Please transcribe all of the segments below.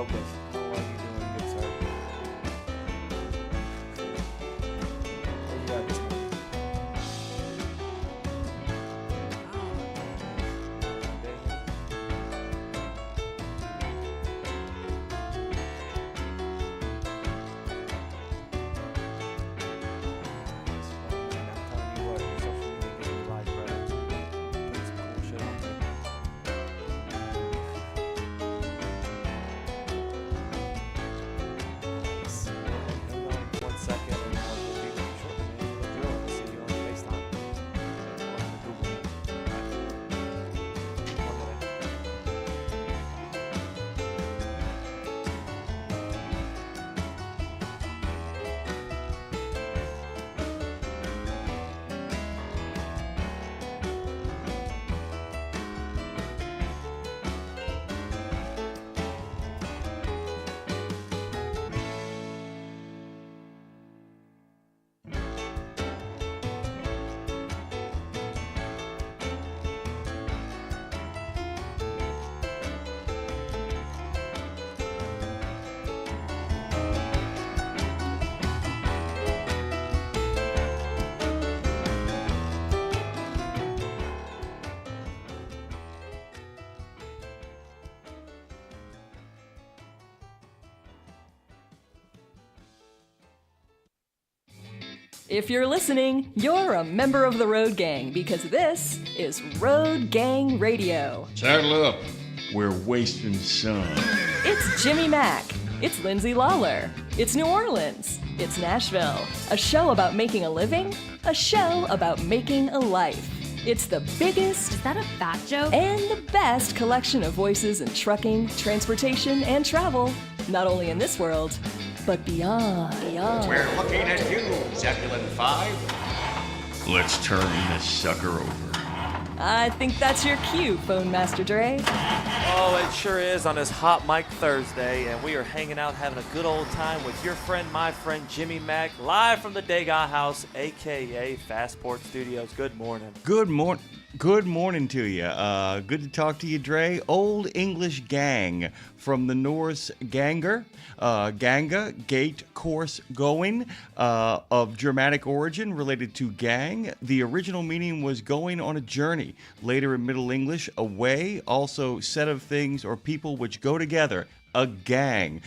focus. How are you doing, good sir? Where you at this morning? Monday? Well, man, I'm telling you what, your social media gives you life, brother. Put some cool shit on there. Nice. Hang on 1 second and we'll be with you shortly, man. You know the drill. I'll see you on FaceTime or on the Google Meet. All right. 1 minute. If you're listening, you're a member of the Road Gang because this is Road Gang Radio. Saddle up. We're wasting sun. It's Jimmy Mack. It's Lindsay Lawler. It's New Orleans. It's Nashville. A show about making a living. A show about making a life. It's the biggest Is that a fat joke? and the best collection of voices in trucking, transportation, and travel. Not only in this world, but beyond. We're looking at you, Zebulon 5. Let's turn this sucker over. I think that's your cue, Phone Master Dre. Oh, it sure is on this Hot Mic Thursday, and we are hanging out having a good old time with your friend, my friend, Jimmy Mack, live from the Degas House, a.k.a. Fastport Studios. Good morning. Good morning to you. Good to talk to you, Dre. Old English gang from the Norse ganger, ganga, gate, course, going, of Germanic origin related to gang. The original meaning was going on a journey. Later in Middle English, a way, also set of things or people which go together. A gang.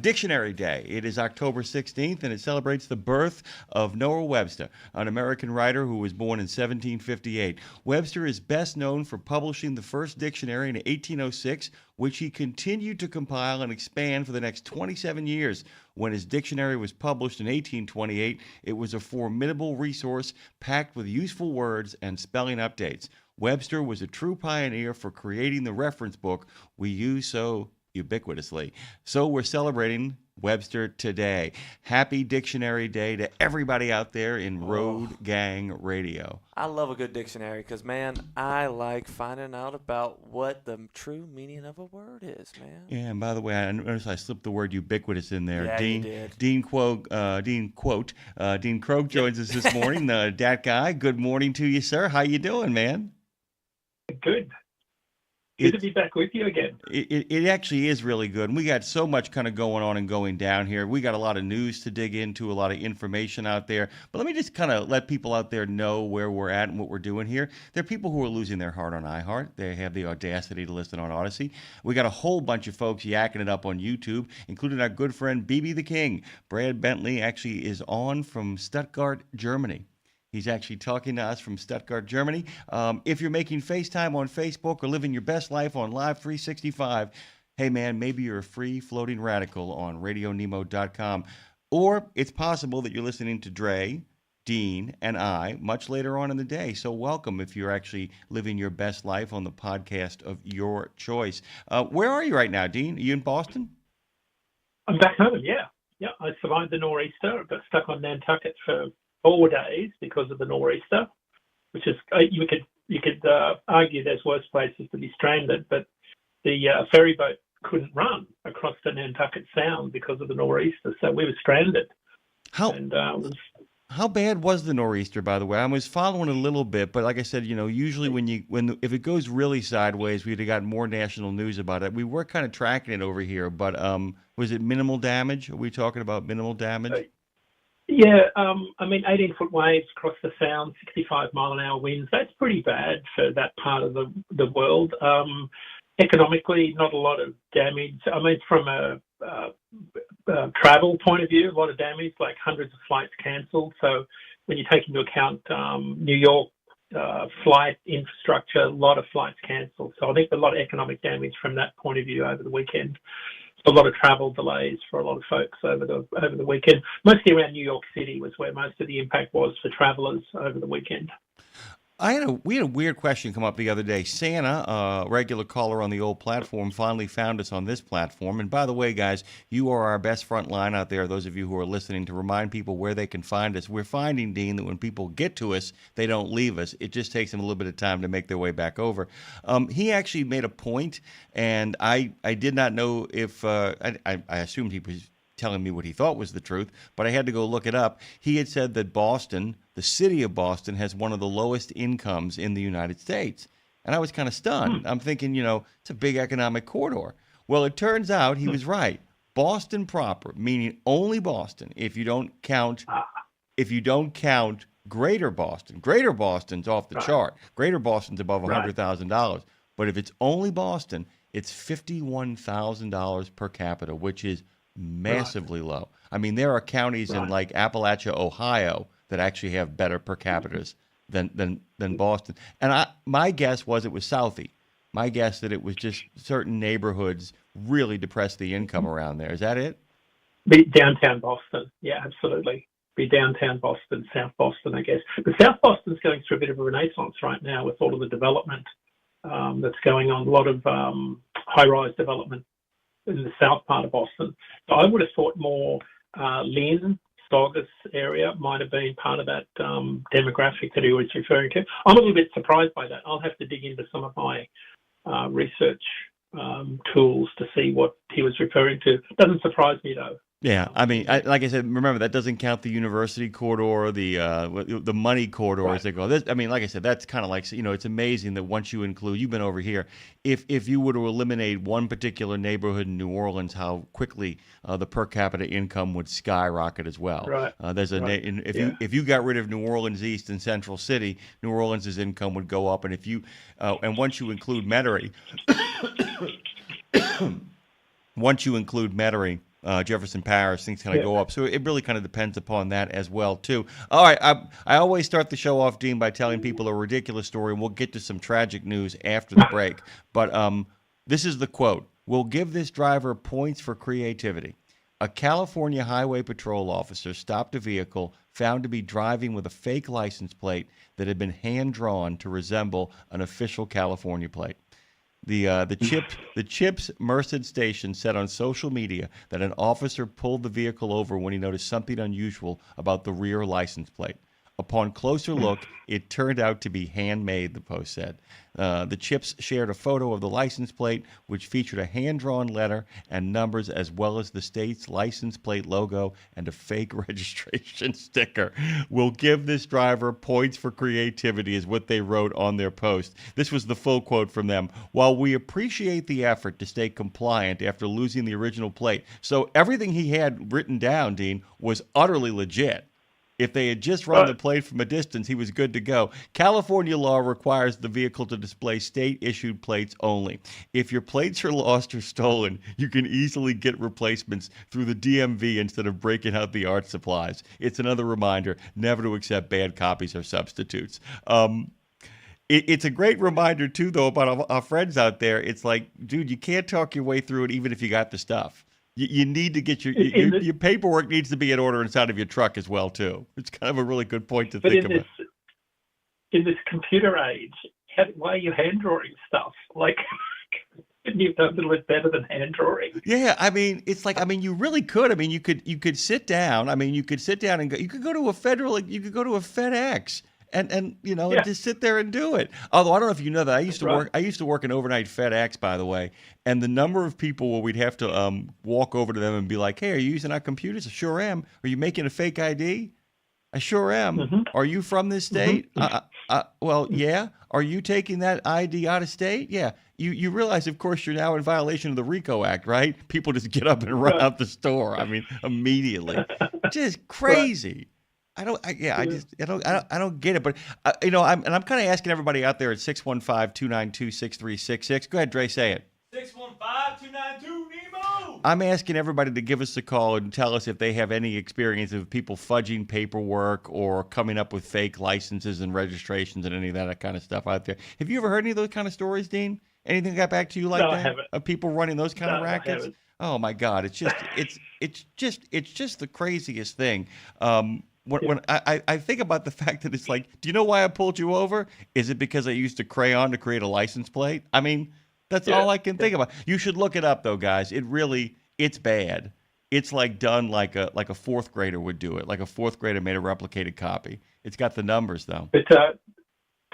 Dictionary Day. It is October 16th, and it celebrates the birth of Noah Webster, an American writer who was born in 1758. Webster is best known for publishing the first dictionary in 1806, which he continued to compile and expand for the next 27 years. When his dictionary was published in 1828, it was a formidable resource packed with useful words and spelling updates. Webster was a true pioneer for creating the reference book we use so ubiquitously. So we're celebrating Webster today. Happy Dictionary Day to everybody out there in Road Gang Radio. I love a good dictionary because, man, I like finding out about what the true meaning of a word is, man. Yeah, and by the way, I noticed I slipped the word ubiquitous in there. Yeah, Dean, you did. Dean Croak joins us this morning. Dat guy, good morning to you, sir. How you doing, man? Good. Good to be back with you again. It actually is really good. And we got so much kind of going on and going down here. We got a lot of news to dig into, a lot of information out there. But let me just kind of let people out there know where we're at and what we're doing here. There are people who are losing their heart on iHeart. They have the audacity to listen on Odyssey. We got a whole bunch of folks yakking it up on YouTube, including our good friend BB the King. Brad Bentley actually is on from Stuttgart, Germany. He's actually talking to us from Stuttgart, Germany. If you're making FaceTime on Facebook or living your best life on Live 365, hey, man, maybe you're a free floating radical on RadioNemo.com. Or it's possible that you're listening to Dre, Dean, and I much later on in the day. So welcome if you're actually living your best life on the podcast of your choice. Where are you right now, Dean? Are you in Boston? I'm back home, yeah. Yeah, I survived the nor'easter. I got stuck on Nantucket for 4 days because of the nor'easter, which is, you could argue there's worse places to be stranded, but the ferry boat couldn't run across the Nantucket Sound because of the nor'easter, so we were stranded. How And How bad was the nor'easter, by the way? I was following a little bit, but like I said, usually if it goes really sideways, we'd have got more national news about it. We were kind of tracking it over here, but was it minimal damage? Are we talking about minimal damage? Yeah, 18-foot waves across the Sound, 65-mile-an-hour winds. That's pretty bad for that part of the world. Economically, not a lot of damage. I mean, from a travel point of view, a lot of damage, like hundreds of flights cancelled. So when you take into account New York flight infrastructure, a lot of flights cancelled. So I think a lot of economic damage from that point of view over the weekend. A lot of travel delays for a lot of folks over the weekend. Mostly around New York City was where most of the impact was for travellers over the weekend. We had a weird question come up the other day. Santa, a regular caller on the old platform, finally found us on this platform. And by the way, guys, you are our best front line out there, those of you who are listening, to remind people where they can find us. We're finding, Dean, that when people get to us, they don't leave us. It just takes them a little bit of time to make their way back over. He actually made a point, and I did not know if I assumed he was telling me what he thought was the truth, but I had to go look it up. He had said that Boston, the city of Boston, has one of the lowest incomes in the United States. And I was kind of stunned. I'm thinking, it's a big economic corridor. Well, it turns out he was right. Boston proper, meaning only Boston, if you don't count Greater Boston. Greater Boston's off the chart. Greater Boston's above $100,000. But if it's only Boston, it's $51,000 per capita, which is massively low. I mean, there are counties in like Appalachia, Ohio, that actually have better per capitas than Boston. And my guess was it was Southie. My guess that it was just certain neighborhoods really depressed the income around there. Is that it? Be downtown Boston. Yeah, absolutely. Be downtown Boston, South Boston, I guess. But South Boston's going through a bit of a renaissance right now with all of the development that's going on. A lot of high-rise development in the south part of Boston. So I would have thought more Lynn, Saugus area might have been part of that demographic that he was referring to. I'm a little bit surprised by that. I'll have to dig into some of my research tools to see what he was referring to. Doesn't surprise me, though. Yeah, I mean, like I said, remember that doesn't count the university corridor, the money corridor as they go. I mean, like I said, that's kind of like, it's amazing that once you include, you've been over here, if you were to eliminate one particular neighborhood in New Orleans, how quickly the per capita income would skyrocket as well. Right. If you got rid of New Orleans East and Central City, New Orleans' income would go up, and and once you include Metairie, Jefferson Parish, things kind of go up. So it really kind of depends upon that as well, too. All right, I always start the show off, Dean, by telling people a ridiculous story, and we'll get to some tragic news after the break. But this is the quote. "We'll give this driver points for creativity. A California Highway Patrol officer stopped a vehicle found to be driving with a fake license plate that had been hand-drawn to resemble an official California plate. The Chips Merced station said on social media that an officer pulled the vehicle over when he noticed something unusual about the rear license plate. Upon closer look, it turned out to be handmade," the Post said. The Chips shared a photo of the license plate, which featured a hand-drawn letter and numbers, as well as the state's license plate logo and a fake registration sticker. "We'll give this driver points for creativity," is what they wrote on their post. This was the full quote from them. "While we appreciate the effort to stay compliant after losing the original plate." So everything he had written down, Dean, was utterly legit. If they had just run the plate from a distance, he was good to go. California law requires the vehicle to display state-issued plates only. If your plates are lost or stolen, you can easily get replacements through the DMV instead of breaking out the art supplies. It's another reminder never to accept bad copies or substitutes. It's a great reminder, too, though, about our friends out there. It's like, dude, you can't talk your way through it even if you got the stuff. You need to get your paperwork needs to be in order inside of your truck as well, too. It's kind of a really good point to think about. In this computer age, why are you hand drawing stuff? Like, couldn't you have done a little bit better than hand drawing? Yeah, I mean, it's like, you really could. I mean, you could sit down. I mean, you could sit down and go. You could go to a FedEx. And just sit there and do it. Although I don't know if you know that I used to work an overnight FedEx, by the way, and the number of people where we'd have to walk over to them and be like, "Hey, are you using our computers?" "Sure am." "Are you making a fake ID?" I sure am. Mm-hmm. Are you from this state? Well, yeah. Are you taking that ID out of state? Yeah. You realize, of course, you're now in violation of the RICO Act, right? People just get up and run out the store. I mean, immediately. Just crazy. I don't get it. But I'm kind of asking everybody out there at 615-292-6366. Go ahead, Dre, say it. 615-292-NEMO. I'm asking everybody to give us a call and tell us if they have any experience of people fudging paperwork or coming up with fake licenses and registrations and any of that kind of stuff out there. Have you ever heard any of those kind of stories, Dean? Anything got back to you like No, that? I haven't. Of people running those kind of No, I rackets? haven't. Oh my God! It's just the craziest thing. When I think about the fact that it's like, do you know why I pulled you over? Is it because I used a crayon to create a license plate? I mean, that's all I can think about. You should look it up though, guys. It's bad. It's like done like a fourth grader would do it. Like a fourth grader made a replicated copy. It's got the numbers though. But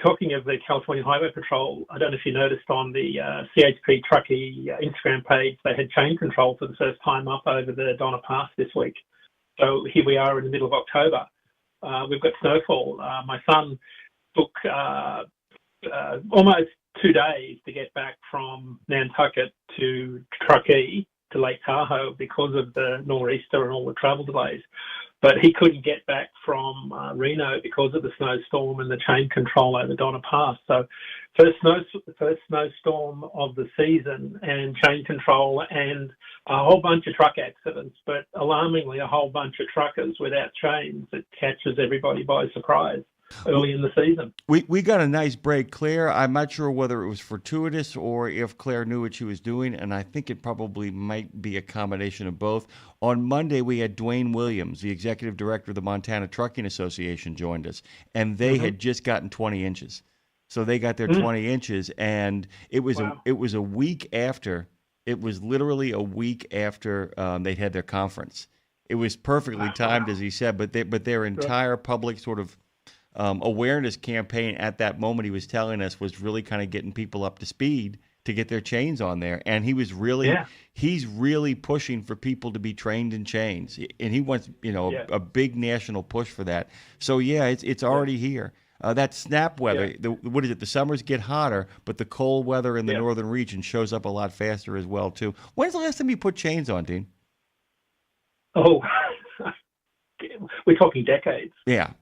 talking of the California Highway Patrol, I don't know if you noticed on the CHP Truckee Instagram page, they had chain control for the first time up over the Donner Pass this week. So here we are in the middle of October. We've got snowfall. My son took almost 2 days to get back from Nantucket to Truckee to Lake Tahoe because of the nor'easter and all the travel delays. But he couldn't get back from Reno because of the snowstorm and the chain control over Donner Pass. So first snowstorm of the season and chain control and a whole bunch of truck accidents, but alarmingly a whole bunch of truckers without chains. It catches everybody by surprise early in the season. We got a nice break, Claire. I'm not sure whether it was fortuitous or if Claire knew what she was doing, and I think it probably might be a combination of both. On Monday, we had Dwayne Williams, the executive director of the Montana Trucking Association, joined us, and they had just gotten 20 inches. So they got their 20 inches, and it was a week after. It was literally a week after they'd had their conference. It was perfectly timed, as he said, but their entire public sort of awareness campaign at that moment, he was telling us, was really kind of getting people up to speed to get their chains on there. And he was he's really pushing for people to be trained in chains. And he wants, a big national push for that. So it's already here. That snap weather, what is it? The summers get hotter, but the cold weather in the northern region shows up a lot faster as well, too. When's the last time you put chains on, Dean? Oh, we're talking decades. Yeah.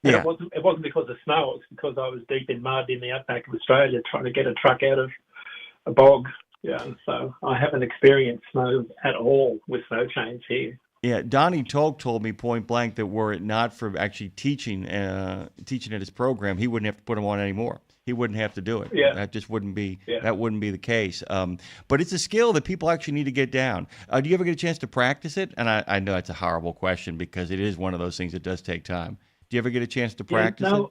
And it wasn't because of snow. It was because I was deep in mud in the outback of Australia trying to get a truck out of a bog. Yeah, so I haven't experienced snow at all with snow chains here. Yeah, Donnie told me point blank that were it not for actually teaching at his program, he wouldn't have to put them on anymore. He wouldn't have to do it. Yeah. That just wouldn't be the case. But it's a skill that people actually need to get down. Do you ever get a chance to practice it? And I know it's a horrible question because it is one of those things that does take time. Do you ever get a chance to practice it?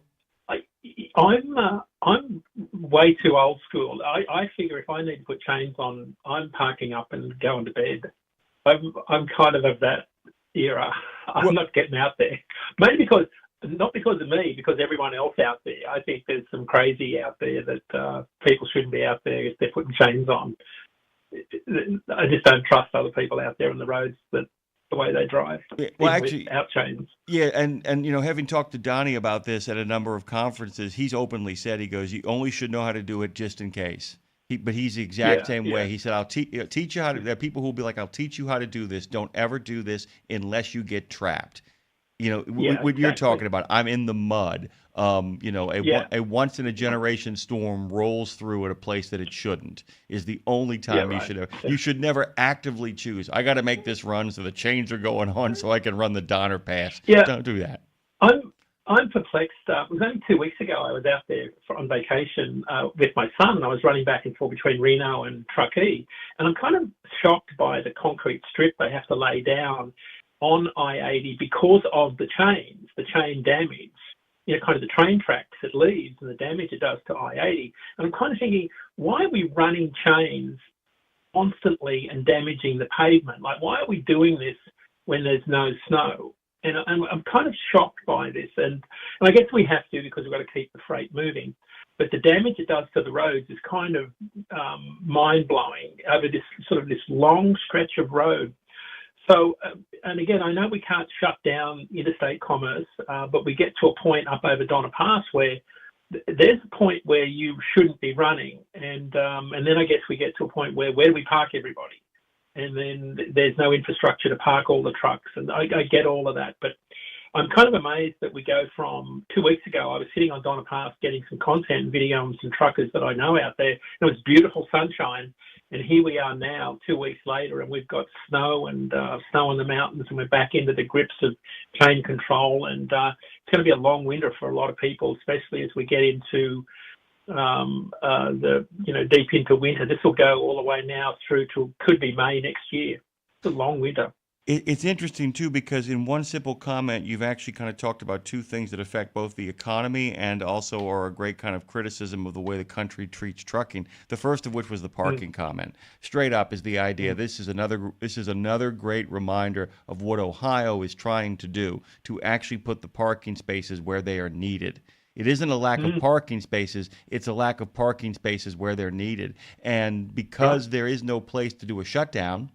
I'm way too old school. I figure if I need to put chains on, I'm parking up and going to bed. I'm kind of that era. I'm not getting out there. Maybe not because of me, because everyone else out there. I think there's some crazy out there that people shouldn't be out there if they're putting chains on. I just don't trust other people out there on the roads that the way they drive. Well, actually, without chains. Yeah, and having talked to Donnie about this at a number of conferences, he's openly said, he goes, you only should know how to do it just in case. But he's the exact same way. He said, I'll teach you how to. There are people who will be like, I'll teach you how to do this. Don't ever do this unless you get trapped. What you're talking about, I'm in the mud. A once in a generation storm rolls through at a place that it shouldn't is the only time you should ever. You should never actively choose. I got to make this run so the chains are going on so I can run the Donner Pass. Yeah. Don't do that. I'm perplexed. It was only 2 weeks ago I was out there on vacation with my son. I was running back and forth between Reno and Truckee, and I'm kind of shocked by the concrete strip they have to lay down on I-80 because of the chain damage, kind of the train tracks it leaves and the damage it does to I-80. And I'm kind of thinking, why are we running chains constantly and damaging the pavement? Like, why are we doing this when there's no snow? And I'm kind of shocked by this. And I guess we have to because we've got to keep the freight moving. But the damage it does to the roads is kind of mind-blowing over this long stretch of road. So, and again, I know we can't shut down interstate commerce, but we get to a point up over Donna Pass where there's a point where you shouldn't be running, and then I guess we get to a point where do we park everybody? And then there's no infrastructure to park all the trucks, and I get all of that, but I'm kind of amazed that we go from 2 weeks ago, I was sitting on Donna Pass getting some content and videoing some truckers that I know out there. It was beautiful sunshine, and here we are now 2 weeks later, and we've got snow and snow on the mountains, and we're back into the grips of chain control, and it's going to be a long winter for a lot of people, especially as we get into deep into winter. This will go all the way now through to could be May next year. It's a long winter. It's interesting, too, because in one simple comment, you've actually kind of talked about two things that affect both the economy and also are a great kind of criticism of the way the country treats trucking. The first of which was the parking comment. Straight up is the idea. This is another great reminder of what Ohio is trying to do, to actually put the parking spaces where they are needed. It isn't a lack of parking spaces. It's a lack of parking spaces where they're needed. And because there is no place to do a shutdown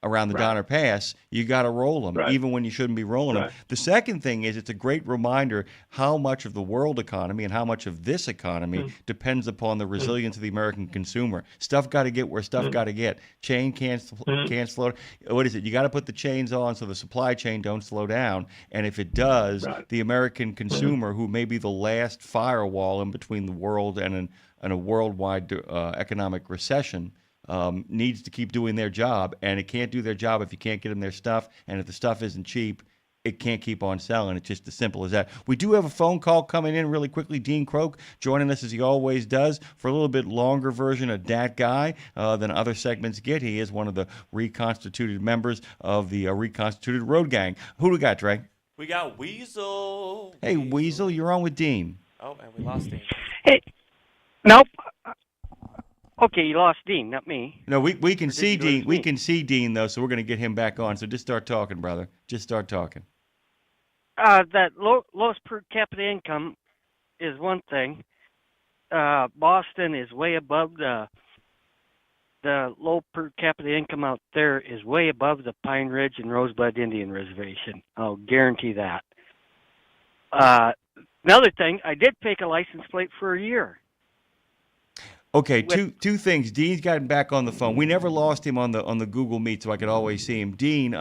around the Donner Pass, you got to roll them, even when you shouldn't be rolling them. The second thing is it's a great reminder how much of the world economy and how much of this economy depends upon the resilience of the American consumer. Stuff got to get where stuff got to get. Chain can't slow. What is it? You got to put the chains on so the supply chain don't slow down. And if it does, the American consumer, who may be the last firewall in between the world and a worldwide economic recession, needs to keep doing their job, and it can't do their job if you can't get them their stuff, and if the stuff isn't cheap, it can't keep on selling. It's just as simple as that. We do have a phone call coming in really quickly. Dean Croak joining us as he always does for a little bit longer version of Dat Guy than other segments get. He is one of the reconstituted members of the reconstituted road gang. Who do we got, Dre? We got Weasel. Hey, Weasel, you're on with Dean. Oh, and we lost Dean. Hey, nope. Okay, you lost Dean, not me. No, we can see Dean. We can see Dean, though, so we're going to get him back on. So just start talking, brother. Just start talking. That lowest per capita income is one thing. Boston is way above the low per capita income out there is way above the Pine Ridge and Rosebud Indian Reservation. I'll guarantee that. Another thing, I did fake a license plate for a year. Okay, two things. Dean's gotten back on the phone. We never lost him on the Google Meet, so I could always see him. Dean,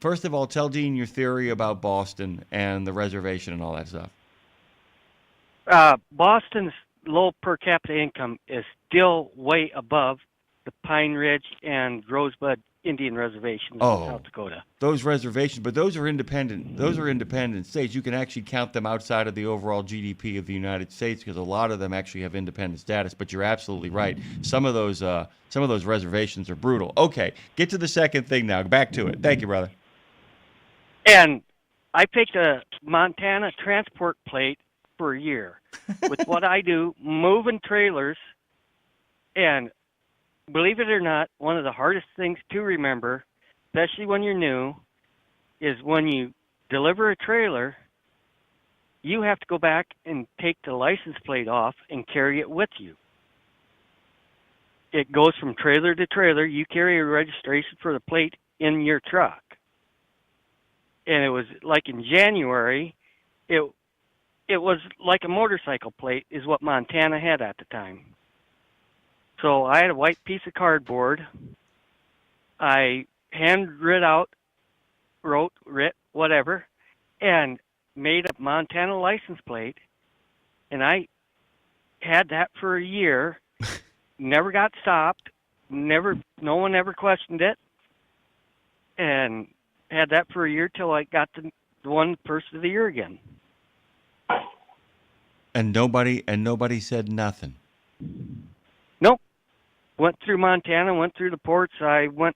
first of all, tell Dean your theory about Boston and the reservation and all that stuff. Boston's low per capita income is still way above the Pine Ridge and Rosebud Indian Reservations in South Dakota. Those reservations, but those are independent. Those are independent states. You can actually count them outside of the overall GDP of the United States because a lot of them actually have independent status. But you're absolutely right. Some of those reservations are brutal. Okay, get to the second thing now. Back to it. Thank you, brother. And I picked a Montana transport plate for a year with what I do, moving trailers, and believe it or not, one of the hardest things to remember, especially when you're new, is when you deliver a trailer, you have to go back and take the license plate off and carry it with you. It goes from trailer to trailer. You carry a registration for the plate in your truck. And it was like in January, it was like a motorcycle plate is what Montana had at the time. So I had a white piece of cardboard. I wrote, whatever, and made a Montana license plate. And I had that for a year. Never got stopped. No one ever questioned it. And had that for a year till I got the one Person of the Year again. And nobody said nothing. Nope. Went through Montana, went through the ports. I went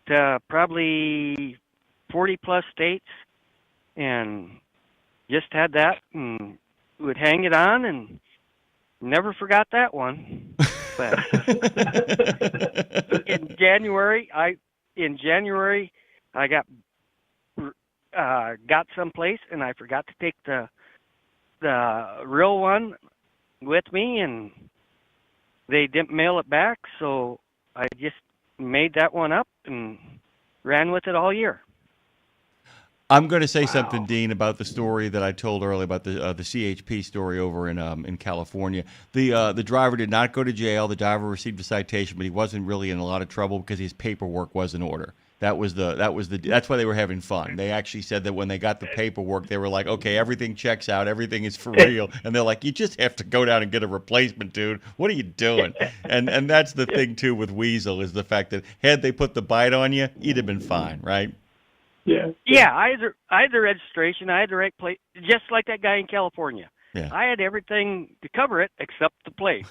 to probably 40-plus states and just had that and would hang it on and never forgot that one. But in January, I got someplace and I forgot to take the real one with me, and they didn't mail it back, so I just made that one up and ran with it all year. I'm going to say something, Dean, about the story that I told earlier about the CHP story over in California. The driver did not go to jail. The driver received a citation, but he wasn't really in a lot of trouble because his paperwork was in order. That's why they were having fun. They actually said that when they got the paperwork, they were like, okay, everything checks out, everything is for real, and they're like, you just have to go down and get a replacement, dude. What are you doing? And that's the thing too with Weasel, is the fact that had they put the bite on you, you'd have been fine, right? Yeah, I had the registration, I had the right plate, just like that guy in California. Yeah. I had everything to cover it except the plate.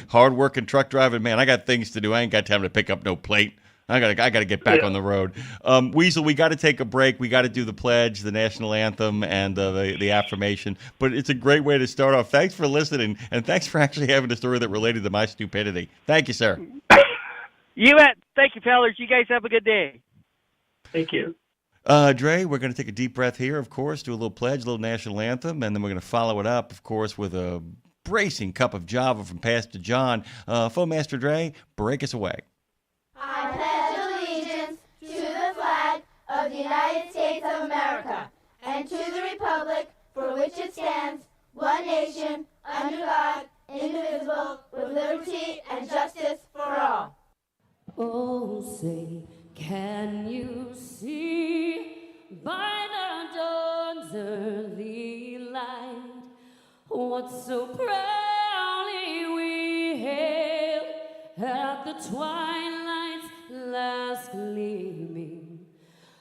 Hard-working truck driving, man, I got things to do. I ain't got time to pick up no plate. I gotta get back on the road. Weasel, we got to take a break. We got to do the pledge, the national anthem, and the affirmation. But it's a great way to start off. Thanks for listening, and thanks for actually having a story that related to my stupidity. Thank you, sir. You bet. Thank you, fellas. You guys have a good day. Thank you. Dre, we're going to take a deep breath here, of course, do a little pledge, a little national anthem, and then we're going to follow it up, of course, with a bracing cup of Java from Pastor John. Phone Master Dre, break us away. I pledge allegiance to the flag of the United States of America and to the republic for which it stands, one nation, under God, indivisible, with liberty and justice for all. Oh, say, can you see by the dawn's early light what so proudly we hailed at the twilight's last gleaming,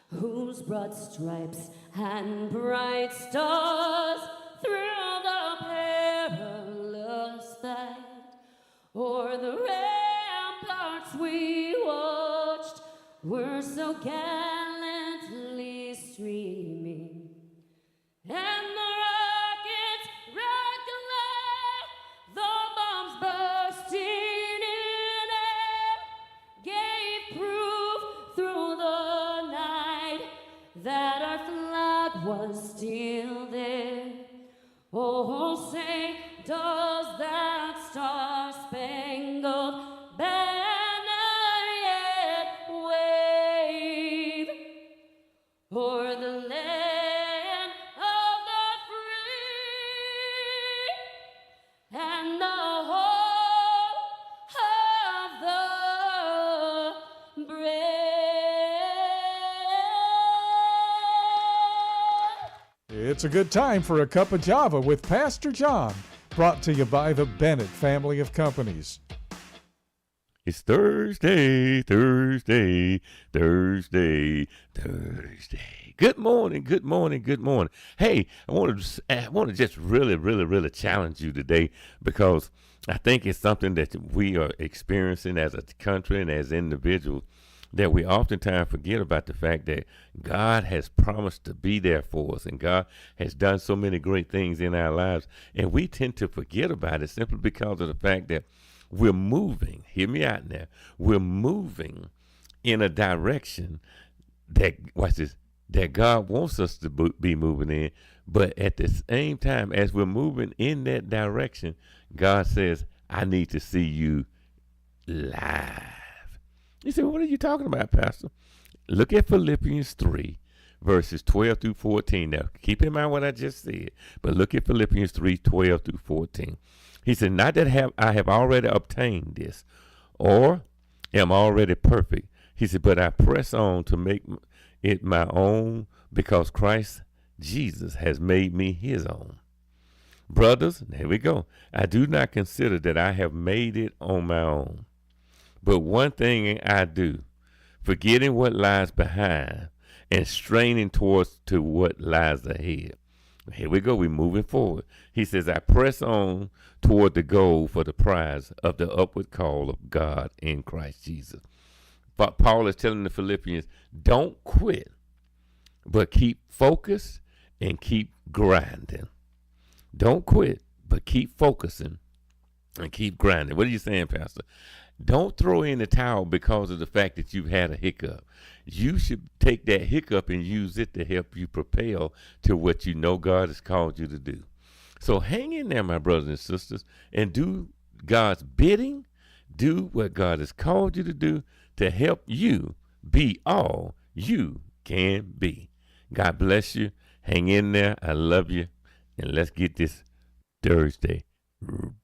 whose broad stripes and bright stars through the perilous fight o'er the ramparts we watched were so gallantly streaming, and the rockets red glare, the bombs bursting in air, gave proof through the night that our flag was still there. Oh, say, does that star-spangled banner yet wave o'er the land of the free and the home of the brave? It's a good time for a cup of Java with Pastor John, brought to you by the Bennett family of companies. It's Thursday. Good morning. Hey, I want to just really challenge you today, because I think it's something that we are experiencing as a country and as individuals, that we oftentimes forget about the fact that God has promised to be there for us, and God has done so many great things in our lives, and we tend to forget about it simply because of the fact that we're moving. Hear me out now. We're moving in a direction that, watch this, that God wants us to be moving in, but at the same time as we're moving in that direction, God says, I need to see you live. You say, what are you talking about, Pastor? Look at Philippians 3, verses 12 through 14. Now, keep in mind what I just said, but look at Philippians 3, 12 through 14. He said, not that I have already obtained this, or am already perfect. He said, but I press on to make it my own, because Christ Jesus has made me his own. Brothers, here we go. I do not consider that I have made it on my own. But one thing I do, forgetting what lies behind and straining towards to what lies ahead. Here we go. We're moving forward. He says, I press on toward the goal for the prize of the upward call of God in Christ Jesus. But Paul is telling the Philippians, don't quit, but keep focused and keep grinding. Don't quit, but keep focusing and keep grinding. What are you saying, Pastor? Don't throw in the towel because of the fact that you've had a hiccup. You should take that hiccup and use it to help you propel to what you know God has called you to do. So hang in there, my brothers and sisters, and do God's bidding. Do what God has called you to do to help you be all you can be. God bless you. Hang in there. I love you. And let's get this Thursday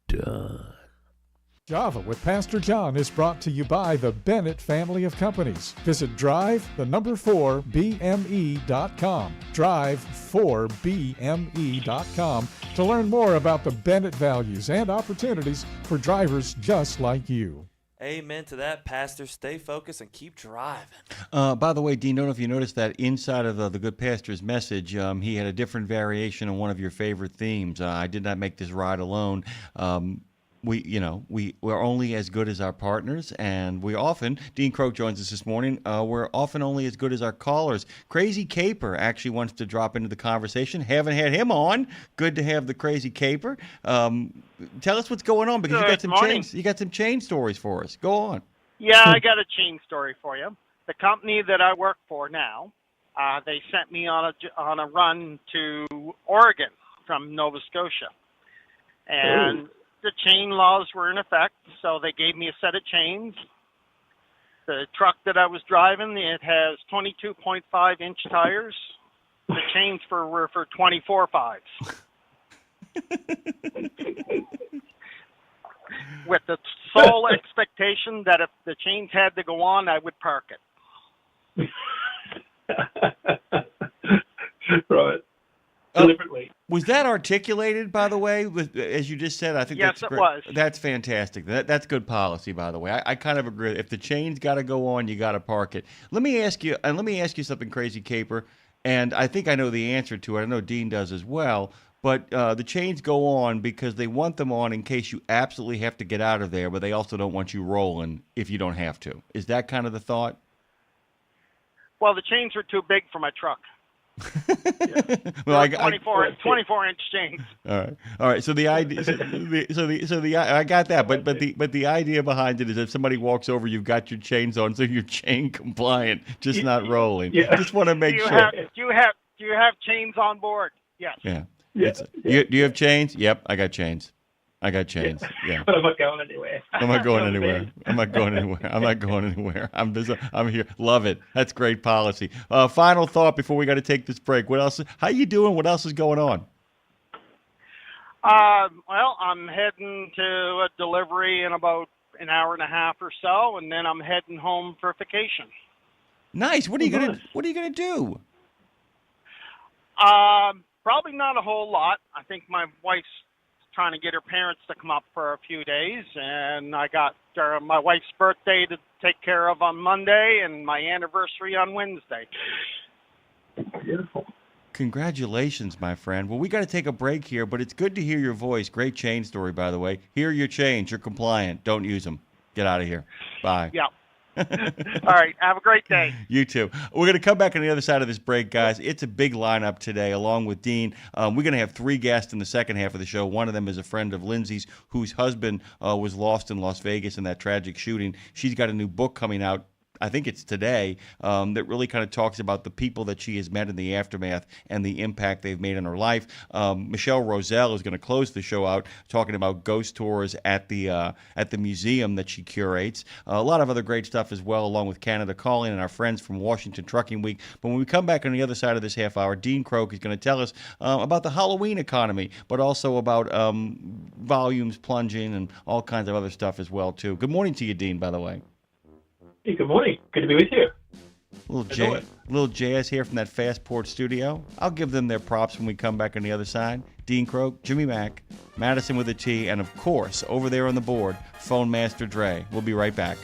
done. Java with Pastor John is brought to you by the Bennett family of companies. Visit drive4bme.com. Drive4bme.com to learn more about the Bennett values and opportunities for drivers just like you. Amen to that, Pastor. Stay focused and keep driving. By the way, Dean, don't know if you noticed that inside of the Good Pastor's message, he had a different variation on one of your favorite themes. I did not make this ride alone. We're only as good as our partners, and we often, Dean Croak joins us this morning, we're often only as good as our callers. Crazy Caper actually wants to drop into the conversation. Haven't had him on. Good to have the Crazy Caper. Tell us what's going on, because you got some chain stories for us. Go on. Yeah, I got a chain story for you. The company that I work for now, they sent me on a run to Oregon from Nova Scotia, and the chain laws were in effect, so they gave me a set of chains. The truck that I was driving, it has 22.5-inch tires. The chains were for 24.5s. With the sole expectation that if the chains had to go on, I would park it. Right. Deliberately. Was that articulated, by the way, as you just said? I think yes, that's it was. That's fantastic. That's good policy, by the way. I kind of agree. If the chain's got to go on, you got to park it. Let me ask you something, Crazy Caper, and I think I know the answer to it. I know Dean does as well. But the chains go on because they want them on in case you absolutely have to get out of there, but they also don't want you rolling if you don't have to. Is that kind of the thought? Well, the chains were too big for my truck. Well, 24-inch chains. All right. So the idea, I got that, but the idea behind it is if somebody walks over, you've got your chains on, so you're chain compliant, just not rolling. Yeah. Just want to make sure. Do you have chains on board? Yes. Yeah. Yeah. Do you have chains? Yep, I got chains. Yeah. But I'm not going anywhere. I'm not going anywhere. I'm here. Love it. That's great policy. Final thought before we got to take this break. What else? How you doing? What else is going on? Well, I'm heading to a delivery in about an hour and a half or so, and then I'm heading home for vacation. Nice. What are you gonna do? Probably not a whole lot. I think my wife's trying to get her parents to come up for a few days, and I got my wife's birthday to take care of on Monday and my anniversary on Wednesday. Beautiful. Congratulations, my friend. Well, we got to take a break here, but it's good to hear your voice. Great chain story, by the way. Here are your chains. You're compliant. Don't use them. Get out of here. Bye. Yeah. All right. Have a great day. You too. We're going to come back on the other side of this break, guys. It's a big lineup today, along with Dean. We're going to have 3 guests in the second half of the show. One of them is a friend of Lindsay's, whose husband was lost in Las Vegas in that tragic shooting. She's got a new book coming out. I think it's today, that really kind of talks about the people that she has met in the aftermath and the impact they've made on her life. Michelle Roselle is going to close the show out talking about ghost tours at the museum that she curates. A lot of other great stuff as well, along with Canada Calling and our friends from Washington Trucking Week. But when we come back on the other side of this half hour, Dean Croak is going to tell us about the Halloween economy, but also about volumes plunging and all kinds of other stuff as well, too. Good morning to you, Dean, by the way. Hey, good morning. Good to be with you. Little jazz here from that Fastport studio. I'll give them their props when we come back on the other side. Dean Croak, Jimmy Mack, Madison with a T, and of course, over there on the board, Phone Master Dre. We'll be right back.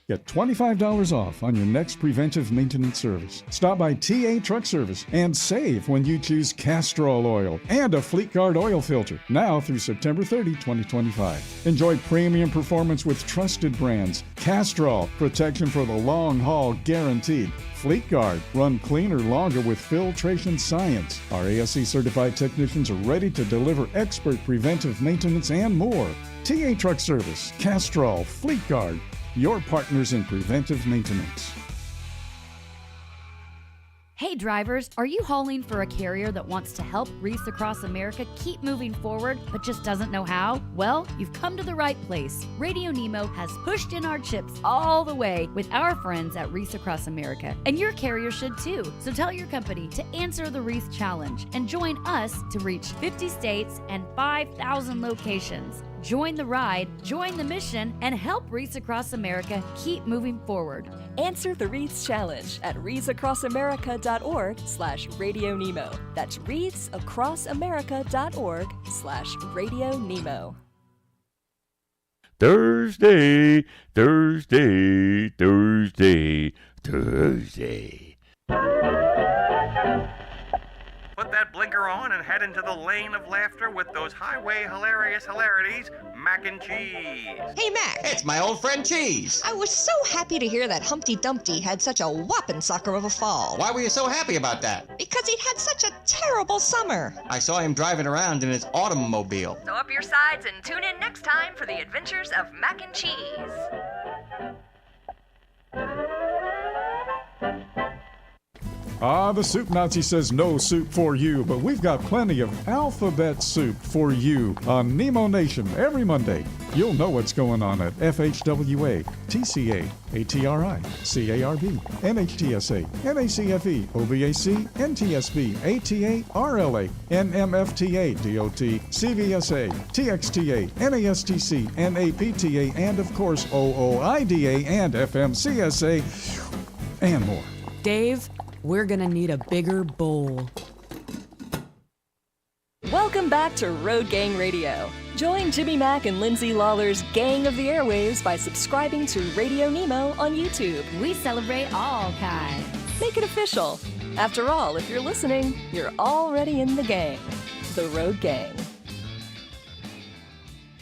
Get $25 off on your next preventive maintenance service. Stop by TA Truck Service and save when you choose Castrol oil and a Fleet Guard oil filter. Now through September 30, 2025. Enjoy premium performance with trusted brands. Castrol, protection for the long haul guaranteed. Fleet Guard, run cleaner longer with filtration science. Our ASC certified technicians are ready to deliver expert preventive maintenance and more. TA Truck Service, Castrol, Fleet Guard, your partners in preventive maintenance. Hey drivers, are you hauling for a carrier that wants to help Reese Across America keep moving forward but just doesn't know how? Well, you've come to the right place. RadioNemo has pushed in our chips all the way with our friends at Reese Across America, and your carrier should too. So tell your company to answer the Reese Challenge and join us to reach 50 states and 5,000 locations. Join the ride, join the mission, and help Reese Across America keep moving forward. Answer the Reese Challenge at readsacrossamerica.org/RadioNemo. That's readsacrossamerica.org/RadioNemo. Thursday, Thursday, Thursday, Thursday. Put that blinker on and head into the lane of laughter with those highway hilarious hilarities, mac and cheese. Hey, Mac. It's my old friend Cheese. I was so happy to hear that Humpty Dumpty had such a whopping sucker of a fall. Why were you so happy about that? Because he'd had such a terrible summer. I saw him driving around in his automobile. Sew up your sides and tune in next time for the adventures of Mac and Cheese. The Soup Nazi says no soup for you, but we've got plenty of alphabet soup for you on Nemo Nation every Monday. You'll know what's going on at FHWA, TCA, ATRI, CARB, NHTSA, NACFE, OBAC, NTSB, ATA, RLA, NMFTA, DOT, CVSA, TXTA, NASTC, NAPTA, and of course OOIDA and FMCSA, and more. Dave, we're gonna need a bigger bowl. Welcome back to Road Gang Radio. Join Jimmy Mack and Lindsay Lawler's Gang of the Airwaves by subscribing to RadioNemo on YouTube. We celebrate all kinds. Make it official. After all, if you're listening, you're already in the gang. The Road Gang.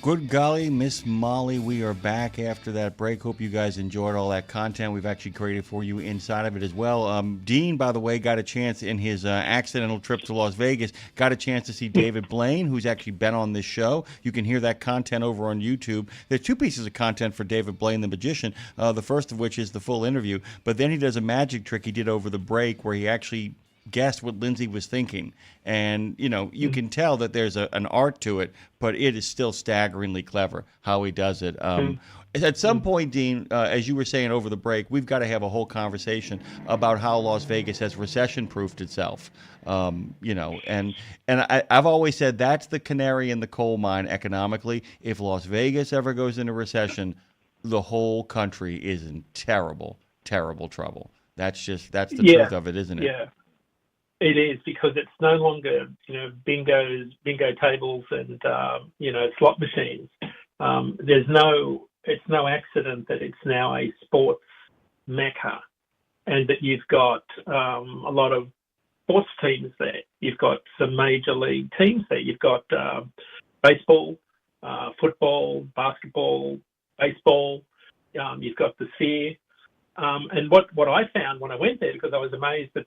Good golly, Miss Molly, we are back after that break. Hope you guys enjoyed all that content we've actually created for you inside of it as well. Dean, by the way, got a chance in his accidental trip to Las Vegas, got a chance to see David Blaine, who's actually been on this show. You can hear that content over on YouTube. There's two pieces of content for David Blaine, the magician, the first of which is the full interview, but then he does a magic trick he did over the break where he actually guessed what Lindsay was thinking. And, you know, you can tell that there's an art to it, but it is still staggeringly clever how he does it. At some point, Dean, as you were saying over the break, we've got to have a whole conversation about how Las Vegas has recession-proofed itself. You know, and I've always said that's the canary in the coal mine economically. If Las Vegas ever goes into recession, the whole country is in terrible, terrible trouble. That's the truth of it, isn't it? Yeah. It is, because it's no longer, bingo tables and, slot machines. It's no accident that it's now a sports mecca, and that you've got a lot of sports teams there. You've got some major league teams there. You've got baseball, football, basketball, baseball. You've got the Sphere. And what I found when I went there, because I was amazed at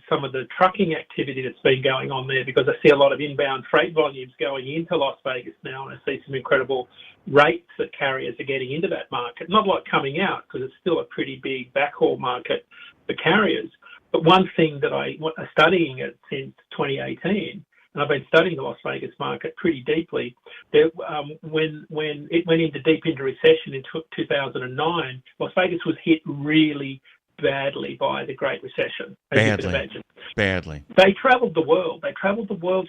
some of the trucking activity that's been going on there, because I see a lot of inbound freight volumes going into Las Vegas now, and I see some incredible rates that carriers are getting into that market. Not a lot coming out, because it's still a pretty big backhaul market for carriers. But one thing that I'm studying it since 2018, and I've been studying the Las Vegas market pretty deeply. When it went deep into recession in 2009, Las Vegas was hit really badly by the Great Recession, as you can imagine. Badly. They travelled the world.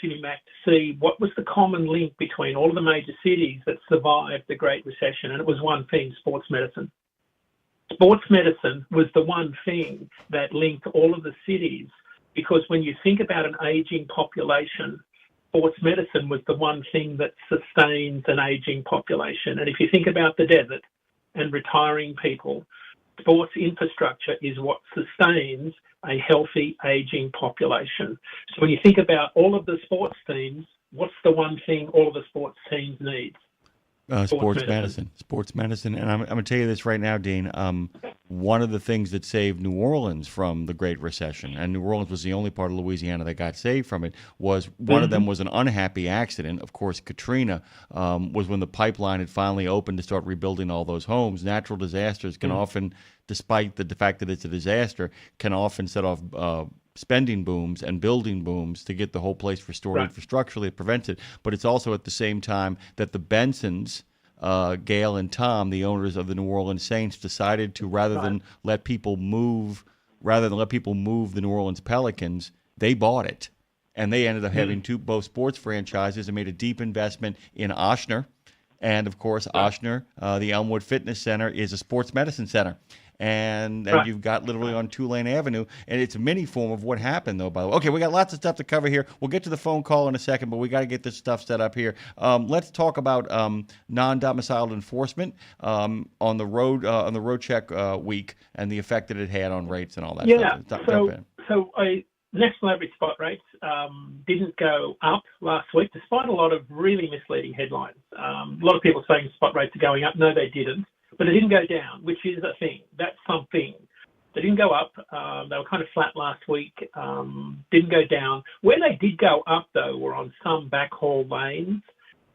Jimmy Mack, to see what was the common link between all of the major cities that survived the Great Recession, and it was one thing: sports medicine. Sports medicine was the one thing that linked all of the cities. Because when you think about an aging population, sports medicine was the one thing that sustains an aging population. And if you think about the desert and retiring people, sports infrastructure is what sustains a healthy aging population. So when you think about all of the sports teams, what's the one thing all of the sports teams need? Sports medicine. And I'm going to tell you this right now, Dean. One of the things that saved New Orleans from the Great Recession, and New Orleans was the only part of Louisiana that got saved from it, was one of them was an unhappy accident. Of course, Katrina was when the pipeline had finally opened to start rebuilding all those homes. Natural disasters can often, despite the fact that it's a disaster, can often set off spending booms and building booms to get the whole place restored infrastructurally, it prevents it. But it's also at the same time that the Bensons, Gail and Tom, the owners of the New Orleans Saints, decided to rather than let people move the New Orleans Pelicans, they bought it. And they ended up having both sports franchises and made a deep investment in Ochsner. And, of course, Ochsner, the Elmwood Fitness Center, is a sports medicine center. And you've got literally on Tulane Avenue. And it's a mini form of what happened, though, by the way. Okay, we got lots of stuff to cover here. We'll get to the phone call in a second, but we got to get this stuff set up here. Let's talk about non-domiciled enforcement on the road check week and the effect that it had on rates and all that stuff. So national average spot rates didn't go up last week, despite a lot of really misleading headlines. A lot of people saying spot rates are going up. No, they didn't. But it didn't go down, which is a thing. That's something. They didn't go up. They were kind of flat last week. Didn't go down. Where they did go up, though, were on some backhaul lanes.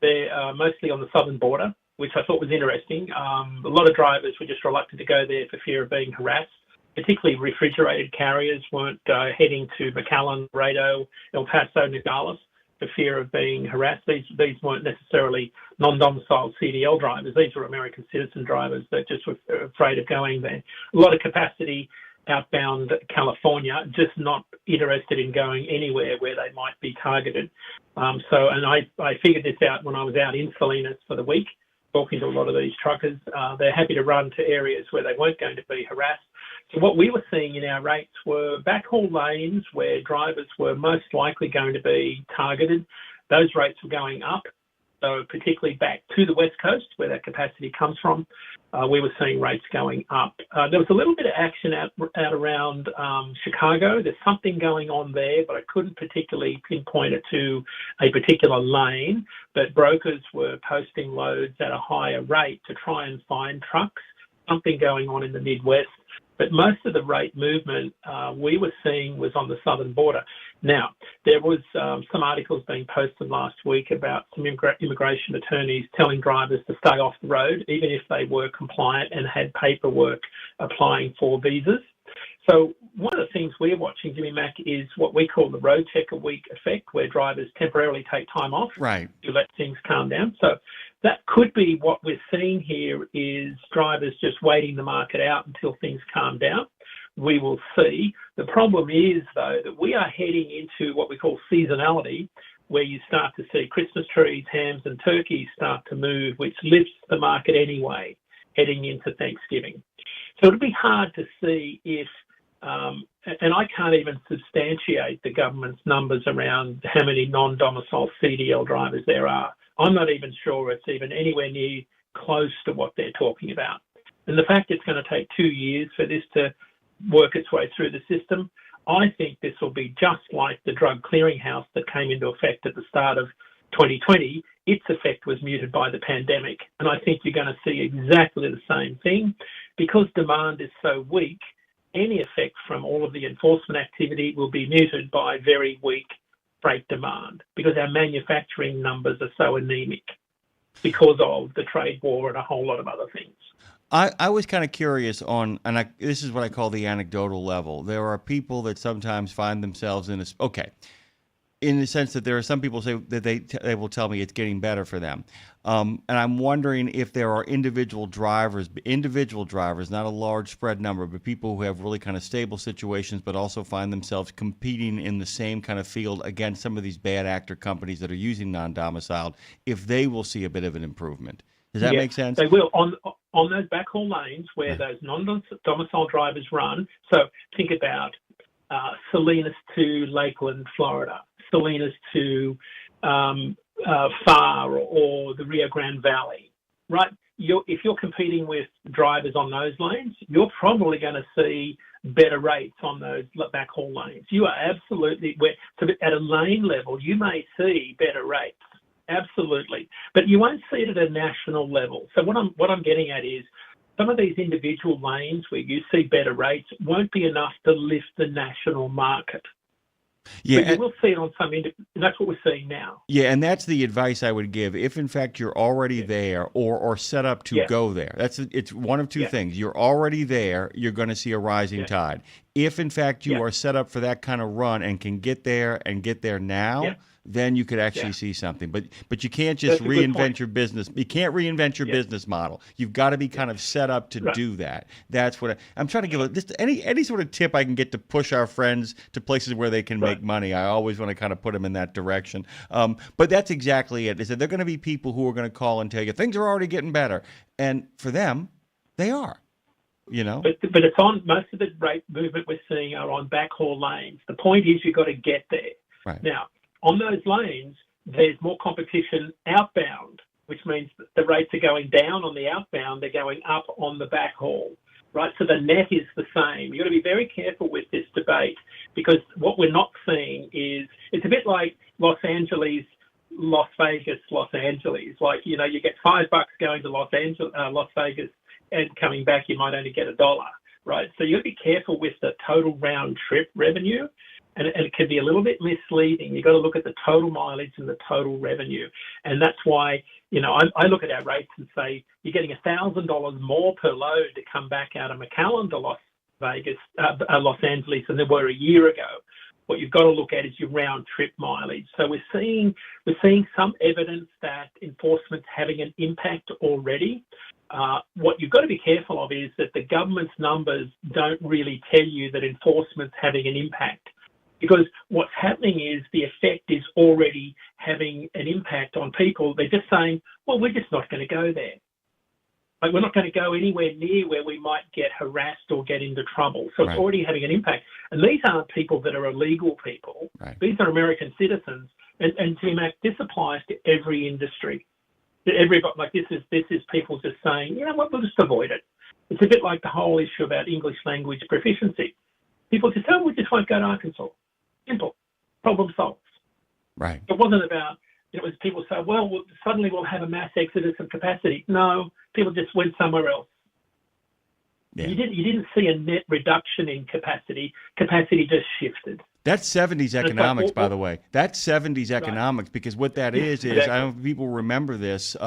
They're mostly on the southern border, which I thought was interesting. A lot of drivers were just reluctant to go there for fear of being harassed. Particularly refrigerated carriers weren't heading to McAllen, Laredo, El Paso, Nogales for fear of being harassed. These weren't necessarily non-domiciled CDL drivers. These were American citizen drivers that just were afraid of going there. A lot of capacity outbound California, just not interested in going anywhere where they might be targeted. And I figured this out when I was out in Salinas for the week, talking to a lot of these truckers. They're happy to run to areas where they weren't going to be harassed. So what we were seeing in our rates were backhaul lanes where drivers were most likely going to be targeted. Those rates were going up. So particularly back to the West Coast where that capacity comes from, we were seeing rates going up. There was a little bit of action out around Chicago. There's something going on there, but I couldn't particularly pinpoint it to a particular lane. But brokers were posting loads at a higher rate to try and find trucks. Something going on in the Midwest. But most of the rate movement we were seeing was on the southern border. Now, there was some articles being posted last week about some immigration attorneys telling drivers to stay off the road, even if they were compliant and had paperwork applying for visas. So one of the things we're watching, Jimmy Mack, is what we call the road checker week effect, where drivers temporarily take time off to let things calm down. So that could be what we're seeing here is drivers just waiting the market out until things calm down. We will see. The problem is, though, that we are heading into what we call seasonality, where you start to see Christmas trees, hams and turkeys start to move, which lifts the market anyway, heading into Thanksgiving. So it'll be hard to see if and I can't even substantiate the government's numbers around how many non-domicile CDL drivers there are. I'm not even sure it's even anywhere near close to what they're talking about. And the fact it's going to take 2 years for this to work its way through the system, I think this will be just like the drug clearinghouse that came into effect at the start of 2020. Its effect was muted by the pandemic. And I think you're going to see exactly the same thing. Because demand is so weak, any effect from all of the enforcement activity will be muted by very weak freight demand because our manufacturing numbers are so anemic because of the trade war and a whole lot of other things. I was kind of curious on, and this is what I call the anecdotal level. There are people that sometimes find themselves in this, in the sense that there are some people say that they will tell me it's getting better for them. And I'm wondering if there are individual drivers, not a large spread number, but people who have really kind of stable situations, but also find themselves competing in the same kind of field against some of these bad actor companies that are using non-domiciled, if they will see a bit of an improvement. Does that make sense? They will. On those backhaul lanes where those non-domicile drivers run, so think about Salinas to Lakeland, Florida, Salinas to Far or the Rio Grande Valley, right? If you're competing with drivers on those lanes, you're probably going to see better rates on those backhaul lanes. You are absolutely, so at a lane level, you may see better rates, absolutely, but you won't see it at a national level. So what I'm getting at is some of these individual lanes where you see better rates won't be enough to lift the national market. Yeah, But you will see it on some, and that's what we're seeing now. yeah, and that's the advice I would give. If in fact you're already there or set up to go there, it's one of two things. You're already there, you're going to see a rising tide. If in fact you are set up for that kind of run and can get there now, then you could actually see something. But you can't just reinvent your business. You can't reinvent your business model. You've got to be kind of set up to do that. That's what I'm trying to give. Just any sort of tip I can get to push our friends to places where they can make money. I always want to kind of put them in that direction. But that's exactly it. Is that there are going to be people who are going to call and tell you things are already getting better, and for them, they are. You know, but it's on most of the rate movement we're seeing are on backhaul lanes. The point is you've got to get there. Right now. On those lanes, there's more competition outbound, which means that the rates are going down on the outbound, they're going up on the backhaul, right? So the net is the same. You've got to be very careful with this debate because what we're not seeing is, it's a bit like Los Angeles, Las Vegas, Los Angeles. Like, you know, you get $5 going to Las Vegas and coming back, you might only get $1, right? So you've got to be careful with the total round trip revenue. And it can be a little bit misleading. You've got to look at the total mileage and the total revenue. And that's why, you know, I look at our rates and say, you're getting $1,000 more per load to come back out of McAllen to Los Angeles than there were a year ago. What you've got to look at is your round trip mileage. So we're seeing some evidence that enforcement's having an impact already. What you've got to be careful of is that the government's numbers don't really tell you that enforcement's having an impact. Because what's happening is the effect is already having an impact on people. They're just saying, well, we're just not going to go there. Like, we're not going to go anywhere near where we might get harassed or get into trouble. So it's already having an impact. And these aren't people that are illegal people. Right. These are American citizens. And T-Mac, this applies to every industry. Everybody, like this is people just saying, you know what, we'll just avoid it. It's a bit like the whole issue about English language proficiency. People just, we just won't go to Arkansas. Simple. Problem solved. Right. It wasn't about, it was people say, well, suddenly we'll have a mass exodus of capacity. No, people just went somewhere else. Yeah. You didn't see a net reduction in capacity. Capacity just shifted. That's 70s economics, by the way. That's 70s economics, because what that is I don't know if people remember this.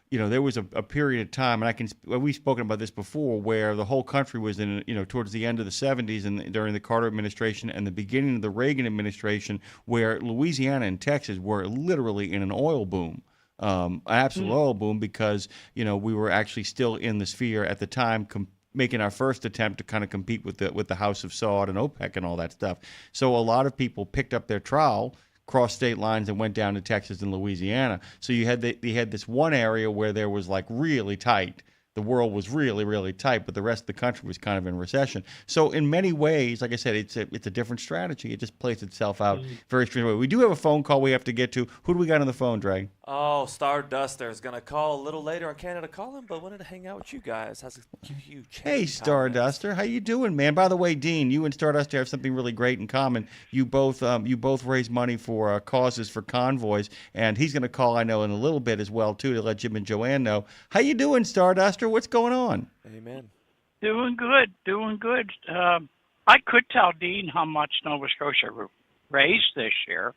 You know, there was a period of time, and we've spoken about this before, where the whole country was in, you know, towards the end of the 70s and during the Carter administration and the beginning of the Reagan administration, where Louisiana and Texas were literally in an oil boom. Absolute oil boom, because, you know, we were actually still in the sphere at the time, making our first attempt to kind of compete with the House of Saud and OPEC and all that stuff. So a lot of people picked up their trowel, crossed state lines, and went down to Texas and Louisiana. So you had this one area where there was like really tight. The world was really, really tight, but the rest of the country was kind of in recession. So in many ways, like I said, it's a different strategy. It just plays itself out very strange way. We do have a phone call we have to get to. Who do we got on the phone, Dre? Oh, Starduster is going to call a little later on Canada Calling, but wanted to hang out with you guys. Has a huge Hey, Starduster, how you doing, man? By the way, Dean, you and Starduster have something really great in common. You both raise money for causes for convoys, and he's going to call, I know, in a little bit as well too, to let Jim and Joanne know. How you doing, Starduster? What's going on? Amen. Doing good. I could tell Dean how much Nova Scotia raised this year.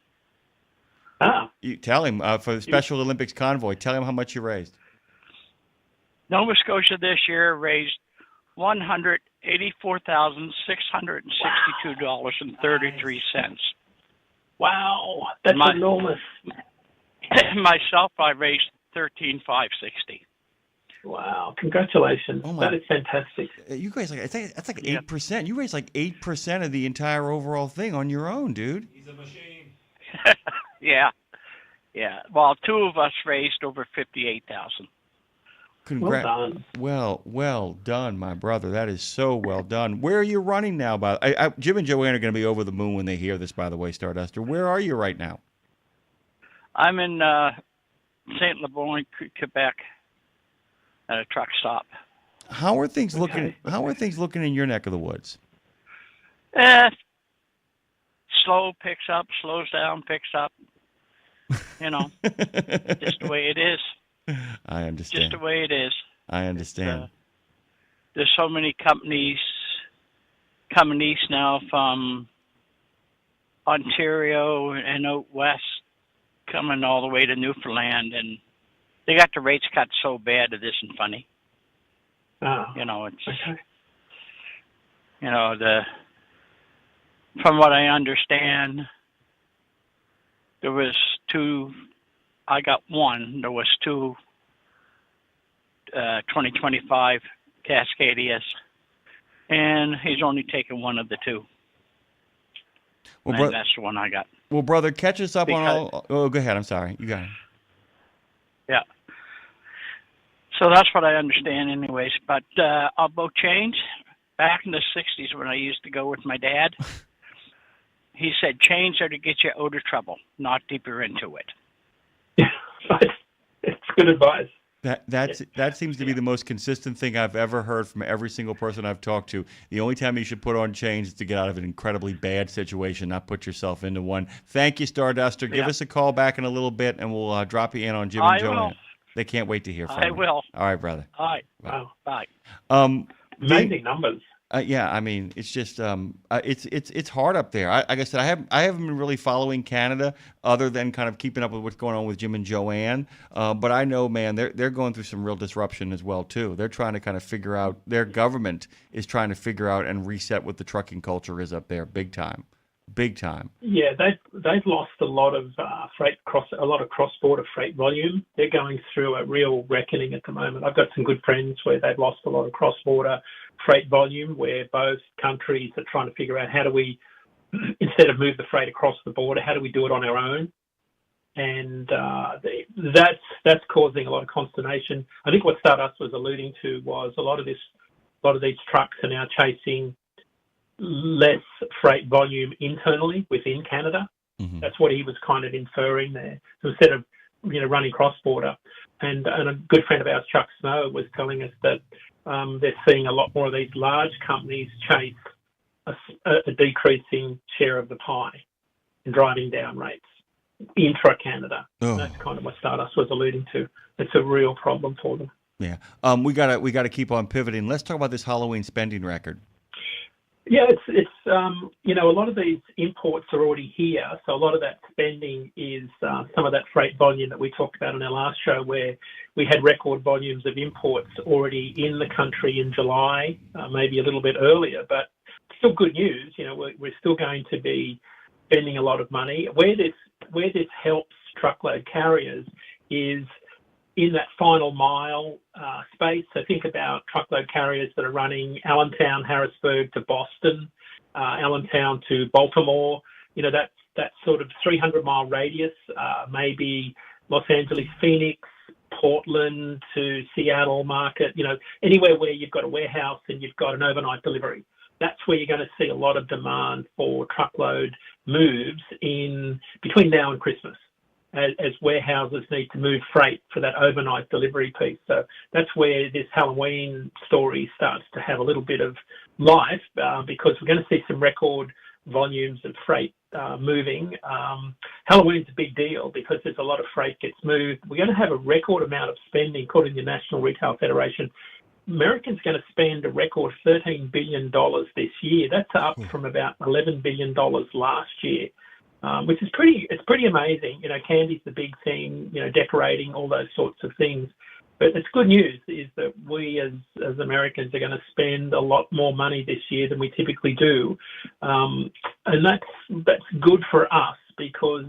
You tell him for the Special Olympics convoy. Tell him how much you raised. Nova Scotia this year raised $184,662.33. Wow, that's enormous. Myself, I raised $13,560. Wow! Congratulations. That is fantastic. You guys, that's like 8%. You raised like 8% of the entire overall thing on your own, dude. He's a machine. Yeah. Well, two of us raised over $58,000. Congrats. Well done, my brother. That is so well done. Where are you running now? Jim and Joanne are going to be over the moon when they hear this, by the way, Starduster. Where are you right now? I'm in Saint Laurent, Quebec, at a truck stop. How are things looking? How are things looking in your neck of the woods? Slow, picks up, slows down, picks up. You know, just the way it is. I understand. Just the way it is. I understand. There's so many companies coming east now from Ontario and out west, coming all the way to Newfoundland, and they got the rates cut so bad it isn't funny. You know, it's okay. you know, from what I understand, there was two. I got one. There was two 2025 Cascadias, and he's only taken one of the two. Well, And that's the one I got. Well, brother, catch us up on all. Oh, go ahead. I'm sorry. You got it. Yeah. So that's what I understand, anyways. But about change, back in the '60s when I used to go with my dad, he said change are to get you out of trouble, not deeper into it. It's good advice. That seems to be the most consistent thing I've ever heard from every single person I've talked to. The only time you should put on change is to get out of an incredibly bad situation, not put yourself into one. Thank you, Starduster. Give us a call back in a little bit, and we'll drop you in on Jim and Joanne. They can't wait to hear from you. I will. All right, brother. All right. Bye. Bye. Amazing numbers. Yeah, I mean, it's just it's hard up there. Like I said, I haven't been really following Canada other than kind of keeping up with what's going on with Jim and Joanne. But I know, man, they're going through some real disruption as well too. They're trying to kind of figure out. Their government is trying to figure out and reset what the trucking culture is up there, big time. Yeah, they've lost a lot of cross-border freight volume. They're going through a real reckoning at the moment. I've got some good friends where they've lost a lot of cross-border freight volume, where both countries are trying to figure out how do we, instead of move the freight across the border, how do we do it on our own? And that's causing a lot of consternation. I think what Stardust was alluding to was a lot of these trucks are now chasing less freight volume internally within Canada. Mm-hmm. That's what he was kind of inferring there. So instead of running cross-border, and a good friend of ours, Chuck Snow, was telling us that they're seeing a lot more of these large companies chase a decreasing share of the pie and driving down rates intra-Canada. Oh. That's kind of what Stardust was alluding to. It's a real problem for them. Yeah. We gotta keep on pivoting. Let's talk about this Halloween spending record. Yeah, it's a lot of these imports are already here, so a lot of that spending is some of that freight volume that we talked about in our last show, where we had record volumes of imports already in the country in July, maybe a little bit earlier, but still good news. We're still going to be spending a lot of money. Where this helps truckload carriers is in that final mile space. So think about truckload carriers that are running Allentown, Harrisburg to Boston, Allentown to Baltimore. That sort of 300-mile radius, maybe Los Angeles, Phoenix, Portland to Seattle market, anywhere where you've got a warehouse and you've got an overnight delivery. That's where you're going to see a lot of demand for truckload moves in between now and Christmas, as warehouses need to move freight for that overnight delivery piece. So that's where this Halloween story starts to have a little bit of life, because we're going to see some record volumes of freight moving. Halloween's a big deal because there's a lot of freight gets moved. We're going to have a record amount of spending, according to the National Retail Federation. Americans going to spend a record $13 billion this year. That's up from about $11 billion last year. Which is pretty amazing. Candy's the big thing, decorating, all those sorts of things. But it's good news is that we as Americans are going to spend a lot more money this year than we typically do. And that's good for us because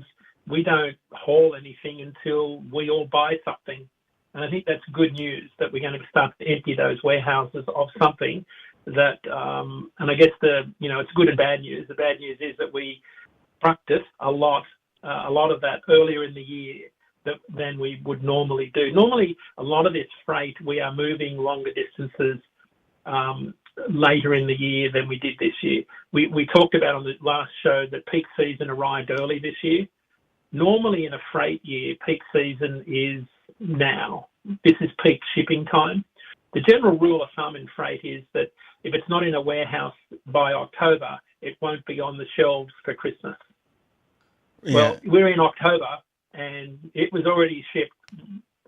we don't haul anything until we all buy something. And I think that's good news that we're going to start to empty those warehouses of something that, and I guess it's good and bad news. The bad news is that we practice a lot of that earlier in the year than we would normally do. Normally, a lot of this freight, we are moving longer distances later in the year than we did this year. We talked about on the last show that peak season arrived early this year. Normally in a freight year, peak season is now. This is peak shipping time. The general rule of thumb in freight is that if it's not in a warehouse by October, it won't be on the shelves for Christmas. Yeah. Well, we're in October, and it was already shipped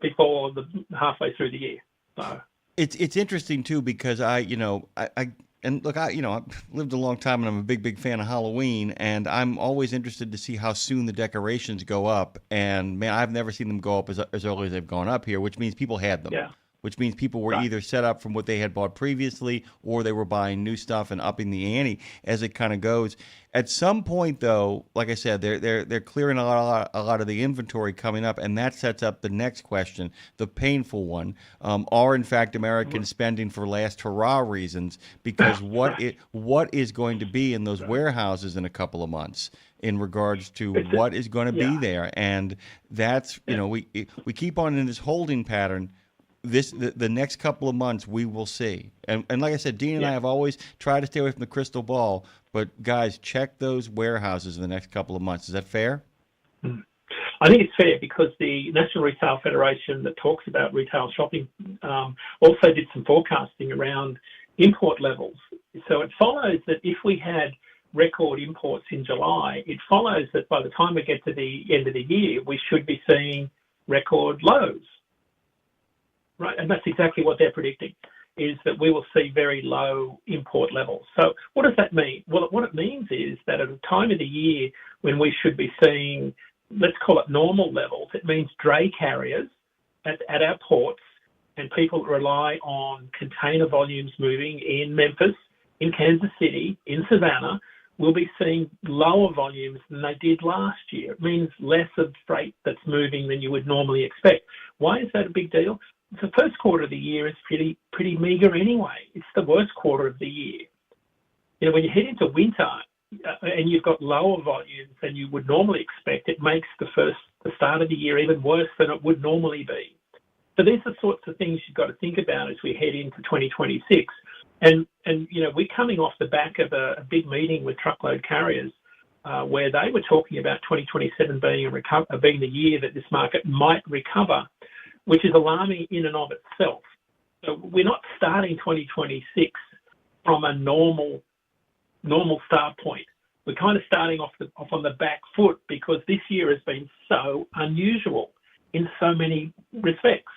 before halfway through the year. So it's interesting too because I and look, I've lived a long time, and I'm a big fan of Halloween, and I'm always interested to see how soon the decorations go up. And man, I've never seen them go up as early as they've gone up here, which means people had them. Yeah. Which means people were either set up from what they had bought previously, or they were buying new stuff and upping the ante as it kind of goes. At some point, though, like I said, they're clearing a lot of the inventory coming up, and that sets up the next question, the painful one: are in fact Americans spending for last hurrah reasons? Because what is going to be in those warehouses in a couple of months in regards to what is going to be there, and that's we keep on in this holding pattern. The next couple of months we will see, and like I said, Dean and I have always tried to stay away from the crystal ball. But guys, check those warehouses in the next couple of months. Is that fair? I think it's fair because the National Retail Federation that talks about retail shopping also did some forecasting around import levels. So it follows that if we had record imports in July, it follows that by the time we get to the end of the year, we should be seeing record lows. Right, and that's exactly what they're predicting, is that we will see very low import levels. So what does that mean? Well, what it means is that at a time of the year when we should be seeing, let's call it normal levels, it means dray carriers at our ports and people rely on container volumes moving in Memphis, in Kansas City, in Savannah, will be seeing lower volumes than they did last year. It means less of freight that's moving than you would normally expect. Why is that a big deal? The first quarter of the year is pretty meager anyway. It's the worst quarter of the year. When you head into winter and you've got lower volumes than you would normally expect, it makes the start of the year even worse than it would normally be. So these are the sorts of things you've got to think about as we head into 2026. And we're coming off the back of a big meeting with truckload carriers where they were talking about 2027 being the year that this market might recover, which is alarming in and of itself. So we're not starting 2026 from a normal start point. We're kind of starting off on the back foot because this year has been so unusual in so many respects.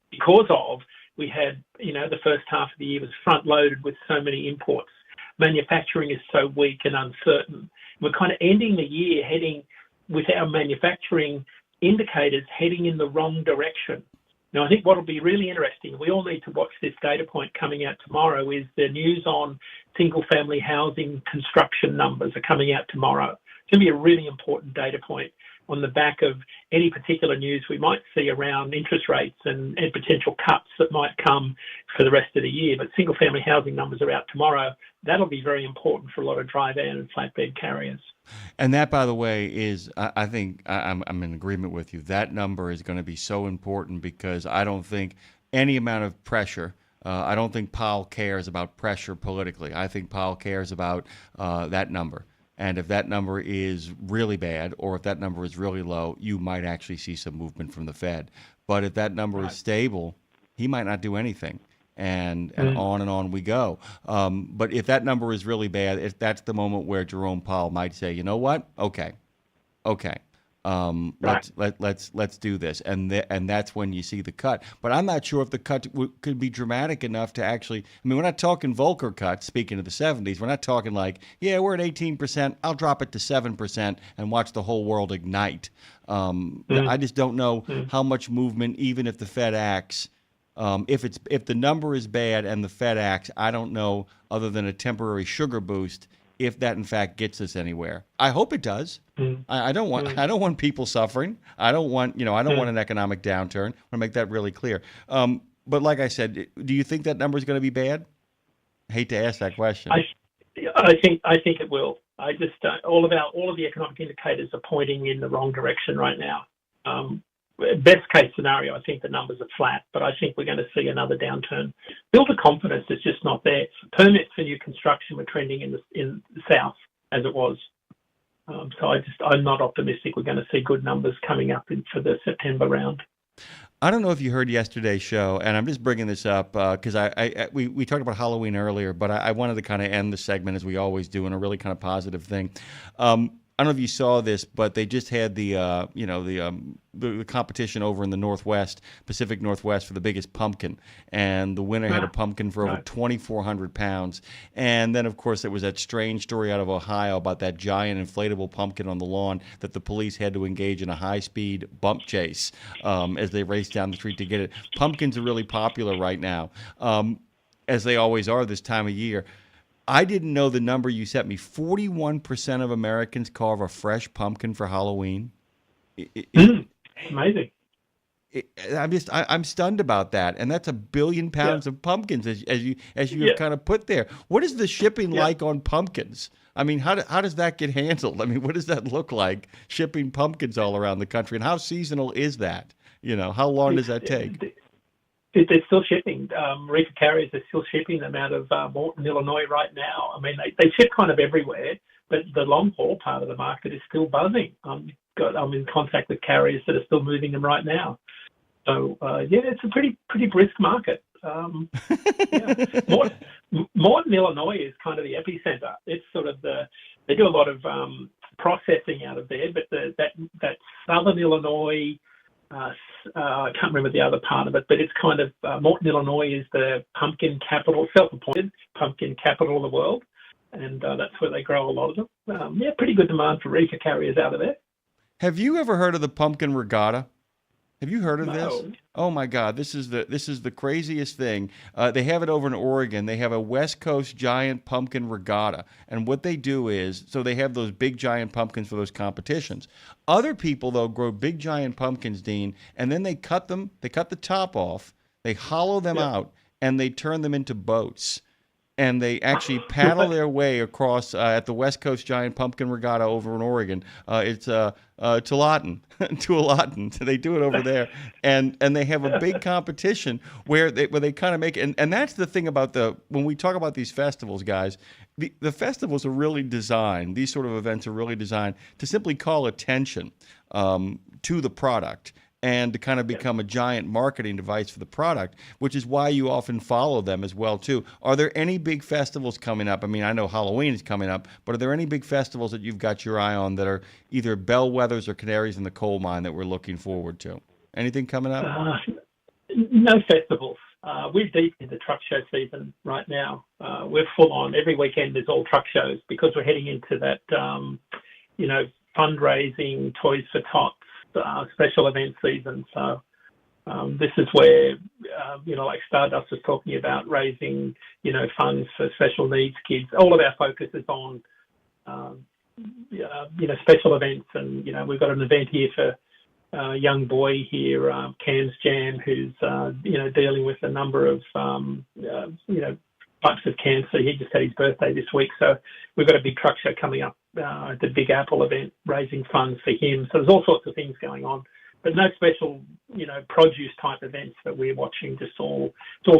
Because we had, the first half of the year was front-loaded with so many imports. Manufacturing is so weak and uncertain. We're kind of ending the year heading with our manufacturing indicators heading in the wrong direction. Now, I think what will be really interesting, we all need to watch this data point coming out tomorrow, is the news on single-family housing construction numbers are coming out tomorrow. It's going to be a really important data point on the back of any particular news we might see around interest rates and potential cuts that might come for the rest of the year. But single-family housing numbers are out tomorrow. That'll be very important for a lot of dry van and flatbed carriers. And that, by the way, is, I think, I'm in agreement with you. That number is going to be so important because I don't think any amount of pressure, I don't think Powell cares about pressure politically. I think Powell cares about that number. And if that number is really bad or if that number is really low, you might actually see some movement from the Fed. But if that number is stable, he might not do anything. And on we go. But if that number is really bad, if that's the moment where Jerome Powell might say, you know what? Okay. Let's do this, and that's when you see the cut. But I'm not sure if the cut could be dramatic enough to actually. I mean, we're not talking Volcker cuts. Speaking of the 70s, we're not talking like, yeah, we're at 18%. I'll drop it to 7% and watch the whole world ignite. I just don't know how much movement, even if the Fed acts. If the number is bad and the Fed acts, I don't know, other than a temporary sugar boost, if that in fact gets us anywhere. I hope it does. I don't want people suffering. I don't want an economic downturn. I want to make that really clear. But like I said, do you think that number is going to be bad? I hate to ask that question. I think it will. I just all of the economic indicators are pointing in the wrong direction right now. Best case scenario, I think the numbers are flat, but I think we're going to see another downturn. Builder confidence is just not there. Permits for new construction were trending in the south as it was. So I'm not optimistic we're going to see good numbers coming up for the September round. I don't know if you heard yesterday's show, and I'm just bringing this up because we talked about Halloween earlier, but I wanted to kind of end the segment as we always do in a really kind of positive thing. I don't know if you saw this, but they just had the competition over in the Northwest, Pacific Northwest, for the biggest pumpkin, and the winner had a pumpkin for over 2,400 pounds. And then, of course, there was that strange story out of Ohio about that giant inflatable pumpkin on the lawn that the police had to engage in a high-speed bump chase as they raced down the street to get it. Pumpkins are really popular right now, as they always are this time of year. I didn't know the number you sent me. 41% of Americans carve a fresh pumpkin for Halloween. Amazing. I'm stunned about that, and that's 1 billion pounds of pumpkins as you have kind of put there. What is the shipping like on pumpkins? I mean, how does that get handled? I mean, what does that look like, shipping pumpkins all around the country, and how seasonal is that? How long does that take? They're still shipping. Reefer carriers are still shipping them out of Morton, Illinois right now. I mean, they ship kind of everywhere, but the long haul part of the market is still buzzing. I'm in contact with carriers that are still moving them right now. So it's a pretty brisk market. Morton, Illinois is kind of the epicenter. It's sort of they do a lot of processing out of there, but that southern Illinois. I can't remember the other part of it, but it's kind of Morton, Illinois is the pumpkin capital, self-appointed pumpkin capital of the world, and that's where they grow a lot of them. Pretty good demand for reefer carriers out of there. Have you ever heard of the pumpkin regatta? Have you heard of this? No. Oh my God, this is the craziest thing. They have it over in Oregon. They have a West Coast giant pumpkin regatta, and what they do is, so they have those big giant pumpkins for those competitions. Other people though grow big giant pumpkins, Dean, and then they cut them. They cut the top off. They hollow them out, and they turn them into boats. And they actually paddle their way across at the West Coast Giant Pumpkin Regatta over in Oregon. It's Tualatin. They do it over there, and they have a big competition where they kind of make it. And that's the thing about when we talk about these festivals, guys. The festivals are really designed. These sort of events are really designed to simply call attention to the product, and to kind of become a giant marketing device for the product, which is why you often follow them as well, too. Are there any big festivals coming up? I mean, I know Halloween is coming up, but are there any big festivals that you've got your eye on that are either bellwethers or canaries in the coal mine that we're looking forward to? Anything coming up? No festivals. We're deep into truck show season right now. We're full on. Every weekend there's all truck shows because we're heading into that, fundraising, Toys for Tots, special event season. So this is where, like Stardust was talking about, raising, funds for special needs kids. All of our focus is on, special events. And, we've got an event here for a young boy here, Cam's Jam, who's, dealing with a number of, types of cancer. He just had his birthday this week. So we've got a big truck show coming up at the Big Apple event, raising funds for him. So there's all sorts of things going on, but no special, produce type events that we're watching. It's all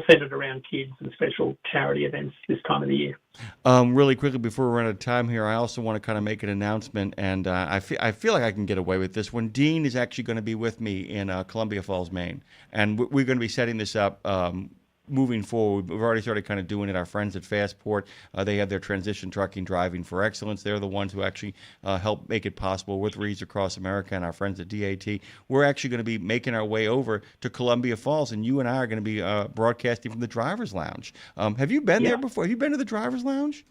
centered around kids and special charity events this time of the year. Really quickly before we run out of time here, I also want to kind of make an announcement, and I feel like I can get away with this one. Dean is actually going to be with me in Columbia Falls, Maine, and we're going to be setting this up moving forward. We've already started kind of doing it. Our friends at Fastport, they have their Transition Trucking Driving for Excellence. They're the ones who actually help make it possible with Reads Across America and our friends at DAT. We're actually going to be making our way over to Columbia Falls, and you and I are going to be broadcasting from the Driver's Lounge. Have you been there before? Have you been to the Driver's Lounge?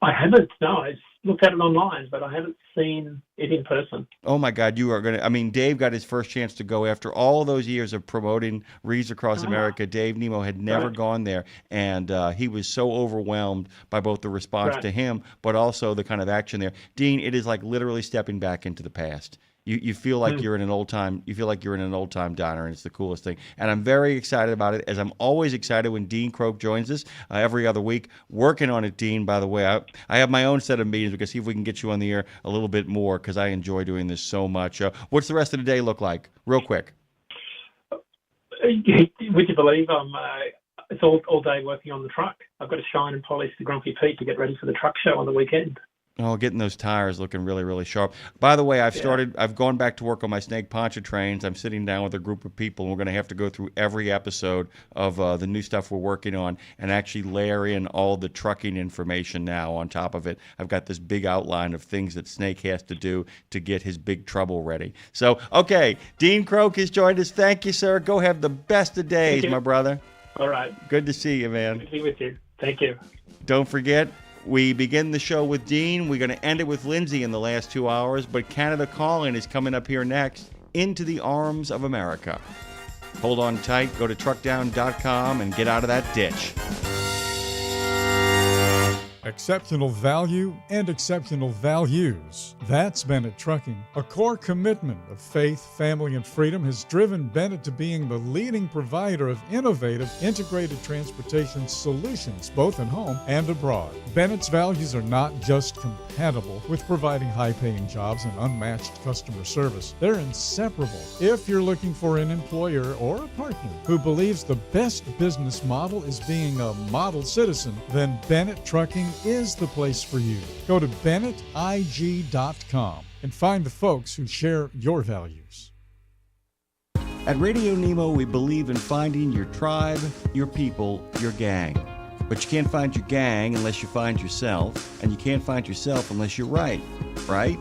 I haven't, no. I looked at it online, but I haven't seen it in person. Oh, my God. You are going to – I mean, Dave got his first chance to go after all those years of promoting Reads Across America. Dave Nemo had never gone there, and he was so overwhelmed by both the response to him but also the kind of action there. Dean, it is like literally stepping back into the past. You feel like you're in an old time. You feel like you're in an old time diner, and it's the coolest thing. And I'm very excited about it, as I'm always excited when Dean Croak joins us every other week. Working on it, Dean. By the way, I have my own set of meetings. We can see if we can get you on the air a little bit more because I enjoy doing this so much. What's the rest of the day look like, real quick? Would you believe it's all day working on the truck? I've got to shine and polish the Grumpy Pete to get ready for the truck show on the weekend. Oh, getting those tires looking really, really sharp. By the way, I've gone back to work on my snake poncho trains. I'm sitting down with a group of people, and we're going to have to go through every episode of the new stuff we're working on and actually layer in all the trucking information now on top of it. I've got this big outline of things that Snake has to do to get his big trouble ready. So, okay, Dean Croak has joined us. Thank you, sir. Go have the best of days, my brother. All right. Good to see you, man. Good to be with you. Thank you. Don't forget, we begin the show with Dean. We're going to end it with Lindsay in the last 2 hours, but Canada Calling is coming up here next, Into the Arms of America. Hold on tight, go to truckdown.com and get out of that ditch. Exceptional value and exceptional values. That's Bennett Trucking. A core commitment of faith, family, and freedom has driven Bennett to being the leading provider of innovative, integrated transportation solutions, both at home and abroad. Bennett's values are not just compatible with providing high-paying jobs and unmatched customer service. They're inseparable. If you're looking for an employer or a partner who believes the best business model is being a model citizen, then Bennett Trucking is the place for you. Go to BennettIG.com and find the folks who share your values. At Radio Nemo, we believe in finding your tribe, your people, your gang. But you can't find your gang unless you find yourself, and you can't find yourself unless you write, right?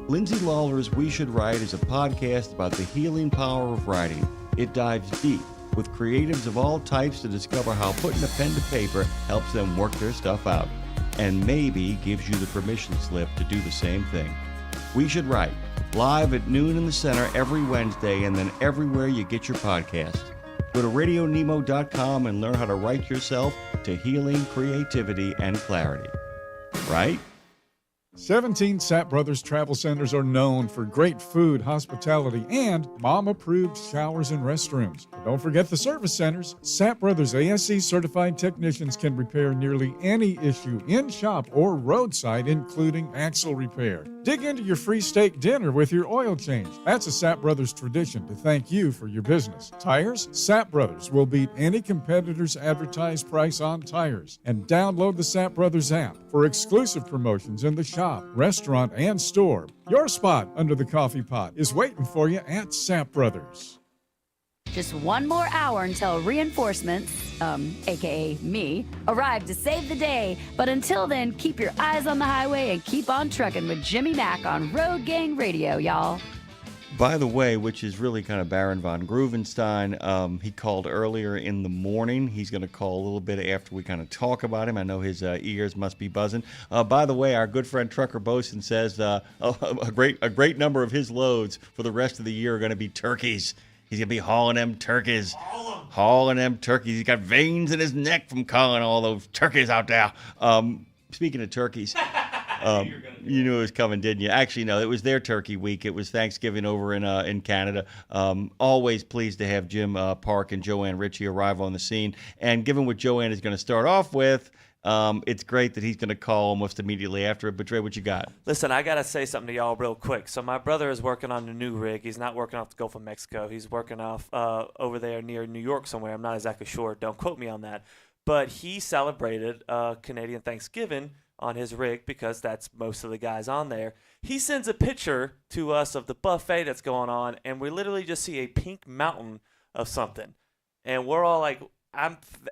Lindsay Lawler's We Should Write is a podcast about the healing power of writing. It dives deep with creatives of all types to discover how putting a pen to paper helps them work their stuff out, and maybe gives you the permission slip to do the same thing. We Should Write, live at noon in the center every Wednesday, and then everywhere you get your podcast. Go to RadioNemo.com and learn how to write yourself to healing, creativity, and clarity. Right? 17 Sapp Brothers Travel Centers are known for great food, hospitality, and mom-approved showers and restrooms. But don't forget the service centers. Sapp Brothers ASE certified technicians can repair nearly any issue in shop or roadside, including axle repair. Dig into your free steak dinner with your oil change. That's a Sapp Brothers tradition to thank you for your business. Tires? Sapp Brothers will beat any competitor's advertised price on tires. And download the Sapp Brothers app for exclusive promotions in the shop, restaurant, and store. Your spot under the coffee pot is waiting for you at Sapp Brothers. Just one more hour until reinforcements, aka me, arrive to save the day. But until then, keep your eyes on the highway and keep on trucking with Jimmy Mack on Road Gang Radio, y'all. By the way, which is really kind of Baron von Gruvenstein, he called earlier in the morning. He's going to call a little bit after we kind of talk about him. I know his ears must be buzzing. By the way, our good friend Trucker Boson says a great number of his loads for the rest of the year are going to be turkeys. He's going to be hauling them turkeys. Hauling them turkeys. He's got veins in his neck from calling all those turkeys out there. Speaking of turkeys, you knew it was coming, didn't you? Actually, no, it was their turkey week. It was Thanksgiving over in Canada. Always pleased to have Jim Park and Joanne Ritchie arrive on the scene. And given what Joanne is going to start off with, it's great that he's going to call almost immediately after it. But Dre, what you got? Listen, I got to say something to y'all real quick. So my brother is working on a new rig. He's not working off the Gulf of Mexico. He's working off over there near New York somewhere. I'm not exactly sure. Don't quote me on that. But he celebrated Canadian Thanksgiving on his rig because that's most of the guys on there. He sends a picture to us of the buffet that's going on, and we literally just see a pink mountain of something. And we're all like,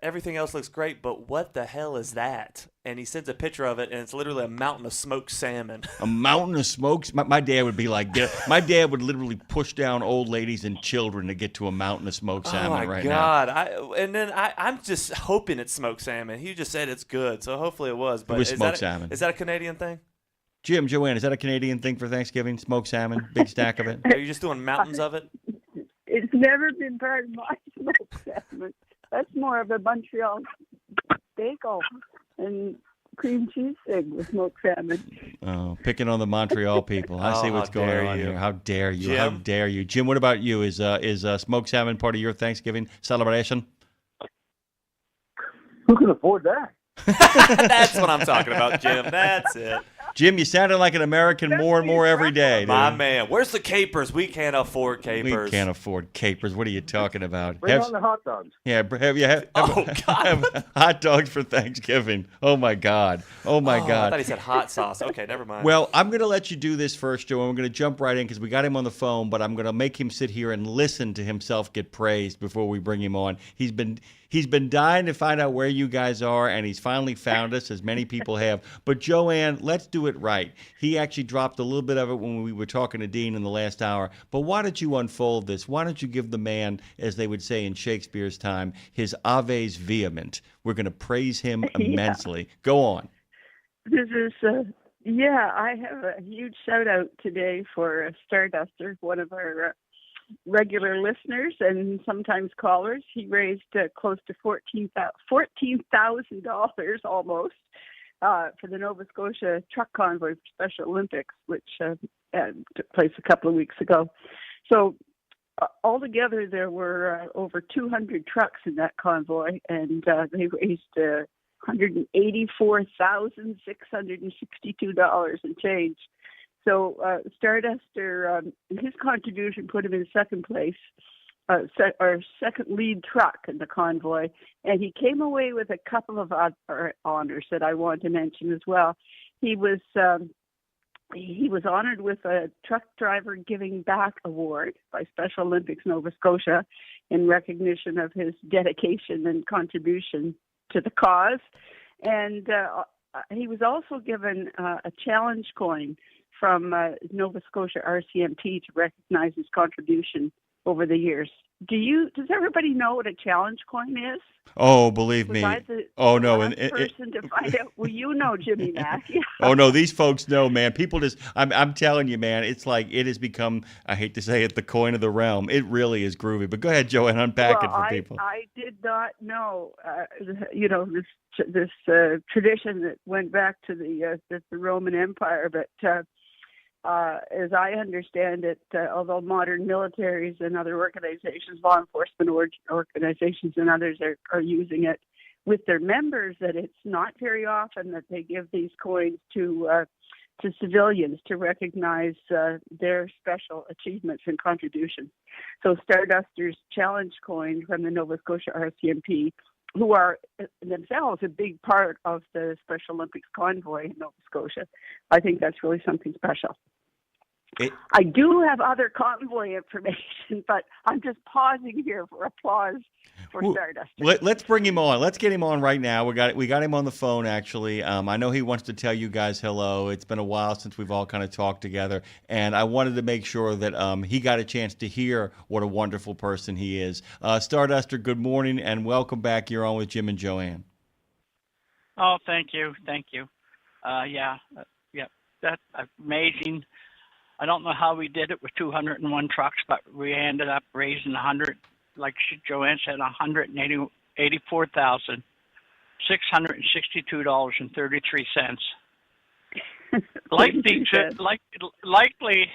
everything else looks great, but what the hell is that? And he sends a picture of it, and it's literally a mountain of smoked salmon. A mountain of smokes? My dad would be like, my dad would literally push down old ladies and children to get to a mountain of smoked salmon right now. Oh, my God. I'm just hoping it's smoked salmon. He just said it's good, so hopefully it was. But it was smoked salmon. Is that a Canadian thing? Jim, Joanne, is that a Canadian thing for Thanksgiving? Smoked salmon? Big stack of it? Are you just doing mountains of it? It's never been part of my smoked salmon. That's more of a Montreal bagel and cream cheese thing with smoked salmon. Oh, picking on the Montreal people. I see what's going on here. How dare you? Jim? How dare you? Jim, what about you? Is smoked salmon part of your Thanksgiving celebration? Who can afford that? That's what I'm talking about, Jim. That's it. Jim, you sounded like an American more and more every day, dude. My man, where's the capers? We can't afford capers. We can't afford capers. What are you talking about? Bring on the hot dogs. Yeah, have hot dogs for Thanksgiving. Oh, my God. Oh, my God. I thought he said hot sauce. Okay, never mind. Well, I'm going to let you do this first, Joe, and we're going to jump right in because we got him on the phone, but I'm going to make him sit here and listen to himself get praised before we bring him on. He's been dying to find out where you guys are, and he's finally found us, as many people have. But, Joanne, let's do it right. He actually dropped a little bit of it when we were talking to Dean in the last hour. But why don't you unfold this? Why don't you give the man, as they would say in Shakespeare's time, his aves vehement? We're going to praise him immensely. Yeah. Go on. This is, I have a huge shout out today for Starduster, one of our regular listeners and sometimes callers. He raised close to $14,000 almost for the Nova Scotia Truck Convoy for Special Olympics, which took place a couple of weeks ago. So altogether, there were over 200 trucks in that convoy, and they raised $184,662 and change. So Starduster, his contribution put him in second place, or second lead truck in the convoy, and he came away with a couple of other honors that I want to mention as well. He was honored with a Truck Driver Giving Back Award by Special Olympics Nova Scotia in recognition of his dedication and contribution to the cause, and he was also given a challenge coin from Nova Scotia RCMP to recognize his contribution over the years. Does everybody know what a challenge coin is? Oh, believe me. Oh no, person to find out. Well, you know, Jimmy Mack. Yeah. Oh no, these folks know, man. People just, I'm telling you, man. It's like it has become. I hate to say it, the coin of the realm. It really is groovy. But go ahead, Joe, and unpack it for people. I did not know. This tradition that went back to the Roman Empire, but. As I understand it, although modern militaries and other organizations, law enforcement organizations and others are using it with their members, that it's not very often that they give these coins to civilians to recognize their special achievements and contributions. So Starduster's challenge coin from the Nova Scotia RCMP, who are themselves a big part of the Special Olympics convoy in Nova Scotia, I think that's really something special. I do have other convoy information, but I'm just pausing here for applause for Starduster. Let's bring him on. Let's get him on right now. We got him on the phone, actually. I know he wants to tell you guys hello. It's been a while since we've all kind of talked together, and I wanted to make sure that he got a chance to hear what a wonderful person he is. Starduster, good morning, and welcome back. You're on with Jim and Joanne. Oh, thank you. That's amazing. I don't know how we did it with 201 trucks, but we ended up raising 100, like Joanne said, $184,662.33.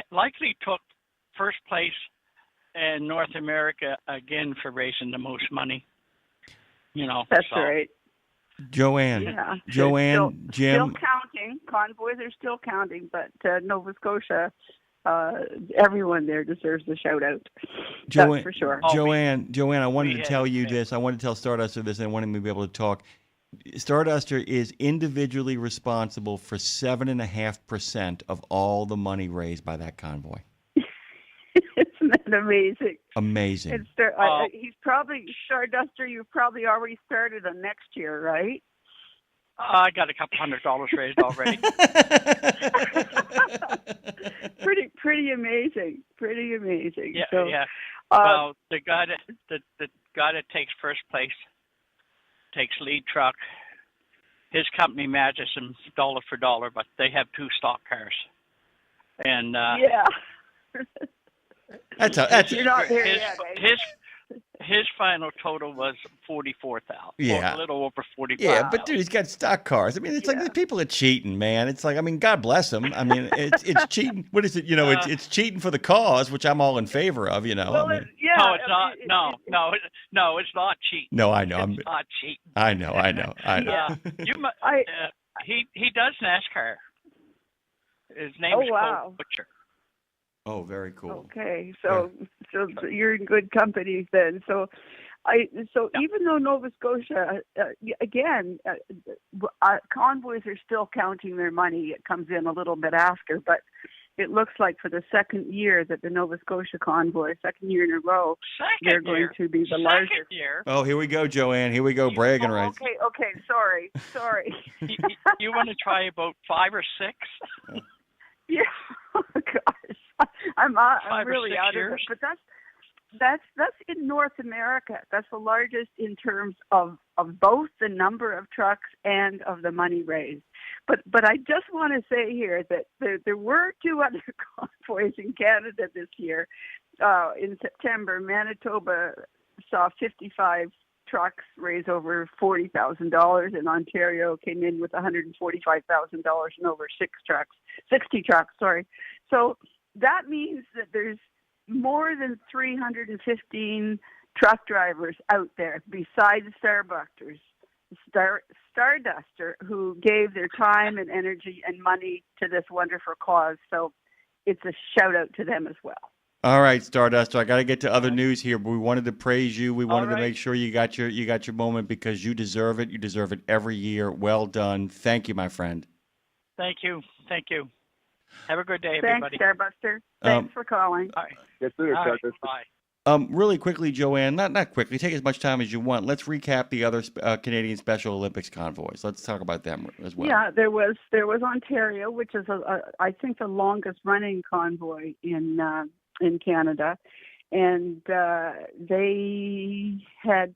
Likely took first place in North America again for raising the most money. That's right. Joanne, Jim. Still counting. Convoys are still counting, but Nova Scotia, everyone there deserves a shout out. That's for sure. Joanne, I wanted to tell you this. I wanted to tell Starduster this, and I wanted him to be able to talk. Starduster is individually responsible for 7.5% of all the money raised by that convoy. Isn't that amazing? Amazing. He's probably, Starduster, you've probably already started on next year, right? I got a couple $100 raised already. Pretty amazing. Yeah, so, yeah. Well, the guy that takes first place takes lead truck. His company matches him dollar for dollar, but they have two stock cars. And you're not there yet, eh? His final total was 44,000. Yeah, a little over 45. Yeah, but dude, he's got stock cars. I mean, it's like the people are cheating, man. It's like, I mean, God bless them. I mean, it's cheating. What is it? It's cheating for the cause, which I'm all in favor of. Well, no, it's not. No, it's not cheating. No, I know. It's not cheating. I know. He does NASCAR. I know. He does NASCAR. His name is wow. Cole Butcher. Oh, very cool. Okay, so you're in good company then. So even though Nova Scotia, again, convoys are still counting their money. It comes in a little bit after, but it looks like for the second year that the Nova Scotia convoy, second year in a row, they're going to be the largest. Year. Oh, here we go, Joanne. Here we go, bragging rights. Okay. Sorry. You want to try about 5 or 6? Yeah. Oh gosh, I'm really out of it. But that's in North America. That's the largest in terms of both the number of trucks and of the money raised. But I just want to say here that there were 2 other convoys in Canada this year. In September, Manitoba saw 55 trucks raise over $40,000, and Ontario came in with $145,000 and over 60 trucks. Sorry. So that means that there's more than 315 truck drivers out there besides Starbucks, Starduster, who gave their time and energy and money to this wonderful cause. So it's a shout out to them as well. All right, Stardust. I got to get to other news here, but we wanted to praise you. We wanted to make sure you got your moment because you deserve it. You deserve it every year. Well done. Thank you, my friend. Thank you. Have a good day, everybody. Thanks, Starbuster. Thanks for calling. All right. Yes, sir. All right. Bye. Really quickly, Joanne, not quickly, take as much time as you want. Let's recap the other Canadian Special Olympics convoys. Let's talk about them as well. Yeah, there was Ontario, which is I think the longest running convoy in Canada, and they had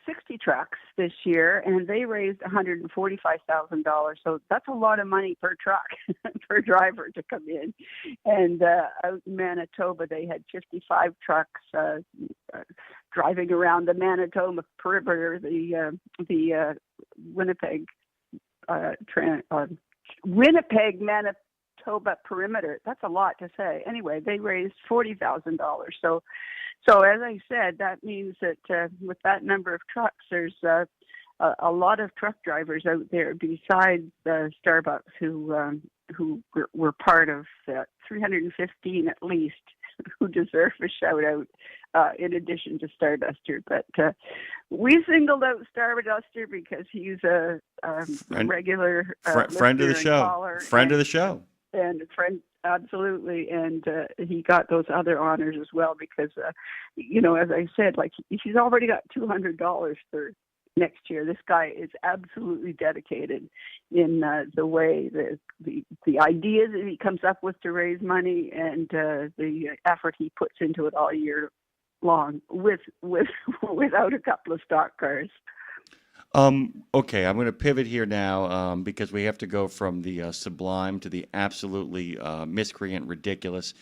60 trucks this year, and they raised $145,000. So that's a lot of money per truck, per driver to come in. And out in Manitoba, they had 55 trucks driving around the Manitoba perimeter, the Winnipeg, Manitoba perimeter. That's a lot to say. Anyway, they raised $40,000. So as I said, that means that with that number of trucks, there's a lot of truck drivers out there besides Starbucks who were part of that 315 at least who deserve a shout out in addition to Starduster. But we singled out Starduster because he's a regular friend of the show. Friend of the show. And a friend, absolutely, and he got those other honors as well because, as I said, like he's already got $200 for next year. This guy is absolutely dedicated in the way the ideas that he comes up with to raise money and the effort he puts into it all year long without a couple of stock cars. Okay, I'm going to pivot here now because we have to go from the sublime to the absolutely miscreant ridiculous.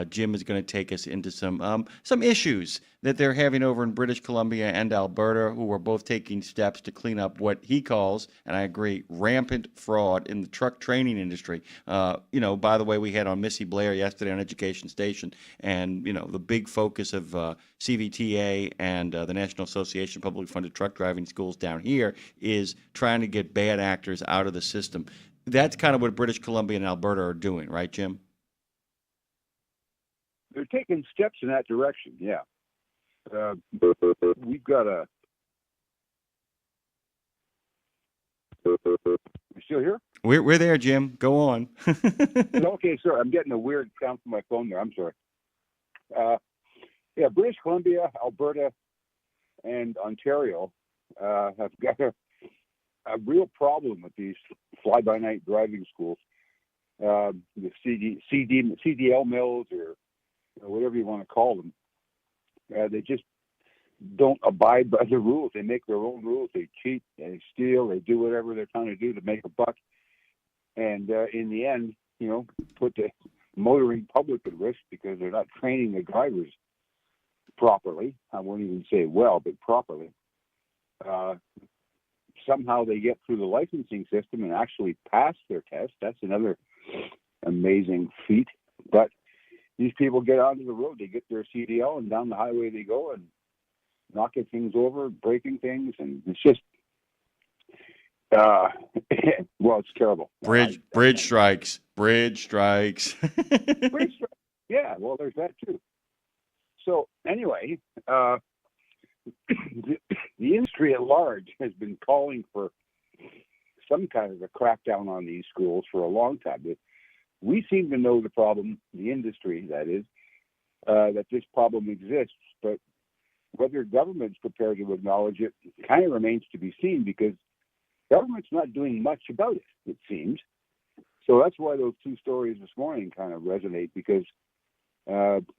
Jim is going to take us into some issues that they're having over in British Columbia and Alberta, who are both taking steps to clean up what he calls, and I agree, rampant fraud in the truck training industry. By the way, we had on Missy Blair yesterday on Education Station, and, the big focus of CVTA and the National Association of Publicly Funded Truck Driving Schools down here is trying to get bad actors out of the system. That's kind of what British Columbia and Alberta are doing, right, Jim? They're taking steps in that direction, yeah. We've got a... You still here? We're there, Jim. Go on. Okay, sorry. I'm getting a weird sound from my phone there. I'm sorry. British Columbia, Alberta, and Ontario have got a real problem with these fly-by-night driving schools, the CDL mills or whatever you want to call them. They just don't abide by the rules. They make their own rules. They cheat. They steal. They do whatever they're trying to do to make a buck. And in the end, put the motoring public at risk because they're not training the drivers properly. I won't even say well, but properly. Somehow they get through the licensing system and actually pass their test. That's another amazing feat. But these people get onto the road, they get their CDL, and down the highway they go and knocking things over, breaking things, and it's just Uh, well, it's terrible. Bridge strikes. Bridge strikes. Bridge strikes. Yeah, well, there's that too. So anyway, the industry at large has been calling for some kind of a crackdown on these schools for a long time. We seem to know the problem, the industry, that is, that this problem exists, but whether government's prepared to acknowledge it kind of remains to be seen, because government's not doing much about it seems. So that's why those two stories this morning kind of resonate, because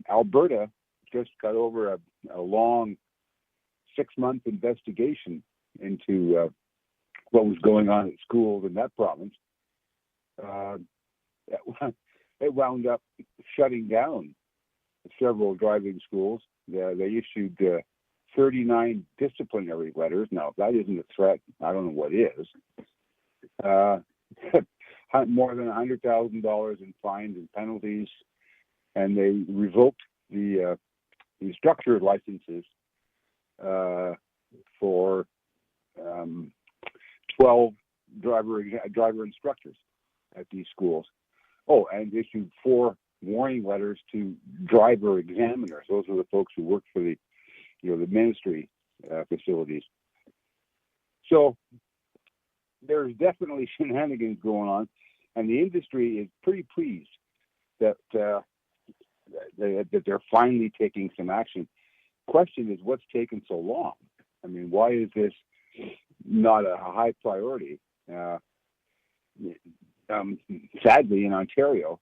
Alberta just got over a long 6-month investigation into what was going on at schools in that province. It wound up shutting down several driving schools. They issued 39 disciplinary letters. Now, if that isn't a threat, I don't know what is. More than $100,000 in fines and penalties, and they revoked the instructor licenses for 12 driver instructors at these schools. Oh, and issued 4 warning letters to driver examiners. Those are the folks who work for the ministry facilities. So there's definitely shenanigans going on, and the industry is pretty pleased that they're finally taking some action. Question is, what's taken so long? I mean, why is this not a high priority? Sadly, in Ontario,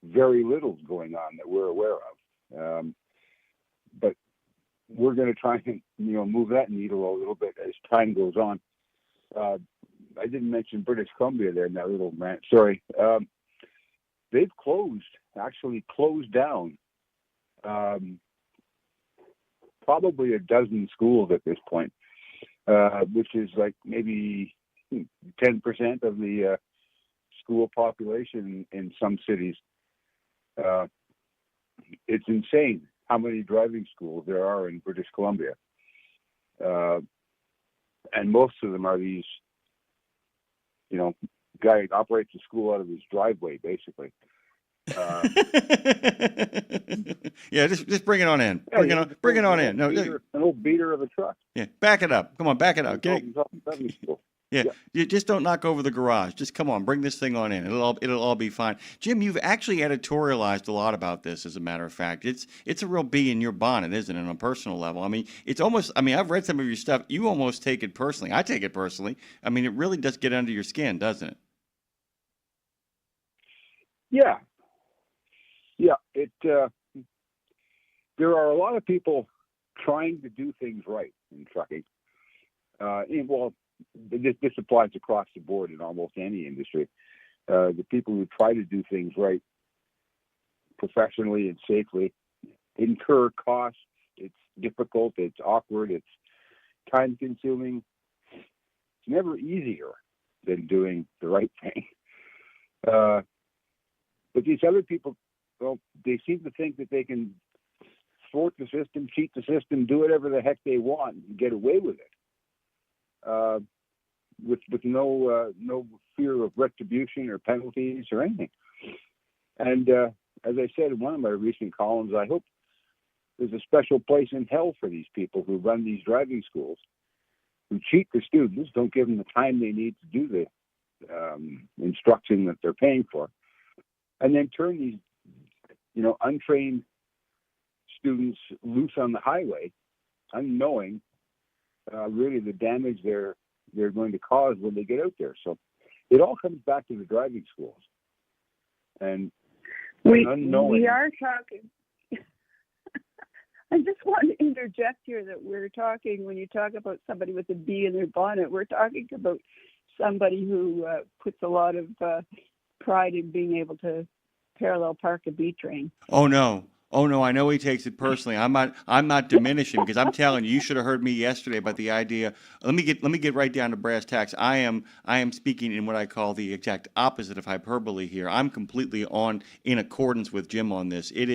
very little's going on that we're aware of. But we're going to try and move that needle a little bit as time goes on. I didn't mention British Columbia there in that little rant. Sorry. They've actually closed down probably a dozen schools at this point, which is like maybe 10% of the school population in some cities. It's insane how many driving schools there are in British Columbia. And most of them are these, guy operates a school out of his driveway, basically. Yeah, just bring it on in. Bring it on in. No, an old beater of a truck. Yeah, back it up. Come on, back it up. Yeah, you just don't knock over the garage. Just come on, bring this thing on in. It'll all be fine. Jim, you've actually editorialized a lot about this. As a matter of fact, it's a real bee in your bonnet, isn't it? On a personal level. I mean, it's almost. I mean, I've read some of your stuff. You almost take it personally. I take it personally. I mean, it really does get under your skin, doesn't it? Yeah. It. There are a lot of people trying to do things right in trucking. This applies across the board in almost any industry. The people who try to do things right professionally and safely incur costs. It's difficult, it's awkward, it's time-consuming. It's never easier than doing the right thing. But these other people, they seem to think that they can thwart the system, cheat the system, do whatever the heck they want and get away with it. With no fear of retribution or penalties or anything. And as I said in one of my recent columns, I hope there's a special place in hell for these people who run these driving schools, who cheat the students, don't give them the time they need to do the instruction that they're paying for, and then turn these untrained students loose on the highway, unknowing really the damage they're going to cause when they get out there. So it all comes back to the driving schools. And we are talking. I just want to interject here that we're talking, when you talk about somebody with a bee in their bonnet, we're talking about somebody who puts a lot of pride in being able to parallel park a B train. Oh no, I know he takes it personally. I'm not diminishing, because I'm telling you, you should have heard me yesterday about the idea. Let me get right down to brass tacks. I am speaking in what I call the exact opposite of hyperbole here. I'm completely in accordance with Jim on this. It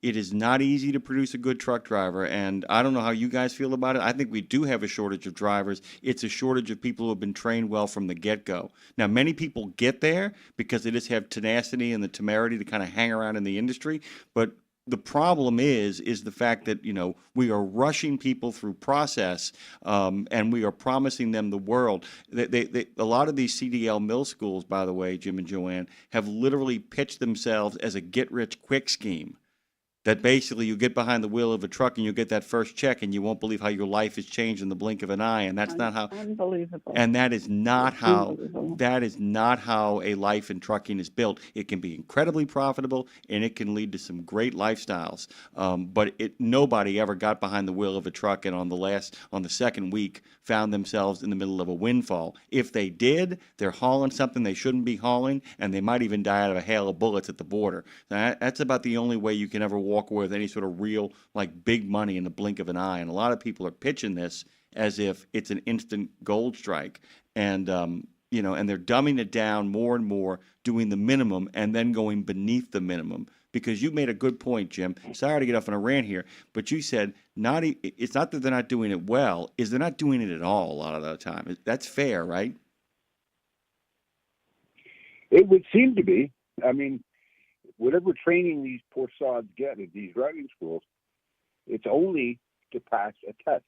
It is not easy to produce a good truck driver, and I don't know how you guys feel about it. I think we do have a shortage of drivers. It's a shortage of people who have been trained well from the get-go. Now, many people get there because they just have tenacity and the temerity to kind of hang around in the industry, but the problem is the fact that, we are rushing people through process, and we are promising them the world. A lot of these CDL mill schools, by the way, Jim and Joanne, have literally pitched themselves as a get-rich-quick scheme. That basically you get behind the wheel of a truck and you get that first check and you won't believe how your life has changed in the blink of an eye, and that's not how. Unbelievable. And that is not how a life in trucking is built. It can be incredibly profitable and it can lead to some great lifestyles. But nobody ever got behind the wheel of a truck and on the second week found themselves in the middle of a windfall. If they did, they're hauling something they shouldn't be hauling, and they might even die out of a hail of bullets at the border. That's about the only way you can ever walk away with any sort of real, big money in the blink of an eye. And a lot of people are pitching this as if it's an instant gold strike. And, and they're dumbing it down more and more, doing the minimum and then going beneath the minimum. Because you made a good point, Jim. Sorry to get off on a rant here, but you said it's not that they're not doing it well, is they're not doing it at all a lot of the time. That's fair, right? It would seem to be. I mean, whatever training these poor sods get at these driving schools, it's only to pass a test.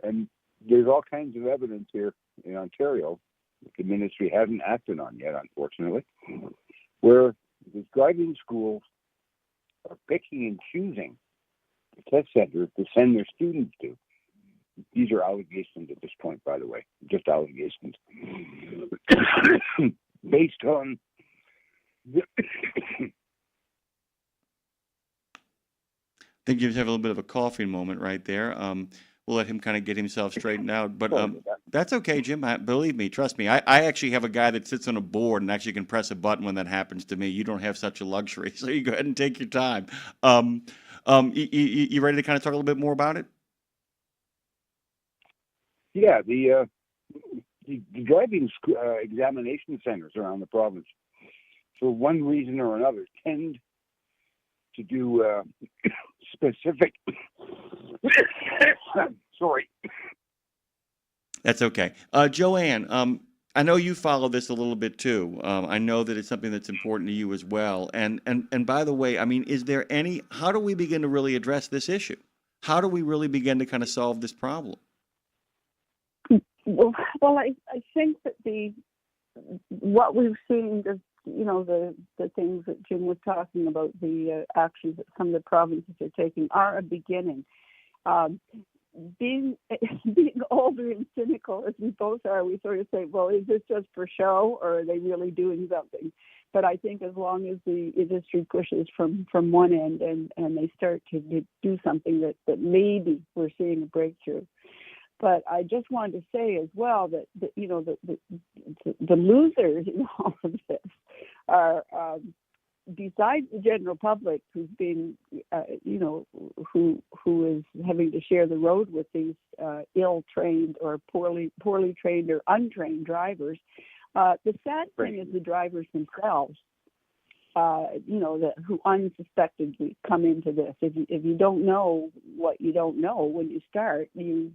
And there's all kinds of evidence here in Ontario that the ministry hasn't acted on yet, unfortunately, where the driving schools are picking and choosing the test centers to send their students to. These are allegations at this point, by the way, just allegations. Based on I think you have a little bit of a coughing moment right there. We'll let him kind of get himself straightened out. But that's okay, Jim. Believe me, trust me. I actually have a guy that sits on a board and actually can press a button when that happens to me. You don't have such a luxury, so you go ahead and take your time. You ready to kind of talk a little bit more about it? Yeah, the driving examination centers around the province, for one reason or another, tend to do specific. Sorry. That's okay. Joanne, I know you follow this a little bit too. I know that it's something that's important to you as well. And by the way, I mean, how do we begin to really address this issue? How do we really begin to kind of solve this problem? Well, I think that what we've seen, the things that Jim was talking about, the actions that some of the provinces are taking, are a beginning. Being older and cynical as we both are, we sort of say, well, is this just for show, or are they really doing something? But I think as long as the industry pushes from one end and they start to do something that maybe we're seeing a breakthrough. But I just wanted to say as well that the losers in all of this are, besides the general public, who's being, who is having to share the road with these ill-trained or poorly trained or untrained drivers. The sad thing is the drivers themselves. Who unsuspectedly come into this. If you don't know what you don't know when you start, you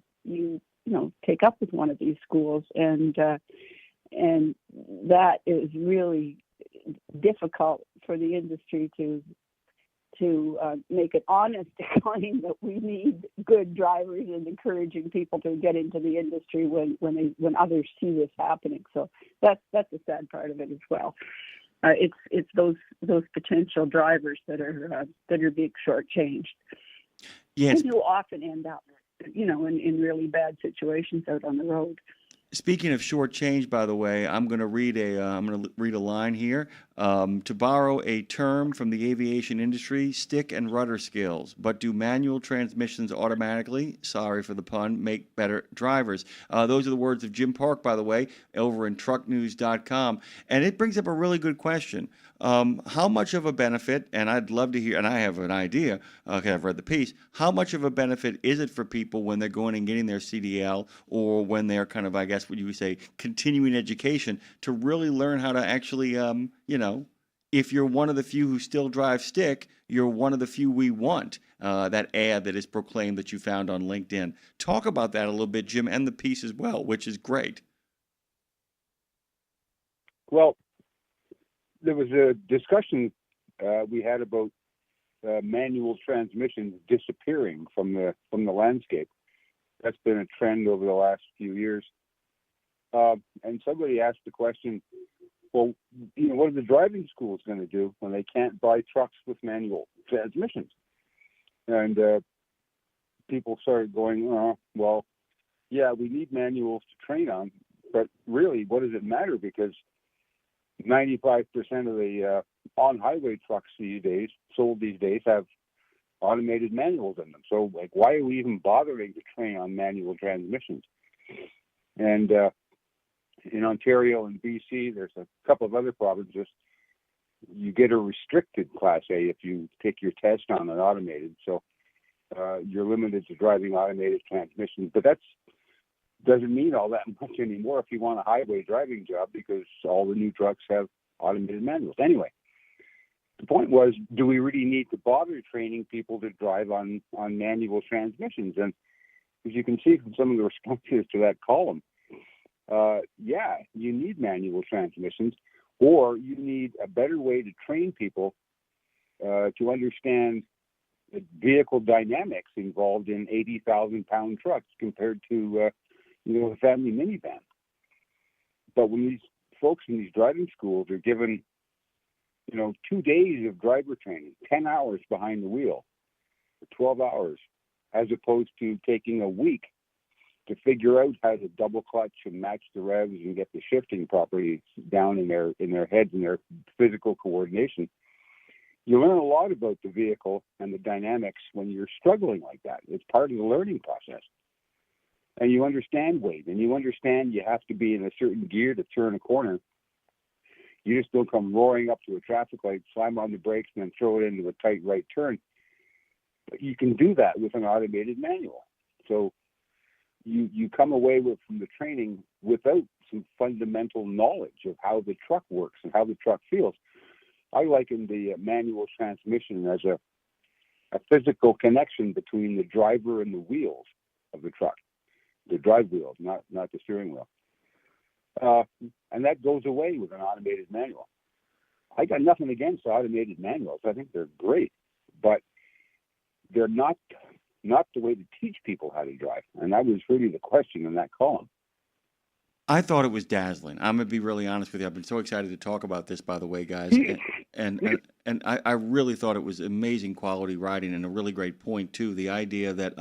take up with one of these schools, and that is really difficult for the industry to make an honest claim that we need good drivers and encouraging people to get into the industry when others see this happening. So that's a sad part of it as well. It's those potential drivers that are being shortchanged. Yes. And who often end up, in really bad situations out on the road. Speaking of short change, by the way, I'm going to read a line here. To borrow a term from the aviation industry, stick and rudder skills. But do manual transmissions automatically, sorry for the pun, make better drivers? Those are the words of Jim Park, by the way, over in trucknews.com. And it brings up a really good question. How much of a benefit, and I'd love to hear, and I have an idea, okay, I've read the piece, how much of a benefit is it for people when they're going and getting their CDL, or when they're kind of, I guess what you would say, continuing education, to really learn how to actually, if you're one of the few who still drive stick, you're one of the few we want. That ad that is proclaimed that you found on LinkedIn. Talk about that a little bit, Jim, and the piece as well, which is great. Well, there was a discussion we had about manual transmissions disappearing from the landscape. That's been a trend over the last few years. And somebody asked the question, well, what are the driving schools going to do when they can't buy trucks with manual transmissions? And people started going, well, yeah, we need manuals to train on, but really, what does it matter? Because 95% of the on-highway trucks sold these days have automated manuals in them. So, why are we even bothering to train on manual transmissions? And in Ontario and BC, there's a couple of other provinces, you get a restricted Class A if you take your test on an automated. So you're limited to driving automated transmissions. But that doesn't mean all that much anymore if you want a highway driving job, because all the new trucks have automated manuals. Anyway, the point was, do we really need to bother training people to drive on manual transmissions? And as you can see from some of the responses to that column, yeah, you need manual transmissions, or you need a better way to train people to understand the vehicle dynamics involved in 80,000-pound trucks compared to a family minivan. But when these folks in these driving schools are given 2 days of driver training, 10 hours behind the wheel, 12 hours, as opposed to taking a week to figure out how to double clutch and match the revs and get the shifting properly down in their heads and their physical coordination. You learn a lot about the vehicle and the dynamics when you're struggling like that. It's part of the learning process. And you understand weight, and you understand you have to be in a certain gear to turn a corner. You just don't come roaring up to a traffic light, slam on the brakes, and then throw it into a tight right turn. But you can do that with an automated manual. So you come away from the training without some fundamental knowledge of how the truck works and how the truck feels. I liken the manual transmission as a physical connection between the driver and the wheels of the truck, the drive wheels, not the steering wheel. And that goes away with an automated manual. I got nothing against automated manuals. I think they're great, but they're not the way to teach people how to drive. And that was really the question in that column. I thought it was dazzling. I'm going to be really honest with you. I've been so excited to talk about this, by the way, guys. And I really thought it was amazing quality writing and a really great point, too. The idea that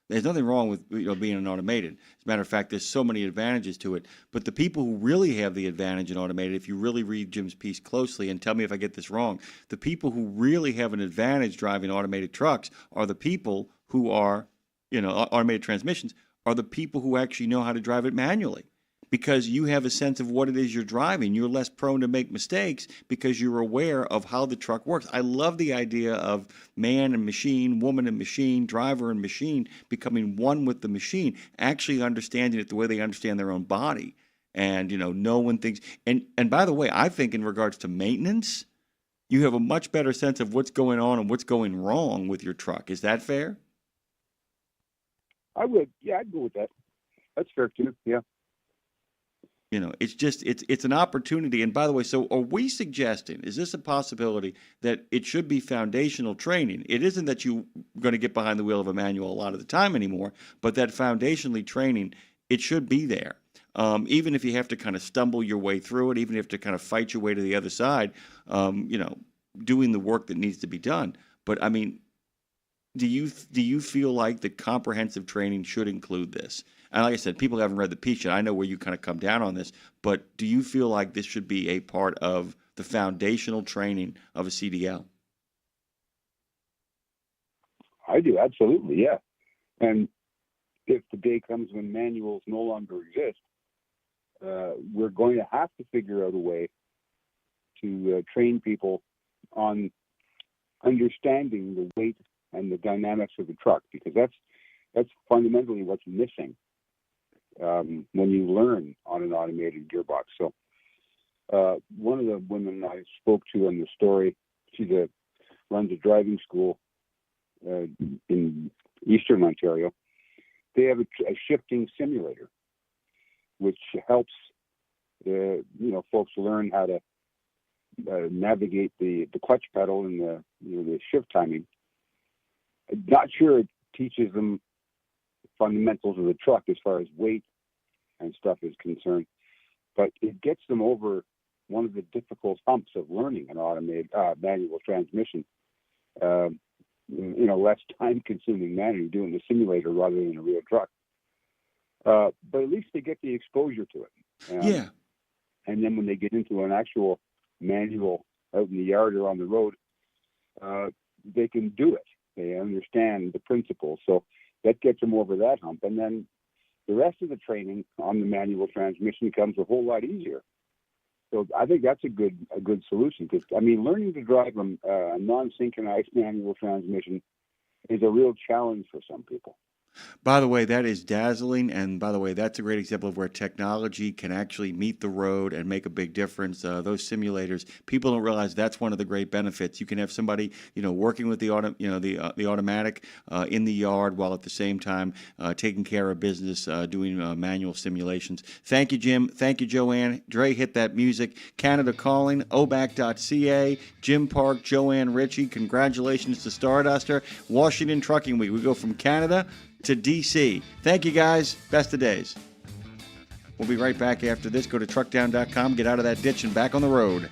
there's nothing wrong with being an automated. As a matter of fact, there's so many advantages to it. But the people who really have the advantage in automated, if you really read Jim's piece closely, and tell me if I get this wrong, the people who really have an advantage driving automated trucks are the people who are, automated transmissions, are the people who actually know how to drive it manually. Because you have a sense of what it is you're driving. You're less prone to make mistakes because you're aware of how the truck works. I love the idea of man and machine, woman and machine, driver and machine becoming one with the machine, actually understanding it the way they understand their own body. And, knowing things. And by the way, I think in regards to maintenance, you have a much better sense of what's going on and what's going wrong with your truck. Is that fair? I would. Yeah, I'd go with that. That's fair, too. Yeah. It's just, it's an opportunity. And by the way, so are we suggesting, is this a possibility that it should be foundational training? It isn't that you're going to get behind the wheel of a manual a lot of the time anymore, but that foundationally training, it should be there. Even if you have to kind of stumble your way through it, even if you have to kind of fight your way to the other side, doing the work that needs to be done. But I mean, do you feel like the comprehensive training should include this? And like I said, people haven't read the piece yet. I know where you kind of come down on this, but do you feel like this should be a part of the foundational training of a CDL? I do, absolutely, yeah. And if the day comes when manuals no longer exist, we're going to have to figure out a way to train people on understanding the weight and the dynamics of the truck, because that's fundamentally what's missing when you learn on an automated gearbox. So One of the women I spoke to in the story, she runs a driving school in Eastern Ontario. They have a shifting simulator, which helps folks learn how to navigate the clutch pedal and the shift timing. I'm not sure it teaches them fundamentals of the truck as far as weight and stuff is concerned, but it gets them over one of the difficult humps of learning an automated manual transmission. Less time-consuming manner doing the simulator rather than a real truck. But at least they get the exposure to it. Yeah. And then when they get into an actual manual out in the yard or on the road, they can do it. They understand the principles. So that gets them over that hump. And then the rest of the training on the manual transmission becomes a whole lot easier. So I think that's a good solution. Because learning to drive a non-synchronized manual transmission is a real challenge for some people. By the way, that is dazzling, and by the way, that's a great example of where technology can actually meet the road and make a big difference. Those simulators, people don't realize that's one of the great benefits. You can have somebody, working with the automatic in the yard while at the same time taking care of business, doing manual simulations. Thank you, Jim. Thank you, Joanne. Dre, hit that music. Canada Calling, obac.ca, Jim Park, Joanne Ritchie. Congratulations to Starduster. Washington Trucking Week. We go from Canada to D.C. Thank you, guys. Best of days. We'll be right back after this. Go to truckdown.com, get out of that ditch, and back on the road.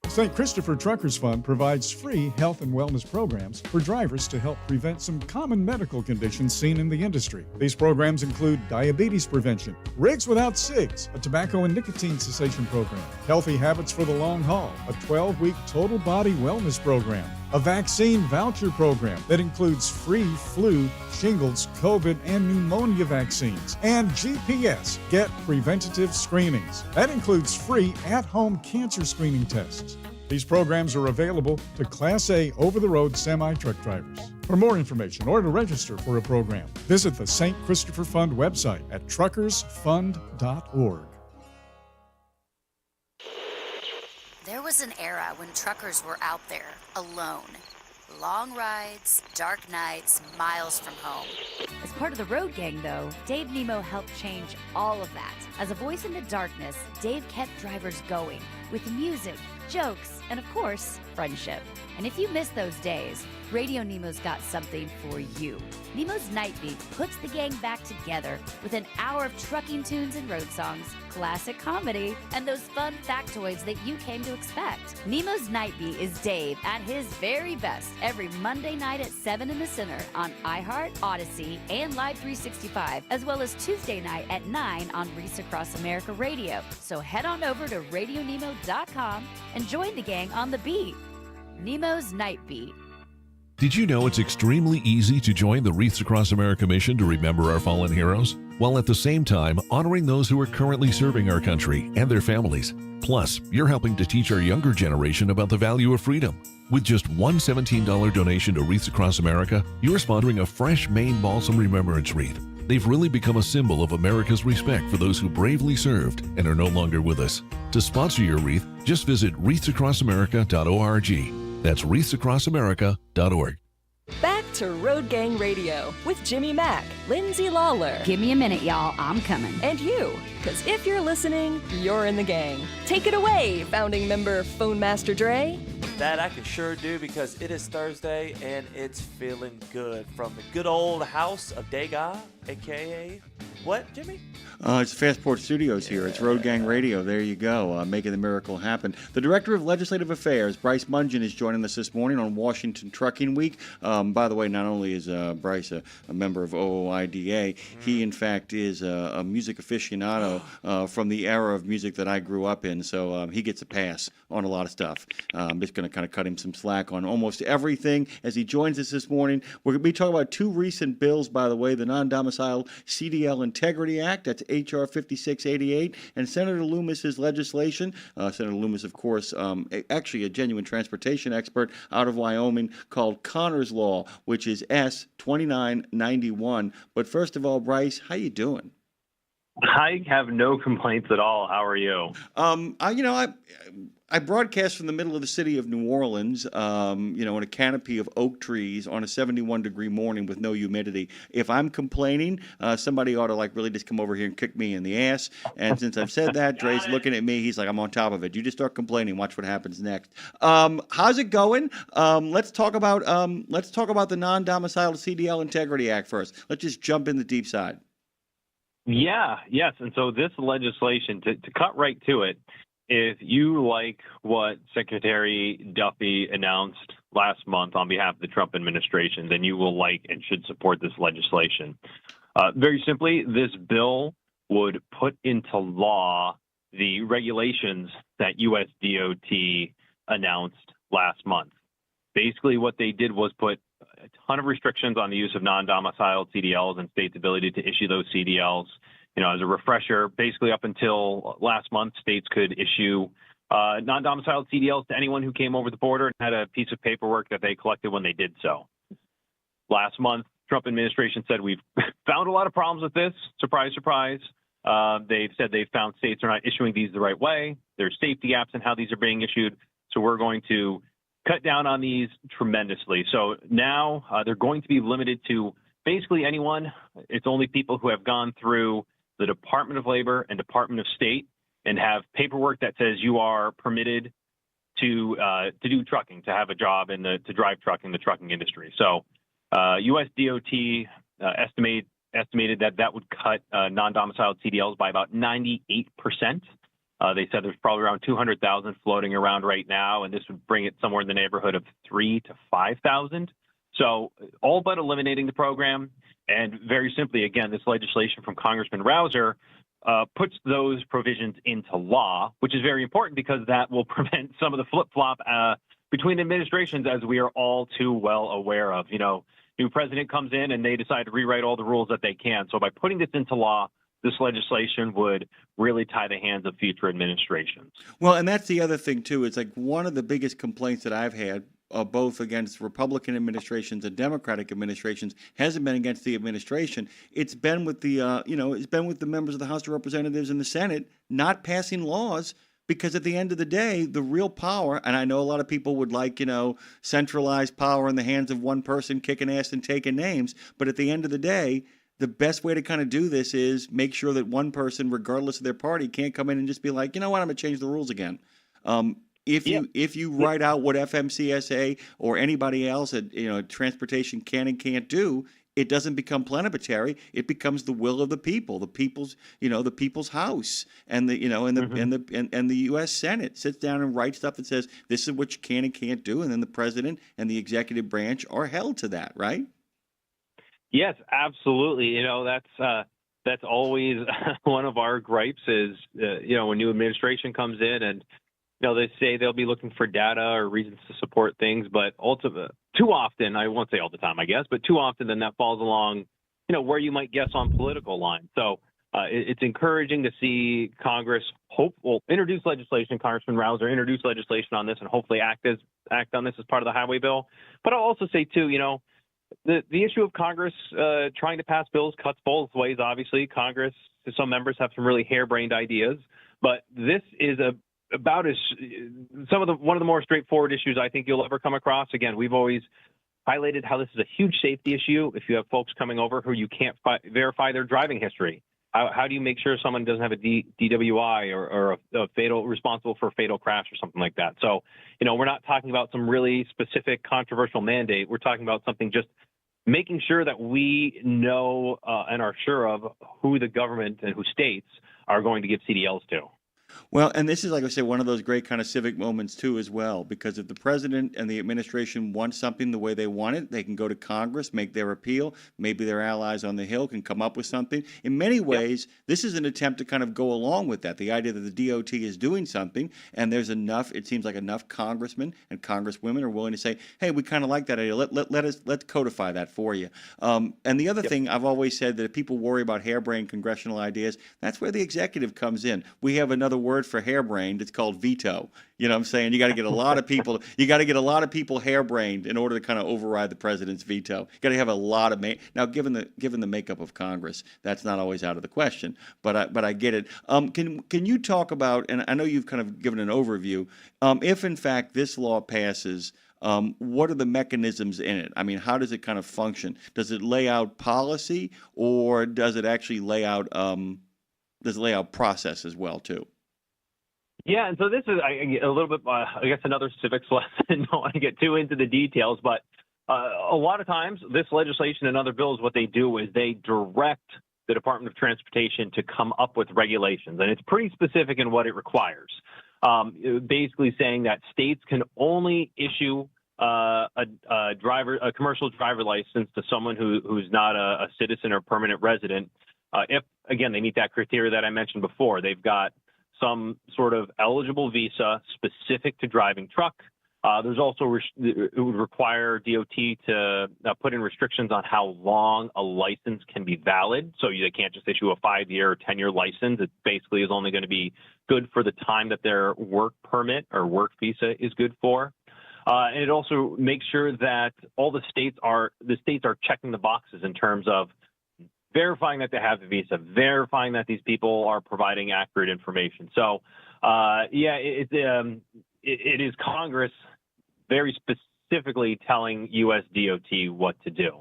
St. Christopher Truckers Fund provides free health and wellness programs for drivers to help prevent some common medical conditions seen in the industry. These programs include diabetes prevention, Rigs Without Cigs, a tobacco and nicotine cessation program, Healthy Habits for the Long Haul, a 12-week total body wellness program, a vaccine voucher program that includes free flu, shingles, COVID, and pneumonia vaccines, and GPS, Get Preventative Screenings. That includes free at-home cancer screening tests. These programs are available to Class A over-the-road semi-truck drivers. For more information or to register for a program, visit the St. Christopher Fund website at truckersfund.org. There was an era when truckers were out there, alone. Long rides, dark nights, miles from home. As part of the Road Gang, though, Dave Nemo helped change all of that. As a voice in the darkness, Dave kept drivers going with music, jokes, and of course, friendship. And if you miss those days, Radio Nemo's got something for you. Nemo's Night Beat puts the gang back together with an hour of trucking tunes and road songs, classic comedy, and those fun factoids that you came to expect. Nemo's Night Beat is Dave at his very best every Monday night at 7 in the Center on iHeart, Odyssey, and Live 365, as well as Tuesday night at 9 on Reese Across America Radio. So head on over to RadioNemo.com and join the gang on the beat. Nemo's Night Beat. Did you know it's extremely easy to join the Wreaths Across America mission to remember our fallen heroes, while at the same time honoring those who are currently serving our country and their families? Plus, you're helping to teach our younger generation about the value of freedom. With just one $17 donation to Wreaths Across America, you're sponsoring a fresh Maine Balsam Remembrance Wreath. They've really become a symbol of America's respect for those who bravely served and are no longer with us. To sponsor your wreath, just visit wreathsacrossamerica.org. That's wreathsacrossamerica.org. Back to Road Gang Radio with Jimmy Mack, Lindsay Lawler. Give me a minute, y'all. I'm coming. And you, because if you're listening, you're in the gang. Take it away, founding member Phone Master Dre. That I can sure do, because it is Thursday and it's feeling good from the good old house of Degas, a.k.a. what, Jimmy? It's Fastport Studios here. It's Road Gang Radio. There you go, making the miracle happen. The Director of Legislative Affairs, Bryce Mungin, is joining us this morning on Washington Trucking Week. By the way, not only is Bryce a member of OOIDA, he, in fact, is a music aficionado from the era of music that I grew up in, so he gets a pass on a lot of stuff. I'm just going to kind of cut him some slack on almost everything as he joins us this morning. We're going to be talking about two recent bills, by the way, the non-domiciled CDL and Integrity Act. That's H.R. 5688. And Senator Loomis's legislation. Senator Loomis, of course, actually a genuine transportation expert out of Wyoming, called Connor's Law, which is S 2991. But first of all, Bryce, how you doing? I have no complaints at all. How are you? I broadcast from the middle of the city of New Orleans, in a canopy of oak trees on a 71-degree morning with no humidity. If I'm complaining, somebody ought to really just come over here and kick me in the ass. And since I've said that, Dre's looking at me. He's like, I'm on top of it. You just start complaining. Watch what happens next. How's it going? Let's talk about the non-domiciled CDL Integrity Act first. Let's just jump in the deep side. Yes. And so this legislation, to cut right to it, if you like what Secretary Duffy announced last month on behalf of the Trump administration, then you will like and should support this legislation. Very simply, this bill would put into law the regulations that U.S. DOT announced last month. Basically, what they did was put a ton of restrictions on the use of non-domiciled CDLs and states' ability to issue those CDLs. As a refresher, basically up until last month, states could issue non-domiciled CDLs to anyone who came over the border and had a piece of paperwork that they collected when they did so. Last month, Trump administration said we've found a lot of problems with this. Surprise, surprise. They've said they've found states are not issuing these the right way. There's safety gaps in how these are being issued. So we're going to cut down on these tremendously. So now they're going to be limited to basically anyone. It's only people who have gone through the Department of Labor and Department of State and have paperwork that says you are permitted to do trucking, to have a job to drive truck in the trucking industry. So U.S. DOT estimated that would cut non-domiciled CDLs by about 98%. They said there's probably around 200,000 floating around right now, and this would bring it somewhere in the neighborhood of 3,000 to 5,000. So all but eliminating the program. And very simply, again, this legislation from Congressman Rouser puts those provisions into law, which is very important because that will prevent some of the flip-flop between administrations, as we are all too well aware of. New president comes in and they decide to rewrite all the rules that they can. So by putting this into law, this legislation would really tie the hands of future administrations. Well, and that's the other thing, too. It's one of the biggest complaints that I've had, both against Republican administrations and Democratic administrations, hasn't been against the administration. It's been with the members of the House of Representatives and the Senate not passing laws, because at the end of the day, the real power, and I know a lot of people would like, centralized power in the hands of one person kicking ass and taking names, but at the end of the day, the best way to kind of do this is make sure that one person, regardless of their party, can't come in and just be like, you know what, I'm going to change the rules again. If you write out what FMCSA or anybody else at transportation can and can't do, it doesn't become plenipotentiary. It becomes the will of the people, the people's house, and the U.S. Senate sits down and writes stuff that says this is what you can and can't do, and then the president and the executive branch are held to that, right? Yes, absolutely. That's always one of our gripes is when new administration comes in and they say they'll be looking for data or reasons to support things, but too often, I won't say all the time, I guess, but too often then that falls along, where you might guess on political lines. So it's encouraging to see Congress introduce legislation. Congressman Rouser introduced legislation on this and hopefully act on this as part of the highway bill. But I'll also say too, the issue of Congress trying to pass bills cuts both ways. Obviously, Congress, some members have some really harebrained ideas, but this is one of the more straightforward issues I think you'll ever come across. Again, we've always highlighted how this is a huge safety issue. If you have folks coming over who you can't verify their driving history, how do you make sure someone doesn't have a DWI or a fatal responsible for a fatal crash or something like that? So, we're not talking about some really specific controversial mandate. We're talking about something just making sure that we know and are sure of who the government and who states are going to give CDLs to. Well, and this is, like I said, one of those great kind of civic moments, too, as well, because if the president and the administration want something the way they want it, they can go to Congress, make their appeal. Maybe their allies on the Hill can come up with something. In many ways, this is an attempt to kind of go along with that, the idea that the DOT is doing something, and there's enough, it seems like enough congressmen and congresswomen are willing to say, hey, we kind of like that idea. Let's codify that for you. And the other thing, I've always said that if people worry about harebrained congressional ideas, that's where the executive comes in. We have another word for harebrained. It's called veto. You know what I'm saying? You got to get a lot of people. You got to get a lot of people harebrained in order to kind of override the president's veto. You got to have a lot of now. Given the makeup of Congress, that's not always out of the question. But I get it. Can you talk about? And I know you've kind of given an overview. If in fact this law passes, what are the mechanisms in it? I mean, how does it kind of function? Does it lay out policy, or does it actually lay out process as well too? Yeah, and so this is a little bit, I guess, another civics lesson. Don't want to get too into the details, but a lot of times this legislation and other bills, what they do is they direct the Department of Transportation to come up with regulations, and it's pretty specific in what it requires. Basically saying that states can only issue a commercial driver license to someone who's not a citizen or permanent resident if, again, they meet that criteria that I mentioned before. They've got some sort of eligible visa specific to driving truck. There's also it would require DOT to put in restrictions on how long a license can be valid. So they can't just issue a 5-year or 10-year license. It basically is only going to be good for the time that their work permit or work visa is good for. And it also makes sure that all the states are checking the boxes in terms of verifying that they have the visa, verifying that these people are providing accurate information. So, it is Congress very specifically telling U.S. DOT what to do.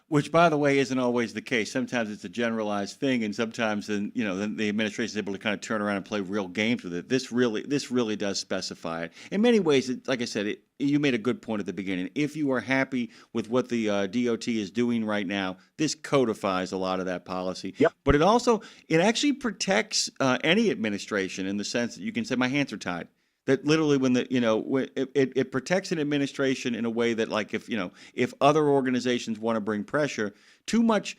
Which, by the way, isn't always the case. Sometimes it's a generalized thing, and sometimes then the administration is able to kind of turn around and play real games with it. This really does specify it. In many ways, like I said, you made a good point at the beginning. If you are happy with what the DOT is doing right now, this codifies a lot of that policy. Yep. But it actually protects any administration in the sense that you can say, my hands are tied. That literally, it protects an administration in a way that, like, if other organizations want to bring pressure, too much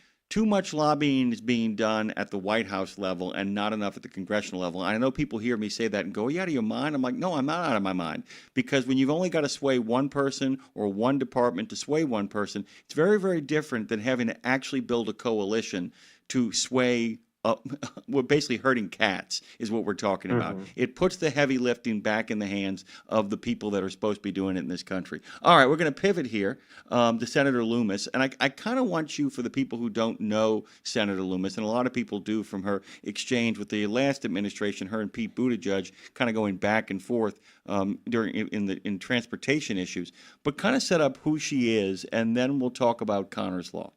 lobbying is being done at the White House level and not enough at the congressional level. And I know people hear me say that and go, "Are you out of your mind?" I'm like, no, I'm not out of my mind, because when you've only got to sway one person or one department to sway one person, it's very, very different than having to actually build a coalition to sway. We're basically herding cats is what we're talking about. Mm-hmm. It puts the heavy lifting back in the hands of the people that are supposed to be doing it in this country. All right, we're going to pivot here to Senator Loomis. And I kind of want you, for the people who don't know Senator Loomis, and a lot of people do from her exchange with the last administration, her and Pete Buttigieg kind of going back and forth in transportation issues, but kind of set up who she is, and then we'll talk about Connor's Law.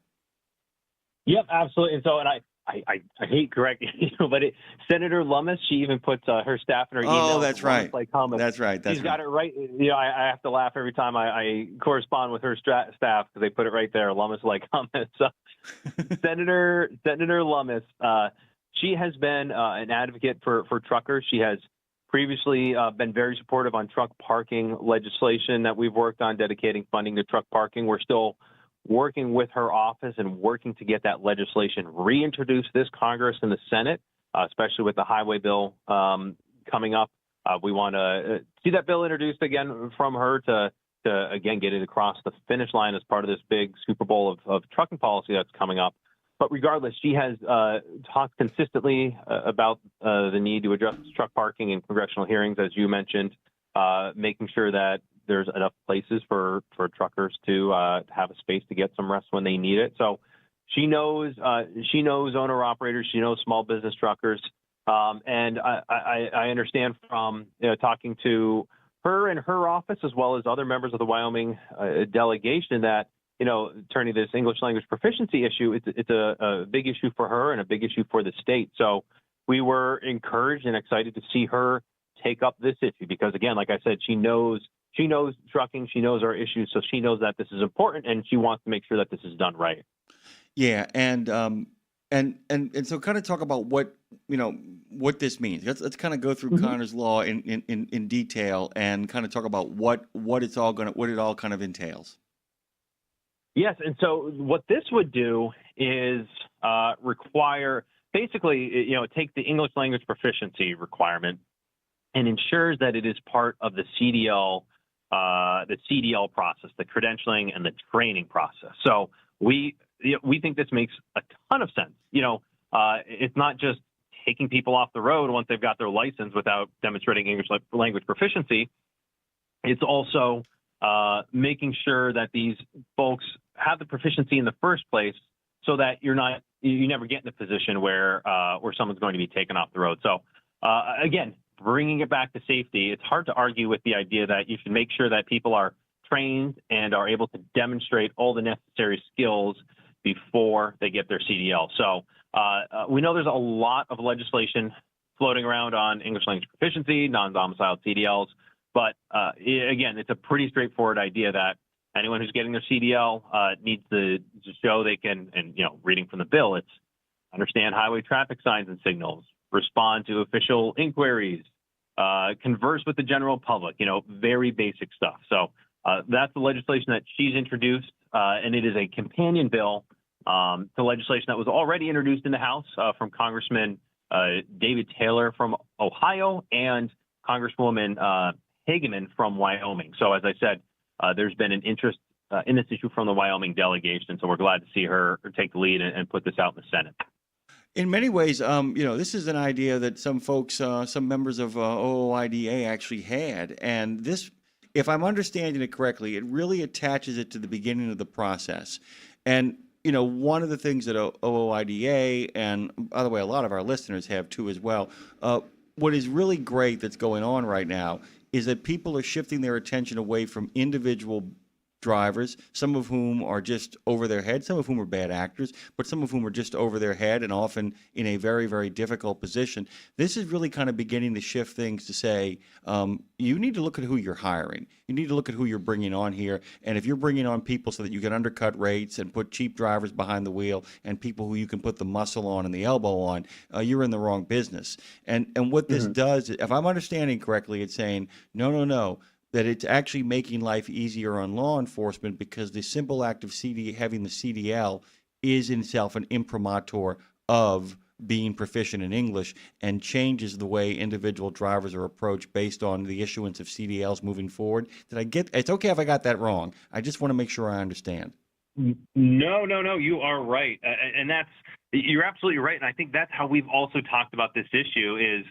Yep, absolutely. And so, I hate correcting you, but Senator Lummis, she even puts her staff in her email. Oh, that's right. That's right. She's got it right. I have to laugh every time I correspond with her staff because they put it right there. Lummis like comments. So, Senator Lummis, she has been an advocate for truckers. She has previously been very supportive on truck parking legislation that we've worked on, dedicating funding to truck parking. We're still working with her office and working to get that legislation reintroduced this Congress and the Senate, especially with the highway bill coming up. We want to see that bill introduced again from her to again get it across the finish line as part of this big Super Bowl of trucking policy that's coming up. But regardless, she has talked consistently about the need to address truck parking in congressional hearings, as you mentioned, making sure that there's enough places for truckers to have a space to get some rest when they need it. So she knows owner operators, she knows small business truckers, and I understand from talking to her and her office as well as other members of the Wyoming delegation that turning this English language proficiency issue, it's a big issue for her and a big issue for the state. So we were encouraged and excited to see her take up this issue because, again, like I said, she knows trucking, she knows our issues, so she knows that this is important, and she wants to make sure that this is done right. Yeah, and And so kind of talk about what what this means. Let's kind of go through Connor's law in detail and kind of talk about what it all kind of entails. Yes, and so what this would do is require basically, take the English language proficiency requirement and ensures that it is part of the CDL process, the credentialing and the training process. So we think this makes a ton of sense. It's not just taking people off the road once they've got their license without demonstrating English language proficiency. It's also making sure that these folks have the proficiency in the first place, so that you never get in a position where someone's going to be taken off the road. So again, bringing it back to safety, it's hard to argue with the idea that you should make sure that people are trained and are able to demonstrate all the necessary skills before they get their CDL. So we know there's a lot of legislation floating around on English language proficiency, non-domiciled CDLs, but again, it's a pretty straightforward idea that anyone who's getting their CDL needs to show they can, and reading from the bill, it's understand highway traffic signs and signals, respond to official inquiries, converse with the general public, very basic stuff. So that's the legislation that she's introduced, and it is a companion bill to legislation that was already introduced in the House from Congressman David Taylor from Ohio and Congresswoman Hageman from Wyoming. So as I said, there's been an interest in this issue from the Wyoming delegation, so we're glad to see her take the lead and put this out in the Senate. In many ways, this is an idea that some folks, some members of OOIDA actually had, and this, if I'm understanding it correctly, it really attaches it to the beginning of the process. And one of the things that OOIDA, and by the way, a lot of our listeners have too as well, what is really great that's going on right now is that people are shifting their attention away from individual drivers, some of whom are just over their head, some of whom are bad actors, but some of whom are just over their head and often in a very, very difficult position. This is really kind of beginning to shift things to say, you need to look at who you're hiring. You need to look at who you're bringing on here. And if you're bringing on people so that you can undercut rates and put cheap drivers behind the wheel and people who you can put the muscle on and the elbow on, you're in the wrong business. And what this does, if I'm understanding correctly, it's saying, no, that it's actually making life easier on law enforcement because the simple act of having the CDL is in itself an imprimatur of being proficient in English and changes the way individual drivers are approached based on the issuance of CDLs moving forward. It's okay if I got that wrong. I just want to make sure I understand. No, you are right. And you're absolutely right. And I think that's how we've also talked about this issue is,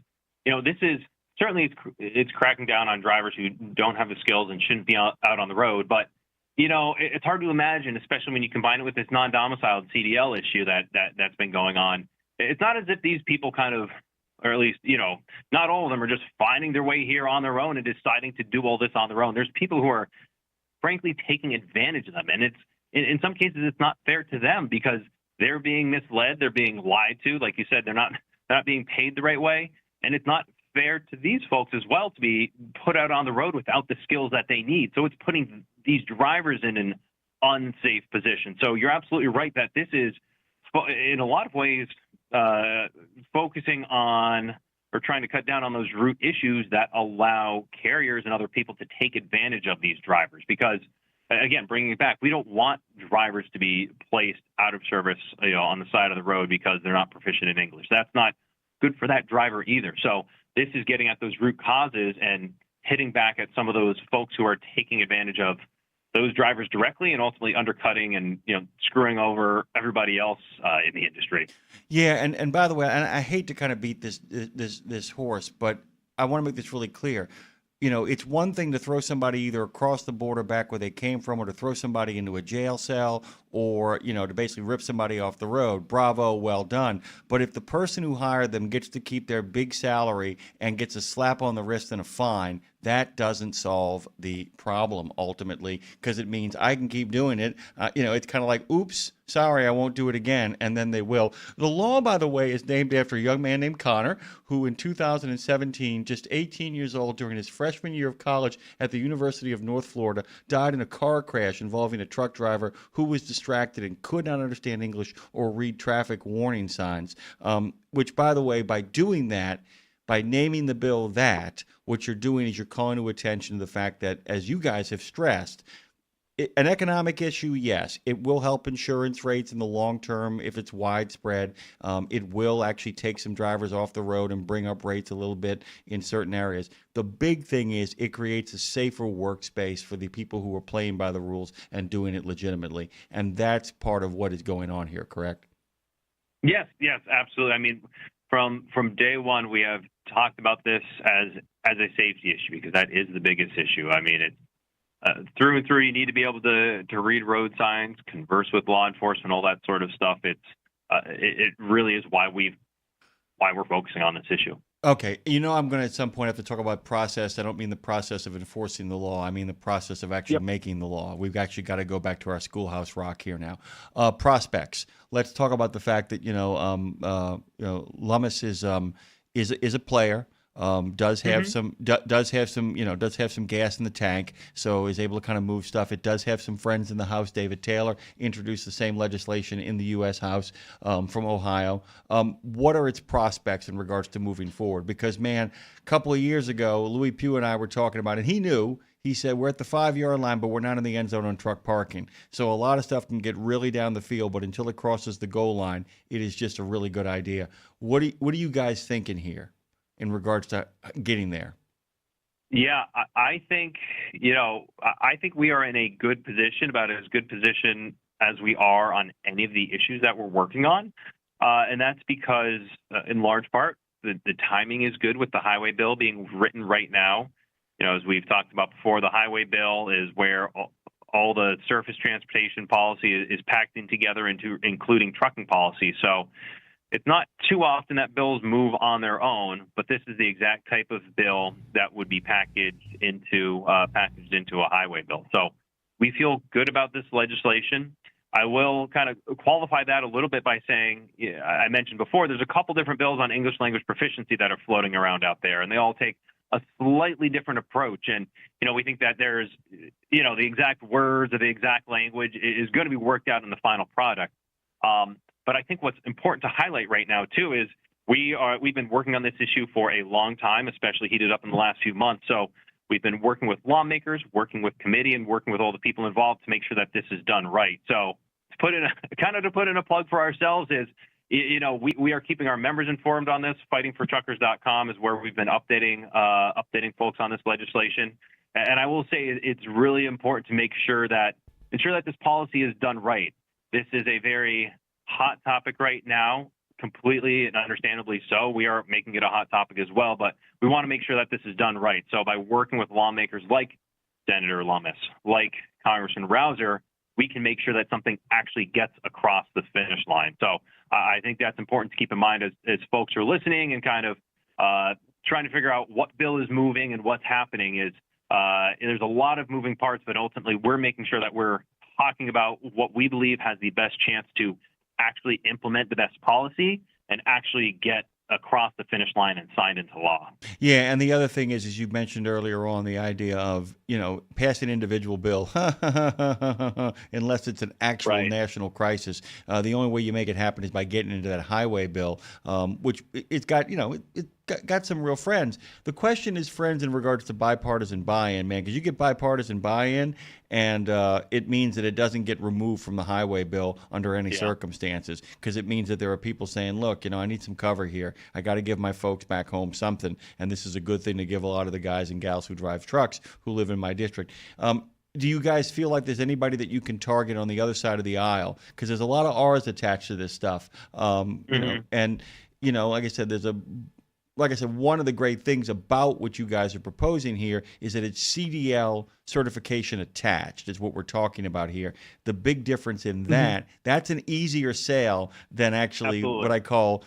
this is, certainly it's cracking down on drivers who don't have the skills and shouldn't be out on the road. But, it's hard to imagine, especially when you combine it with this non-domiciled CDL issue that's been going on. It's not as if these people kind of, or at least, not all of them are just finding their way here on their own and deciding to do all this on their own. There's people who are, frankly, taking advantage of them. And it's, in some cases, it's not fair to them because they're being misled. They're being lied to. Like you said, they're not being paid the right way. And it's not fair to these folks as well to be put out on the road without the skills that they need. So it's putting these drivers in an unsafe position. So you're absolutely right that this is, in a lot of ways, focusing on or trying to cut down on those root issues that allow carriers and other people to take advantage of these drivers. Because, again, bringing it back, we don't want drivers to be placed out of service, on the side of the road because they're not proficient in English. That's not good for that driver either. So this is getting at those root causes and hitting back at some of those folks who are taking advantage of those drivers directly and ultimately undercutting and screwing over everybody else in the industry. Yeah, and by the way, and I hate to kind of beat this horse, but I want to make this really clear. It's one thing to throw somebody either across the border back where they came from or to throw somebody into a jail cell or, to basically rip somebody off the road. Bravo, well done. But if the person who hired them gets to keep their big salary and gets a slap on the wrist and a fine, that doesn't solve the problem ultimately, because it means I can keep doing it. It's kind of like, oops, sorry, I won't do it again, and then they will. The law, by the way, is named after a young man named Connor, who in 2017, just 18 years old, during his freshman year of college at the University of North Florida, died in a car crash involving a truck driver who was distracted and could not understand English or read traffic warning signs, which, by the way, by doing that, by naming the bill that, what you're doing is you're calling to attention to the fact that, as you guys have stressed, an economic issue, yes, it will help insurance rates in the long term if it's widespread. It will actually take some drivers off the road and bring up rates a little bit in certain areas. The big thing is it creates a safer workspace for the people who are playing by the rules and doing it legitimately. And that's part of what is going on here, correct? Yes, absolutely. I mean, from day one, we have talked about this as a safety issue, because that is the biggest issue. I mean, through and through, you need to be able to read road signs, converse with law enforcement, all that sort of stuff. It really is why we're focusing on this issue. Okay, I'm going to at some point have to talk about process. I don't mean the process of enforcing the law. I mean the process of actually making the law. We've actually got to go back to our schoolhouse rock here now. Prospects. Let's talk about the fact that Lummis is a player. Does have some gas in the tank, so is able to kind of move stuff. It does have some friends in the House. David Taylor introduced the same legislation in the U.S. House from Ohio. What are its prospects in regards to moving forward? Because, man, a couple of years ago, Louis Pugh and I were talking about it, and he knew. He said, we're at the 5-yard line, but we're not in the end zone on truck parking. So a lot of stuff can get really down the field, but until it crosses the goal line, it is just a really good idea. What are you guys thinking here in regards to getting there? Yeah, I think we are in a good position, about as good position as we are on any of the issues that we're working on. And that's because, in large part, the timing is good with the highway bill being written right now. As we've talked about before, the highway bill is where all the surface transportation policy is packed in together, including trucking policy. So it's not too often that bills move on their own, but this is the exact type of bill that would be packaged into a highway bill. So we feel good about this legislation. I will kind of qualify that a little bit by saying, I mentioned before, there's a couple different bills on English language proficiency that are floating around out there, and they all take a slightly different approach. And, we think that there's, the exact words or the exact language is going to be worked out in the final product. But I think what's important to highlight right now, too, is we've been working on this issue for a long time, especially heated up in the last few months. So we've been working with lawmakers, working with committee, and working with all the people involved to make sure that this is done right. So to put in a plug for ourselves is, we are keeping our members informed on this. Fightingfortruckers.com is where we've been updating folks on this legislation. And I will say it's really important to ensure that this policy is done right. This is a very hot topic right now, completely and understandably so. We are making it a hot topic as well, but we want to make sure that this is done right. So by working with lawmakers like Senator Lummis, like Congressman Rouser, we can make sure that something actually gets across the finish line. So I think that's important to keep in mind as folks are listening and kind of trying to figure out what bill is moving and what's happening. Is there's a lot of moving parts, but ultimately we're making sure that we're talking about what we believe has the best chance to actually implement the best policy and actually get across the finish line and signed into law. Yeah, and the other thing is, as you mentioned earlier on, the idea of, pass an individual bill, unless it's an actual national crisis. The only way you make it happen is by getting into that highway bill, which it's got, got some real friends. The question is friends in regards to bipartisan buy-in, man, because you get bipartisan buy-in, and it means that it doesn't get removed from the highway bill under any circumstances, because it means that there are people saying, look, I need some cover here. I got to give my folks back home something, and this is a good thing to give a lot of the guys and gals who drive trucks who live in my district. Do you guys feel like there's anybody that you can target on the other side of the aisle? Because there's a lot of R's attached to this stuff, and like I said, there's a like I said, one of the great things about what you guys are proposing here is that it's CDL certification attached is what we're talking about here. The big difference in that's an easier sale than actually what I call,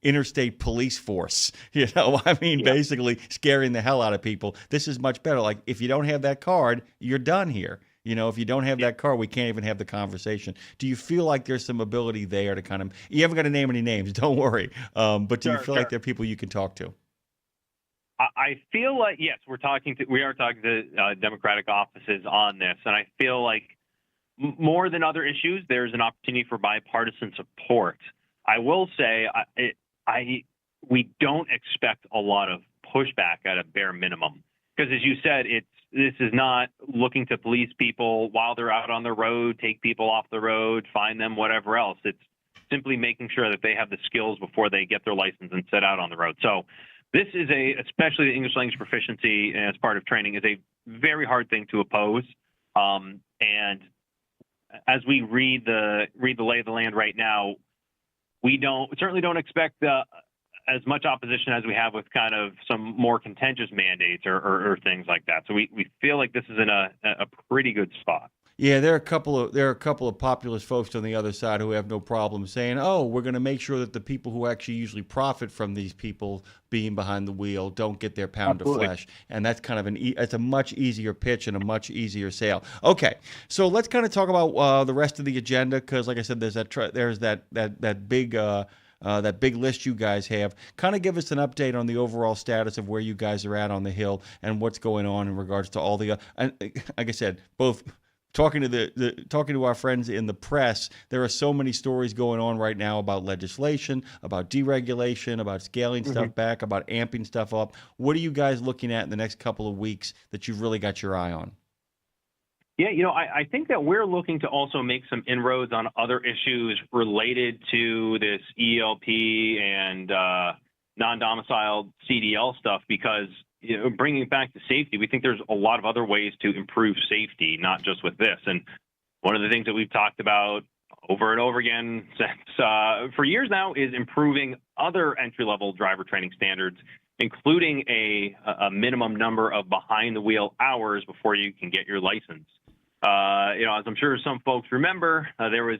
interstate police force. I mean, basically scaring the hell out of people. This is much better. Like, if you don't have that card, you're done here. If you don't have that car, we can't even have the conversation. Do you feel like there's some ability there to kind of, you haven't got to name any names, don't worry. But do you feel like there are people you can talk to? I feel like, yes, we are talking to Democratic offices on this. And I feel like more than other issues, there's an opportunity for bipartisan support. I will say we don't expect a lot of pushback at a bare minimum. Because as you said, this is not looking to police people while they're out on the road, take people off the road, fine them, whatever else. It's simply making sure that they have the skills before they get their license and set out on the road. So this is especially the English language proficiency as part of training, is a very hard thing to oppose. And as we read the lay of the land right now, we certainly don't expect as much opposition as we have with kind of some more contentious mandates or things like that. So we feel like this is in a pretty good spot. Yeah, there are a couple of populist folks on the other side who have no problem saying, "Oh, we're going to make sure that the people who actually usually profit from these people being behind the wheel don't get their pound of flesh." And that's kind of it's a much easier pitch and a much easier sale. Okay, so let's kind of talk about the rest of the agenda, because, like I said, there's that big list you guys have. Kind of give us an update on the overall status of where you guys are at on the Hill and what's going on in regards to all the. And like I said, both. Talking to our friends in the press, there are so many stories going on right now about legislation, about deregulation, about scaling stuff back, about amping stuff up. What are you guys looking at in the next couple of weeks that you've really got your eye on? Yeah, I think that we're looking to also make some inroads on other issues related to this ELP and non-domiciled CDL stuff, because bringing it back to safety, we think there's a lot of other ways to improve safety, not just with this. And one of the things that we've talked about over and over again since for years now is improving other entry-level driver training standards, including a minimum number of behind-the-wheel hours before you can get your license. As I'm sure some folks remember, there was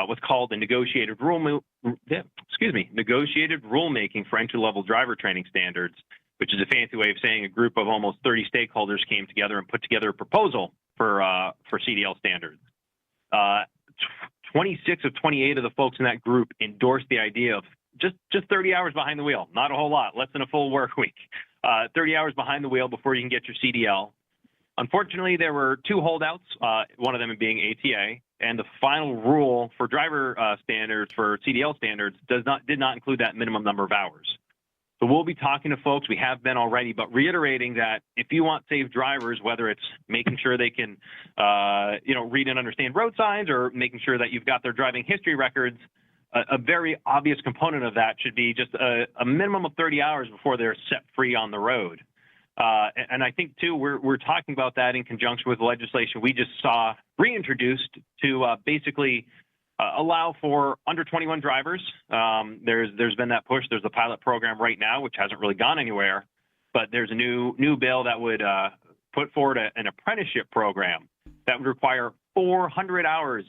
what's called the negotiated rulemaking for entry-level driver training standards, which is a fancy way of saying a group of almost 30 stakeholders came together and put together a proposal for CDL standards. 26 of 28 of the folks in that group endorsed the idea of just 30 hours behind the wheel, not a whole lot, less than a full work week. 30 hours behind the wheel before you can get your CDL. Unfortunately, there were two holdouts, one of them being ATA, and the final rule for driver standards for CDL standards did not include that minimum number of hours. So we'll be talking to folks, we have been already, but reiterating that if you want safe drivers, whether it's making sure they can, read and understand road signs, or making sure that you've got their driving history records, a very obvious component of that should be just a minimum of 30 hours before they're set free on the road. And I think, too, we're talking about that in conjunction with legislation we just saw reintroduced to basically allow for under 21 drivers. There's been that push. There's a pilot program right now, which hasn't really gone anywhere. But there's a new bill that would put forward an apprenticeship program that would require 400 hours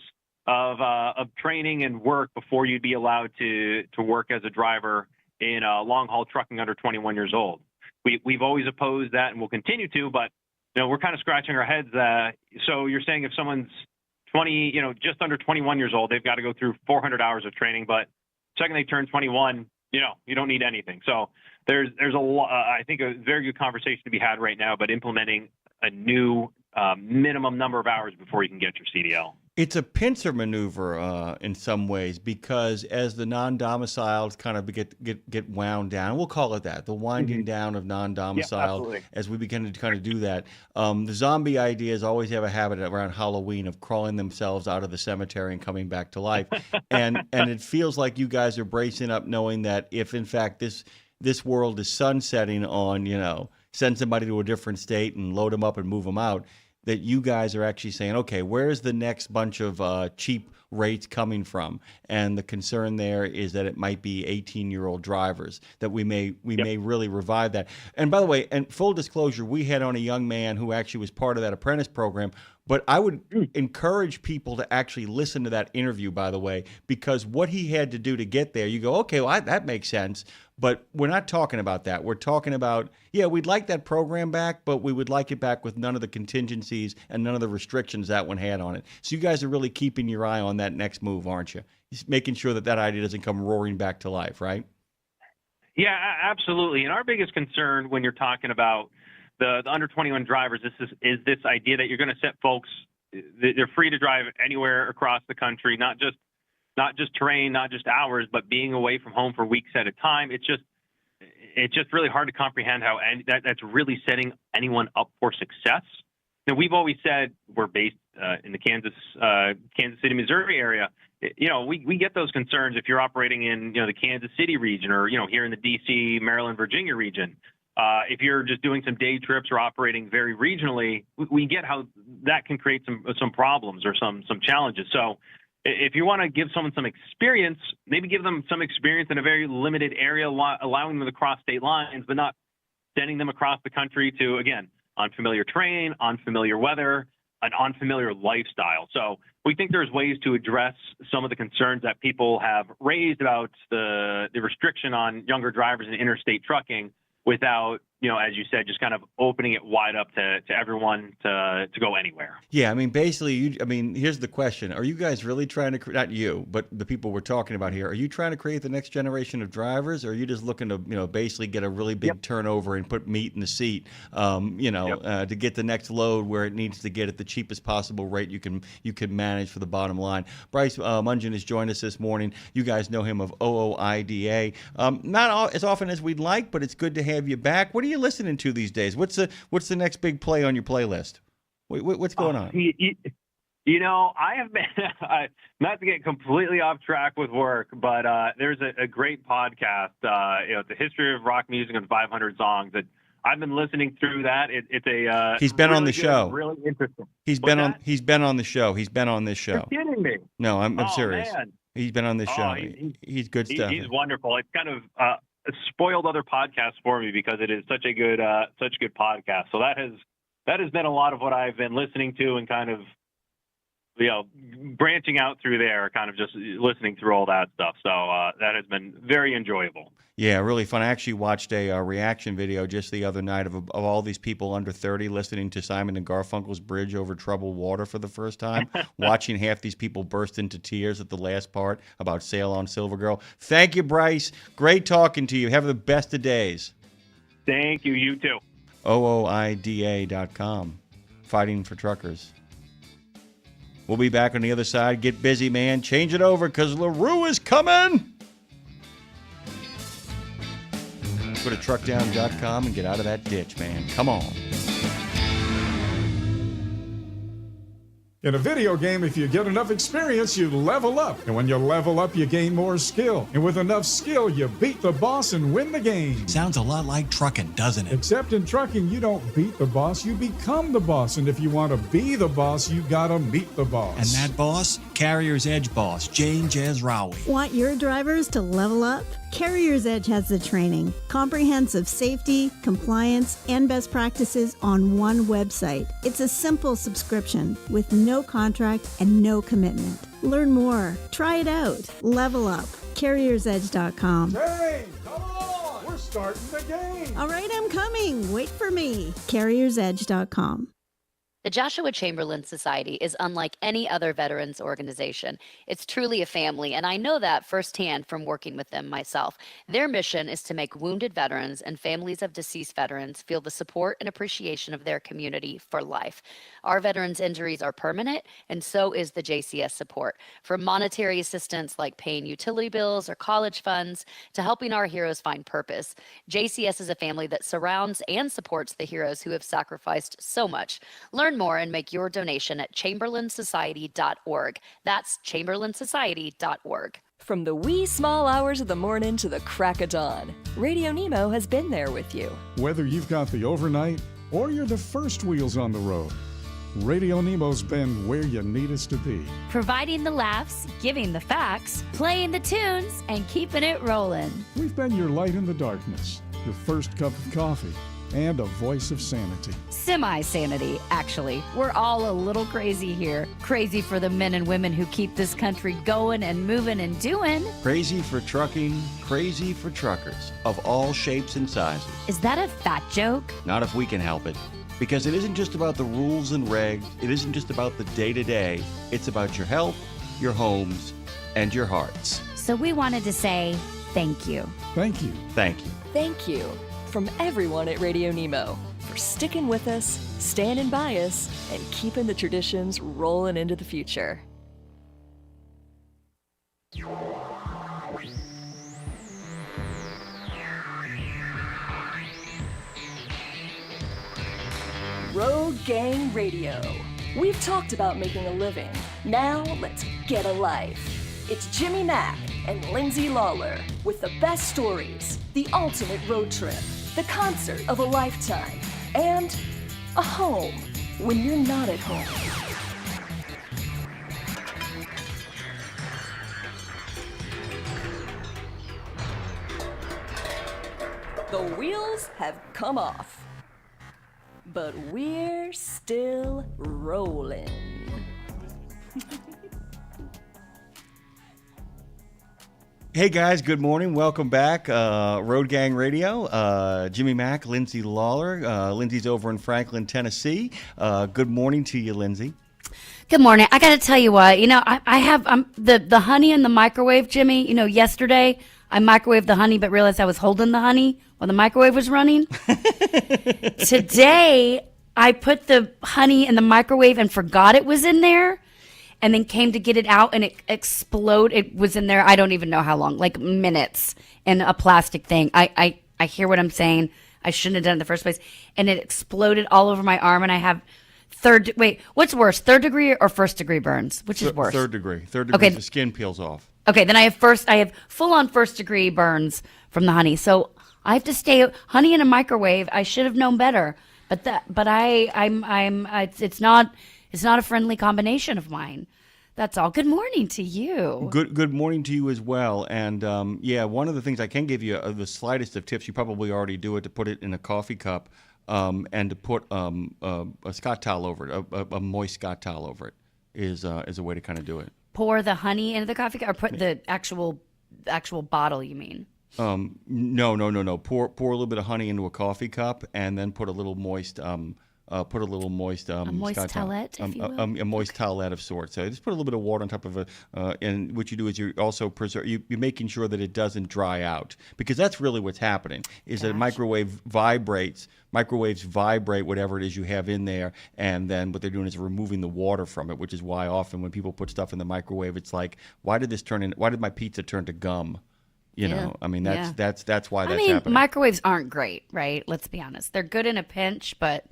of training and work before you'd be allowed to work as a driver in long-haul trucking under 21 years old. We've always opposed that, and we'll continue to, but we're kind of scratching our heads. So you're saying if someone's just under 21 years old, they've got to go through 400 hours of training, but the second they turn 21, you don't need anything. So there's a lot, I think a very good conversation to be had right now about implementing a new minimum number of hours before you can get your CDL. It's a pincer maneuver in some ways, because as the non-domiciled kind of get wound down, we'll call it that, the winding down of non-domiciled, as we begin to kind of do that. The zombie ideas always have a habit around Halloween of crawling themselves out of the cemetery and coming back to life. and it feels like you guys are bracing up, knowing that if, in fact, this world is sunsetting on, send somebody to a different state and load them up and move them out, that you guys are actually saying, okay, where's the next bunch of cheap rates coming from? And the concern there is that it might be 18-year-old drivers, that we may really revive that. And by the way, and full disclosure, we had on a young man who actually was part of that apprentice program. But I would encourage people to actually listen to that interview, by the way, because what he had to do to get there, you go, okay, well, that makes sense. But we're not talking about that. We're talking about, yeah, we'd like that program back, but we would like it back with none of the contingencies and none of the restrictions that one had on it. So you guys are really keeping your eye on that next move, aren't you? Just making sure that idea doesn't come roaring back to life, right? Yeah, absolutely. And our biggest concern when you're talking about the under 21 drivers, is this idea that you're going to set folks, they're free to drive anywhere across the country, not just terrain, not just hours, but being away from home for weeks at a time. It's just really hard to comprehend how that's really setting anyone up for success. Now, we've always said we're based in the Kansas City, Missouri area. We get those concerns if you're operating in the Kansas City region or here in the D.C., Maryland, Virginia region. If you're just doing some day trips or operating very regionally, we get how that can create some problems or some challenges. So if you want to give someone some experience, maybe give them some experience in a very limited area, allowing them to cross state lines, but not sending them across the country to, again, unfamiliar terrain, unfamiliar weather, an unfamiliar lifestyle. So we think there's ways to address some of the concerns that people have raised about the restriction on younger drivers in interstate trucking, without, as you said, just kind of opening it wide up to everyone to go anywhere. Yeah, Basically, here's the question. Are you guys really trying to, not you, but the people we're talking about here, are you trying to create the next generation of drivers, or are you just looking to, basically get a really big turnover and put meat in the seat, to get the next load where it needs to get at the cheapest possible rate you can manage for the bottom line? Bryce Mungen has joined us this morning. You guys know him of OOIDA. Not as often as we'd like, but it's good to have you back. What are you listening to these days? What's the next big play on your playlist? What's going on? I have been, not to get completely off track with work, but there's a great podcast, the history of rock music and 500 songs that I've been listening through that. It's a he's been on the show. Really interesting. He's been on this show. You're kidding me? No, I'm serious. Man. He's been on this show. He's good stuff. He's wonderful. It's kind of spoiled other podcasts for me because it is such good podcast. So that has been a lot of what I've been listening to and kind of branching out through there, kind of just listening through all that stuff. So that has been very enjoyable. Yeah, really fun. I actually watched a reaction video just the other night of all these people under 30 listening to Simon and Garfunkel's Bridge Over Troubled Water for the first time, watching half these people burst into tears at the last part about Sail on Silver Girl. Thank you, Bryce. Great talking to you. Have the best of days. Thank you. You too. OOIDA.com. Fighting for truckers. We'll be back on the other side. Get busy, man. Change it over because LaRue is coming. Go to truckdown.com and get out of that ditch, man. Come on. In a video game, if you get enough experience, you level up. And when you level up, you gain more skill. And with enough skill, you beat the boss and win the game. Sounds a lot like trucking, doesn't it? Except in trucking, you don't beat the boss, you become the boss. And if you want to be the boss, you gotta meet the boss. And that boss? Carrier's Edge boss, Jane Jazrawi. Want your drivers to level up? Carrier's Edge has the training, comprehensive safety, compliance, and best practices on one website. It's a simple subscription with no contract and no commitment. Learn more. Try it out. Level up. CarriersEdge.com. Hey, come on! We're starting the game! All right, I'm coming. Wait for me. CarriersEdge.com. The Joshua Chamberlain Society is unlike any other veterans organization. It's truly a family, and I know that firsthand from working with them myself. Their mission is to make wounded veterans and families of deceased veterans feel the support and appreciation of their community for life. Our veterans' injuries are permanent, and so is the JCS support. From monetary assistance like paying utility bills or college funds to helping our heroes find purpose, JCS is a family that surrounds and supports the heroes who have sacrificed so much. Learn more and make your donation at chamberlainsociety.org. That's chamberlainsociety.org. From the wee small hours of the morning to the crack of dawn, RadioNemo has been there with you. Whether you've got the overnight or you're the first wheels on the road, Radio Nemo's been where you need us to be. Providing the laughs, giving the facts, playing the tunes, and keeping it rolling. We've been your light in the darkness, your first cup of coffee, and a voice of sanity. Semi-sanity, actually. We're all a little crazy here. Crazy for the men and women who keep this country going and moving and doing. Crazy for trucking, crazy for truckers of all shapes and sizes. Is that a fat joke? Not if we can help it. Because it isn't just about the rules and regs, it isn't just about the day-to-day, it's about your health, your homes, and your hearts. So we wanted to say thank you. Thank you. Thank you. Thank you from everyone at Radio Nemo for sticking with us, standing by us, and keeping the traditions rolling into the future. Road Gang Radio. We've talked about making a living. Now let's get a life. It's Jimmy Mack and Lindsay Lawler with the best stories, the ultimate road trip, the concert of a lifetime, and a home when you're not at home. The wheels have come off, but we're still rolling. Hey guys, good morning. Welcome back. Road Gang Radio. Jimmy Mack, Lindsay Lawler. Lindsay's over in Franklin, Tennessee. Good morning to you, Lindsay. Good morning. I got to tell you what, I have the honey in the microwave, Jimmy. Yesterday I microwaved the honey but realized I was holding the honey while the microwave was running. Today I put the honey in the microwave and forgot it was in there. And then came to get it out, and it exploded. It was in there, I don't even know how long, like minutes, in a plastic thing. I hear what I'm saying. I shouldn't have done it in the first place. And it exploded all over my arm, and I have what's worse, third degree or first degree burns? Which is worse? Third degree. Third degree, okay. The skin peels off. Okay, then I have full-on first degree burns from the honey. So I have to stay, honey in a microwave, I should have known better. But it's not a friendly combination of mine. That's all. Good morning to you. Good morning to you as well. And one of the things I can give you the slightest of tips, you probably already do it, to put it in a coffee cup and to put a Scott towel over it, a moist Scott towel over it is a way to kind of do it. Pour the honey into the coffee cup, or put the actual bottle, you mean? No. Pour a little bit of honey into a coffee cup and then put a little moist a moist towelette, if you will. A moist towelette of sorts. So just put a little bit of water on top of and what you do is you're also you're making sure that it doesn't dry out, because that's really what's happening. Is that microwaves vibrate whatever it is you have in there, and then what they're doing is removing the water from it, which is why often when people put stuff in the microwave, it's like, why did my pizza turn to gum? That's why that's happening. Microwaves aren't great, right? Let's be honest. They're good in a pinch, but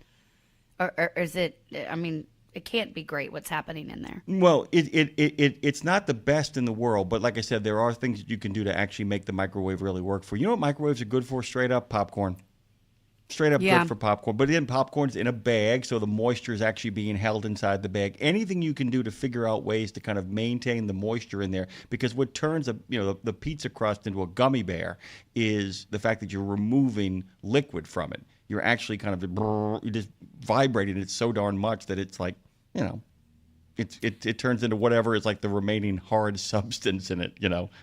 or is it? It can't be great what's happening in there. Well, it's not the best in the world, but like I said, there are things that you can do to actually make the microwave really work for you. You know what microwaves are good for? Straight up popcorn. Straight up good for popcorn. But then popcorn's in a bag, so the moisture is actually being held inside the bag. Anything you can do to figure out ways to kind of maintain the moisture in there, because what turns the pizza crust into a gummy bear is the fact that you're removing liquid from it. You're actually kind of you're just vibrating it so darn much that it's like, it turns into whatever is like the remaining hard substance in it,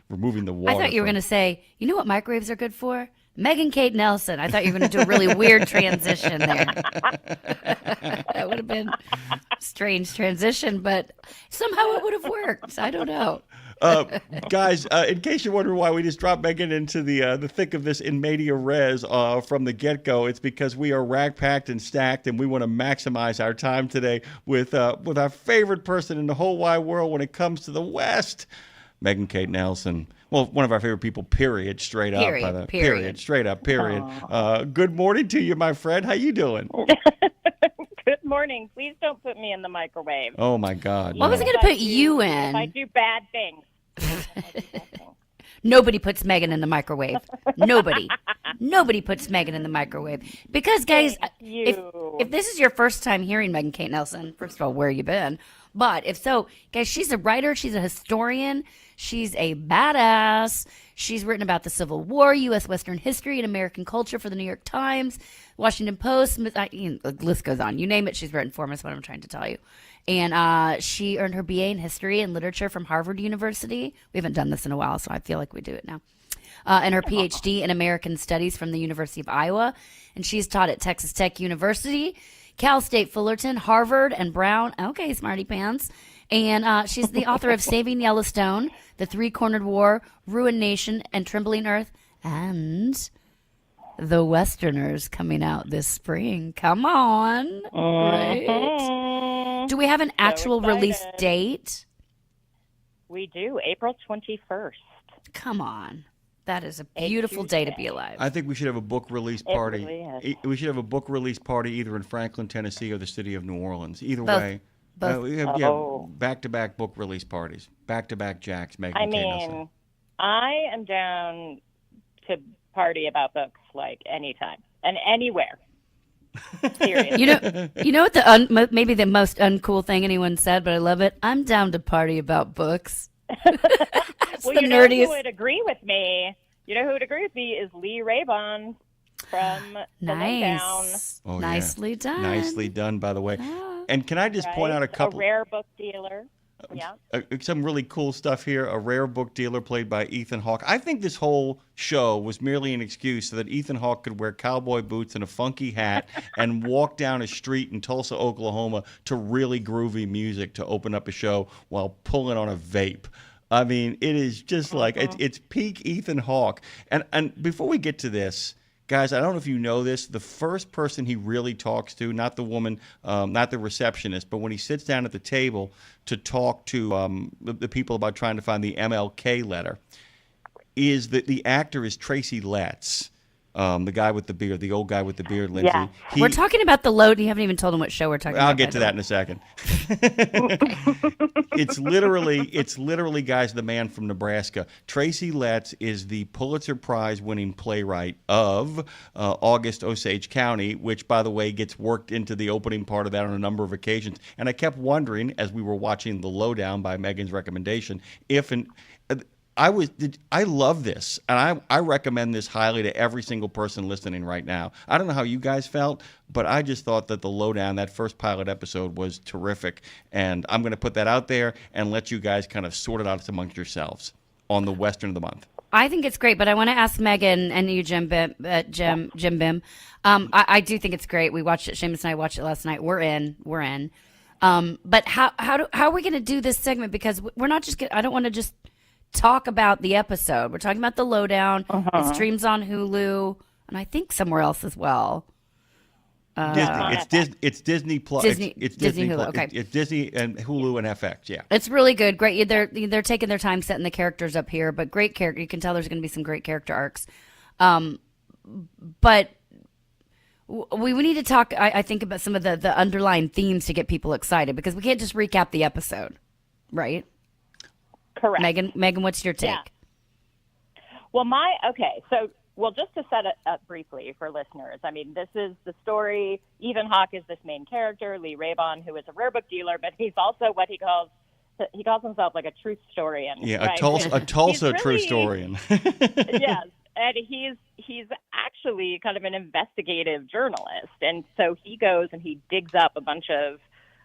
removing the water. I thought you were going to say, you know what microwaves are good for? Megan Kate Nelson. I thought you were going to do a really weird transition there. That would have been a strange transition, but somehow it would have worked. I don't know. Guys, in case you're wondering why we just dropped Megan into the thick of this in media res from the get-go, it's because we are rack-packed and stacked, and we want to maximize our time today with our favorite person in the whole wide world when it comes to the West, Megan Kate Nelson. Well, one of our favorite people, period, straight up. Period, straight up, period. Good morning to you, my friend. How you doing? Good morning. Please don't put me in the microwave. Oh, my God. What was I going to put you in? I do bad things. Nobody puts Megan in the microwave. Nobody. Nobody puts Megan in the microwave. Because, guys, if this is your first time hearing Megan Kate Nelson, first of all, where you been? But if so, guys, she's a writer. She's a historian. She's a badass. She's written about the Civil War, U.S. Western history, and American culture for the New York Times, Washington Post. The list goes on. You name it, she's written for me. That's what I'm trying to tell you. And she earned her BA in history and literature from Harvard University. We haven't done this in a while, so I feel like we do it now. And her PhD in American Studies from the University of Iowa. And she's taught at Texas Tech University, Cal State Fullerton, Harvard, and Brown. Okay, smarty pants. And she's the author of Saving Yellowstone, The Three-Cornered War, Ruined Nation, and Trembling Earth, and The Westerners coming out this spring. Come on. Right? Do we have an actual release date? We do, April 21st. Come on. That is a beautiful day to be alive. I think we should have a book release party. Really We should have a book release party either in Franklin, Tennessee, or the city of New Orleans. Either Both. way. Both. We have back-to-back book release parties. Back-to-back Jacks. Megan I Kate Nelson. mean, I am down to party about books like anytime and anywhere. Seriously. You know what the maybe the most uncool thing anyone said, but I love it? I'm down to party about books. Well, the you know nerdiest. who would agree with me? You know who would agree with me is Lee Raybon from The Lowdown. Oh, Nicely yeah. done. Nicely done, by the way. And can I just point out a couple? A rare book dealer. Yeah. Some really cool stuff here. A rare book dealer played by Ethan Hawke. I think this whole show was merely an excuse so that Ethan Hawke could wear cowboy boots and a funky hat and walk down a street in Tulsa, Oklahoma to really groovy music to open up a show while pulling on a vape. I mean, it is just like it's peak Ethan Hawke. And before we get to this, guys, I don't know if you know this, the first person he really talks to, not the woman, not the receptionist, but when he sits down at the table to talk to the people about trying to find the MLK letter, is that the actor is Tracy Letts. The guy with the beard, the old guy with the beard, Lindsay. Yeah. We're talking about the load. You haven't even told them what show we're talking about. I'll get to that in a second. It's literally, guys, the man from Nebraska. Tracy Letts is the Pulitzer Prize winning playwright of August Osage County, which, by the way, gets worked into the opening part of that on a number of occasions. And I kept wondering, as we were watching The Lowdown by Megan's recommendation, I love this, and I recommend this highly to every single person listening right now. I don't know how you guys felt, but I just thought that The Lowdown, that first pilot episode, was terrific, and I'm going to put that out there and let you guys kind of sort it out amongst yourselves on the Western of the Month. I think it's great, but I want to ask Megan and you, Jim Bim. I do think it's great. We watched it. Seamus and I watched it last night. We're in. But how are we going to do this segment? Because we're not just. I don't want to just talk about the episode. We're talking about The Lowdown. It streams on Hulu, and I think somewhere else as well. Disney. It's Disney Plus. It's Disney Hulu. Plus. Okay. It's Disney and Hulu and FX. Yeah. It's really good. Great. They're taking their time setting the characters up here, but great character. You can tell there's going to be some great character arcs. But we need to talk. I think about some of the underlying themes to get people excited, because we can't just recap the episode, right? Correct. Megan, what's your take? Yeah. Well, just to set it up briefly for listeners, I mean, this is the story. Ethan Hawke is this main character, Lee Raybon, who is a rare book dealer, but he's also what he calls himself like a truth historian. Yeah, right? a Tulsa truth historian. Yes, and he's actually kind of an investigative journalist, and so he goes and he digs up a bunch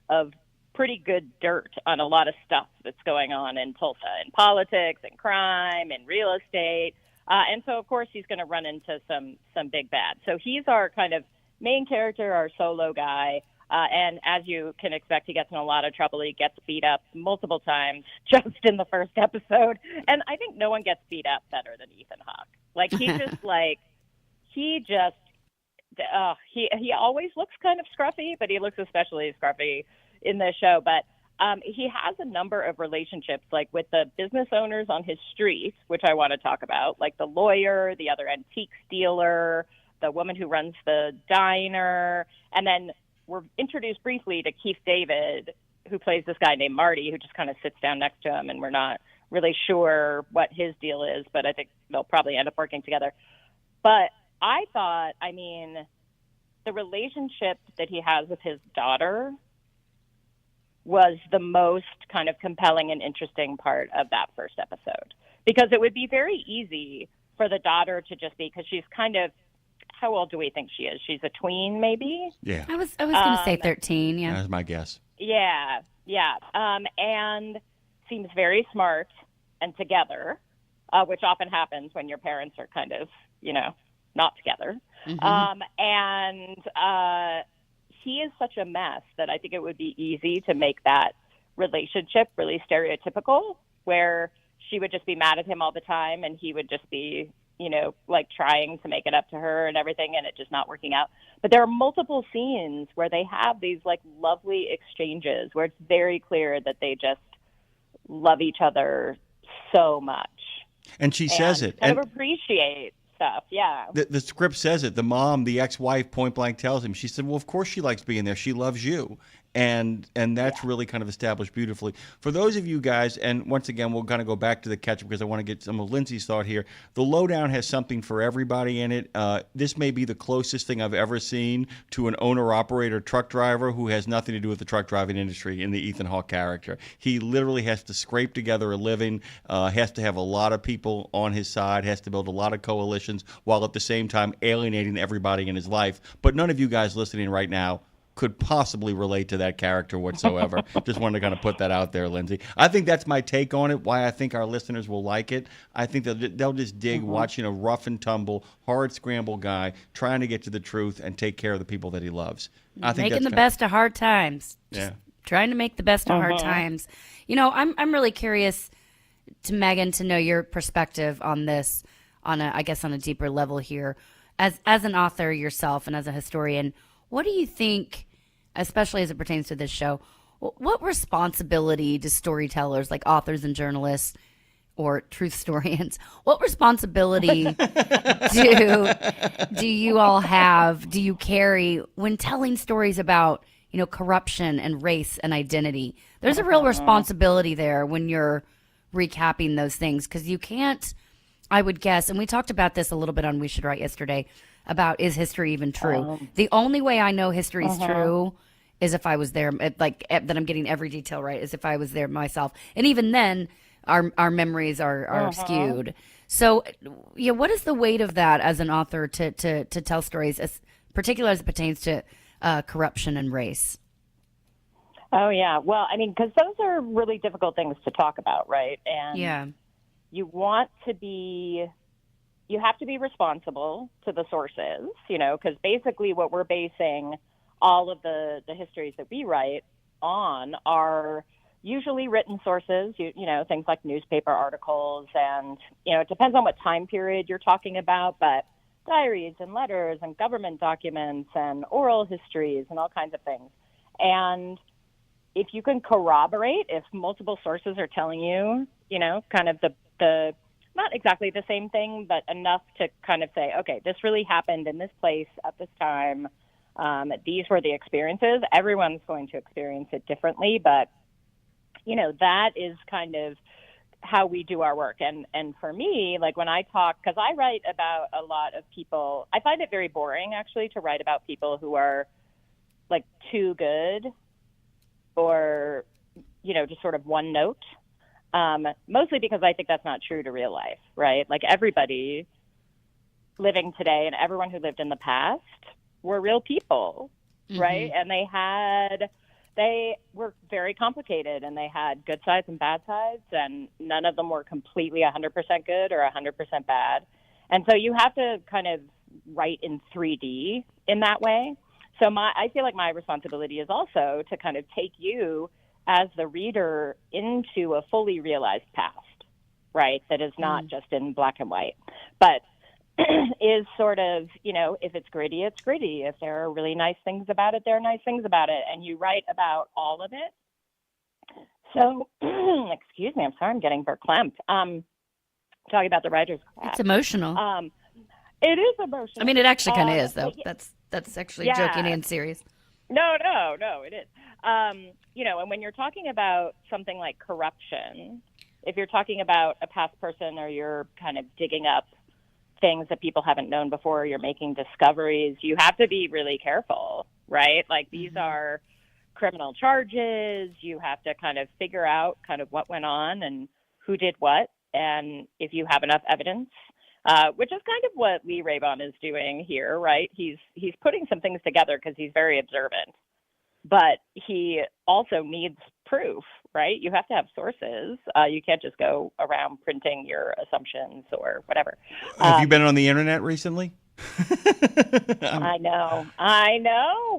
of pretty good dirt on a lot of stuff that's going on in Tulsa, in politics and crime and real estate. And so, of course, he's going to run into some big bad. So he's our kind of main character, our solo guy. And as you can expect, he gets in a lot of trouble. He gets beat up multiple times just in the first episode. And I think no one gets beat up better than Ethan Hawke. Like, he always looks kind of scruffy, but he looks especially scruffy in this show. But he has a number of relationships, like with the business owners on his street, which I want to talk about, like the lawyer, the other antiques dealer, the woman who runs the diner. And then we're introduced briefly to Keith David, who plays this guy named Marty, who just kind of sits down next to him, and we're not really sure what his deal is, but I think they'll probably end up working together. But I thought, I mean, the relationship that he has with his daughter was the most kind of compelling and interesting part of that first episode, because it would be very easy for the daughter to just be, because she's kind of, how old do we think she is? She's a tween, maybe? Yeah. I was going to say 13, yeah. That's my guess. Yeah. And seems very smart and together, which often happens when your parents are kind of, not together. Mm-hmm. And he is such a mess that I think it would be easy to make that relationship really stereotypical, where she would just be mad at him all the time and he would just be, like trying to make it up to her and everything, and it just not working out. But there are multiple scenes where they have these like lovely exchanges where it's very clear that they just love each other so much. And she says it. Kind of appreciate stuff, yeah. The script says it. The mom, the ex-wife, point blank tells him. She said, well, of course she likes being there. She loves you. And that's really kind of established beautifully. For those of you guys, and once again, we'll kind of go back to the catch-up because I want to get some of Lindsay's thought here. The Lowdown has something for everybody in it. This may be the closest thing I've ever seen to an owner-operator truck driver who has nothing to do with the truck driving industry in the Ethan Hawke character. He literally has to scrape together a living, has to have a lot of people on his side, has to build a lot of coalitions, while at the same time alienating everybody in his life. But none of you guys listening right now could possibly relate to that character whatsoever. Just wanted to kind of put that out there, Lindsay. I think that's my take on it, why I think our listeners will like it. I think they'll just dig watching a rough and tumble, hard scramble guy trying to get to the truth and take care of the people that he loves. I think making the best of hard times. Yeah. Trying to make the best of hard times. I'm really curious, Megan, to know your perspective on this, on a deeper level here. As an author yourself and as a historian, what do you think, especially as it pertains to this show, what responsibility do storytellers like authors and journalists or truth historians, what responsibility do you all have, do you carry when telling stories about, corruption and race and identity? There's a real responsibility there when you're recapping those things, because you can't, I would guess, and we talked about this a little bit on We Should Write yesterday, about is history even true? The only way I know history is true is if I was there, that I'm getting every detail right, is if I was there myself. And even then, our memories are skewed. So, what is the weight of that as an author to tell stories, particularly as it pertains to corruption and race? Oh, yeah. Well, I mean, because those are really difficult things to talk about, right? And you have to be responsible to the sources, because basically what we're basing all of the histories that we write on are usually written sources, things like newspaper articles, and, it depends on what time period you're talking about, but diaries and letters and government documents and oral histories and all kinds of things. And if you can corroborate, if multiple sources are telling you, kind of the not exactly the same thing, but enough to kind of say, okay, this really happened in this place at this time. These were the experiences. Everyone's going to experience it differently, but, that is kind of how we do our work. And for me, like when I talk, because I write about a lot of people, I find it very boring, actually, to write about people who are, like, too good or, just sort of one note. Mostly because I think that's not true to real life, right? Like everybody living today and everyone who lived in the past were real people, right? And they were very complicated, and they had good sides and bad sides, and none of them were completely 100% good or 100% bad. And so you have to kind of write in 3D in that way. So I feel like my responsibility is also to kind of take you as the reader into a fully realized past, right? That is not just in black and white, but is sort of, if it's gritty, it's gritty. If there are really nice things about it, there are nice things about it. And you write about all of it. So, excuse me, I'm sorry, I'm getting verklempt. Talking about the writer's craft. It's emotional. It is emotional. I mean, it actually kind of is, though. That's actually joking and serious. No, it is. And when you're talking about something like corruption, if you're talking about a past person or you're kind of digging up things that people haven't known before. You're making discoveries. You have to be really careful, right? Like these are criminal charges. You have to kind of figure out kind of what went on and who did what, and if you have enough evidence, which is kind of what Lee Raybon is doing here, right? He's putting some things together because he's very observant, but he also needs proof, right? You have to have sources. You can't just go around printing your assumptions or whatever. Have you been on the internet recently? I know.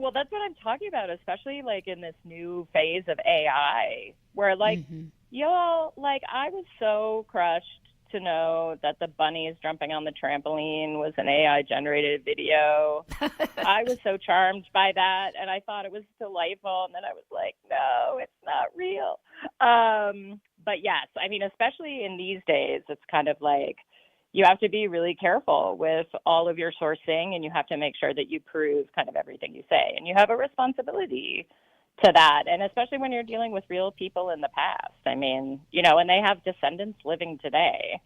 Well, that's what I'm talking about, especially like in this new phase of AI where like, y'all, like I was so crushed to know that the bunnies jumping on the trampoline was an AI generated video. I was so charmed by that and I thought it was delightful. And then I was like, no, it's not real. But yes, I mean, especially in these days, it's kind of like, you have to be really careful with all of your sourcing and you have to make sure that you prove kind of everything you say. And you have a responsibility to that. And especially when you're dealing with real people in the past. I mean, you know, and they have descendants living today.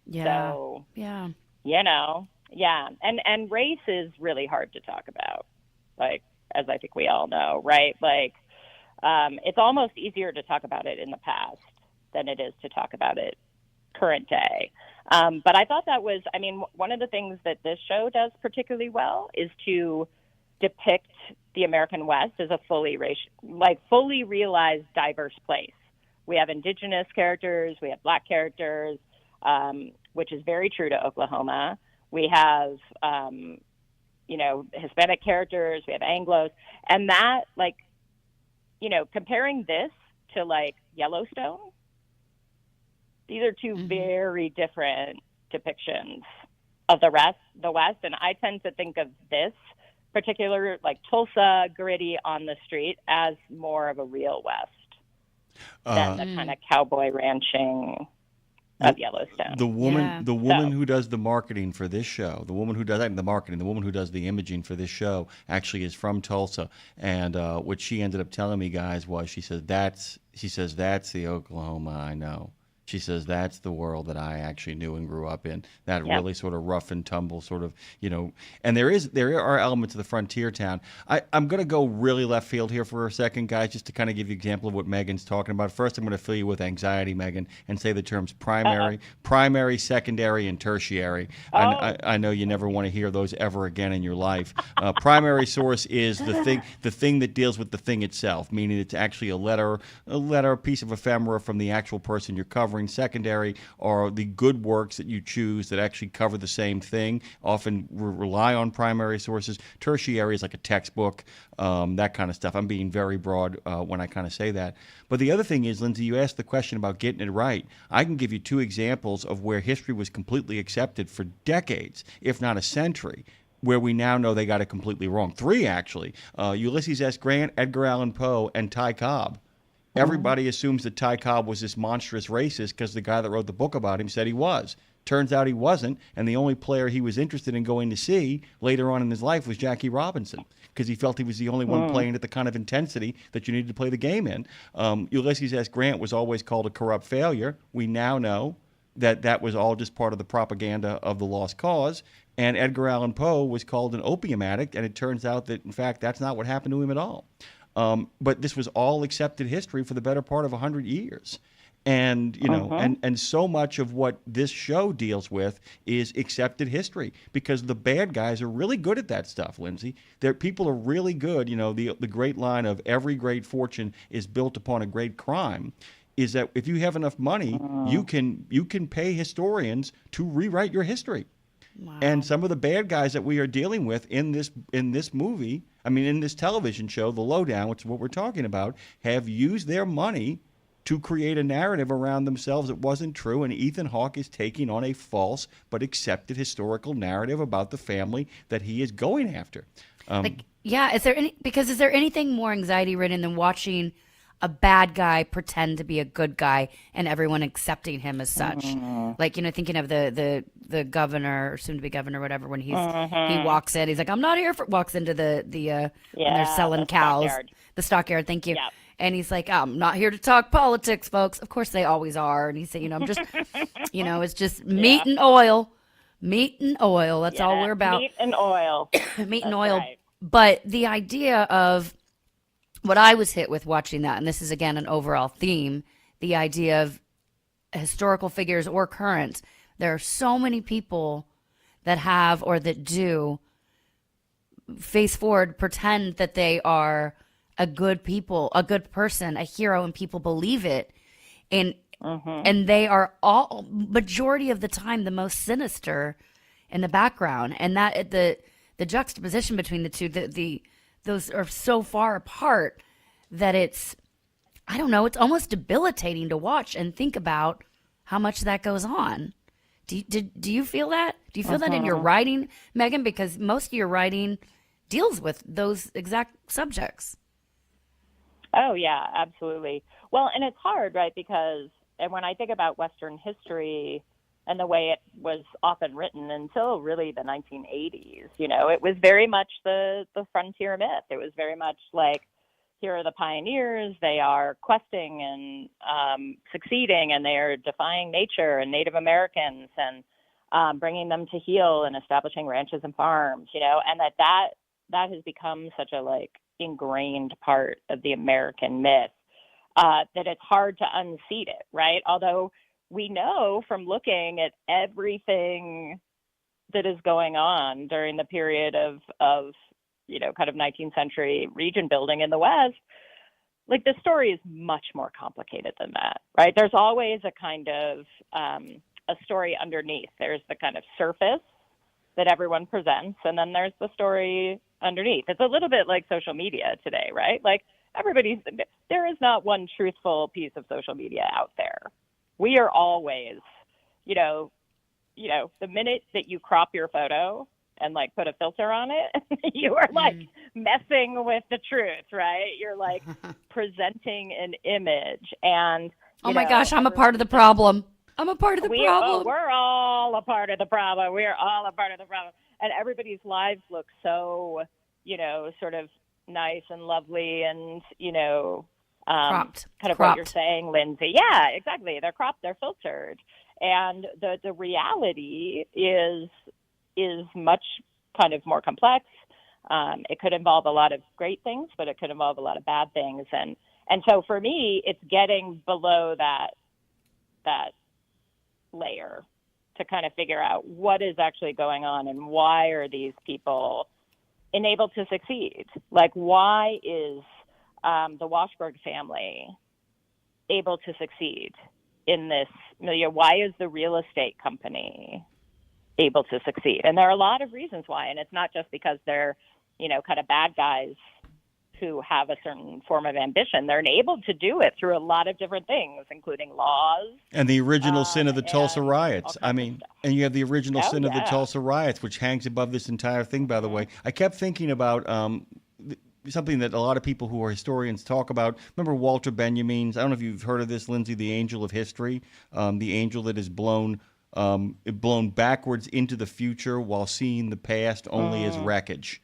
Yeah. So, yeah. You know, yeah. And race is really hard to talk about, like, as I think we all know, right? Like, it's almost easier to talk about it in the past than it is to talk about it current day. But I thought that was, I mean, one of the things that this show does particularly well is to depict the American West as a fully realized diverse place. We have indigenous characters, we have black characters, which is very true to Oklahoma. We have, you know, Hispanic characters, we have Anglos, and that, like, you know, comparing this to like Yellowstone, these are two very different depictions of the West, and I tend to think of this particular, like Tulsa, gritty on the street, as more of a real West than the kind of cowboy ranching of Yellowstone. The woman who does the marketing for this show, the woman who does the imaging for this show actually is from Tulsa, and what she ended up telling me, guys, was she says that's the Oklahoma I know. She says that's the world that I actually knew and grew up in. That really sort of rough and tumble sort of, you know, and there are elements of the frontier town. I'm going to go really left field here for a second, guys, just to kind of give you an example of what Megan's talking about. First, I'm going to fill you with anxiety, Megan, and say the terms primary, secondary, and tertiary. I know you never want to hear those ever again in your life. Primary source is the thing that deals with the thing itself, meaning it's actually a letter, a piece of ephemera from the actual person you're covering. Secondary are the good works that you choose that actually cover the same thing, often rely on primary sources. Tertiary is like a textbook, that kind of stuff. I'm being very broad when I kind of say that. But the other thing is, Lindsay, you asked the question about getting it right. I can give you two examples of where history was completely accepted for decades, if not a century, where we now know they got it completely wrong. Three, actually. Ulysses S. Grant, Edgar Allan Poe, and Ty Cobb. Everybody assumes that Ty Cobb was this monstrous racist because the guy that wrote the book about him said he was. Turns out he wasn't, and the only player he was interested in going to see later on in his life was Jackie Robinson, because he felt he was the only one playing at the kind of intensity that you needed to play the game in. Ulysses S. Grant was always called a corrupt failure. We now know that that was all just part of the propaganda of the lost cause. And Edgar Allan Poe was called an opium addict, and it turns out that, in fact, that's not what happened to him at all. But this was all accepted history for the better part of 100 years. And, you know, and so much of what this show deals with is accepted history, because the bad guys are really good at that stuff, Lindsay. People are really good. You know, the great line of every great fortune is built upon a great crime is that if you have enough money, you can pay historians to rewrite your history. Wow. And some of the bad guys that we are dealing with in this movie, in this television show, The Lowdown, which is what we're talking about, have used their money to create a narrative around themselves that wasn't true, and Ethan Hawke is taking on a false but accepted historical narrative about the family that he is going after. Is there anything more anxiety-ridden than watching a bad guy pretend to be a good guy and everyone accepting him as such? Like, you know, thinking of the governor or soon to be governor, whatever, when he walks in, he's like, I'm not here for, walks into the when they're selling cows, the stockyard. Thank you. Yep. And he's like, I'm not here to talk politics, folks. Of course they always are. And he's saying, you know, I'm just, you know, it's just meat and oil. Meat and oil. That's all we're about. Meat and oil. Meat and That's oil. right. But the idea of what I was hit with watching that, and this is again an overall theme, the idea of historical figures or current. There are so many people that have or that do face forward, pretend that they are a good people, a good person, a hero, and people believe it. And they are all, majority of the time, the most sinister in the background. And that the juxtaposition between the two, those are so far apart that it's, I don't know, it's almost debilitating to watch and think about how much that goes on. Do you feel that? Do you feel that in your writing, Megan? Because most of your writing deals with those exact subjects. Oh, yeah, absolutely. Well, and it's hard, right? Because when I think about Western history and the way it was often written until really the 1980s, it was very much the frontier myth. It was very much like, here are the pioneers, they are questing and succeeding, and they are defying nature and Native Americans and bringing them to heel and establishing ranches and farms, and that has become such a ingrained part of the American myth that it's hard to unseat it, right? Although we know from looking at everything that is going on during the period of kind of 19th century region building in the West, the story is much more complicated than that, right? There's always a kind of a story underneath. There's the kind of surface that everyone presents, and then there's the story underneath. It's a little bit like social media today, right? There is not one truthful piece of social media out there. We are always, the minute that you crop your photo and put a filter on it, you are messing with the truth, right? You're presenting an image, and oh my gosh, I'm a part of the problem. I'm a part of the problem. We're all a part of the problem. We're all a part of the problem, and everybody's lives look so, sort of nice and lovely, and cropped. Kind of what you're saying, Lindsay. Yeah, exactly. They're cropped. They're filtered, and the reality is much kind of more complex. It could involve a lot of great things, but it could involve a lot of bad things. And so for me, it's getting below that layer to kind of figure out what is actually going on and why are these people enabled to succeed? Why is the Washburn family able to succeed in this milieu? Why is the real estate company able to succeed? And there are a lot of reasons why, and it's not just because they're kind of bad guys who have a certain form of ambition. They're enabled to do it through a lot of different things, including laws and the original sin of the Tulsa riots. And you have the original sin of the Tulsa riots, which hangs above this entire thing, by the way. I kept thinking about something that a lot of people who are historians talk about. Remember Walter Benjamin's, I don't know if you've heard of this, Lindsay, the angel of history, the angel that is blown backwards into the future while seeing the past only as wreckage.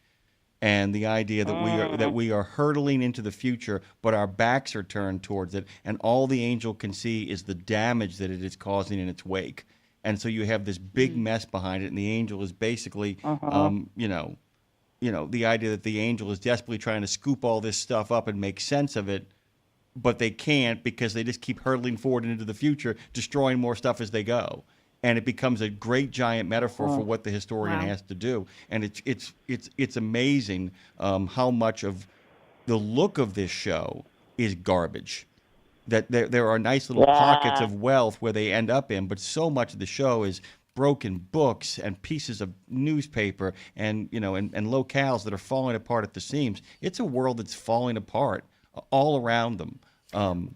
And the idea that we are hurtling into the future, but our backs are turned towards it, and all the angel can see is the damage that it is causing in its wake. And so you have this big mess behind it, and the angel is basically, the idea that the angel is desperately trying to scoop all this stuff up and make sense of it, but they can't because they just keep hurtling forward into the future, destroying more stuff as they go. And it becomes a great giant metaphor for what the historian has to do. And it's amazing how much of the look of this show is garbage. That there are nice little pockets of wealth where they end up in, but so much of the show is broken books and pieces of newspaper and and locales that are falling apart at the seams. It's a world that's falling apart all around them.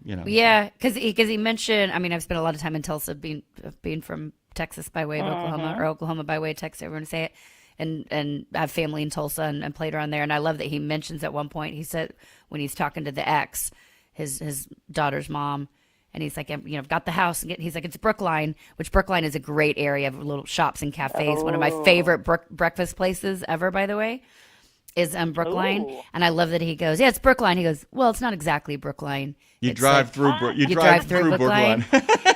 Yeah, because he mentioned. I mean, I've spent a lot of time in Tulsa, being from Texas by way of Oklahoma, or Oklahoma by way of Texas, everyone say it, and I have family in Tulsa and played around there. And I love that he mentions at one point, he said when he's talking to the ex, his daughter's mom, and he's like, I've got the house. And he's like, it's Brookline, which Brookline is a great area of little shops and cafes. One of my favorite breakfast places ever, by the way. is Brookline. Ooh. And I love that he goes, yeah, it's Brookline. He goes, well, it's not exactly Brookline. You It's drive like, through. You drive through Brookline.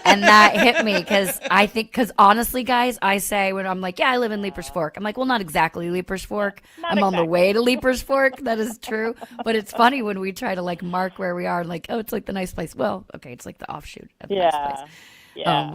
And that hit me because honestly, guys, I say when I'm like, yeah, I live in Leapers Fork. I'm like, well, not exactly Leapers Fork. I'm on the way to Leapers Fork. That is true. But it's funny when we try to like mark where we are and like, oh, it's like the nice place. Well, okay, it's like the offshoot of the nice place. Yeah.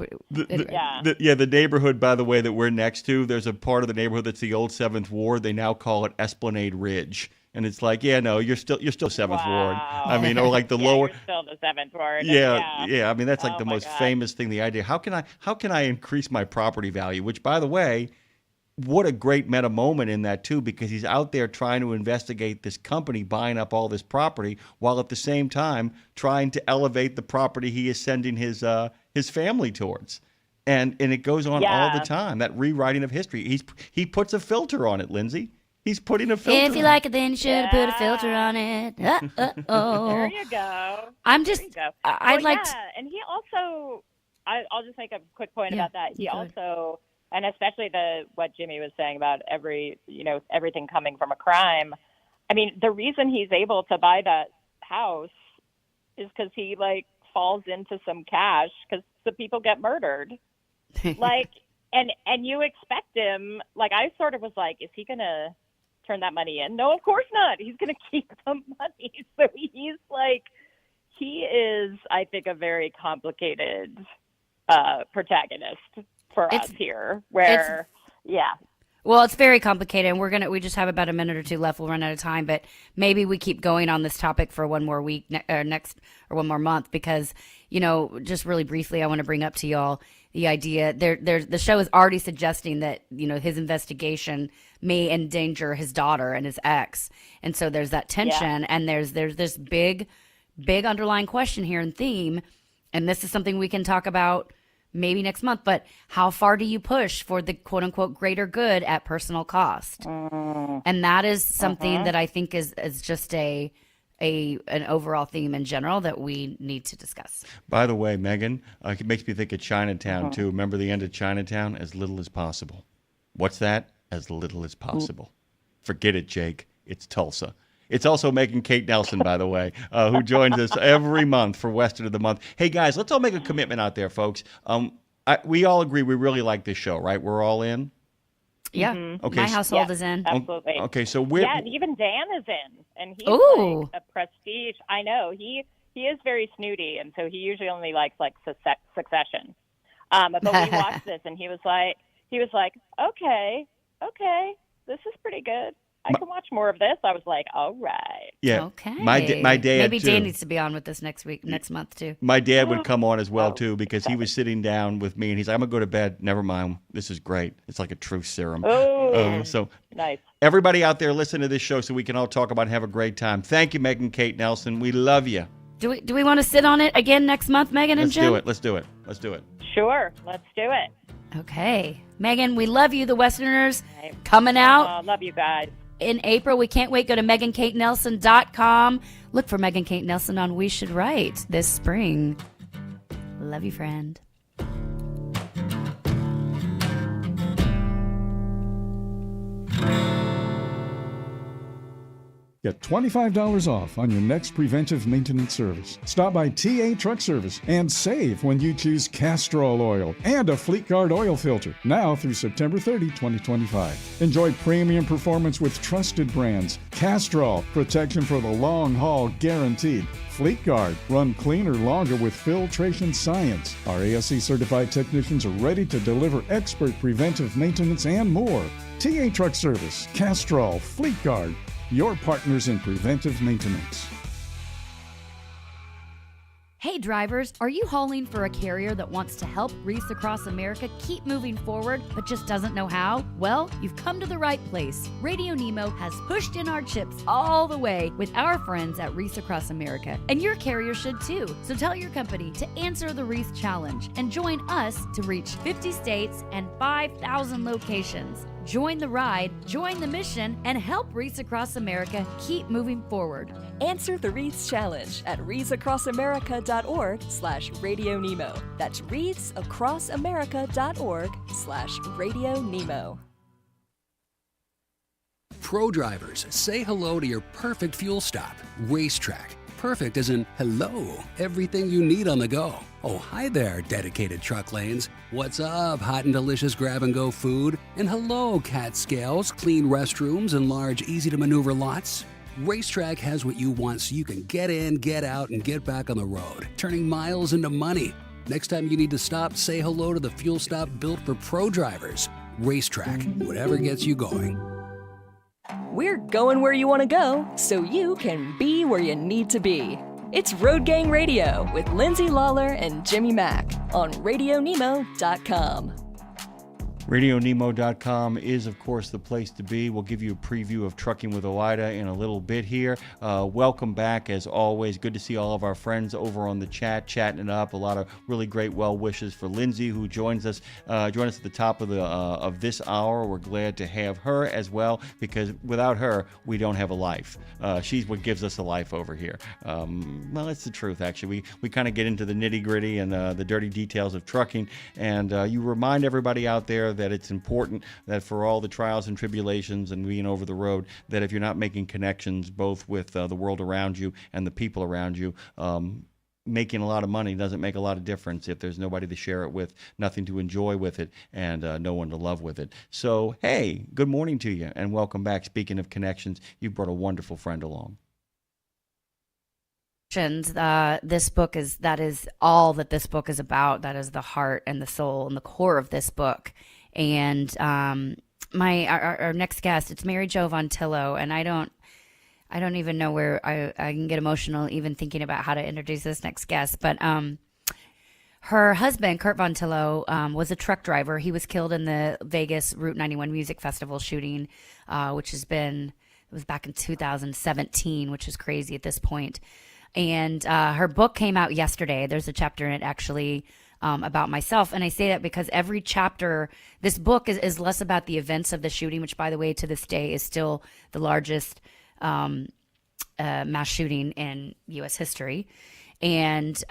The neighborhood, by the way, that we're next to, there's a part of the neighborhood that's the old 7th Ward. They now call it Esplanade Ridge. And it's like, yeah, no, you're still 7th Ward. I mean, or like the lower. You're still the 7th Ward. Yeah. I mean, that's like the most God. famous thing. The idea, how can I increase my property value? Which, by the way, what a great meta moment in that too, because he's out there trying to investigate this company buying up all this property, while at the same time trying to elevate the property he is sending his family towards. And it goes on all the time. That rewriting of history. He puts a filter on it, Lindsay. He's putting a filter. If you like it, then you should have put a filter on it. There you go. I'm just. I'd like. And he also. I'll just make a quick point about that. He also, and especially what Jimmy was saying about everything coming from a crime. I mean, the reason he's able to buy that house is because he like falls into some cash because the people get murdered. Like, and you expect him. Like, I sort of was like, is he gonna turn that money in? No, of course not. He's going to keep the money. So he is, I think, a very complicated protagonist for us here. Well, it's very complicated, and we just have about a minute or two left. We'll run out of time, but maybe we keep going on this topic for one more week or one more month, because, just really briefly, I want to bring up to y'all the idea. The show is already suggesting that, his investigation may endanger his daughter and his ex. And so there's that tension, and there's this big underlying question here and theme. And this is something we can talk about maybe next month, but how far do you push for the quote unquote greater good at personal cost? And that is something that I think is just an overall theme in general that we need to discuss. By the way, Megan, it makes me think of Chinatown too. Remember the end of Chinatown? As little as possible. What's that? As little as possible. Forget it, Jake. It's Tulsa. It's also Megan Kate Nelson, by the way, who joins us every month for Western of the Month. Hey, guys, let's all make a commitment out there, folks. We all agree we really like this show, right? We're all in? Yeah. Okay. My household is in. Absolutely. Okay, so and even Dan is in, and he's like a prestige. I know he is very snooty, and so he usually only likes like Succession. But we watched this, and he was like, okay, this is pretty good. I can watch more of this. I was like, all right. Yeah. Okay. My dad maybe too. Dan needs to be on with us next month too. My dad would come on as well too, because he was sitting down with me and he's like, I'm gonna go to bed. Never mind. This is great. It's like a truth serum. So nice. Everybody out there, listen to this show so we can all talk about and have a great time. Thank you, Megan Kate Nelson. We love you. Do we want to sit on it again next month, Megan and Jim? Let's do it. Sure. Let's do it. Okay. Megan, we love you. The Westerners coming out. Love you guys. In April. We can't wait. Go to MeganKateNelson.com. Look for Megan Kate Nelson on We Should Write this spring. Love you, friend. Get $25 off on your next preventive maintenance service. Stop by TA Truck Service and save when you choose Castrol oil and a Fleet Guard oil filter. Now through September 30, 2025. Enjoy premium performance with trusted brands. Castrol, protection for the long haul guaranteed. Fleet Guard, run cleaner longer with filtration science. Our ASC certified technicians are ready to deliver expert preventive maintenance and more. TA Truck Service, Castrol, Fleet Guard, your partners in preventive maintenance. Hey drivers, are you hauling for a carrier that wants to help Reese across America keep moving forward but just doesn't know how? Well, you've come to the right place. RadioNemo has pushed in our chips all the way with our friends at Reese Across America, and your carrier should too. So tell your company to answer the Reese Challenge and join us to reach 50 states and 5,000 locations. Join the ride, join the mission, and help Reese Across America keep moving forward. Answer the Reese Challenge at readsacrossamerica.org/RadioNemo. That's readsacrossamerica.org/RadioNemo. pro drivers, say hello to your perfect fuel stop, Racetrack. Perfect as in hello, everything you need on the go. Oh, hi there, dedicated truck lanes. What's up, hot and delicious grab-and-go food? And hello, cat scales, clean restrooms, and large, easy-to-maneuver lots. Racetrack has what you want so you can get in, get out, and get back on the road, turning miles into money. Next time you need to stop, say hello to the fuel stop built for pro drivers. Racetrack, whatever gets you going. We're going where you want to go so you can be where you need to be. It's Road Gang Radio with Lindsay, Lawler, and Jimmy Mack on RadioNemo.com. RadioNemo.com is, of course, the place to be. We'll give you a preview of Trucking with Oida in a little bit here. Welcome back, as always. Good to see all of our friends over on the chat, chatting it up. A lot of really great well wishes for Lindsay, who joined us at the top of this hour. We're glad to have her as well, because without her, we don't have a life. She's what gives us a life over here. Well, it's the truth, actually. We kind of get into the nitty-gritty and the dirty details of trucking, and you remind everybody out there that it's important that for all the trials and tribulations and being over the road, that if you're not making connections both with the world around you and the people around you, making a lot of money doesn't make a lot of difference if there's nobody to share it with, nothing to enjoy with it, and no one to love with it. So, hey, good morning to you, and welcome back. Speaking of connections, you brought a wonderful friend along. This book is all that this book is about. That is the heart and the soul and the core of this book. And our next guest, it's Mary Jo Vontillo, and I don't even know where I can get emotional even thinking about how to introduce this next guest. But her husband, Kurt Vontillo, was a truck driver. He was killed in the Vegas Route 91 Music Festival shooting, which it was back in 2017, which is crazy at this point. And her book came out yesterday. There's a chapter in it actually about myself. And I say that because every chapter, this book is less about the events of the shooting, which, by the way, to this day is still the largest mass shooting in U.S. history. And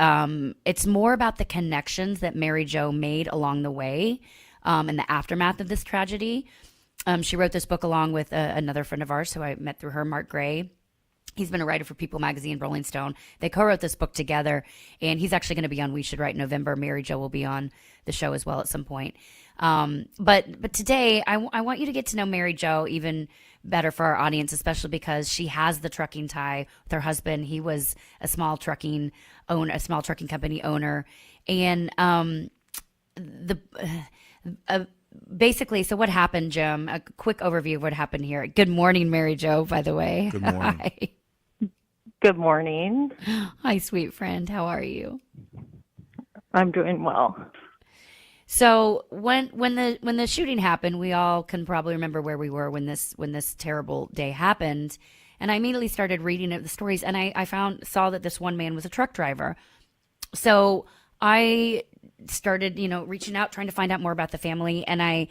it's more about the connections that Mary Jo made along the way in the aftermath of this tragedy. She wrote this book along with another friend of ours who I met through her, Mark Gray. He's been a writer for People Magazine, Rolling Stone. They co-wrote this book together, and he's actually going to be on We Should Write in November. Mary Jo will be on the show as well at some point. But today, I want you to get to know Mary Jo even better for our audience, especially because she has the trucking tie with her husband. He was a small trucking company owner, and basically, so what happened, Jim? A quick overview of what happened here. Good morning, Mary Jo, by the way. Good morning. Hi. Good morning. Hi, sweet friend. How are you? I'm doing well. So when the shooting happened, we all can probably remember where we were when this terrible day happened. And I immediately started reading the stories, and I saw that this one man was a truck driver. So I started, reaching out, trying to find out more about the family, and I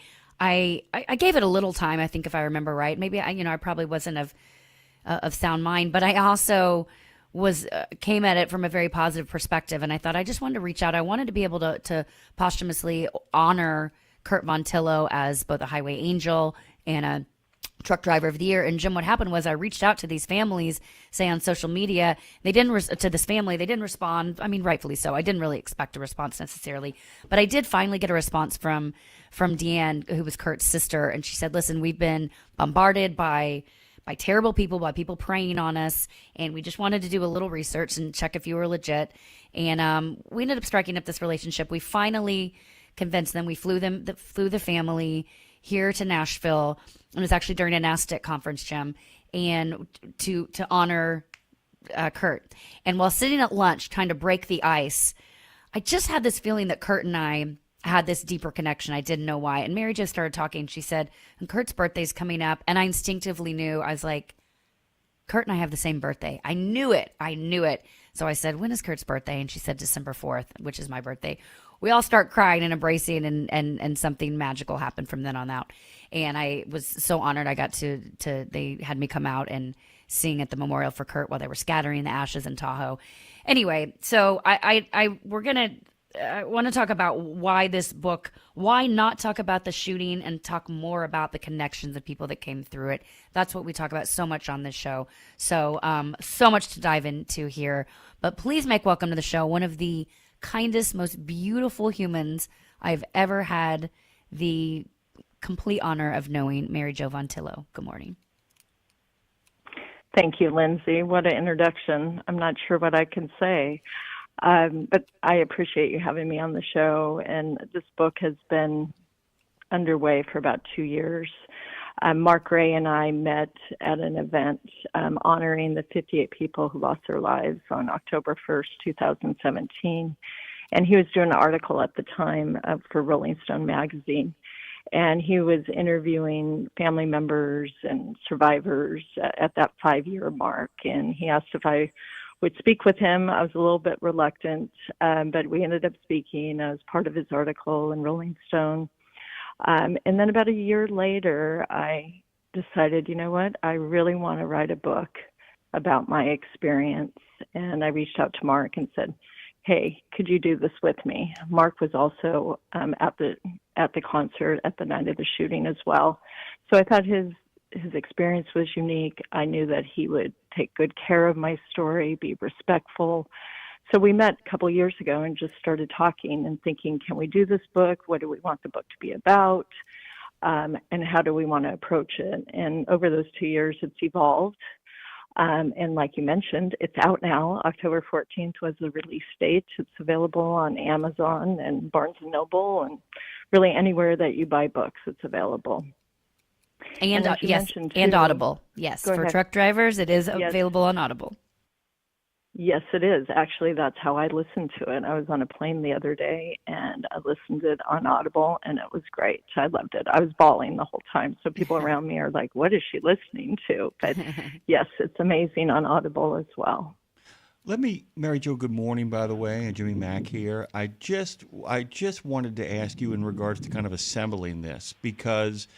gave it a little time. I think, if I remember right, maybe I probably wasn't of sound mind, but I also came at it from a very positive perspective, and I thought I just wanted to reach out. I wanted to be able to posthumously honor Kurt Vontillo as both a highway angel and a truck driver of the year. And Jim, what happened was I reached out to these families, say on social media. They didn't to this family. They didn't respond. I mean, rightfully so. I didn't really expect a response necessarily, but I did finally get a response from Deanne, who was Kurt's sister, and she said, "Listen, we've been bombarded by terrible people, by people preying on us, and we just wanted to do a little research and check if you were legit." And we ended up striking up this relationship. We finally convinced them. We flew the family here to Nashville. It was actually during a NASTIC conference, Jim, and to honor Kurt. And while sitting at lunch trying to break the ice, I just had this feeling that Kurt and I had this deeper connection. I didn't know why. And Mary just started talking. She said, and Kurt's birthday's coming up. And I instinctively knew. I was like, Kurt and I have the same birthday. I knew it. So I said, when is Kurt's birthday? And she said December 4th, which is my birthday. We all start crying and embracing, and something magical happened from then on out. And I was so honored. I got to they had me come out and sing at the memorial for Kurt while they were scattering the ashes in Tahoe. Anyway, so we're going to I want to talk about why this book, why not talk about the shooting and talk more about the connections of people that came through it. That's what we talk about so much on this show. So, so much to dive into here. But please make welcome to the show one of the kindest, most beautiful humans I've ever had the complete honor of knowing, Mary Jo Vontillo. Good morning. Thank you, Lindsay. What an introduction. I'm not sure what I can say, but I appreciate you having me on the show. And this book has been underway for about 2 years. Mark Ray and I met at an event honoring the 58 people who lost their lives on October 1st, 2017. And he was doing an article at the time for Rolling Stone magazine. And he was interviewing family members and survivors at that 5-year mark. And he asked if I would speak with him. I was a little bit reluctant, but we ended up speaking as part of his article in Rolling Stone. And then about a year later, I decided, you know what, I really want to write a book about my experience. And I reached out to Mark and said, hey, could you do this with me? Mark was also at the concert at the night of the shooting as well. So I thought his experience was unique. I knew that he would take good care of my story, be respectful. So we met a couple years ago and just started talking and thinking, can we do this book? What do we want the book to be about? And how do we want to approach it? And over those 2 years, it's evolved. And like you mentioned, it's out now. October 14th was the release date. It's available on Amazon and Barnes & Noble and really anywhere that you buy books, it's available. And yes, and Audible. Yes, for truck drivers, it is available on Audible. Yes, it is. Actually, that's how I listened to it. I was on a plane the other day, and I listened to it on Audible, and it was great. I loved it. I was bawling the whole time, so people around me are like, what is she listening to? But yes, it's amazing on Audible as well. Mary Jo, good morning, by the way, and Jimmy Mack here. I just wanted to ask you in regards to kind of assembling this, because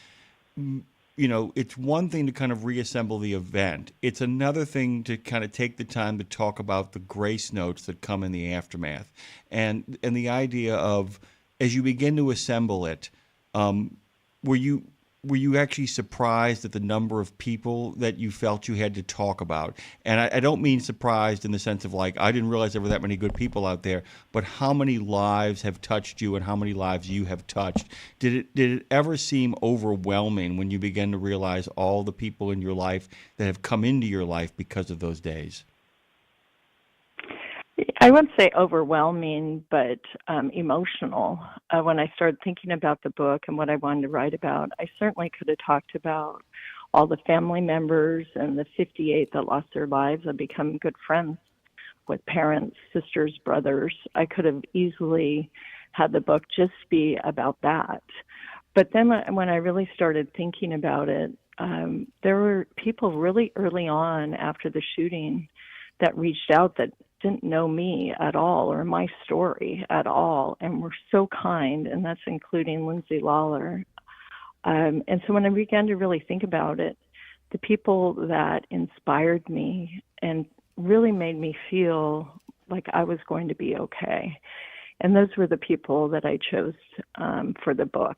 you know, it's one thing to kind of reassemble the event. It's another thing to kind of take the time to talk about the grace notes that come in the aftermath. And the idea of, as you begin to assemble it, were you actually surprised at the number of people that you felt you had to talk about? And I don't mean surprised in the sense of like, I didn't realize there were that many good people out there, but how many lives have touched you and how many lives you have touched? Did it ever seem overwhelming when you began to realize all the people in your life that have come into your life because of those days? I wouldn't say overwhelming, but emotional. When I started thinking about the book and what I wanted to write about, I certainly could have talked about all the family members and the 58 that lost their lives. I've become good friends with parents, sisters, brothers. I could have easily had the book just be about that. But then when I really started thinking about it, there were people really early on after the shooting that reached out that didn't know me at all or my story at all and were so kind, and that's including Lindsay Lawler. And so when I began to really think about it, the people that inspired me and really made me feel like I was going to be okay, and those were the people that I chose for the book.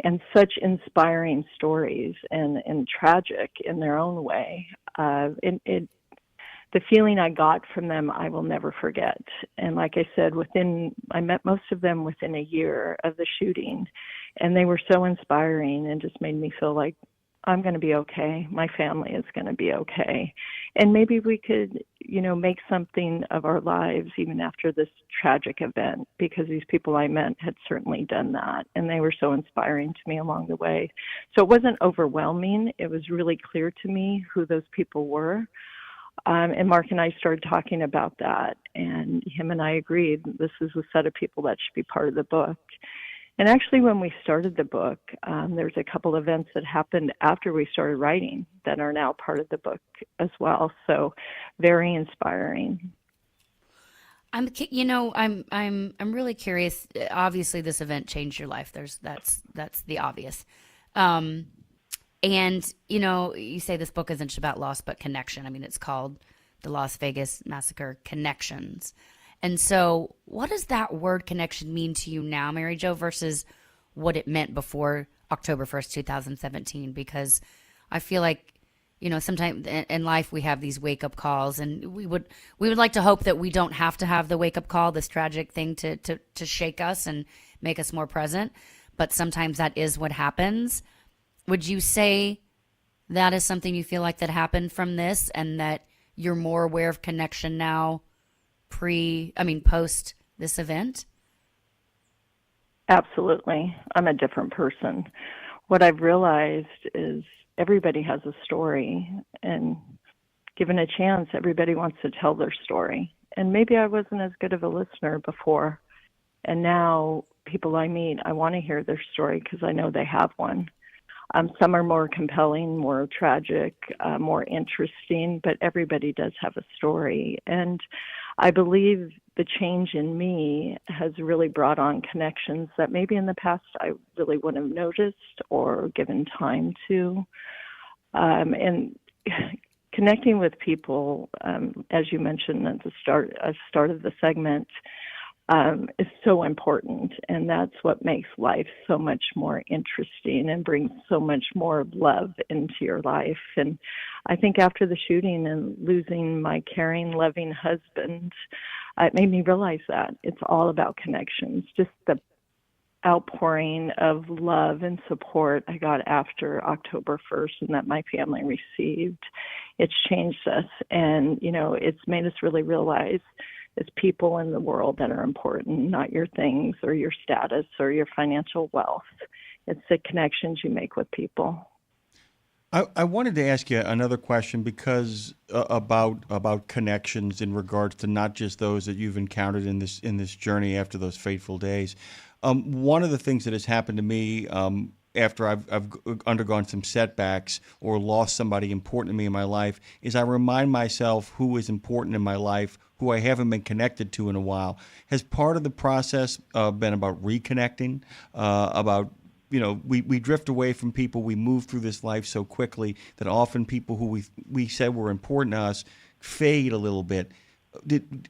And such inspiring stories and tragic in their own way. The feeling I got from them, I will never forget. And like I said, I met most of them within a year of the shooting, and they were so inspiring and just made me feel like I'm going to be okay. My family is going to be okay. And maybe we could, make something of our lives even after this tragic event, because these people I met had certainly done that, and they were so inspiring to me along the way. So it wasn't overwhelming. It was really clear to me who those people were. And Mark and I started talking about that, and him and I agreed this is a set of people that should be part of the book. And actually, when we started the book, there's a couple events that happened after we started writing that are now part of the book as well. So, very inspiring. I'm really curious. Obviously, this event changed your life. That's the obvious. And, you say this book isn't about loss, but connection. I mean, it's called The Las Vegas Massacre Connections. And so what does that word connection mean to you now, Mary Jo, versus what it meant before October 1st, 2017? Because I feel like, you know, sometimes in life we have these wake-up calls, and we would like to hope that we don't have to have the wake-up call, this tragic thing to shake us and make us more present. But sometimes that is what happens. Would you say that is something you feel like that happened from this, and that you're more aware of connection now post this event? Absolutely. I'm a different person. What I've realized is everybody has a story, and given a chance, everybody wants to tell their story. And maybe I wasn't as good of a listener before. And now people I meet, I want to hear their story because I know they have one. Some are more compelling, more tragic, more interesting, but everybody does have a story. And I believe the change in me has really brought on connections that maybe in the past I really wouldn't have noticed or given time to. And connecting with people, as you mentioned at the start of the segment, is so important, and that's what makes life so much more interesting and brings so much more love into your life. And I think after the shooting and losing my caring, loving husband, it made me realize that it's all about connections. Just the outpouring of love and support I got after October 1st and that my family received, it's changed us. And, you know, it's made us really realize it's people in the world that are important, not your things or your status or your financial wealth. It's the connections you make with people. I wanted to ask you another question because about connections in regards to not just those that you've encountered in this journey after those fateful days. One of the things that has happened to me after I've undergone some setbacks or lost somebody important to me in my life is I remind myself who is important in my life, who I haven't been connected to in a while. Has part of the process been about reconnecting, about, you know, we drift away from people, we move through this life so quickly that often people who we said were important to us fade a little bit.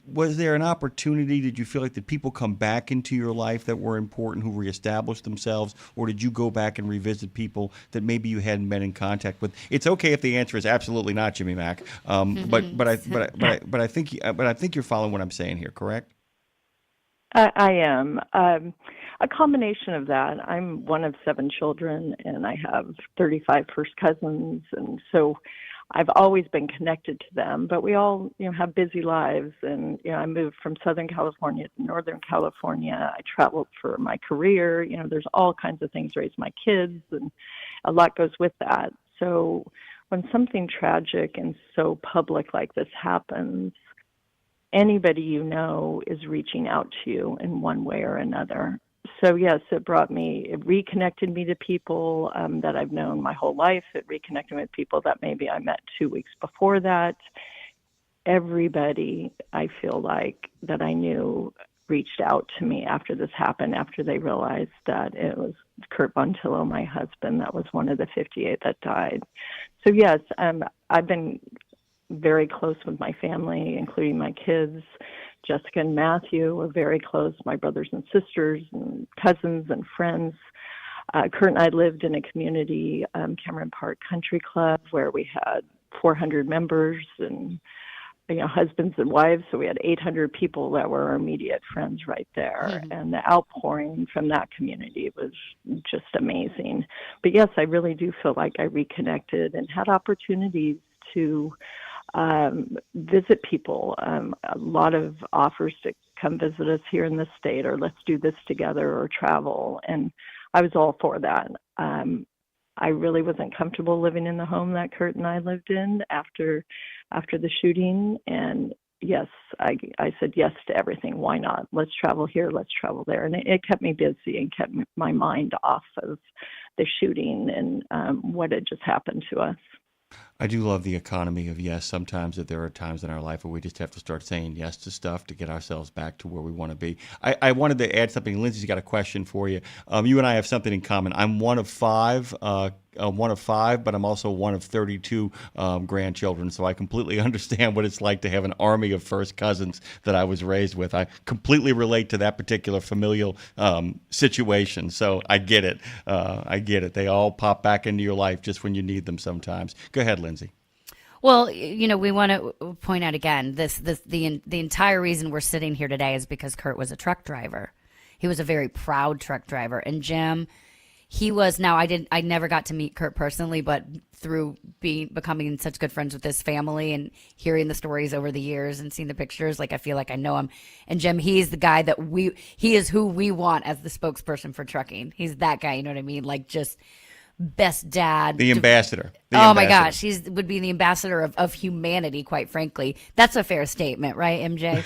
Was there an opportunity? Did you feel like did people come back into your life that were important, who reestablished themselves, or did you go back and revisit people that maybe you hadn't been in contact with? It's okay if the answer is absolutely not, Jimmy Mack. But I think you're following what I'm saying here, correct? I am. A combination of that. I'm one of 7 children, and I have 35 first cousins, and so I've always been connected to them, but we all, you know, have busy lives. And, you know, I moved from Southern California to Northern California. I traveled for my career. You know, there's all kinds of things, raise my kids, and a lot goes with that. So when something tragic and so public like this happens, anybody you know is reaching out to you in one way or another. So yes, it reconnected me to people that I've known my whole life. It reconnected me with people that maybe I met 2 weeks before that. Everybody I feel like that I knew reached out to me after this happened, after they realized that it was Kurt Bontillo, my husband, that was one of the 58 that died. So yes, I've been very close with my family, including my kids. Jessica and Matthew were very close, my brothers and sisters and cousins and friends. Kurt and I lived in a community, Cameron Park Country Club, where we had 400 members and, you know, husbands and wives. So we had 800 people that were our immediate friends right there. Mm-hmm. And the outpouring from that community was just amazing. But yes, I really do feel like I reconnected and had opportunities to visit people. A lot of offers to come visit us here in the state, or let's do this together, or travel. And I was all for that. I really wasn't comfortable living in the home that Kurt and I lived in after the shooting. And yes, I said yes to everything. Why not? Let's travel here. Let's travel there. And it kept me busy and kept my mind off of the shooting and what had just happened to us. I do love the economy of yes. Sometimes that there are times in our life where we just have to start saying yes to stuff to get ourselves back to where we want to be. I wanted to add something. Lindsay's got a question for you. You and I have something in common. I'm one of five. But I'm also one of 32 grandchildren, so I completely understand what it's like to have an army of first cousins that I was raised with. I completely relate to that particular familial situation, so I get it. They all pop back into your life just when you need them sometimes. Go ahead, Lindsay. Well, we want to point out again, the entire reason we're sitting here today is because Kurt was a truck driver. He was a very proud truck driver, and Jim. He was, I never got to meet Kurt personally, but through becoming such good friends with his family and hearing the stories over the years and seeing the pictures, I feel like I know him. And Jim, he's the guy he is who we want as the spokesperson for trucking. He's that guy, you know what I mean? Just best dad. The ambassador. My gosh, would be the ambassador of humanity, quite frankly. That's a fair statement, right, MJ?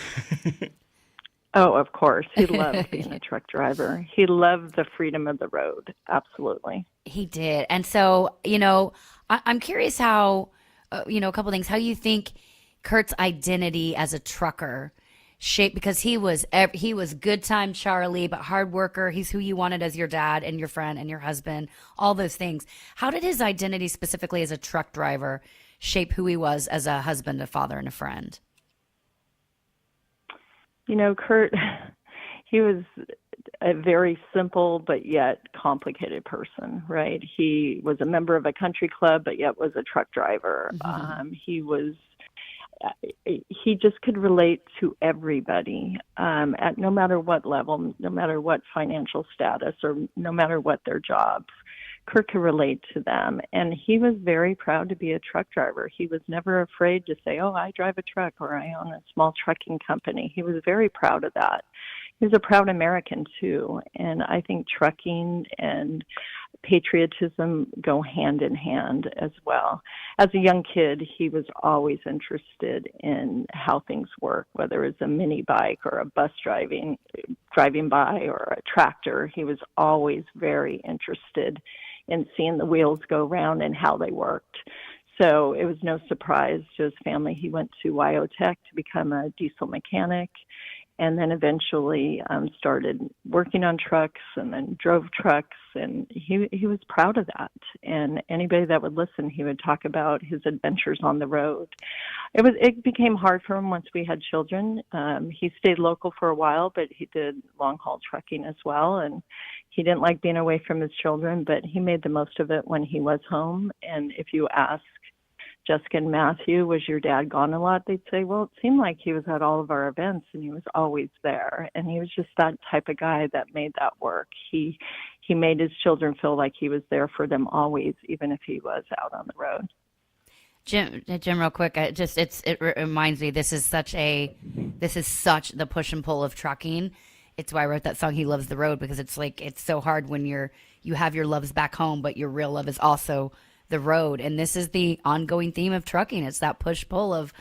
Oh, of course. He loved being a truck driver. He loved the freedom of the road. Absolutely. He did. And so, I'm curious how, a couple things, how you think Kurt's identity as a trucker shaped, because he was good time Charlie, but hard worker. He's who you wanted as your dad and your friend and your husband, all those things. How did his identity specifically as a truck driver shape who he was as a husband, a father, and a friend? Kurt, he was a very simple but yet complicated person, right? He was a member of a country club, but yet was a truck driver. Mm-hmm. He just could relate to everybody at no matter what level, no matter what financial status, or no matter what their jobs. Kurt could relate to them, and he was very proud to be a truck driver. He was never afraid to say, oh, I drive a truck, or I own a small trucking company. He was very proud of that. He was a proud American, too, and I think trucking and patriotism go hand in hand as well. As a young kid, he was always interested in how things work, whether it's a mini bike or a bus driving by or a tractor. He was always very interested in seeing the wheels go round and how they worked. So it was no surprise to his family. He went to Wyotech to become a diesel mechanic, and then eventually started working on trucks and then drove trucks, and he was proud of that. And anybody that would listen, he would talk about his adventures on the road. It became hard for him once we had children. He stayed local for a while, but he did long-haul trucking as well, and he didn't like being away from his children, but he made the most of it when he was home. And if you ask Jessica and Matthew, was your dad gone a lot? They'd say, well, it seemed like he was at all of our events and he was always there. And he was just that type of guy that made that work. He made his children feel like he was there for them always, even if he was out on the road. Jim, real quick, it reminds me, this is such the push and pull of trucking. It's why I wrote that song, He Loves the Road, because it's so hard when you have your loves back home, but your real love is also the road. And this is the ongoing theme of trucking. It's that push-pull of,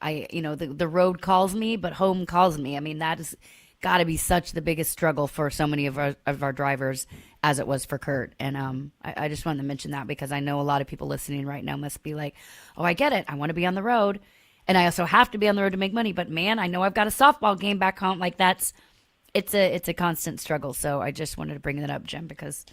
the road calls me, but home calls me. I mean, that has got to be such the biggest struggle for so many of our drivers, as it was for Kurt. And I just wanted to mention that, because I know a lot of people listening right now must be like, oh, I get it. I want to be on the road, and I also have to be on the road to make money. But man, I know I've got a softball game back home. It's a constant struggle. So I just wanted to bring that up, Jim, because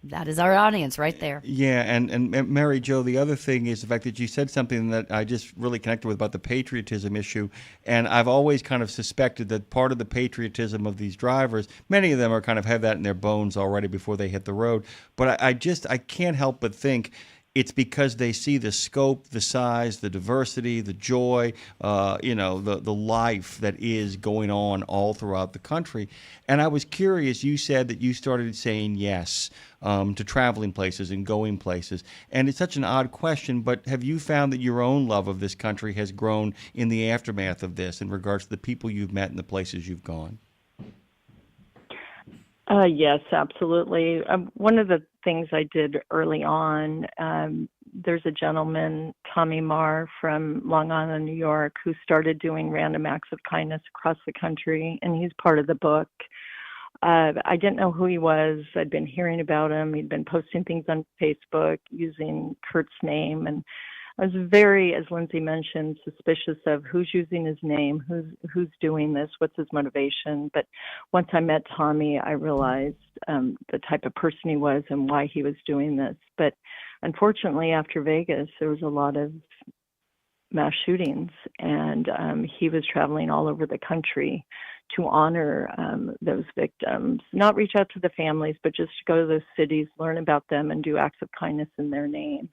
that is our audience right there. Yeah, and Mary Jo, the other thing is the fact that you said something that I just really connected with about the patriotism issue. And I've always kind of suspected that part of the patriotism of these drivers, many of them are kind of have that in their bones already before they hit the road. But I can't help but think it's because they see the scope, the size, the diversity, the joy, the life that is going on all throughout the country. And I was curious, you said that you started saying yes to traveling places and going places. And it's such an odd question, but have you found that your own love of this country has grown in the aftermath of this in regards to the people you've met and the places you've gone? Yes, absolutely. One of the things I did early on, there's a gentleman, Tommy Marr from Long Island, New York, who started doing random acts of kindness across the country, and he's part of the book. I didn't know who he was. I'd been hearing about him. He'd been posting things on Facebook using Kurt's name, and I was very, as Lindsay mentioned, suspicious of who's using his name, who's doing this, what's his motivation. But once I met Tommy, I realized the type of person he was and why he was doing this. But unfortunately, after Vegas, there was a lot of mass shootings, and he was traveling all over the country to honor those victims, not reach out to the families, but just to go to those cities, learn about them, and do acts of kindness in their name.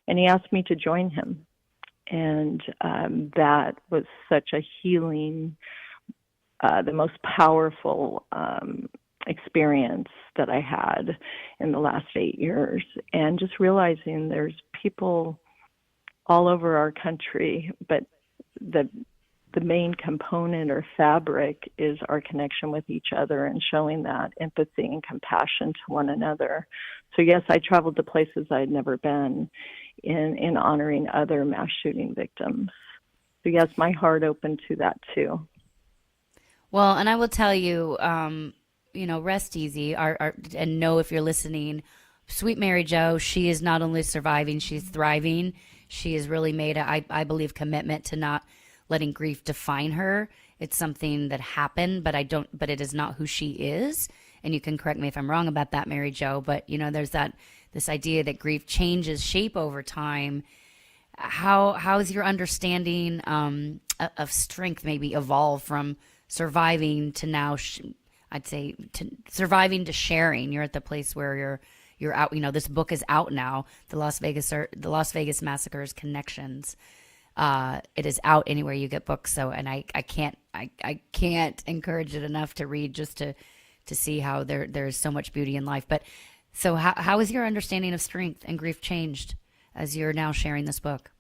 And he asked me to join him. And that was such a healing, the most powerful experience that I had in the last 8 years. And just realizing there's people all over our country, but the main component or fabric is our connection with each other and showing that empathy and compassion to one another. So yes, I traveled to places I'd never been in honoring other mass shooting victims. So yes, my heart opened to that too. Well, and I will tell you, rest easy and know if you're listening, Sweet Mary Jo, she is not only surviving, she's thriving. She has really made I believe, commitment to not letting grief define her. It's something that happened, but it is not who she is. And you can correct me if I'm wrong about that, Mary Jo, but there's this idea that grief changes shape over time. How is your understanding of strength maybe evolved from surviving to now, I'd say, to surviving to sharing? You're at the place where you're out, this book is out now, the Las Vegas Massacres Connections. It is out anywhere you get books. So, and I can't encourage it enough to read, just to see how there's so much beauty in life. But so how is your understanding of strength and grief changed as you're now sharing this book?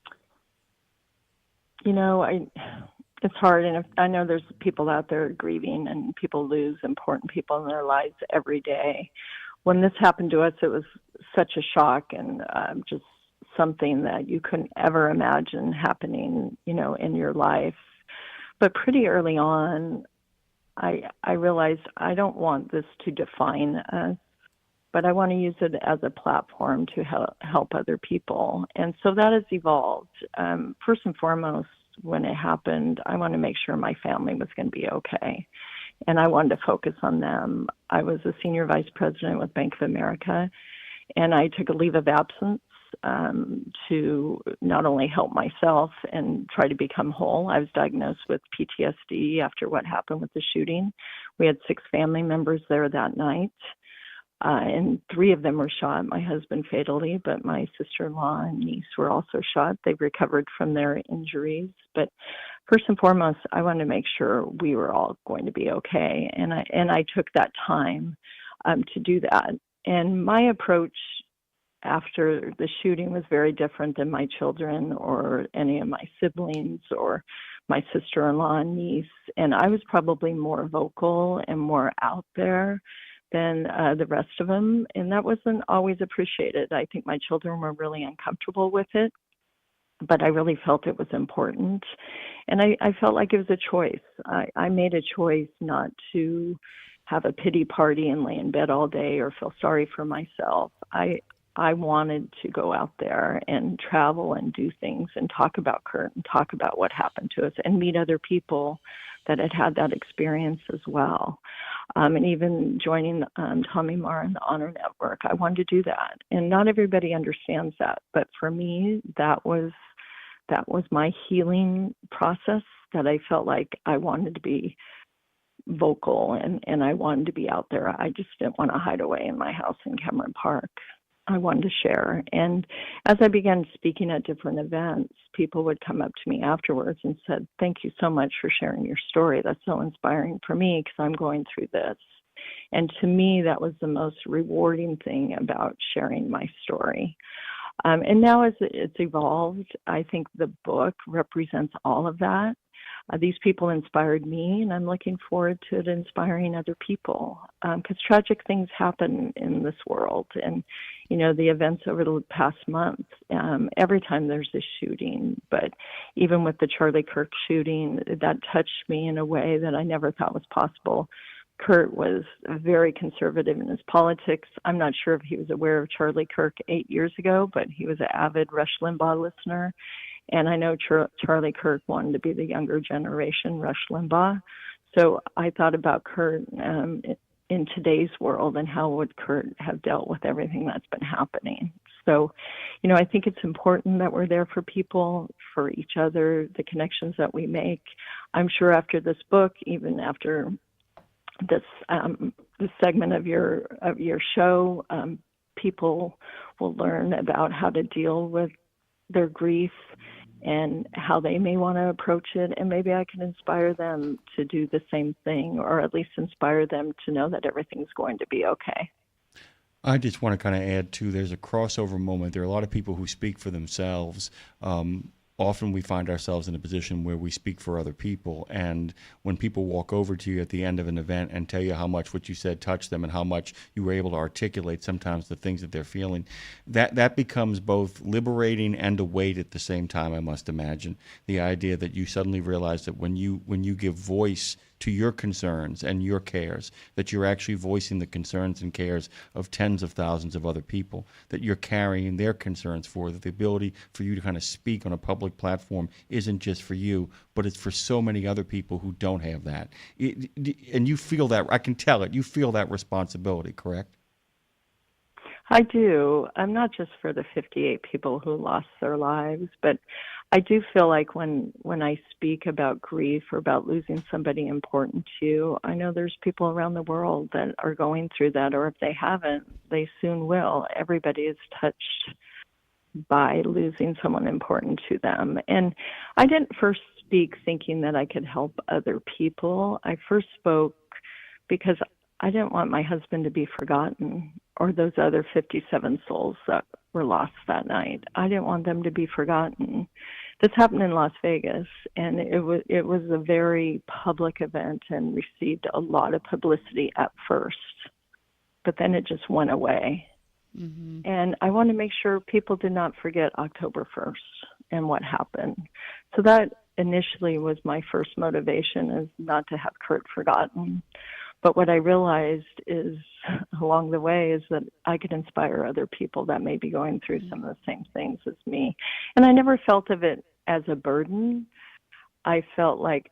It's hard. And I know there's people out there grieving, and people lose important people in their lives every day. When this happened to us, it was such a shock, and just something that you couldn't ever imagine happening, in your life. But pretty early on, I realized I don't want this to define us, but I want to use it as a platform to help other people. And so that has evolved. First and foremost, when it happened, I wanted to make sure my family was going to be okay. And I wanted to focus on them. I was a senior vice president with Bank of America, and I took a leave of absence to not only help myself and try to become whole. I was diagnosed with PTSD after what happened with the shooting. We had 6 family members there that night, and 3 of them were shot, my husband fatally, but my sister-in-law and niece were also shot. They recovered from their injuries. But first and foremost, I wanted to make sure we were all going to be okay, and I took that time to do that. And my approach after the shooting was very different than my children or any of my siblings or my sister-in-law and niece. And I was probably more vocal and more out there than the rest of them. And that wasn't always appreciated. I think my children were really uncomfortable with it, but I really felt it was important. And I felt like it was a choice. I made a choice not to have a pity party and lay in bed all day or feel sorry for myself. I wanted to go out there and travel and do things and talk about Kurt and talk about what happened to us and meet other people that had had that experience as well. And even joining Tommy Marr and the Honor Network, I wanted to do that. And not everybody understands that, but for me, that was my healing process, that I felt like I wanted to be vocal and I wanted to be out there. I just didn't want to hide away in my house in Cameron Park. I wanted to share. And as I began speaking at different events, people would come up to me afterwards and said, "Thank you so much for sharing your story. That's so inspiring for me because I'm going through this." And to me, that was the most rewarding thing about sharing my story. And now as it's evolved, I think the book represents all of that. These people inspired me, and I'm looking forward to it inspiring other people, because tragic things happen in this world. And, the events over the past month, every time there's a shooting, but even with the Charlie Kirk shooting, that touched me in a way that I never thought was possible. Kurt was very conservative in his politics. I'm not sure if he was aware of Charlie Kirk 8 years ago, but he was an avid Rush Limbaugh listener. And I know Charlie Kirk wanted to be the younger generation, Rush Limbaugh. So I thought about Kurt in today's world and how would Kurt have dealt with everything that's been happening. So, I think it's important that we're there for people, for each other, the connections that we make. I'm sure after this book, even after this segment of your show, people will learn about how to deal with their grief and how they may want to approach it, and maybe I can inspire them to do the same thing, or at least inspire them to know that everything's going to be okay. I just want to kind of add, too, there's a crossover moment. There are a lot of people who speak for themselves. Often we find ourselves in a position where we speak for other people, and when people walk over to you at the end of an event and tell you how much what you said touched them and how much you were able to articulate sometimes the things that they're feeling, that becomes both liberating and a weight at the same time, I must imagine. The idea that you suddenly realize that when you give voice to your concerns and your cares, that you're actually voicing the concerns and cares of tens of thousands of other people, that you're carrying their concerns for, that the ability for you to kind of speak on a public platform isn't just for you, but it's for so many other people who don't have that. And you feel that, I can tell it, you feel that responsibility, correct? I do. I'm not just for the 58 people who lost their lives, but I do feel like when I speak about grief or about losing somebody important to you, I know there's people around the world that are going through that, or if they haven't, they soon will. Everybody is touched by losing someone important to them. And I didn't first speak thinking that I could help other people. I first spoke because I didn't want my husband to be forgotten, or those other 57 souls that were lost that night. I didn't want them to be forgotten. This happened in Las Vegas, and it was a very public event and received a lot of publicity at first, but then it just went away. Mm-hmm. And I want to make sure people did not forget October 1st and what happened. So that initially was my first motivation, is not to have Kurt forgotten. But what I realized is along the way is that I could inspire other people that may be going through some of the same things as me. And I never felt of it as a burden. I felt like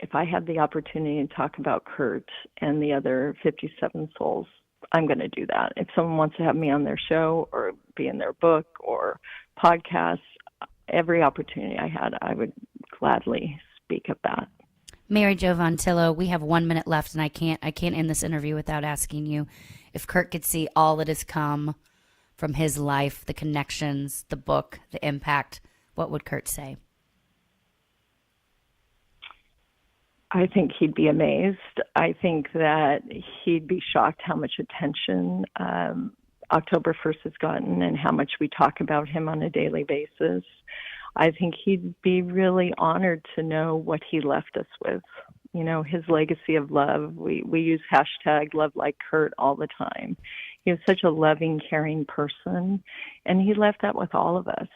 if I had the opportunity to talk about Kurt and the other 57 souls, I'm going to do that. If someone wants to have me on their show or be in their book or podcast, every opportunity I had, I would gladly speak of that. Mary Jo Vontillo, we have 1 minute left, and I can't end this interview without asking you if Kurt could see all that has come from his life, the connections, the book, the impact. What would Kurt say? I think he'd be amazed. I think that he'd be shocked how much attention October 1st has gotten and how much we talk about him on a daily basis. I think he'd be really honored to know what he left us with. You know, his legacy of love. We use hashtag Love Like Kurt all the time. He was such a loving, caring person, and he left that with all of us.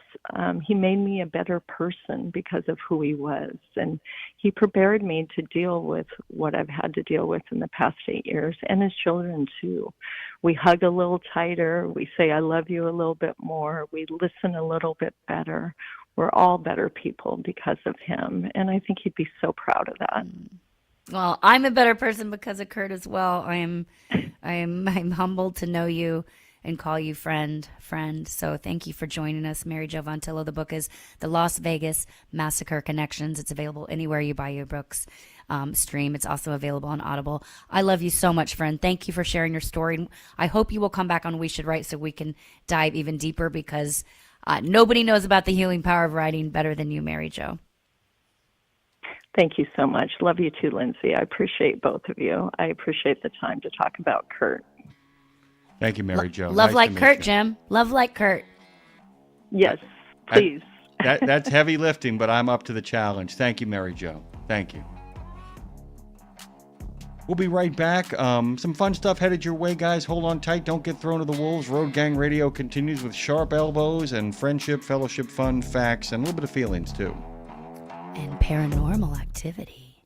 He made me a better person because of who he was, and he prepared me to deal with what I've had to deal with in the past 8 years, and his children too. We hug a little tighter. We say, I love you a little bit more. We listen a little bit better. We're all better people because of him, and I think he'd be so proud of that. Well, I'm a better person because of Kurt as well. I'm humbled to know you and call you friend. So thank you for joining us, Mary Jo Vontillo. The book is The Las Vegas Massacre Connections. It's available anywhere you buy your books. Stream. It's also available on Audible. I love you so much, friend. Thank you for sharing your story. I hope you will come back on We Should Write so we can dive even deeper, because nobody knows about the healing power of writing better than you, Mary Jo. Thank you so much. Love you too, Lindsay. I appreciate both of you. I appreciate the time to talk about Kurt. Thank you, Mary Jo. Love nice like Kurt, Jim. Love like Kurt. Yes, please. That's heavy lifting, but I'm up to the challenge. Thank you, Mary Jo. Thank you. We'll be right back. Some fun stuff headed your way, guys. Hold on tight. Don't get thrown to the wolves. Road Gang Radio continues with sharp elbows and friendship, fellowship, fun, facts, and a little bit of feelings, too. And paranormal activity.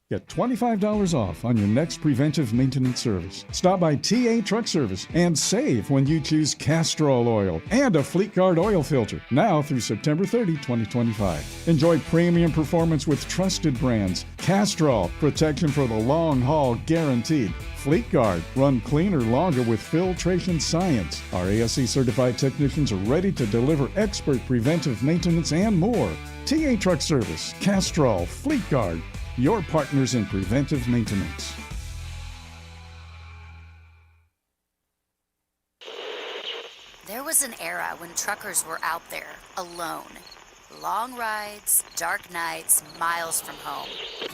Get $25 off on your next preventive maintenance service. Stop by TA Truck Service and save when you choose Castrol oil and a Fleet Guard oil filter. Now through September 30, 2025. Enjoy premium performance with trusted brands. Castrol, protection for the long haul guaranteed. Fleet Guard, run cleaner longer with filtration science. Our ASC certified technicians are ready to deliver expert preventive maintenance and more. TA Truck Service, Castrol, Fleet Guard, your partners in preventive maintenance. There was an era when truckers were out there, alone. Long rides, dark nights, miles from home.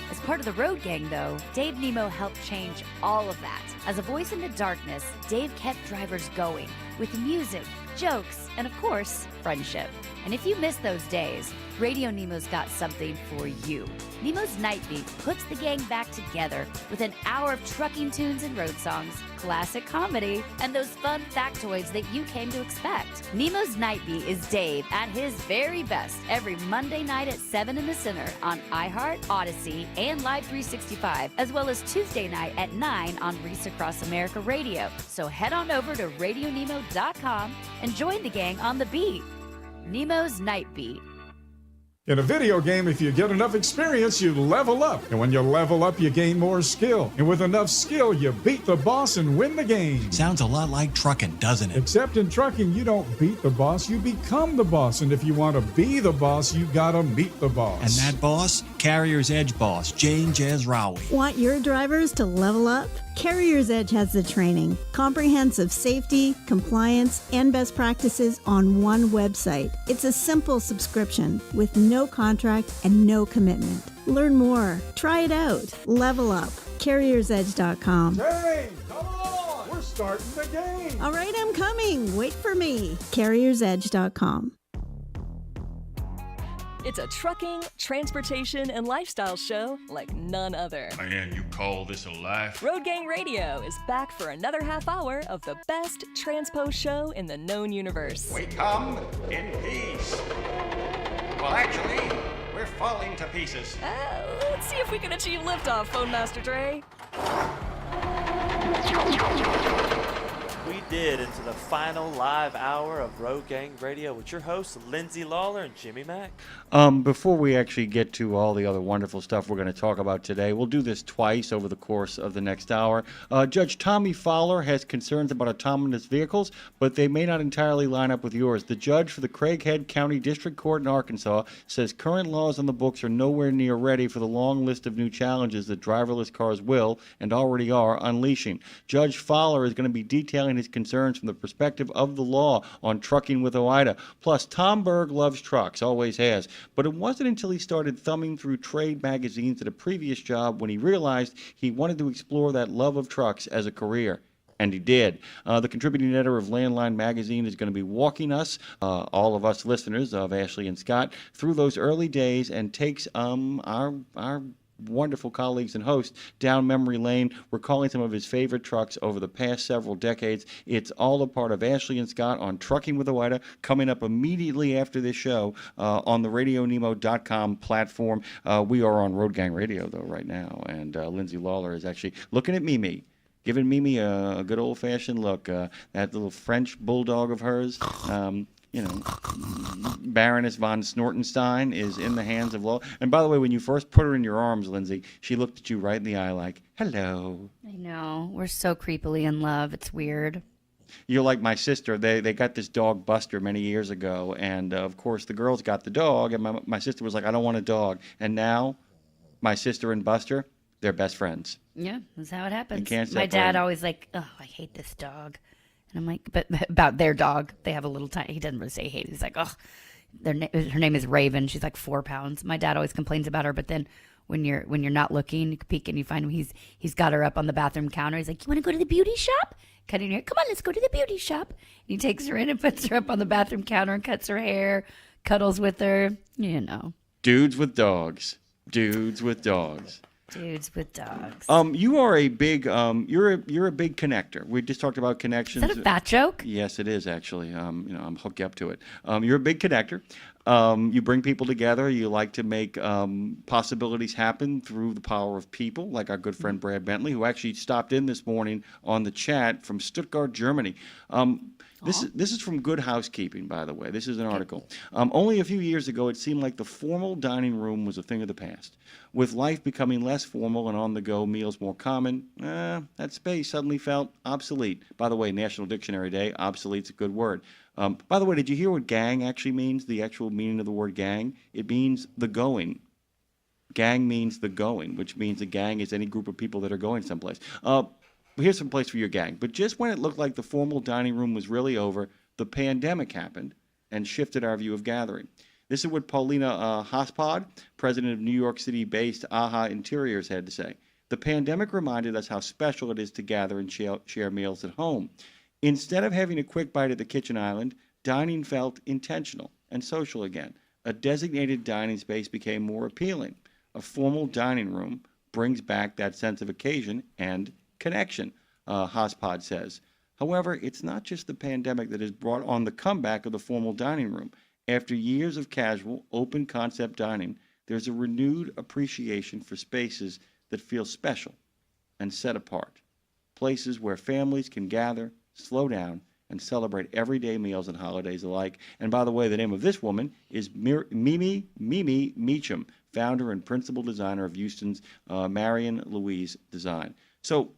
As part of the Road Gang, though, Dave Nemo helped change all of that. As a voice in the darkness, Dave kept drivers going with music, jokes, and of course, friendship. And if you miss those days, Radio Nemo's got something for you. Nemo's Night Beat puts the gang back together with an hour of trucking tunes and road songs, classic comedy, and those fun factoids that you came to expect. Nemo's Night Beat is Dave at his very best every Monday night at 7 in the Center on iHeart, Odyssey, and Live 365, as well as Tuesday night at 9 on Reese Across America Radio. So head on over to RadioNemo.com and join the gang on the beat. Nemo's Night Beat. In a video game, if you get enough experience, you level up. And when you level up, you gain more skill. And with enough skill, you beat the boss and win the game. Sounds a lot like trucking, doesn't it? Except in trucking, you don't beat the boss, you become the boss. And if you want to be the boss, you gotta meet the boss. And that boss? Carrier's Edge boss, Jane Jezraoui. Want your drivers to level up? Carrier's Edge has the training, comprehensive safety, compliance, and best practices on one website. It's a simple subscription with no contract and no commitment. Learn more. Try it out. Level up. CarriersEdge.com. Hey, come on! We're starting the game! All right, I'm coming. Wait for me. CarriersEdge.com. It's a trucking, transportation, and lifestyle show like none other. Man, you call this a life? Road Gang Radio is back for another half hour of the best transpo show in the known universe. We come in peace. Well, actually, we're falling to pieces. Let's see if we can achieve liftoff, Phone Master Dre. We did into the final live hour of Road Gang Radio with your hosts, Lindsay Lawler and Jimmy Mack. Before we actually get to all the other wonderful stuff we're going to talk about today, we'll do this twice over the course of the next hour. Judge Tommy Fowler has concerns about autonomous vehicles, but they may not entirely line up with yours. The judge for the Craighead County District Court in Arkansas says current laws on the books are nowhere near ready for the long list of new challenges that driverless cars will, and already are, unleashing. Judge Fowler is going to be detailing his concerns from the perspective of the law on trucking with OIDA. Plus, Tom Berg loves trucks, always has. But it wasn't until he started thumbing through trade magazines at a previous job when he realized he wanted to explore that love of trucks as a career. And he did. The contributing editor of Landline magazine is going to be walking us, all of us listeners of Ashley and Scott, through those early days and takes our wonderful colleagues and hosts down memory lane, recalling some of his favorite trucks over the past several decades. It's all a part of Ashley and Scott on Trucking with OIDA, coming up immediately after this show on the RadioNemo.com platform. We are on Road Gang Radio, though, right now, and Lindsay Lawler is actually looking at Mimi, giving Mimi a good old-fashioned look. That little French bulldog of hers, Baroness von Snortenstein is in the hands of law. And by the way, when you first put her in your arms, Lindsay, she looked at you right in the eye like, hello. I know. We're so creepily in love. It's weird. You're like my sister. They got this dog Buster many years ago. And, of course, the girls got the dog. And my sister was like, I don't want a dog. And now my sister and Buster, they're best friends. Yeah, that's how it happens. You can't My separate dad them. always like, oh, I hate this dog. And I'm like, but about their dog, they have a little tiny, he doesn't really say hate. He's like, oh, her name is Raven. She's like 4 pounds. My dad always complains about her, but then when you're not looking, you peek and you find him, he's got her up on the bathroom counter. He's like, you want to go to the beauty shop? Cutting her hair. Come on, let's go to the beauty shop. And he takes her in and puts her up on the bathroom counter and cuts her hair, cuddles with her, Dudes with dogs. Dudes with dogs. Dudes with dogs. You are a big you're a big connector. We just talked about connections. Is that a fat joke? Yes, it is actually. I'm hooked up to it. You're a big connector. You bring people together. You like to make possibilities happen through the power of people, like our good friend Brad Bentley, who actually stopped in this morning on the chat from Stuttgart, Germany. This is from Good Housekeeping, by the way. This is an article. Only a few years ago, it seemed like the formal dining room was a thing of the past. With life becoming less formal and on-the-go meals more common, that space suddenly felt obsolete. By the way, National Dictionary Day, obsolete's a good word. By the way, did you hear what gang actually means, the actual meaning of the word gang? It means the going. Gang means the going, which means a gang is any group of people that are going someplace. Here's some place for your gang. But just when it looked like the formal dining room was really over, the pandemic happened and shifted our view of gathering. This is what Paulina Hospod, president of New York City-based AHA Interiors, had to say. The pandemic reminded us how special it is to gather and share meals at home. Instead of having a quick bite at the kitchen island, dining felt intentional and social again. A designated dining space became more appealing. A formal dining room brings back that sense of occasion and connection, Hospod says. However, it's not just the pandemic that has brought on the comeback of the formal dining room. After years of casual, open-concept dining, there's a renewed appreciation for spaces that feel special and set apart. Places where families can gather, slow down, and celebrate everyday meals and holidays alike. And by the way, the name of this woman is Mimi Meacham, founder and principal designer of Houston's Marion Louise Design. So,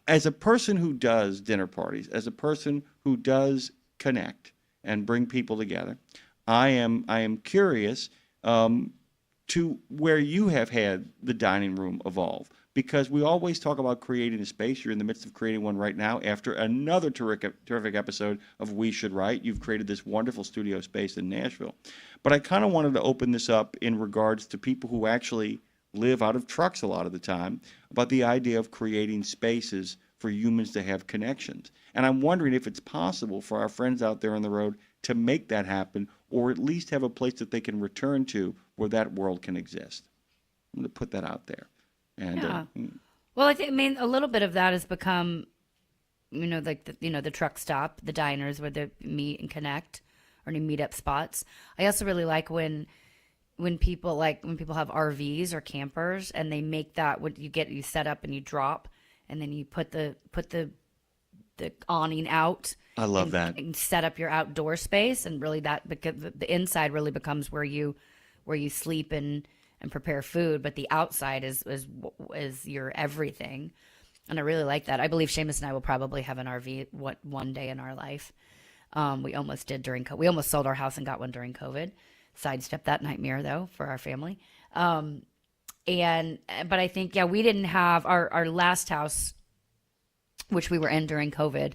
as a person who does dinner parties, as a person who does connect and bring people together, I am curious to where you have had the dining room evolve. Because we always talk about creating a space. You're in the midst of creating one right now after another terrific episode of We Should Write. You've created this wonderful studio space in Nashville. But I kind of wanted to open this up in regards to people who actually live out of trucks a lot of the time, about the idea of creating spaces for humans to have connections. And I'm wondering if it's possible for our friends out there on the road to make that happen, or at least have a place that they can return to where that world can exist. I'm going to put that out there. And, yeah. Well, I mean, a little bit of that has become, like the truck stop, the diners where they meet and connect, or any meetup spots. I also really like when people have RVs or campers and they make that what you set up and you drop, and then you put the awning out. I love that. And set up your outdoor space, and really because the inside really becomes where you sleep and prepare food, but the outside is your everything. And I really like that. I believe Seamus and I will probably have an RV one day in our life. We almost did during COVID. We almost sold our house and got one during COVID. Sidestepped that nightmare though for our family. But I think, we didn't have our last house, which we were in during COVID.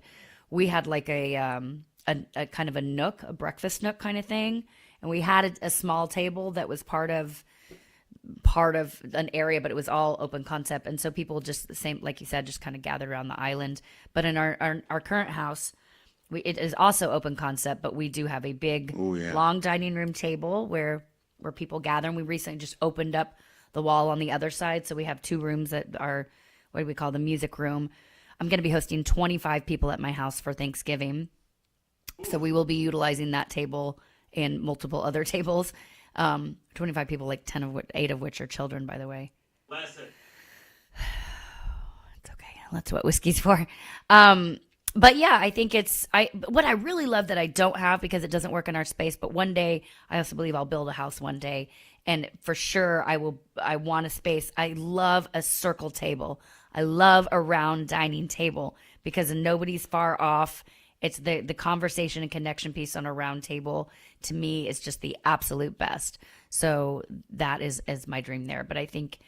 We had like a kind of a nook, a breakfast nook kind of thing. And we had a small table that was part of an area, but it was all open concept. And so people just the same, like you said, just kind of gathered around the island. But in our current house, it is also open concept, but we do have a big, long dining room table where people gather. And we recently just opened up the wall on the other side. So we have two rooms that are, what do we call the music room? I'm going to be hosting 25 people at my house for Thanksgiving. So we will be utilizing that table and multiple other tables. 25 people, like 8 of which are children, by the way. Bless it. It's okay. That's what whiskey's for. But yeah, I think what I really love that I don't have, because it doesn't work in our space, but one day I also believe I'll build a house one day, and for sure I want a space. I love a circle table. I love a round dining table because nobody's far off. It's the conversation and connection piece on a round table, to me, is just the absolute best. So that is my dream there. But I think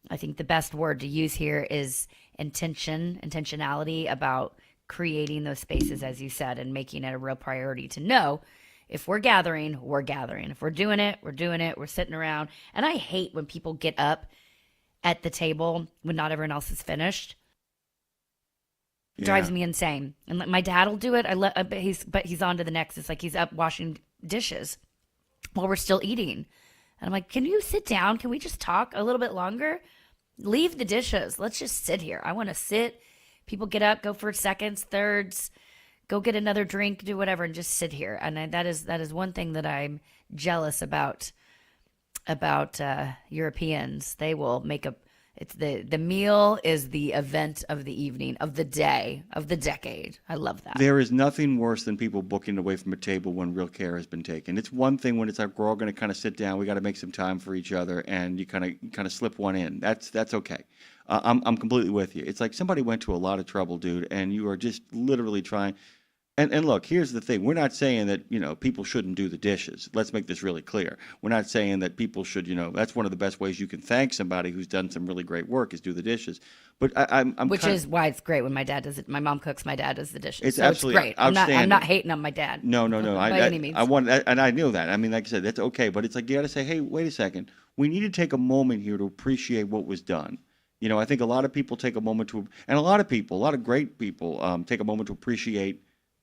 the best word to use here is intentionality about creating those spaces, as you said, and making it a real priority to know if we're gathering, we're gathering. If we're doing it, we're doing it. We're sitting around. And I hate when people get up at the table when not everyone else is finished. Drives me insane. And my dad will do it. But he's on to the next. It's like he's up washing dishes while we're still eating. And I'm like, can you sit down? Can we just talk a little bit longer? Leave the dishes. Let's just sit here. I want to sit. People get up, go for seconds, thirds, go get another drink, do whatever, and just sit here. And that is one thing that I'm jealous about Europeans. They will make it's the meal is the event of the evening, of the day, of the decade. I love that. There is nothing worse than people booking away from a table when real care has been taken. It's one thing when it's like we're all going to kind of sit down, we got to make some time for each other, and you kind of slip one in. That's okay. I'm completely with you. It's like somebody went to a lot of trouble, dude, and you are just literally trying. And look, here's the thing. We're not saying that, people shouldn't do the dishes. Let's make this really clear. We're not saying that people should, that's one of the best ways you can thank somebody who's done some really great work is do the dishes. But I'm Which is why it's great when my dad does it. My mom cooks, my dad does the dishes. It's so absolutely it's great. I'm not hating on my dad. No. By any means. I want, and I knew that. I mean, like I said, that's okay. But it's like you got to say, hey, wait a second. We need to take a moment here to appreciate what was done. I think a lot of people take a moment to, and a lot of great people take a moment to appreciate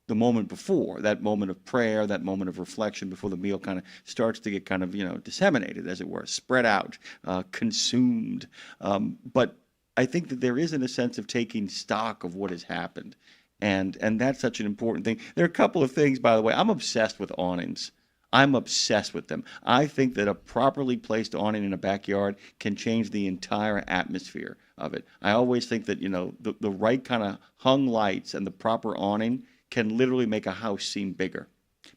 the moment before, that moment of prayer, that moment of reflection before the meal kind of starts to get kind of, disseminated, as it were, spread out, consumed. But I think that there is in a sense of taking stock of what has happened. And that's such an important thing. There are a couple of things, by the way. I'm obsessed with awnings. I'm obsessed with them. I think that a properly placed awning in a backyard can change the entire atmosphere of it. I always think that, the right kind of hung lights and the proper awning can literally make a house seem bigger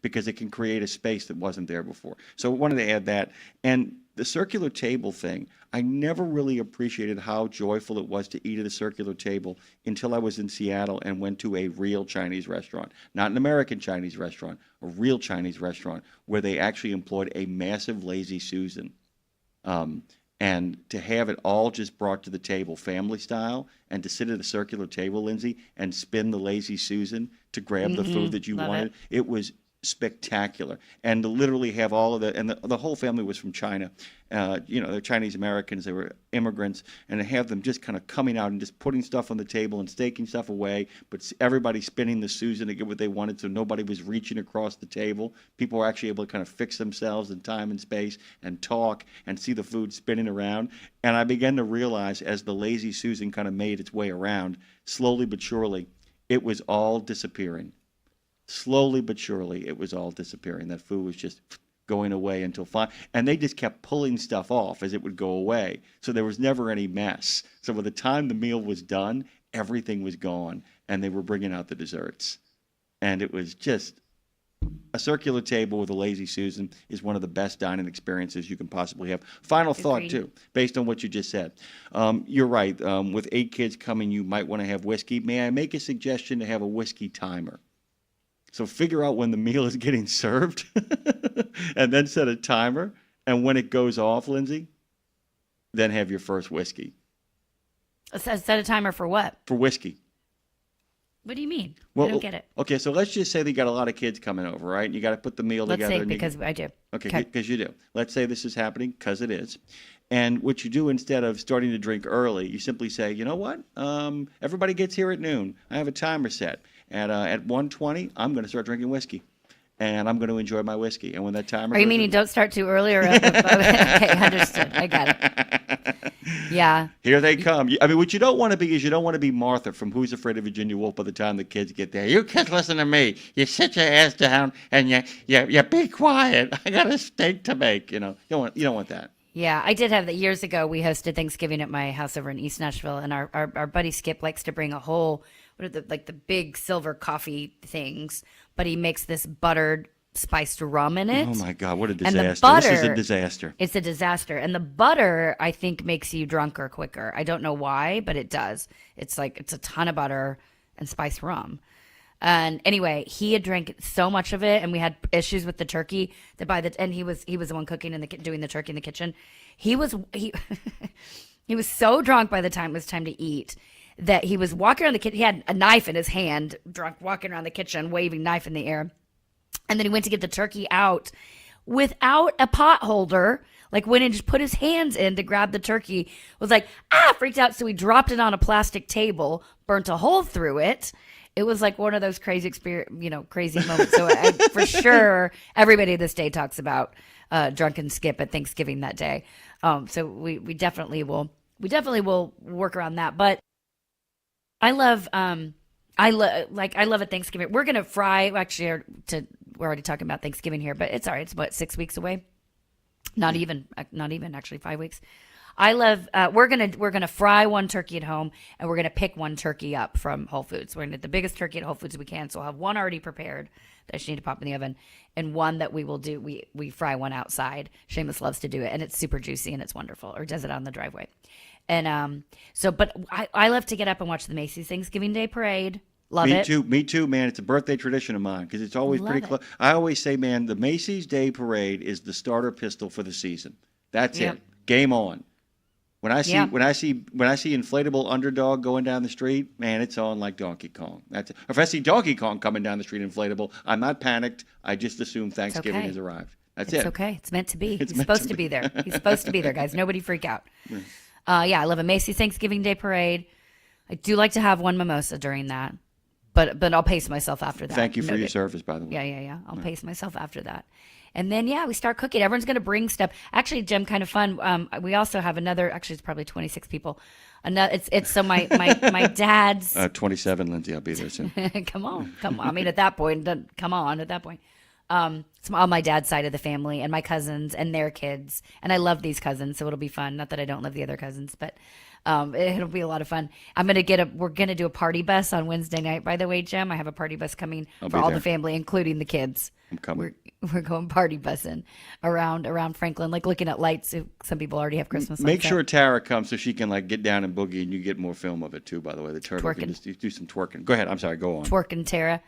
because it can create a space that wasn't there before. So I wanted to add that. And the circular table thing, I never really appreciated how joyful it was to eat at a circular table until I was in Seattle and went to a real Chinese restaurant, not an American Chinese restaurant, a real Chinese restaurant where they actually employed a massive lazy Susan. And to have it all just brought to the table family style and to sit at a circular table, Lindsay, and spin the lazy Susan to grab the food that you wanted, it was spectacular. And to literally have all of that, and the whole family was from China. They're Chinese Americans, they were immigrants, and to have them just kind of coming out and just putting stuff on the table and staking stuff away, but everybody spinning the Susan to get what they wanted, so nobody was reaching across the table. People were actually able to kind of fix themselves in time and space and talk and see the food spinning around. And I began to realize as the lazy Susan kind of made its way around, slowly but surely, it was all disappearing. Slowly but surely, it was all disappearing. That food was just going away until fine. And they just kept pulling stuff off as it would go away. So there was never any mess. So by the time the meal was done, everything was gone. And they were bringing out the desserts. And it was just a circular table with a lazy Susan is one of the best dining experiences you can possibly have. Final thought, too, based on what you just said. You're right. With 8 kids coming, you might want to have whiskey. May I make a suggestion to have a whiskey timer? So figure out when the meal is getting served and then set a timer. And when it goes off, Lindsay, then have your first whiskey. Set a timer for what? For whiskey. What do you mean? Well, I don't get it. Okay, so let's just say that you got a lot of kids coming over, right? And you got to put the meal together. Let's say because I do. Okay, because you do. Let's say this is happening because it is. And what you do instead of starting to drink early, you simply say, you know what? Everybody gets here at noon. I have a timer set. At 1:20, I'm going to start drinking whiskey. And I'm going to enjoy my whiskey. And when that timer Are you meaning don't start too early? Okay, understood. I got it. Yeah. Here they come. I mean, what you don't want to be is you don't want to be Martha from Who's Afraid of Virginia Woolf by the time the kids get there. You kids listen to me. You sit your ass down and you be quiet. I got a steak to make. You don't want that. Yeah, I did have that years ago. We hosted Thanksgiving at my house over in East Nashville, and our buddy Skip likes to bring a whole the big silver coffee things, but he makes this buttered spiced rum in it. Oh my God, what a disaster. And the butter, this is a disaster. It's a disaster. And the butter, I think, makes you drunker quicker. I don't know why, but it does. It's a ton of butter and spiced rum. And anyway, he had drank so much of it, and we had issues with the turkey. And he was the one cooking and doing the turkey in the kitchen. He was so drunk by the time it was time to eat that he was walking around the kitchen. He had a knife in his hand, drunk, walking around the kitchen, waving knife in the air. And then he went to get the turkey out without a pot holder. Like went and just put his hands in to grab the turkey. Was like, freaked out. So he dropped it on a plastic table, burnt a hole through it. It was like one of those crazy crazy moments. So for sure, everybody this day talks about drunken Skip at Thanksgiving that day. So we definitely will work around that. But I love I love a Thanksgiving. We're gonna fry. Actually, we're already talking about Thanksgiving here, but it's all right. It's what, 6 weeks away? Not even actually 5 weeks. I love. We're gonna fry one turkey at home, and we're gonna pick one turkey up from Whole Foods. We're gonna get the biggest turkey at Whole Foods we can. So I'll have one already prepared that I just need to pop in the oven, and one that we will do. We fry one outside. Seamus loves to do it, and it's super juicy and it's wonderful. Or does it on the driveway. And but I love to get up and watch the Macy's Thanksgiving Day Parade. Love it. Me too, man. It's a birthday tradition of mine because it's always pretty close. I always say, man, the Macy's Day Parade is the starter pistol for the season. That's it. Game on. When I see inflatable underdog going down the street, man, it's on like Donkey Kong. That's it. If I see Donkey Kong coming down the street inflatable, I'm not panicked. I just assume Thanksgiving has arrived. That's it. It's okay. It's meant to be. He's supposed to be there. He's supposed to be there, guys. Nobody freak out. I love a Macy's Thanksgiving Day Parade. I do like to have one mimosa during that, but I'll pace myself after that. Thank you for your service, by the way. Yeah. I'll pace myself after that. And then, we start cooking. Everyone's going to bring stuff. Actually, Jim, kind of fun. We also have another, actually, it's probably 26 people. It's so my dad's. 27, Lindsay. I'll be there soon. Come on. I mean, at that point, it's all my dad's side of the family and my cousins and their kids. And I love these cousins, so it'll be fun. Not that I don't love the other cousins, but it'll be a lot of fun. We're going to do a party bus on Wednesday night, by the way, Jim. I have a party bus coming for all the family, including the kids. I'm coming. We're going party busing around Franklin, like looking at lights. Some people already have Christmas lights. Make sure Tara comes so she can get down and boogie, and you get more film of it too. By the way, the turtle can just do some twerking. Go ahead. I'm sorry. Go on. Twerking, Tara.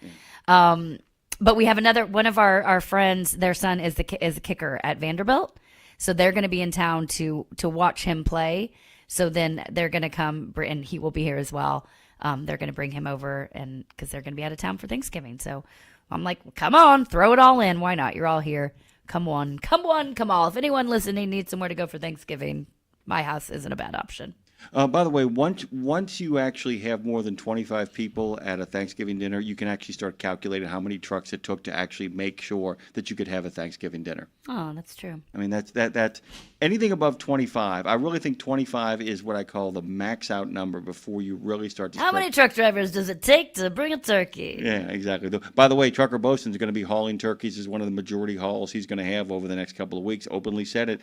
Yeah. But we have one of our friends. Their son is a kicker at Vanderbilt, so they're going to be in town to watch him play. So then they're going to come, and he will be here as well. They're going to bring him over, and because they're going to be out of town for Thanksgiving. So I'm like, come on, throw it all in. Why not? You're all here. Come on. If anyone listening needs somewhere to go for Thanksgiving, my house isn't a bad option. By the way, once you actually have more than 25 people at a Thanksgiving dinner, you can actually start calculating how many trucks it took to actually make sure that you could have a Thanksgiving dinner. Oh, that's true. I mean, that's anything above 25. I really think 25 is what I call the max out number before you really start to. How many truck drivers does it take to bring a turkey? Yeah, exactly. By the way, Trucker Bosun's going to be hauling turkeys as one of the majority hauls he's going to have over the next couple of weeks. Openly said it.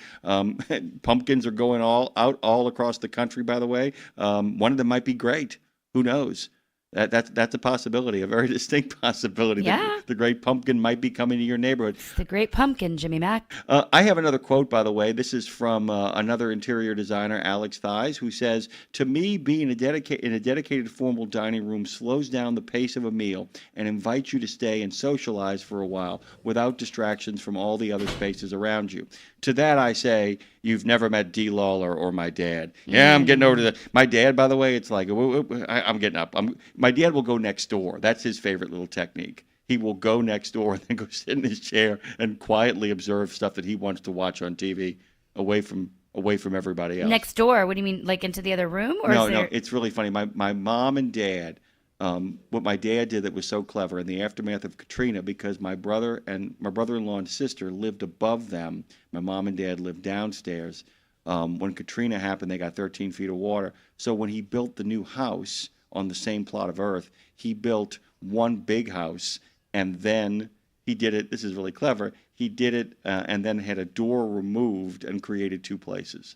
Pumpkins are going all across the country. By the way, one of them might be great. Who knows? That's a possibility, a very distinct possibility. Yeah. The great pumpkin might be coming to your neighborhood. It's the great pumpkin, Jimmy Mack. I have another quote, by the way. This is from another interior designer, Alex Thies, who says, "To me, being in a dedicated formal dining room slows down the pace of a meal and invites you to stay and socialize for a while without distractions from all the other spaces around you." To that I say, you've never met D. Lawler or my dad. Yeah, I'm getting over to my dad, by the way. It's like, I'm getting up. My dad will go next door. That's his favorite little technique. He will go next door and then go sit in his chair and quietly observe stuff that he wants to watch on TV away from everybody else. Next door? What do you mean, like into the other room? Or No, it's really funny. My mom and dad, what my dad did that was so clever in the aftermath of Katrina, because my brother-in-law and sister lived above them. My mom and dad lived downstairs. When Katrina happened, they got 13 feet of water. So when he built the new house on the same plot of earth, he built one big house, and then he did it. This is really clever. He did it and then had a door removed and created two places.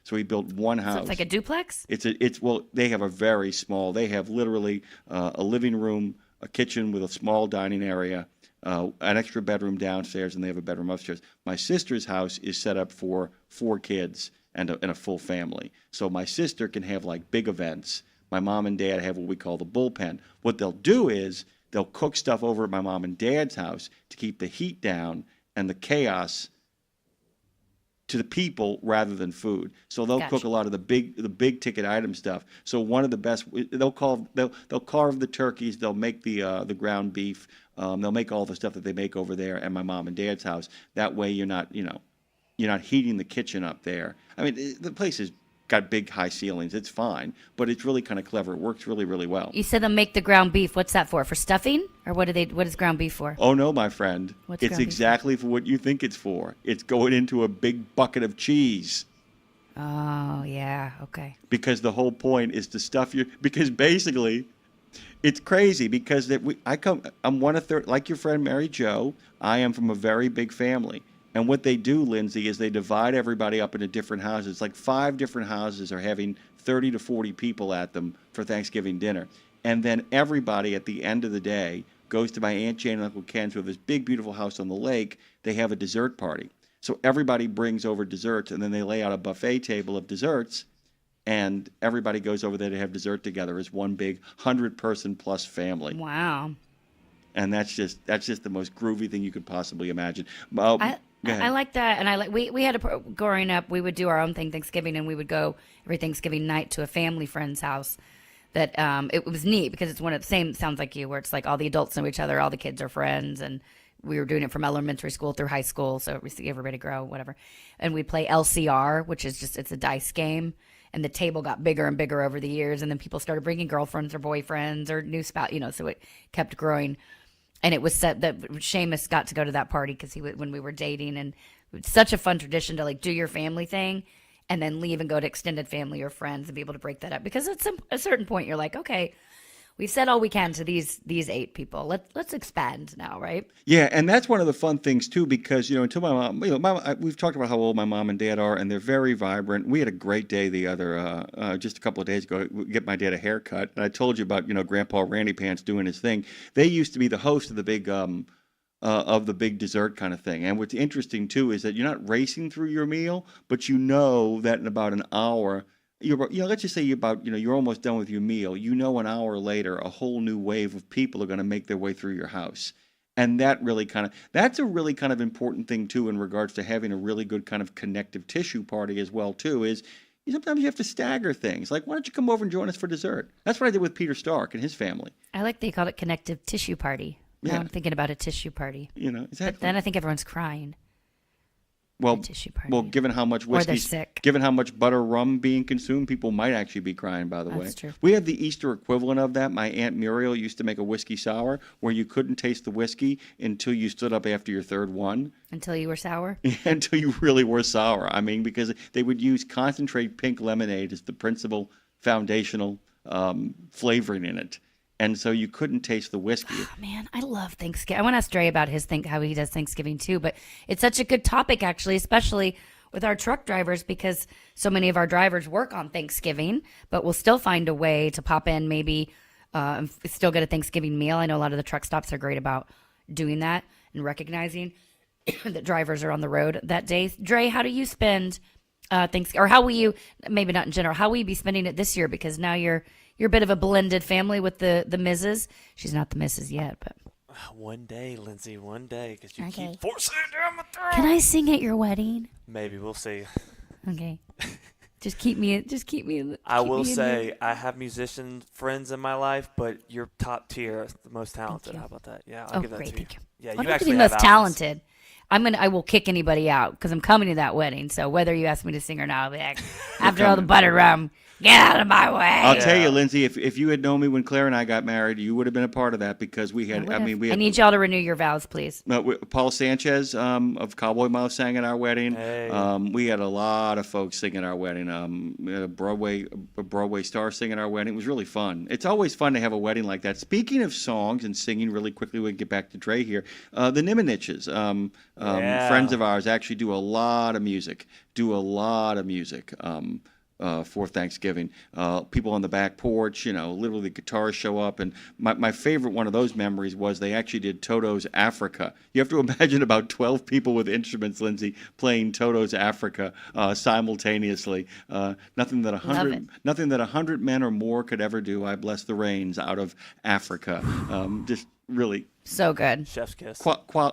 So he built one house. So it's like a duplex? They have a very small. They have literally a living room, a kitchen with a small dining area, an extra bedroom downstairs, and they have a bedroom upstairs. My sister's house is set up for 4 kids and a full family. So my sister can have like big events. My mom and dad have what we call the bullpen. What they'll do is they'll cook stuff over at my mom and dad's house to keep the heat down and the chaos to the people rather than food. So they'll cook a lot of the big ticket item stuff. So one of the best, they'll carve the turkeys, they'll make the ground beef, they'll make all the stuff that they make over there at my mom and dad's house. That way you're not heating the kitchen up there. I mean, the place has got big high ceilings. It's fine, but it's really kind of clever. It works really, really well. You said they'll make the ground beef. What's that for? For stuffing? Or what is ground beef for? Oh no, my friend. It's exactly for what you think it's for. It's going into a big bucket of cheese. Oh, yeah. Okay. Because the whole point is to stuff because basically It's crazy because I'm one of third, like your friend Mary Jo. I am from a very big family. And what they do, Lindsay, is they divide everybody up into different houses. Like 5 different houses are having 30 to 40 people at them for Thanksgiving dinner. And then everybody at the end of the day goes to my Aunt Jane and Uncle Ken's, who have this big, beautiful house on the lake. They have a dessert party. So everybody brings over desserts, and then they lay out a buffet table of desserts, and everybody goes over there to have dessert together as one big 100-person plus family. Wow. And that's just the most groovy thing you could possibly imagine. I like that, and we had growing up, we would do our own thing Thanksgiving, and we would go every Thanksgiving night to a family friend's house. That it was neat because it's one of the same, sounds like you, where it's like all the adults know each other, all the kids are friends, and we were doing it from elementary school through high school, so we see everybody grow, whatever. And we play LCR, which is it's a dice game, and the table got bigger and bigger over the years, and then people started bringing girlfriends or boyfriends or new spouse, so it kept growing. And it was set that Seamus got to go to that party because when we were dating, and it's such a fun tradition to do your family thing and then leave and go to extended family or friends and be able to break that up. Because at a certain point, you're like, okay, we've said all we can to these 8 people. Let's expand now, right? Yeah, and that's one of the fun things too, because until my mom, we've talked about how old my mom and dad are, and they're very vibrant. We had a great day the other just a couple of days ago. Get my dad a haircut, and I told you about Grandpa Randy Pants doing his thing. They used to be the host of the big dessert kind of thing. And what's interesting too is that you're not racing through your meal, but you know that in about an hour. Let's just say you're almost done with your meal. An hour later, a whole new wave of people are going to make their way through your house. And that's a really kind of important thing too in regards to having a really good kind of connective tissue party as well too, is sometimes you have to stagger things. Like, why don't you come over and join us for dessert? That's what I did with Peter Stark and his family. I like that you called it connective tissue party. Now I'm thinking about a tissue party. Exactly. But then I think everyone's crying. Well, given how much whiskey, given how much butter rum being consumed, people might actually be crying, by the way. That's true. We have the Easter equivalent of that. My Aunt Muriel used to make a whiskey sour where you couldn't taste the whiskey until you stood up after your third one. Until you were sour? Until you really were sour. I mean, because they would use concentrate pink lemonade as the principal foundational flavoring in it. And so you couldn't taste the whiskey. Oh, man, I love Thanksgiving. I want to ask Dre about how he does Thanksgiving too. But it's such a good topic, actually, especially with our truck drivers, because so many of our drivers work on Thanksgiving, but we'll still find a way to pop in, maybe still get a Thanksgiving meal. I know a lot of the truck stops are great about doing that and recognizing that drivers are on the road that day. Dre, how do you spend Thanksgiving? Or how will you, maybe not in general, how will you be spending it this year? Because now you're a bit of a blended family with the Mrs. She's not the Mrs. yet, but one day, Lindsay, one day, because you keep forcing it down my throat. Can I sing at your wedding? Maybe, we'll see. Okay. Just keep me. I will say I have musician friends in my life, but you're top tier, the most talented. How about that? Yeah, I'll give that to you. Thank you. Yeah, well, you actually the have most albums. talented. I will kick anybody out because I'm coming to that wedding. So whether you ask me to sing or not, I'll be like, after all the butter rum, get out of my way. I'll tell you, Lindsay, if you had known me when Claire and I got married, you would have been a part of that because we had. I need y'all to renew your vows, please. Paul Sanchez of Cowboy Mouth sang at our wedding. Hey. We had a lot of folks sing at our wedding. We had a Broadway star sing at our wedding. It was really fun. It's always fun to have a wedding like that. Speaking of songs and singing, really quickly, we can get back to Dre here. The Niminiches, friends of ours, actually do a lot of music. For Thanksgiving. People on the back porch, literally guitars show up. And my favorite one of those memories was they actually did Toto's Africa. You have to imagine about 12 people with instruments, Lindsay, playing Toto's Africa simultaneously. Nothing that 100 men or more could ever do. I bless the rains out of Africa. Just really so good. Chef's kiss.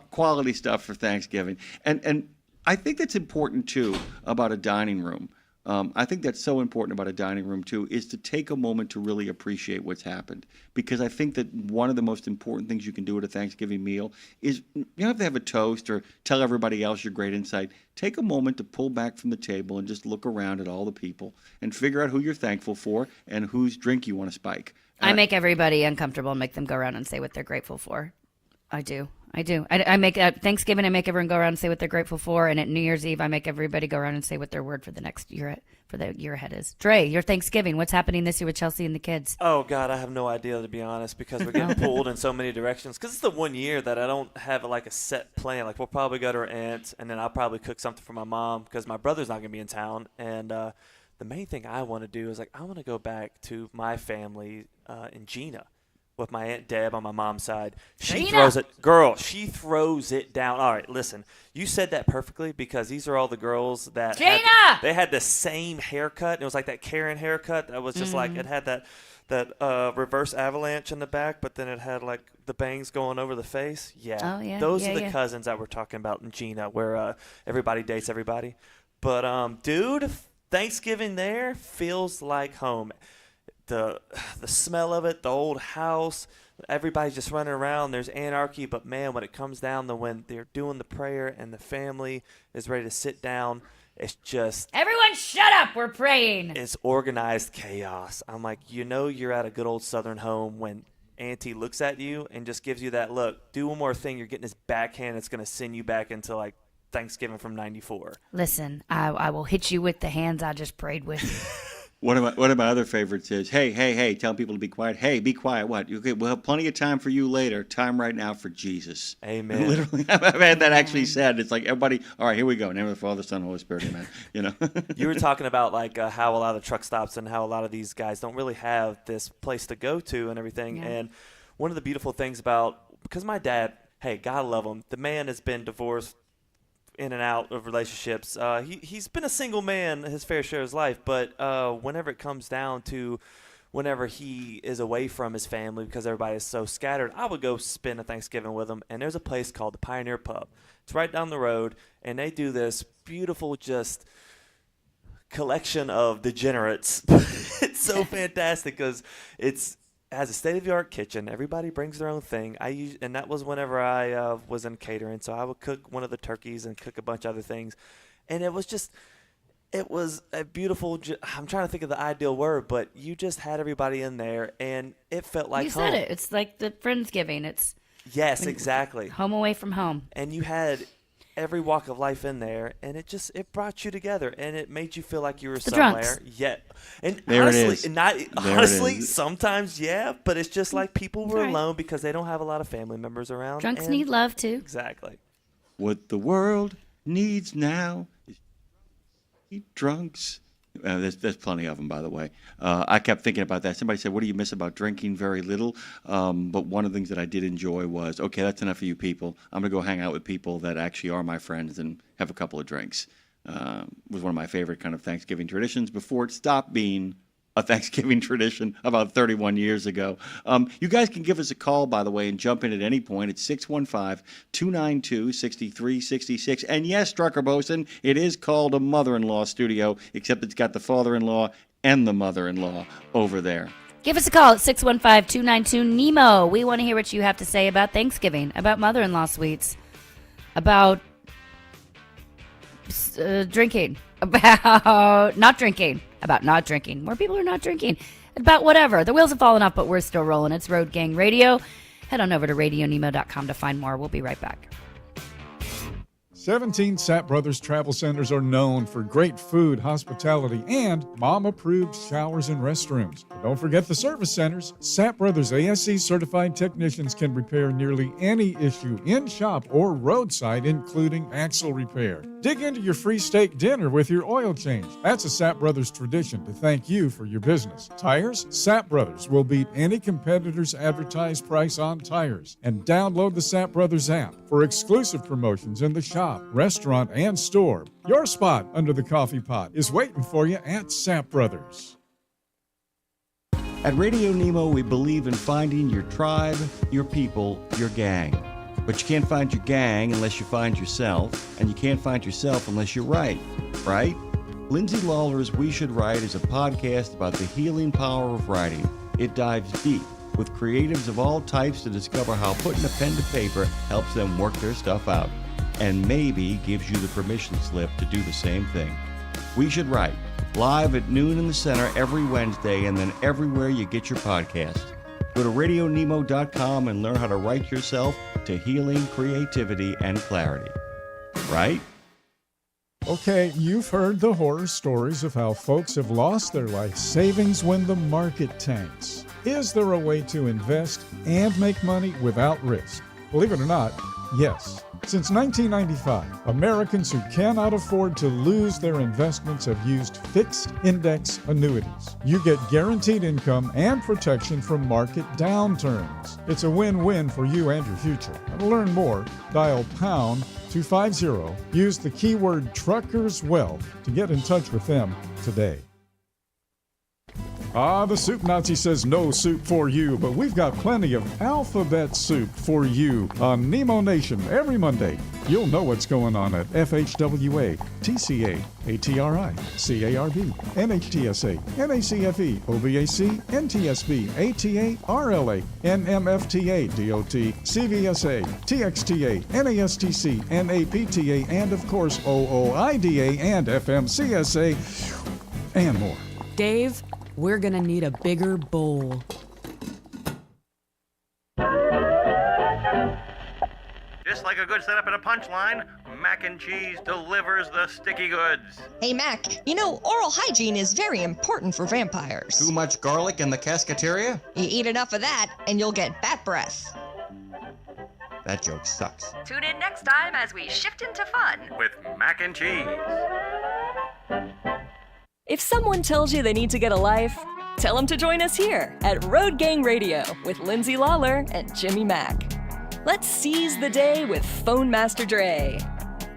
Quality stuff for Thanksgiving. And I think that's important too about a dining room. I think that's so important about a dining room, too, is to take a moment to really appreciate what's happened. Because I think that one of the most important things you can do at a Thanksgiving meal is you don't have to have a toast or tell everybody else your great insight. Take a moment to pull back from the table and just look around at all the people and figure out who you're thankful for and whose drink you want to spike. I make everybody uncomfortable and make them go around and say what they're grateful for. I do. I do. I make at Thanksgiving, I make everyone go around and say what they're grateful for, and at New Year's Eve, I make everybody go around and say what their word for the next year, for the year ahead is. Dre, your Thanksgiving, what's happening this year with Chelsea and the kids? Oh, God, I have no idea, to be honest, because we're getting pulled in so many directions. Because it's the one year that I don't have, like, a set plan. Like, we'll probably go to our aunt's, and then I'll probably cook something for my mom because my brother's not going to be in town. And the main thing I want to do is, like, I want to go back to my family in Gina with my Aunt Deb on my mom's side. She throws it down. All right, listen, you said that perfectly because these are all the girls that they had the same haircut. It was like that Karen haircut that was just like, it had that reverse avalanche in the back, but then it had like the bangs going over the face. Yeah. Oh, yeah. Those are the cousins that we're talking about in Gina, where everybody dates everybody. But, dude, Thanksgiving there feels like home. The smell of it, the old house, everybody's just running around. There's anarchy, but man, when it comes down to when they're doing the prayer and the family is ready to sit down, it's just everyone shut up. We're praying. It's organized chaos. I'm like, you're at a good old Southern home when Auntie looks at you and just gives you that look. Do one more thing, you're getting this backhand. It's going to send you back into like Thanksgiving from '94. Listen, I will hit you with the hands I just prayed with. One of my other favorites is, hey, tell people to be quiet. Hey, be quiet. What? Okay, we'll have plenty of time for you later. Time right now for Jesus. Amen. Literally, I've had that actually said. It's like everybody, all right, here we go. In the name of the Father, Son, Holy Spirit, amen. You were talking about like how a lot of truck stops and how a lot of these guys don't really have this place to go to and everything. Yeah. And one of the beautiful things because my dad, hey, God love him, the man has been divorced in and out of relationships. He's been a single man his fair share of his life, but whenever it comes down to whenever he is away from his family because everybody is so scattered, I would go spend a Thanksgiving with him. And there's a place called the Pioneer Pub. It's right down the road, and they do this beautiful just collection of degenerates. It's so fantastic because it has a state-of-the-art kitchen. Everybody brings their own thing. And that was whenever I was in catering. So I would cook one of the turkeys and cook a bunch of other things. And it was a beautiful, I'm trying to think of the ideal word, but you just had everybody in there, and it felt like home. You said it. It's like the Friendsgiving. Yes, exactly. Home away from home. And you had every walk of life in there, and it brought you together, and it made you feel like you were somewhere. Drunks. Yeah, and there honestly, sometimes but it's just like people were alone because they don't have a lot of family members around. Drunks need love too. Exactly. What the world needs now is drunks. There's plenty of them, by the way. I kept thinking about that. Somebody said, what do you miss about drinking? Very little. But one of the things that I did enjoy was, okay, that's enough of you people. I'm going to go hang out with people that actually are my friends and have a couple of drinks. Was one of my favorite kind of Thanksgiving traditions before it stopped being a Thanksgiving tradition about 31 years ago. You guys can give us a call, by the way, and jump in at any point. It's 615-292-6366. And yes, Strucker Boson, it is called a mother-in-law studio, except it's got the father-in-law and the mother-in-law over there. Give us a call at 615-292-NEMO. We want to hear what you have to say about Thanksgiving, about mother-in-law suites, about drinking, about not drinking. About not drinking. More people are not drinking. About whatever. The wheels have fallen off, but we're still rolling. It's Road Gang Radio. Head on over to RadioNemo.com to find more. We'll be right back. 17 Sapp Brothers Travel Centers are known for great food, hospitality, and mom-approved showers and restrooms. But don't forget the service centers. Sapp Brothers ASE certified technicians can repair nearly any issue in shop or roadside, including axle repair. Dig into your free steak dinner with your oil change. That's a Sapp Brothers tradition to thank you for your business. Tires? Sapp Brothers will beat any competitor's advertised price on tires. And download the Sapp Brothers app for exclusive promotions in the shop, restaurant, and store. Your spot under the coffee pot is waiting for you at Sapp Brothers. At Radio Nemo, we believe in finding your tribe, your people, your gang. But you can't find your gang unless you find yourself, and you can't find yourself unless you write, right? Lindsay Lawler's We Should Write is a podcast about the healing power of writing. It dives deep with creatives of all types to discover how putting a pen to paper helps them work their stuff out, and maybe gives you the permission slip to do the same thing. We Should Write, live at noon in the center every Wednesday, and then everywhere you get your podcast. Go to RadioNemo.com and learn how to write yourself to healing, creativity, and clarity. Right? Okay, you've heard the horror stories of how folks have lost their life savings when the market tanks. Is there a way to invest and make money without risk? Believe it or not, yes. Since 1995, Americans who cannot afford to lose their investments have used fixed index annuities. You get guaranteed income and protection from market downturns. It's a win-win for you and your future. And to learn more, dial pound 250. Use the keyword Truckers Wealth to get in touch with them today. The Soup Nazi says no soup for you, but we've got plenty of alphabet soup for you on Nemo Nation every Monday. You'll know what's going on at FHWA, TCA, ATRI, CARB, NHTSA, NACFE, OVAC, NTSB, ATA, RLA, NMFTA, DOT, CVSA, TXTA, NASTC, NAPTA, and of course OOIDA and FMCSA, and more. Dave, we're gonna need a bigger bowl. Just like a good setup and a punchline, Mac and Cheese delivers the sticky goods. Hey, Mac, you know, oral hygiene is very important for vampires. Too much garlic in the cascateria? You eat enough of that, and you'll get bat breath. That joke sucks. Tune in next time as we shift into fun. With Mac and Cheese. If someone tells you they need to get a life, tell them to join us here at Road Gang Radio with Lindsay Lawler and Jimmy Mack. Let's seize the day with Phone Master Dre.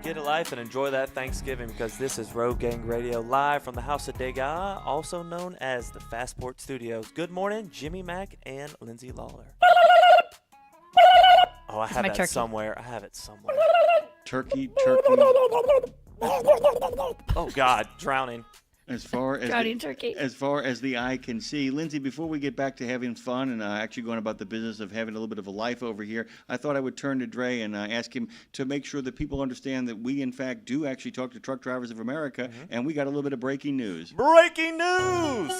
Get a life and enjoy that Thanksgiving, because this is Road Gang Radio live from the House of Degas, also known as the Fastport Studios. Good morning, Jimmy Mack and Lindsay Lawler. Oh, I have that somewhere. I have it somewhere. Turkey. Oh, God, drowning. As far as the eye can see. Lindsay, before we get back to having fun and actually going about the business of having a little bit of a life over here, I thought I would turn to Dre and ask him to make sure that people understand that we, in fact, do actually talk to Truck Drivers of America, and we got a little bit of breaking news. Breaking news!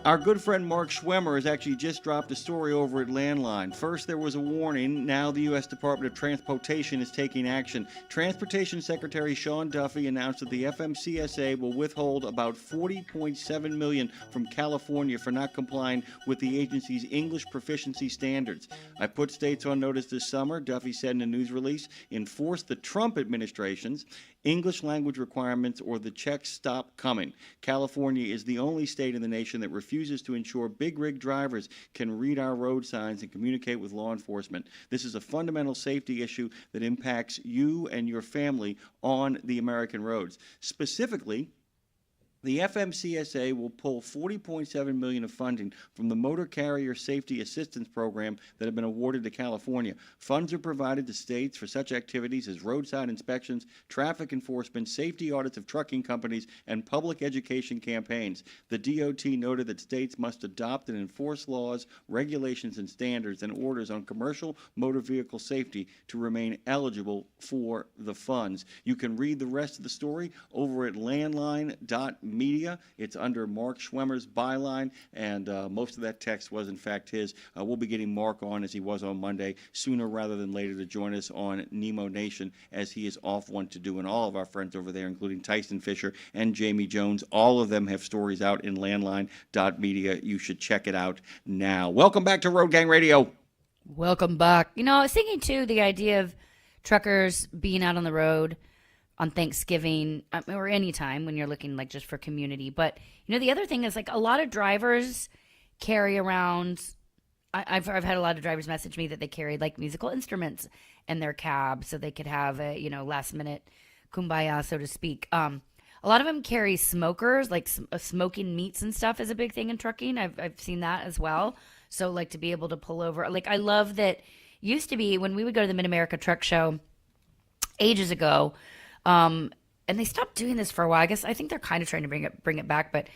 Our good friend Mark Schwemmer has actually just dropped a story over at Landline. First, there was a warning. Now the U.S. Department of Transportation is taking action. Transportation Secretary Sean Duffy announced that the FMCSA will withhold about $40.7 million from California for not complying with the agency's English proficiency standards. I put states on notice this summer, Duffy said in a news release, enforce the Trump administration's English language requirements or the checks stop coming. California is the only state in the nation that refuses to ensure big rig drivers can read our road signs and communicate with law enforcement. This is a fundamental safety issue that impacts you and your family on the American roads. Specifically, the FMCSA will pull $40.7 million of funding from the Motor Carrier Safety Assistance Program that have been awarded to California. Funds are provided to states for such activities as roadside inspections, traffic enforcement, safety audits of trucking companies, and public education campaigns. The DOT noted that states must adopt and enforce laws, regulations, and standards and orders on commercial motor vehicle safety to remain eligible for the funds. You can read the rest of the story over at landline.media. It's under Mark Schwemmer's byline, and most of that text was in fact his. We'll be getting Mark on, as he was on Monday, sooner rather than later, to join us on Nemo Nation, as he is off one to do, and all of our friends over there, including Tyson Fisher and Jamie Jones, all of them have stories out in landline.media. You should check it out now. Welcome back to Road Gang Radio. Welcome back. You know, I was thinking too, the idea of truckers being out on the road on Thanksgiving or any time when you're looking like just for community. But, you know, the other thing is like a lot of drivers carry around, I've had a lot of drivers message me that they carry like musical instruments in their cab so they could have a, you know, last minute kumbaya, so to speak. A lot of them carry smokers, like smoking meats and stuff is a big thing in trucking. I've seen that as well. So like to be able to pull over, like I love that. Used to be when we would go to the Mid-America Truck Show ages ago, and they stopped doing this for a while. I think they're kind of trying to bring it back, but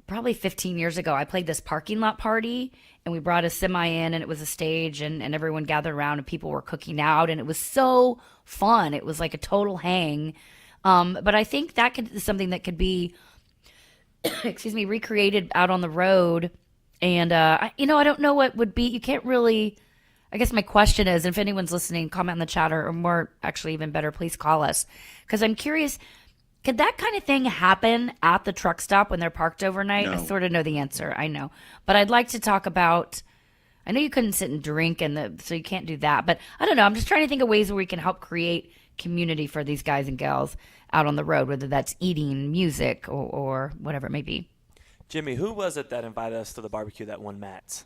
probably 15 years ago, I played this parking lot party, and we brought a semi in, and it was a stage, and everyone gathered around, and people were cooking out, and it was so fun. It was like a total hang. But I think that is something that could be, recreated out on the road. And, I don't know what would be, you can't really, I guess my question is, if anyone's listening, comment in the chat, or more, actually even better, please call us. Because I'm curious, could that kind of thing happen at the truck stop when they're parked overnight? No. I sort of know the answer, I know. But I'd like to talk about, I know you couldn't sit and drink, so you can't do that. But I don't know, I'm just trying to think of ways where we can help create community for these guys and gals out on the road, whether that's eating, music, or whatever it may be. Jimmy, who was it that invited us to the barbecue that won Matt's?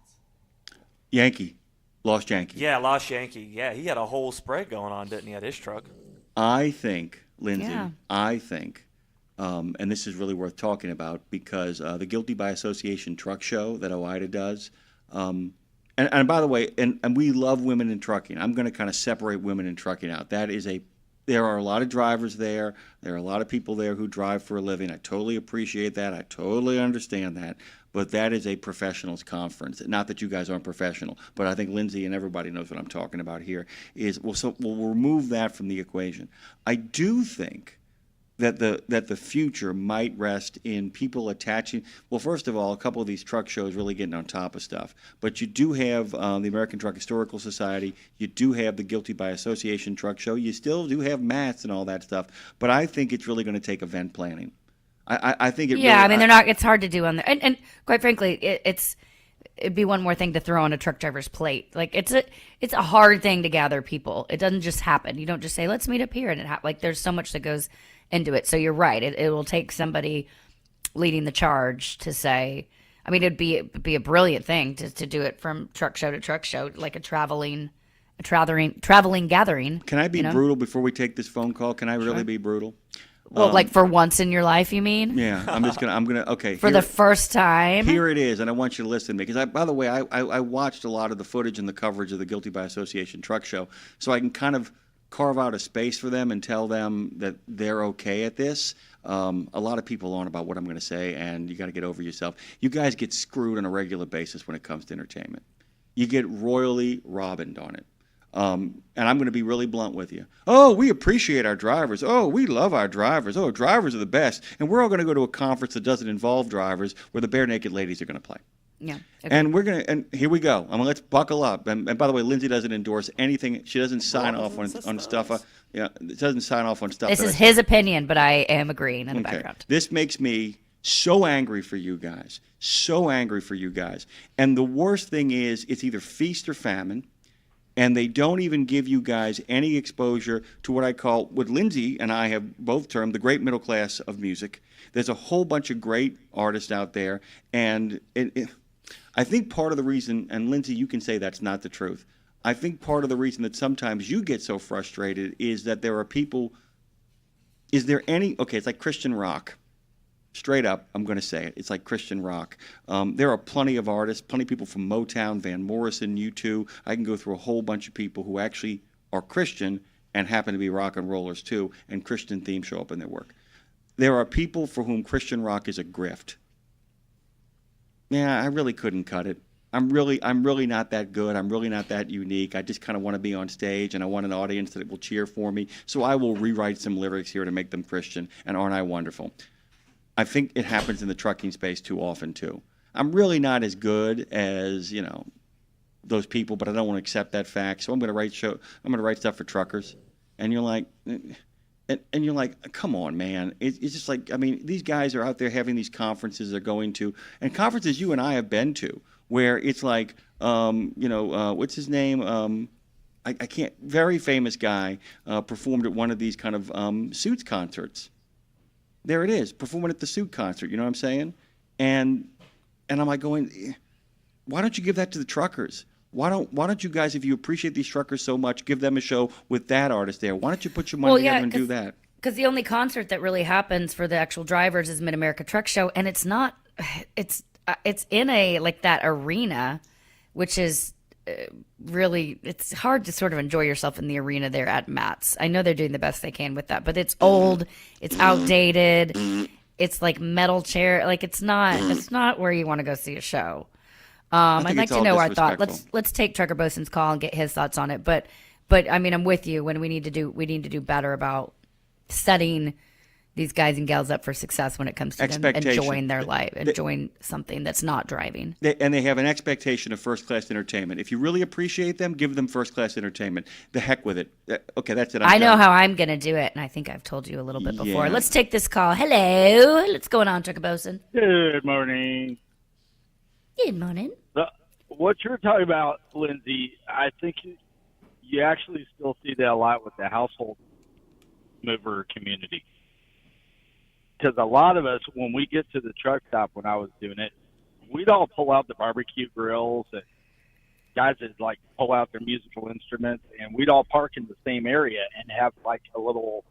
Yankee. Lost Yankee. Yeah, Lost Yankee. Yeah, he had a whole spread going on, didn't he, at his truck? I think, Lindsay, Yeah. And this is really worth talking about because the Guilty by Association truck show that OIDA does, and by the way, and we love women in trucking. I'm going to kind of separate women in trucking out. There are a lot of drivers there. There are a lot of people there who drive for a living. I totally appreciate that. I totally understand that. But that is a professionals conference. Not that you guys aren't professional, but I think Lindsay and everybody knows what I'm talking about here. We'll remove that from the equation. I do think that the future might rest in people attaching. Well, first of all, a couple of these truck shows really getting on top of stuff. But you do have the American Truck Historical Society. You do have the Guilty by Association truck show. You still do have MATS and all that stuff. But I think it's really going to take event planning. I think it. Yeah, really, I mean, they're not. It's hard to do on there, and quite frankly, it'd be one more thing to throw on a truck driver's plate. Like it's a hard thing to gather people. It doesn't just happen. You don't just say let's meet up here, and like there's so much that goes into it. So you're right. It will take somebody leading the charge to say. I mean, it'd be a brilliant thing to do it from truck show to truck show, like a traveling gathering. Can I be brutal before we take this phone call? Can I really be brutal? Well, like for once in your life, you mean? Yeah, okay. For the first time? Here it is, and I want you to listen to me. Because, by the way, I watched a lot of the footage and the coverage of the Guilty by Association truck show, so I can kind of carve out a space for them and tell them that they're okay at this. A lot of people aren't about what I'm going to say, and you got to get over yourself. You guys get screwed on a regular basis when it comes to entertainment. You get royally robbed on it. And I'm going to be really blunt with you. Oh, we appreciate our drivers. Oh, we love our drivers. Oh, drivers are the best. And we're all going to go to a conference that doesn't involve drivers where the bare naked ladies are going to play. Yeah. Okay. And here we go. Let's buckle up. And by the way, Lindsay doesn't endorse anything. She doesn't sign off on stuff. Doesn't sign off on stuff. This is his opinion, but I am agreeing in the background. This makes me so angry for you guys. So angry for you guys. And the worst thing is it's either feast or famine. And they don't even give you guys any exposure to what I call, what Lindsay and I have both termed, the great middle class of music. There's a whole bunch of great artists out there. And I think part of the reason, and Lindsay, you can say that's not the truth. I think part of the reason that sometimes you get so frustrated is that there are people, it's like Christian rock. Straight up, I'm going to say it. It's like Christian rock. There are plenty of artists, plenty of people from Motown, Van Morrison, U2. I can go through a whole bunch of people who actually are Christian and happen to be rock and rollers too, and Christian themes show up in their work. There are people for whom Christian rock is a grift. Yeah, I really couldn't cut it. I'm really not that good. I'm really not that unique. I just kind of want to be on stage, and I want an audience that will cheer for me. So I will rewrite some lyrics here to make them Christian, and aren't I wonderful? I think it happens in the trucking space too often, too. I'm really not as good as, those people, but I don't want to accept that fact. So I'm going to write stuff for truckers. And you're like, come on, man. It's just like, these guys are out there having these conferences they're going to, and conferences you and I have been to, where it's like, what's his name? I can't, very famous guy performed at one of these kind of Suits concerts. There it is, performing at the Suit concert, you know what I'm saying? And I'm like going, why don't you give that to the truckers? Why don't you guys, if you appreciate these truckers so much, give them a show with that artist there? Why don't you put your money together and do that? Because the only concert that really happens for the actual drivers is Mid-America Truck Show, and it's not, it's in a, like that arena, which is really, it's hard to sort of enjoy yourself in the arena there at Matt's. I know they're doing the best they can with that, but it's old, it's outdated, it's like metal chair, like it's not where you want to go see a show. I'd like to know our thought. Let's take Trucker Bosun's call and get his thoughts on it. But I'm with you when we need to do better about setting these guys and gals up for success when it comes to them enjoying their life, enjoying something that's not driving. And they have an expectation of first-class entertainment. If you really appreciate them, give them first-class entertainment. The heck with it. Okay, that's it. I know how I'm going to do it, and I think I've told you a little bit before. Let's take this call. Hello. What's going on, Trucker Bosun? Good morning. Good morning. What you're talking about, Lindsay, I think you actually still see that a lot with the household mover community. Because a lot of us, when we get to the truck stop, when I was doing it, we'd all pull out the barbecue grills and guys would like pull out their musical instruments, and we'd all park in the same area and have like a little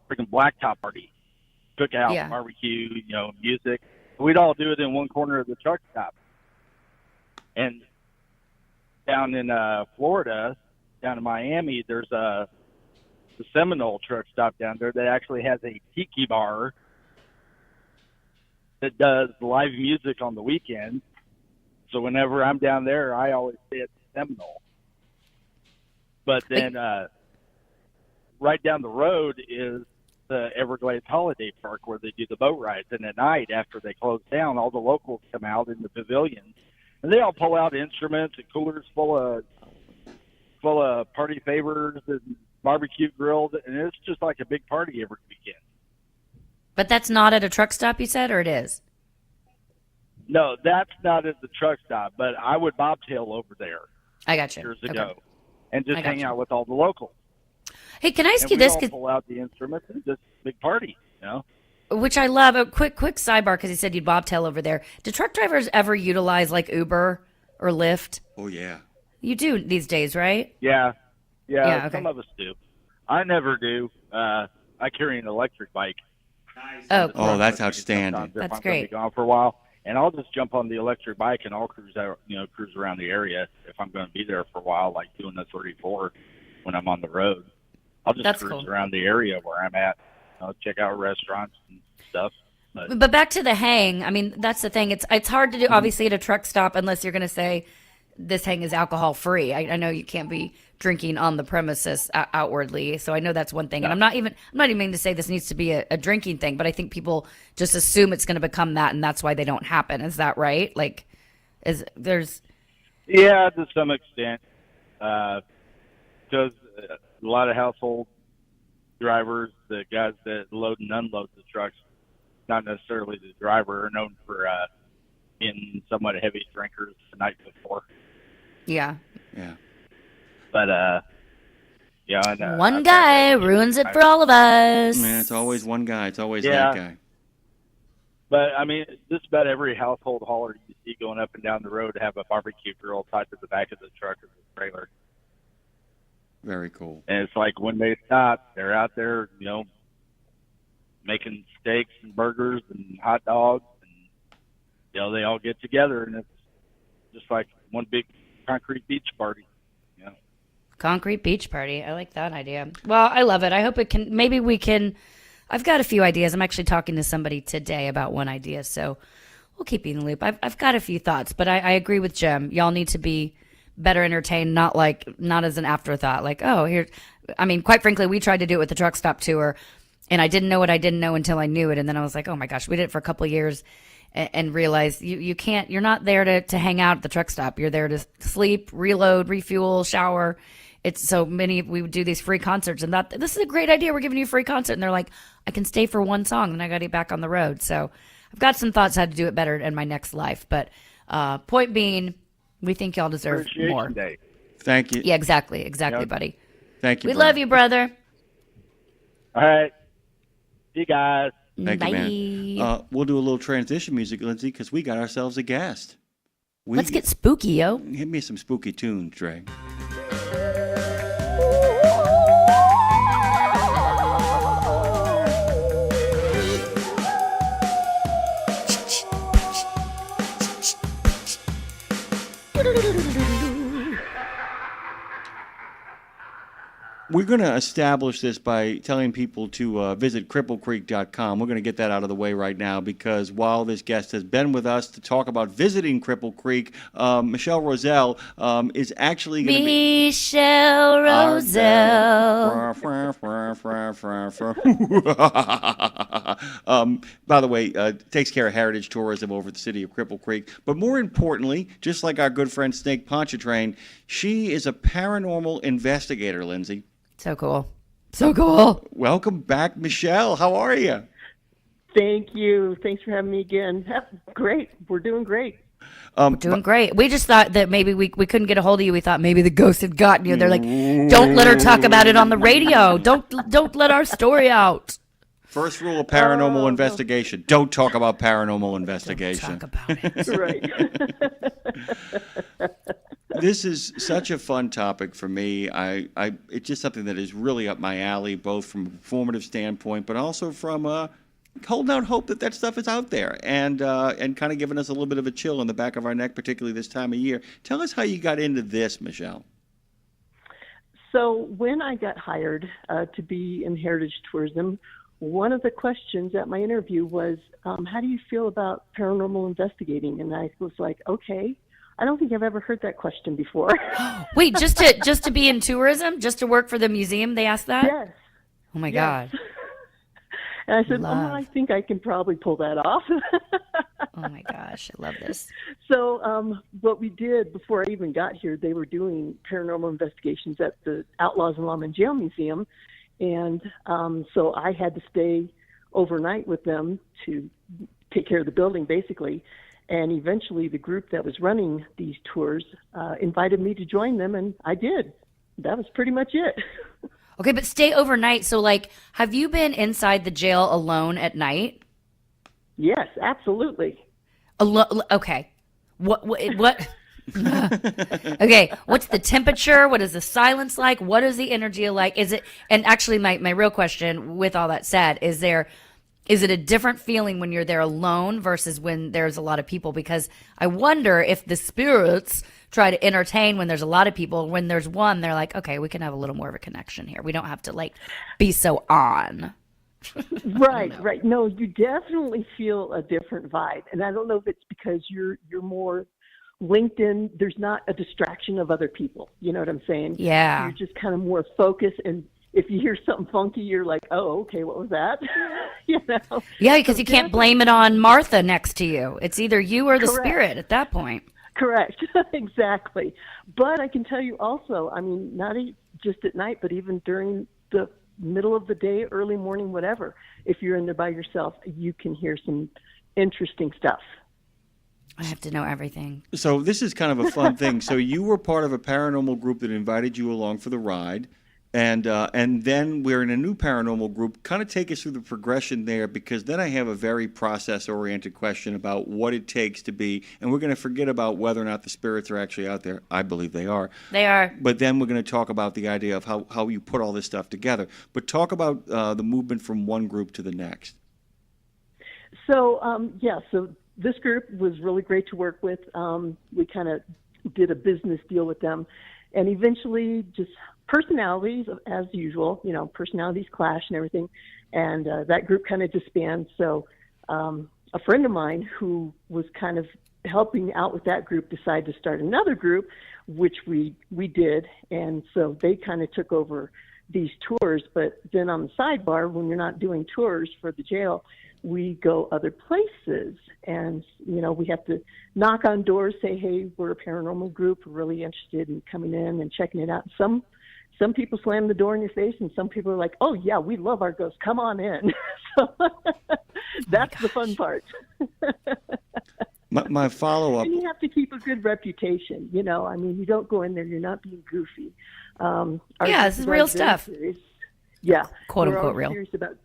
freaking blacktop party, cookout, barbecue, music. We'd all do it in one corner of the truck stop. And down in Florida, down in Miami, there's the Seminole truck stop down there that actually has a tiki bar that does live music on the weekend. So whenever I'm down there, I always stay at the Seminole. But then right down the road is the Everglades Holiday Park where they do the boat rides. And at night, after they close down, all the locals come out in the pavilions. And they all pull out instruments and coolers full of party favors and barbecue grills. And it's just like a big party every weekend. But that's not at a truck stop, you said, or it is? No, that's not at the truck stop, but I would bobtail over there. I got you. Years ago. And just hang out with all the locals. Hey, can I ask you this? All pull out the instruments and just big party, Which I love. A quick sidebar, because he said you'd bobtail over there. Do truck drivers ever utilize like Uber or Lyft? Oh, yeah. You do these days, right? Yeah. Okay. Some of us do. I never do. I carry an electric bike. Oh, cool. Oh, that's outstanding. That's I'm great. Gonna be gone for a while, and I'll just jump on the electric bike and I'll cruise out, cruise around the area if I'm going to be there for a while, like doing the 34 when I'm on the road. I'll just cruise around the area where I'm at. I'll check out restaurants and stuff. But back to the hang. I mean, that's the thing. It's hard to do, obviously, at a truck stop unless you're going to say this hang is alcohol free. I know you can't be drinking on the premises outwardly, so I know that's one thing. And I'm not even meaning to say this needs to be a drinking thing, but I think people just assume it's going to become that, and that's why they don't happen. Is that right? Like, Yeah, to some extent, because a lot of household drivers, the guys that load and unload the trucks, not necessarily the driver, are known for being somewhat heavy drinkers the night before. Yeah. But I know. One guy ruins it for all of us. Man, it's always one guy. It's always that guy. But I mean, just about every household hauler you see going up and down the road have a barbecue grill tied to the back of the truck or the trailer. Very cool. And it's like when they stop, they're out there, making steaks and burgers and hot dogs, and they all get together, and it's just like one big concrete beach party. Concrete beach party. I like that idea. Well, I love it. I hope I've got a few ideas. I'm actually talking to somebody today about one idea, so we'll keep you in the loop. I've got a few thoughts, but I agree with Jim. Y'all need to be better entertained, not as an afterthought. Like, oh, here. I mean, quite frankly, we tried to do it with the truck stop tour, and I didn't know what I didn't know until I knew it, and then I was like, oh my gosh, we did it for a couple of years, and realized you can't. You're not there to hang out at the truck stop. You're there to sleep, reload, refuel, shower. It's so many. We would do these free concerts, and this is a great idea. We're giving you a free concert, and they're like, I can stay for one song, and I got to get back on the road. So I've got some thoughts how to do it better in my next life. But point being, we think y'all deserve more. Day. Thank you. Yeah, exactly, buddy. Thank you. We love you, brother. All right. See you guys. Thank Bye. you, man. We'll do a little transition music, Lindsay, because we got ourselves a guest. Let's get spooky, yo. Hit me some spooky tunes, Dre. We're going to establish this by telling people to visit cripplecreek.com. We're going to get that out of the way right now because while this guest has been with us to talk about visiting Cripple Creek, Michelle Roselle is actually going to be... Michelle Roselle. By the way, takes care of heritage tourism over the city of Cripple Creek. But more importantly, just like our good friend Snake Pontchartrain, she is a paranormal investigator, Lindsay. So cool. So cool. Welcome back, Michelle. How are you? Thank you. Thanks for having me again. Great. We're doing great. We're doing great. We just thought that maybe we couldn't get a hold of you. We thought maybe the ghost had gotten you. They're like, don't let her talk about it on the radio. Don't let our story out. First rule of paranormal investigation: don't talk about paranormal investigation. Don't talk about it. Right. This is such a fun topic for me. It's just something that is really up my alley, both from a performative standpoint, but also from holding out hope that stuff is out there, and kind of giving us a little bit of a chill in the back of our neck, particularly this time of year. Tell us how you got into this, Michelle. So when I got hired to be in heritage tourism, one of the questions at my interview was, how do you feel about paranormal investigating? And I was like, okay, I don't think I've ever heard that question before. Wait, just to be in tourism, just to work for the museum, they asked that? Yes. Oh my Yes. God. And I said, I think I can probably pull that off. Oh my gosh, I love this. So what we did before I even got here, they were doing paranormal investigations at the Outlaws and Lawmen Jail Museum. And so I had to stay overnight with them to take care of the building, basically. And eventually the group that was running these tours invited me to join them, and I did. That was pretty much it. Okay, but stay overnight. So, like, have you been inside the jail alone at night? Yes, absolutely. Okay. What? Okay, what's the temperature? What is the silence like? What is the energy like? Is it? And actually, my real question, with all that said, is it a different feeling when you're there alone versus when there's a lot of people? Because I wonder if the spirits try to entertain when there's a lot of people. When there's one, they're like, okay, we can have a little more of a connection here. We don't have to like be so on. Right. No, you definitely feel a different vibe, and I don't know if it's because you're more linked in. There's not a distraction of other people. You know what I'm saying? Yeah. You're just kind of more focused, and if you hear something funky, you're like, oh, okay, what was that? You know? Yeah, because you can't blame it on Martha next to you. It's either you or the Correct. spirit at that point. Correct. Exactly. But I can tell you also, I mean, not just at night, but even during the middle of the day, early morning, whatever, if you're in there by yourself, you can hear some interesting stuff. I have to know everything. So this is kind of a fun thing. So you were part of a paranormal group that invited you along for the ride. And then we're in a new paranormal group. Kind of take us through the progression there, because then I have a very process-oriented question about what it takes to be, and we're going to forget about whether or not the spirits are actually out there. I believe they are. They are. But then we're going to talk about the idea of how you put all this stuff together. But talk about the movement from one group to the next. So, so this group was really great to work with. We kind of did a business deal with them, and eventually just personalities, as usual, personalities clash and everything. And that group kind of disbanded. So a friend of mine who was kind of helping out with that group decided to start another group, which we did. And so they kind of took over these tours. But then on the sidebar, when you're not doing tours for the jail, we go other places. And, we have to knock on doors, say, hey, we're a paranormal group. We're really interested in coming in and checking it out. Some people slam the door in your face, and some people are like, oh, yeah, we love our ghosts. Come on in. So that's the fun part. My follow-up. And you have to keep a good reputation. You don't go in there. You're not being goofy. This is real stuff. Yeah. Quote, we're unquote, real. serious about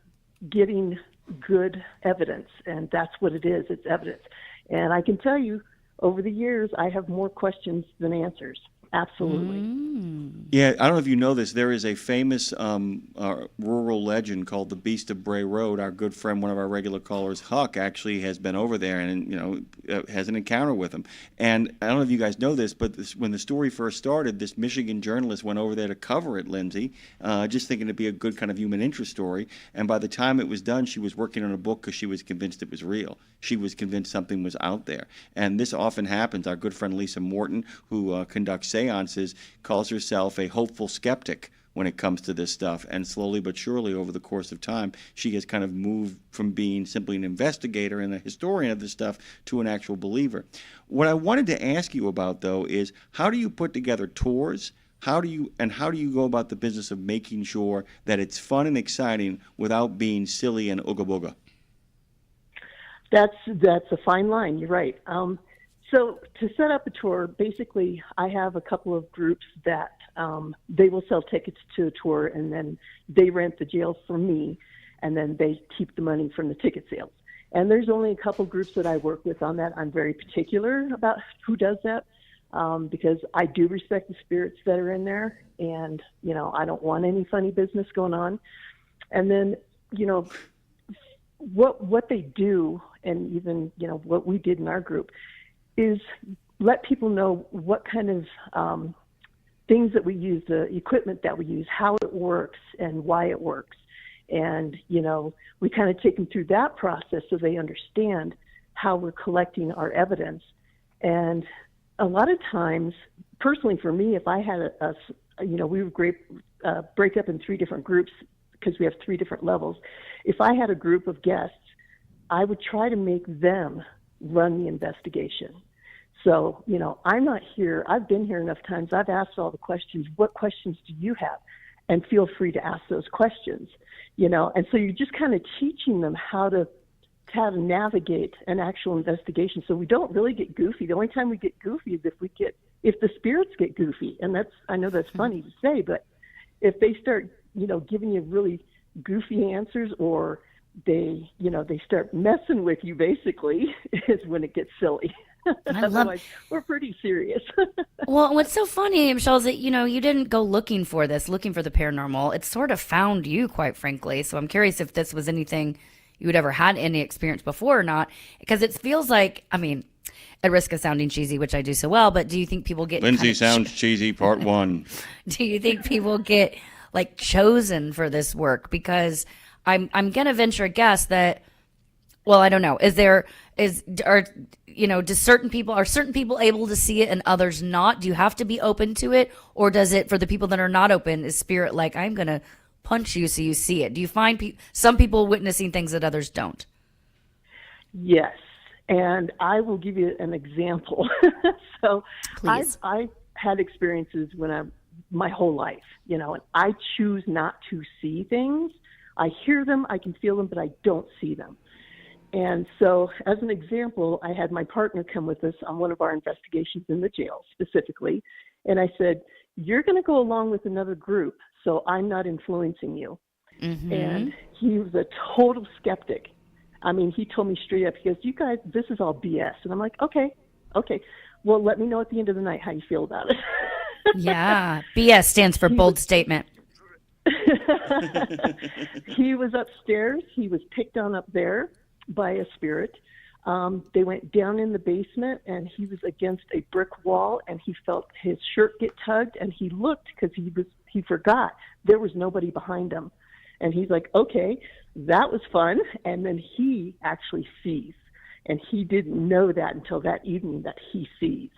getting good evidence, and that's what it is. It's evidence. And I can tell you, over the years, I have more questions than answers. Absolutely. Yeah, I don't know if you know this. There is a famous rural legend called the Beast of Bray Road. Our good friend, one of our regular callers, Huck, actually has been over there and has an encounter with him. And I don't know if you guys know this, but when the story first started, this Michigan journalist went over there to cover it, Lindsay, just thinking it'd be a good kind of human interest story. And by the time it was done, she was working on a book because she was convinced it was real. She was convinced something was out there. And this often happens. Our good friend Lisa Morton, who conducts seances, calls herself a hopeful skeptic. when it comes to this stuff. And slowly but surely, over the course of time, she has kind of moved from being simply an investigator and a historian of this stuff to an actual believer. What I wanted to ask you about, though, is how do you put together tours? How do you go about the business of making sure that it's fun and exciting without being silly and ooga booga? That's a fine line. You're right. So to set up a tour, basically, I have a couple of groups that they will sell tickets to a tour, and then they rent the jail for me, and then they keep the money from the ticket sales. And there's only a couple groups that I work with on that. I'm very particular about who does that because I do respect the spirits that are in there, and, you know, I don't want any funny business going on. And then, you know, what they do, and even, you know, what we did in our group, is let people know what kind of things that we use, the equipment that we use, how it works, and why it works. And, you know, we kind of take them through that process so they understand how we're collecting our evidence. And a lot of times, personally for me, if I had we would break up in 3 different groups because we have 3 different levels. If I had a group of guests, I would try to make them run the investigation. So, you know, I'm not here. I've been here enough times. I've asked all the questions. What questions do you have? And feel free to ask those questions, you know. And so you're just kind of teaching them how to navigate an actual investigation. So we don't really get goofy. The only time we get goofy is if the spirits get goofy. And I know that's funny to say, but if they start, you know, giving you really goofy answers, or they start messing with you, basically, is when it gets silly. Otherwise, we're pretty serious. Well, what's so funny, Michelle, is that, you know, you didn't go looking for the paranormal. It sort of found you, quite frankly. So I'm curious if this was anything you had ever had any experience before or not, because it feels like, I mean, at risk of sounding cheesy, which I do so well, but do you think people get Lindsay sounds cheesy, part 1. Do you think people get like chosen for this work? Because I'm gonna venture a guess that, well, I don't know. Do certain people able to see it and others not? Do you have to be open to it, or does it, for the people that are not open, is spirit like, I'm gonna punch you so you see it? Do you find some people witnessing things that others don't? Yes, and I will give you an example. So I've had experiences my whole life, you know, and I choose not to see things. I hear them, I can feel them, but I don't see them. And so, as an example, I had my partner come with us on one of our investigations in the jail specifically, and I said, you're going to go along with another group, so I'm not influencing you. Mm-hmm. And he was a total skeptic. I mean, he told me straight up, he goes, you guys, this is all BS. And I'm like, okay. Well, let me know at the end of the night how you feel about it. Yeah, BS stands for bold statement. He was upstairs. He was picked on up there by a spirit. They went down in the basement, and he was against a brick wall, and he felt his shirt get tugged, and he looked because he forgot there was nobody behind him. And he's like, okay, that was fun. And then he actually sees, and he didn't know that until that evening that he sees.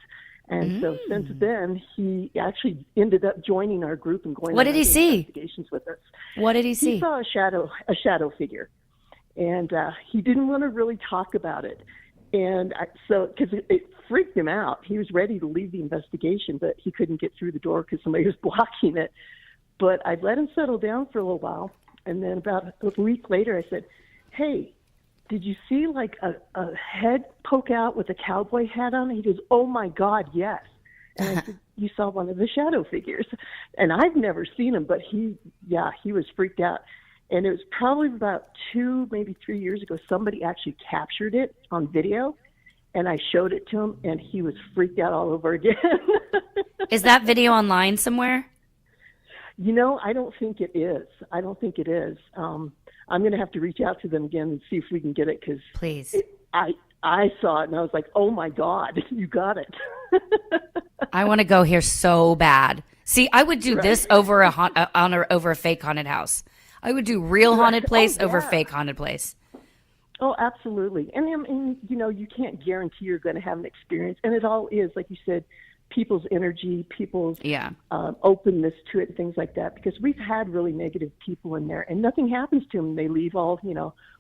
And so since then, he actually ended up joining our group and going on investigations with us. What did he see? He saw a shadow figure, and he didn't want to really talk about it. And because it freaked him out. He was ready to leave the investigation, but he couldn't get through the door because somebody was blocking it. But I let him settle down for a little while, and then about a week later, I said, hey, did you see like a head poke out with a cowboy hat on? He goes, oh my God, yes. And I said, you saw one of the shadow figures. And I've never seen him, but he was freaked out. And it was probably about 2, maybe 3 years ago, somebody actually captured it on video, and I showed it to him, and he was freaked out all over again. Is that video online somewhere? You know, I don't think it is. I'm going to have to reach out to them again and see if we can get it, because please. I saw it and I was like, oh my God, you got it. I want to go here so bad. See, I would do this over over a fake haunted house. I would do real haunted place over fake haunted place. Oh, absolutely. And you know, you can't guarantee you're going to have an experience. And it all is, like you said, people's energy, people's openness to it, and things like that. Because we've had really negative people in there, and nothing happens to them. They leave all,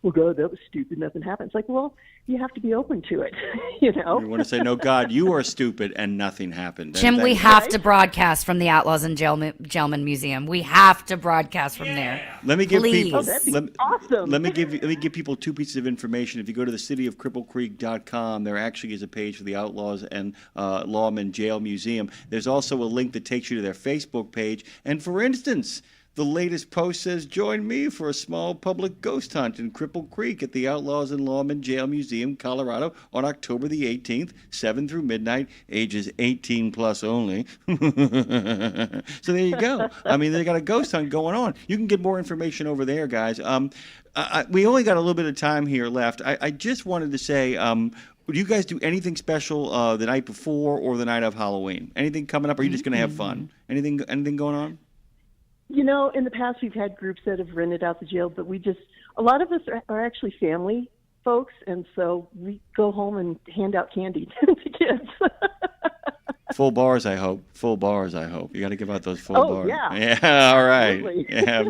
well, God, that was stupid. Nothing happens. It's like, well, you have to be open to it, You want to say, no, God, you are stupid, and nothing happened. Jim, we have to broadcast from the Outlaws and Gentlemen Museum. We have to broadcast from there. Let me give Please. people. That'd be awesome. Let me give people two pieces of information. If you go to the cityofcripplecreek.com, there actually is a page for the Outlaws and Lawmen Jail Museum. There's also a link that takes you to their Facebook page. And for instance, the latest post says, join me for a small public ghost hunt in Cripple Creek at the Outlaws and Lawmen Jail Museum, Colorado, on October the 18th, 7 through midnight, ages 18 plus only. So there you go. I mean, they got a ghost hunt going on. You can get more information over there, guys. We only got a little bit of time here left. I just wanted to say, would you guys do anything special the night before or the night of Halloween? Anything coming up, or are you just going to have fun? Anything going on? In the past we've had groups that have rented out the jail, but a lot of us are actually family folks, and so we go home and hand out candy to kids. Full bars, I hope. Full bars, I hope. You got to give out those full bars. Yeah. Yeah. All right. Absolutely. Yeah.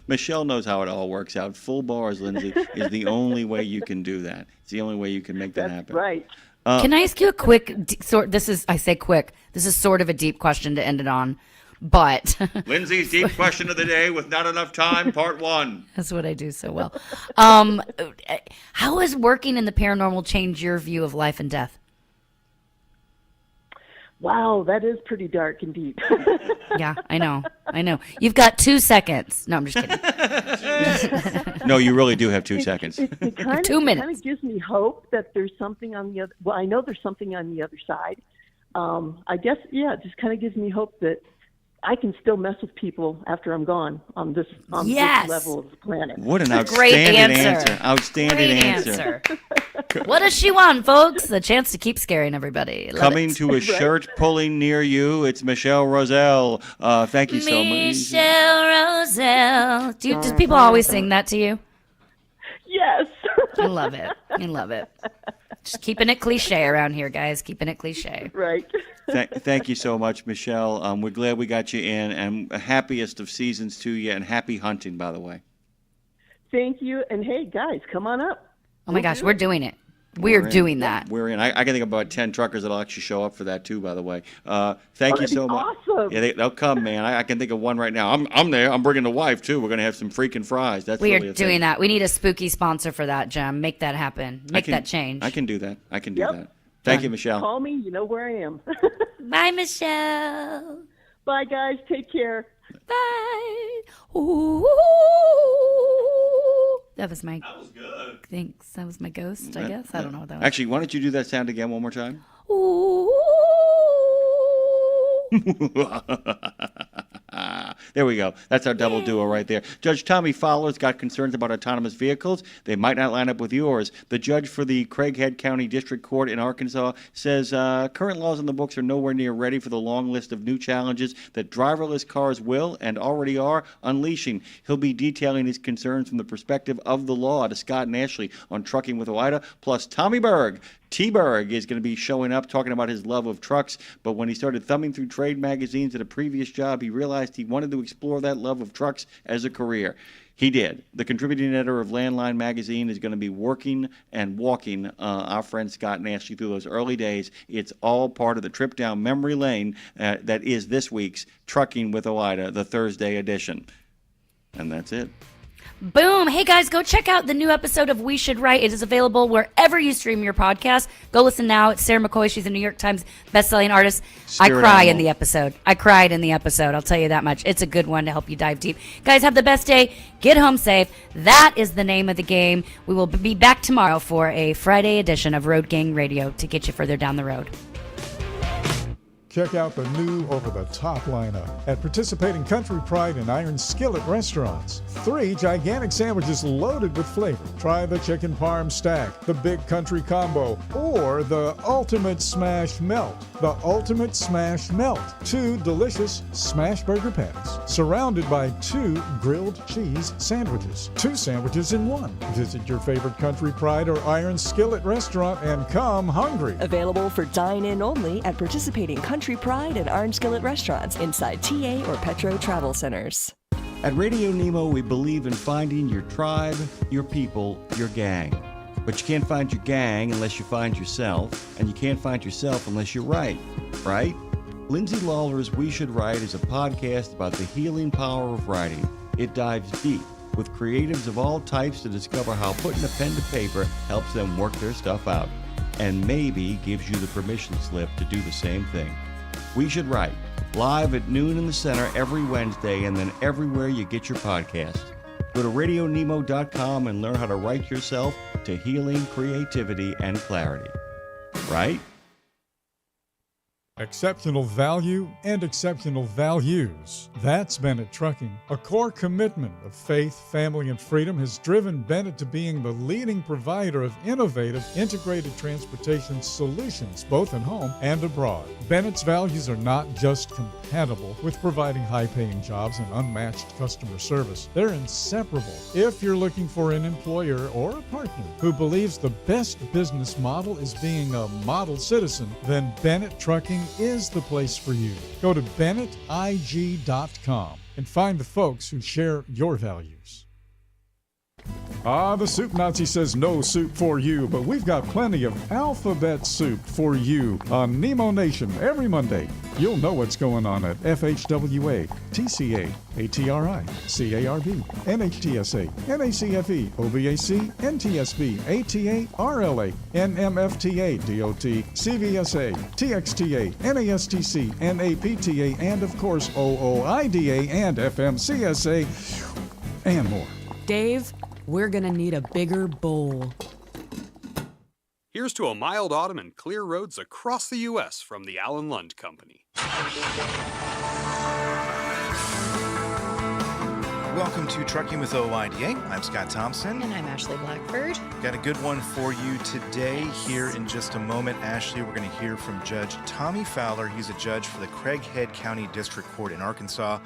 Michelle knows how it all works out. Full bars, Lindsay, is the only way you can do that. It's the only way you can make that happen. Right. Can I ask you a quick This is sort of a deep question to end it on, but Lindsay's deep question of the day with not enough time, part 1. That's what I do so well. How has working in the paranormal changed your view of life and death? Wow, that is pretty dark and deep. Yeah, I know. You've got 2 seconds. No, I'm just kidding. No, you really do have 2 seconds. It 2 minutes. Kind of gives me hope that there's something on the other. Well, I know there's something on the other side. I guess, it just kind of gives me hope that I can still mess with people after I'm gone on this level of the planet. What an outstanding answer. Outstanding answer. What does she want, folks? The chance to keep scaring everybody. Coming to a shirt pulling near you, it's Michelle Roselle. Thank you so much. Michelle Roselle. Does people always sing that to you? Yes. I love it. Just keeping it cliche around here, guys. Keeping it cliche. Right. Thank you so much, Michelle. We're glad we got you in, and happiest of seasons to you, and happy hunting, by the way. Thank you. And hey, guys, come on up. Oh my gosh, we're doing it. We're doing that. We're in. I can think of about 10 truckers that'll actually show up for that too, by the way. Thank you so much. Awesome. Yeah, they'll come, man. I can think of one right now. I'm there. I'm bringing the wife too. We're going to have some freaking fries. That's we really are doing that. We need a spooky sponsor for that, Jim. Make that happen. Make that change. I can do that. Thank you, Michelle. Call me. You know where I am. Bye, Michelle. Bye, guys. Take care. Bye. Ooh. That was good. Thanks. That was my ghost, I guess. I don't know what that was. Actually, why don't you do that sound again one more time? Ooh. There we go. That's our double duo right there. Judge Tommy Fowler's got concerns about autonomous vehicles. They might not line up with yours. The judge for the Craighead County District Court in Arkansas says current laws in the books are nowhere near ready for the long list of new challenges that driverless cars will and already are unleashing. He'll be detailing his concerns from the perspective of the law to Scott and Ashley on Trucking with OIDA, plus Tommy Berg. T-Berg is going to be showing up talking about his love of trucks, but when he started thumbing through trade magazines at a previous job, he realized he wanted to explore that love of trucks as a career. He did. The contributing editor of Landline magazine is going to be working and walking our friend Scott and Ashley through those early days. It's all part of the trip down memory lane that is this week's Trucking with OIDA, the Thursday edition. And that's it. Boom. Hey, guys, go check out the new episode of We Should Write. It is available wherever you stream your podcast. Go listen now. It's Sarah McCoy. She's a New York Times bestselling artist. I cried in the episode. I'll tell you that much. It's a good one to help you dive deep. Guys, have the best day. Get home safe. That is the name of the game. We will be back tomorrow for a Friday edition of Road Gang Radio to get you further down the road. Check out the new over-the-top lineup at participating Country Pride and Iron Skillet restaurants. 3 gigantic sandwiches loaded with flavor. Try the chicken parm stack, the big country combo, or the ultimate smash melt. The ultimate smash melt. 2 delicious smash burger patties, surrounded by 2 grilled cheese sandwiches. 2 sandwiches in 1. Visit your favorite Country Pride or Iron Skillet restaurant and come hungry. Available for dine-in only at participating Country Pride and Iron Skillet restaurants inside TA or Petro Travel Centers. At Radio Nemo, we believe in finding your tribe, your people, your gang. But you can't find your gang unless you find yourself, and you can't find yourself unless you write, right? Lindsay Lawler's We Should Write is a podcast about the healing power of writing. It dives deep with creatives of all types to discover how putting a pen to paper helps them work their stuff out, and maybe gives you the permission slip to do the same thing. We Should Write, live at noon in the center every Wednesday, and then everywhere you get your podcasts. Go to RadioNemo.com and learn how to write yourself to healing, creativity, and clarity. Right? Exceptional value and exceptional values. That's Bennett Trucking. A core commitment of faith, family, and freedom has driven Bennett to being the leading provider of innovative, integrated transportation solutions, both at home and abroad. Bennett's values are not just compatible with providing high-paying jobs and unmatched customer service. They're inseparable. If you're looking for an employer or a partner who believes the best business model is being a model citizen, then Bennett Trucking is the place for you. Go to BennettIG.com and find the folks who share your values. The Soup Nazi says no soup for you, but we've got plenty of alphabet soup for you on Nemo Nation every Monday. You'll know what's going on at FHWA, TCA, ATRI, CARB, NHTSA, NACFE, OVAC, NTSB, ATA, RLA, NMFTA, DOT, CVSA, TXTA, NASTC, NAPTA, and of course OOIDA and FMCSA, and more. Dave, we're gonna need a bigger bowl. Here's to a mild autumn and clear roads across the U.S. from the Allen Lund Company. Welcome to Trucking with OIDA. I'm Scott Thompson. And I'm Ashley Blackford. Got a good one for you today. Here in just a moment, Ashley, we're going to hear from Judge Tommy Fowler. He's a judge for the Craighead County District Court in Arkansas.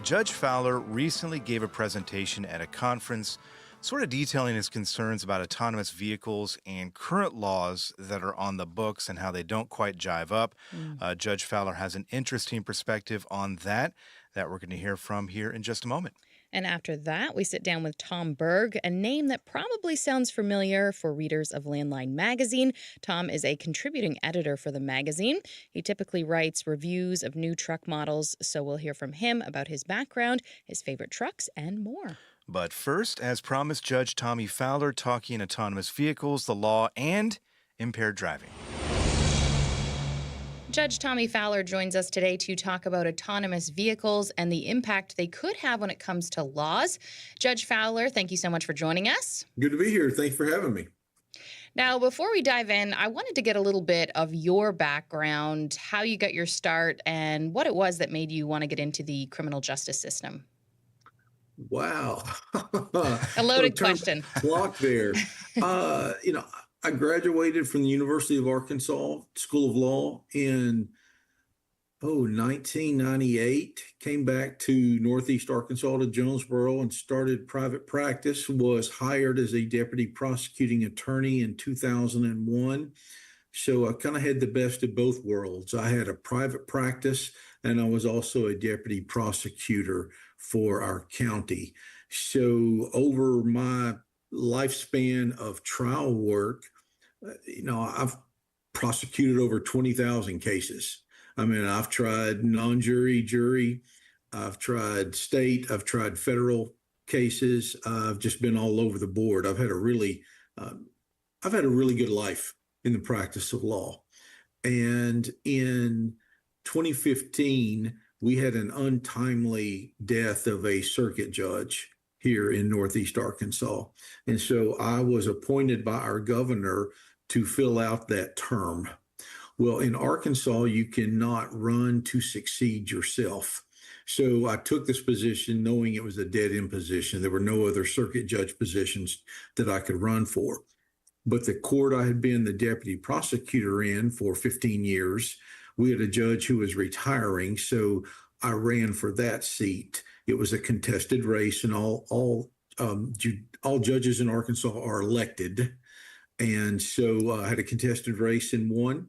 Judge Fowler recently gave a presentation at a conference sort of detailing his concerns about autonomous vehicles and current laws that are on the books and how they don't quite jive up. Judge Fowler has an interesting perspective on that we're going to hear from here in just a moment. And after that, we sit down with Tom Berg, a name that probably sounds familiar for readers of Landline magazine. Tom is a contributing editor for the magazine. He typically writes reviews of new truck models, so we'll hear from him about his background, his favorite trucks, and more. But first, as promised, Judge Tommy Fowler talking autonomous vehicles, the law, and impaired driving. Judge Tommy Fowler joins us today to talk about autonomous vehicles and the impact they could have when it comes to laws. Judge Fowler, thank you so much for joining us. Good to be here. Thanks for having me. Now, before we dive in, I wanted to get a little bit of your background, how you got your start, and what it was that made you want to get into the criminal justice system. Wow. A loaded question. Block there. I graduated from the University of Arkansas School of Law in 1998. Came back to Northeast Arkansas to Jonesboro and started private practice. Was hired as a deputy prosecuting attorney in 2001. So I kind of had the best of both worlds. I had a private practice and I was also a deputy prosecutor for our county. So over my lifespan of trial work, I've prosecuted over 20,000 cases. I mean, I've tried non-jury, jury, I've tried state, I've tried federal cases. I've just been all over the board. I've had a really good life in the practice of law. And in 2015, we had an untimely death of a circuit judge here in Northeast Arkansas. And so I was appointed by our governor to fill out that term. Well, in Arkansas, you cannot run to succeed yourself. So I took this position knowing it was a dead end position. There were no other circuit judge positions that I could run for. But the court I had been the deputy prosecutor in for 15 years, we had a judge who was retiring. So I ran for that seat. It was a contested race, and all judges in Arkansas are elected. And so I had a contested race and won,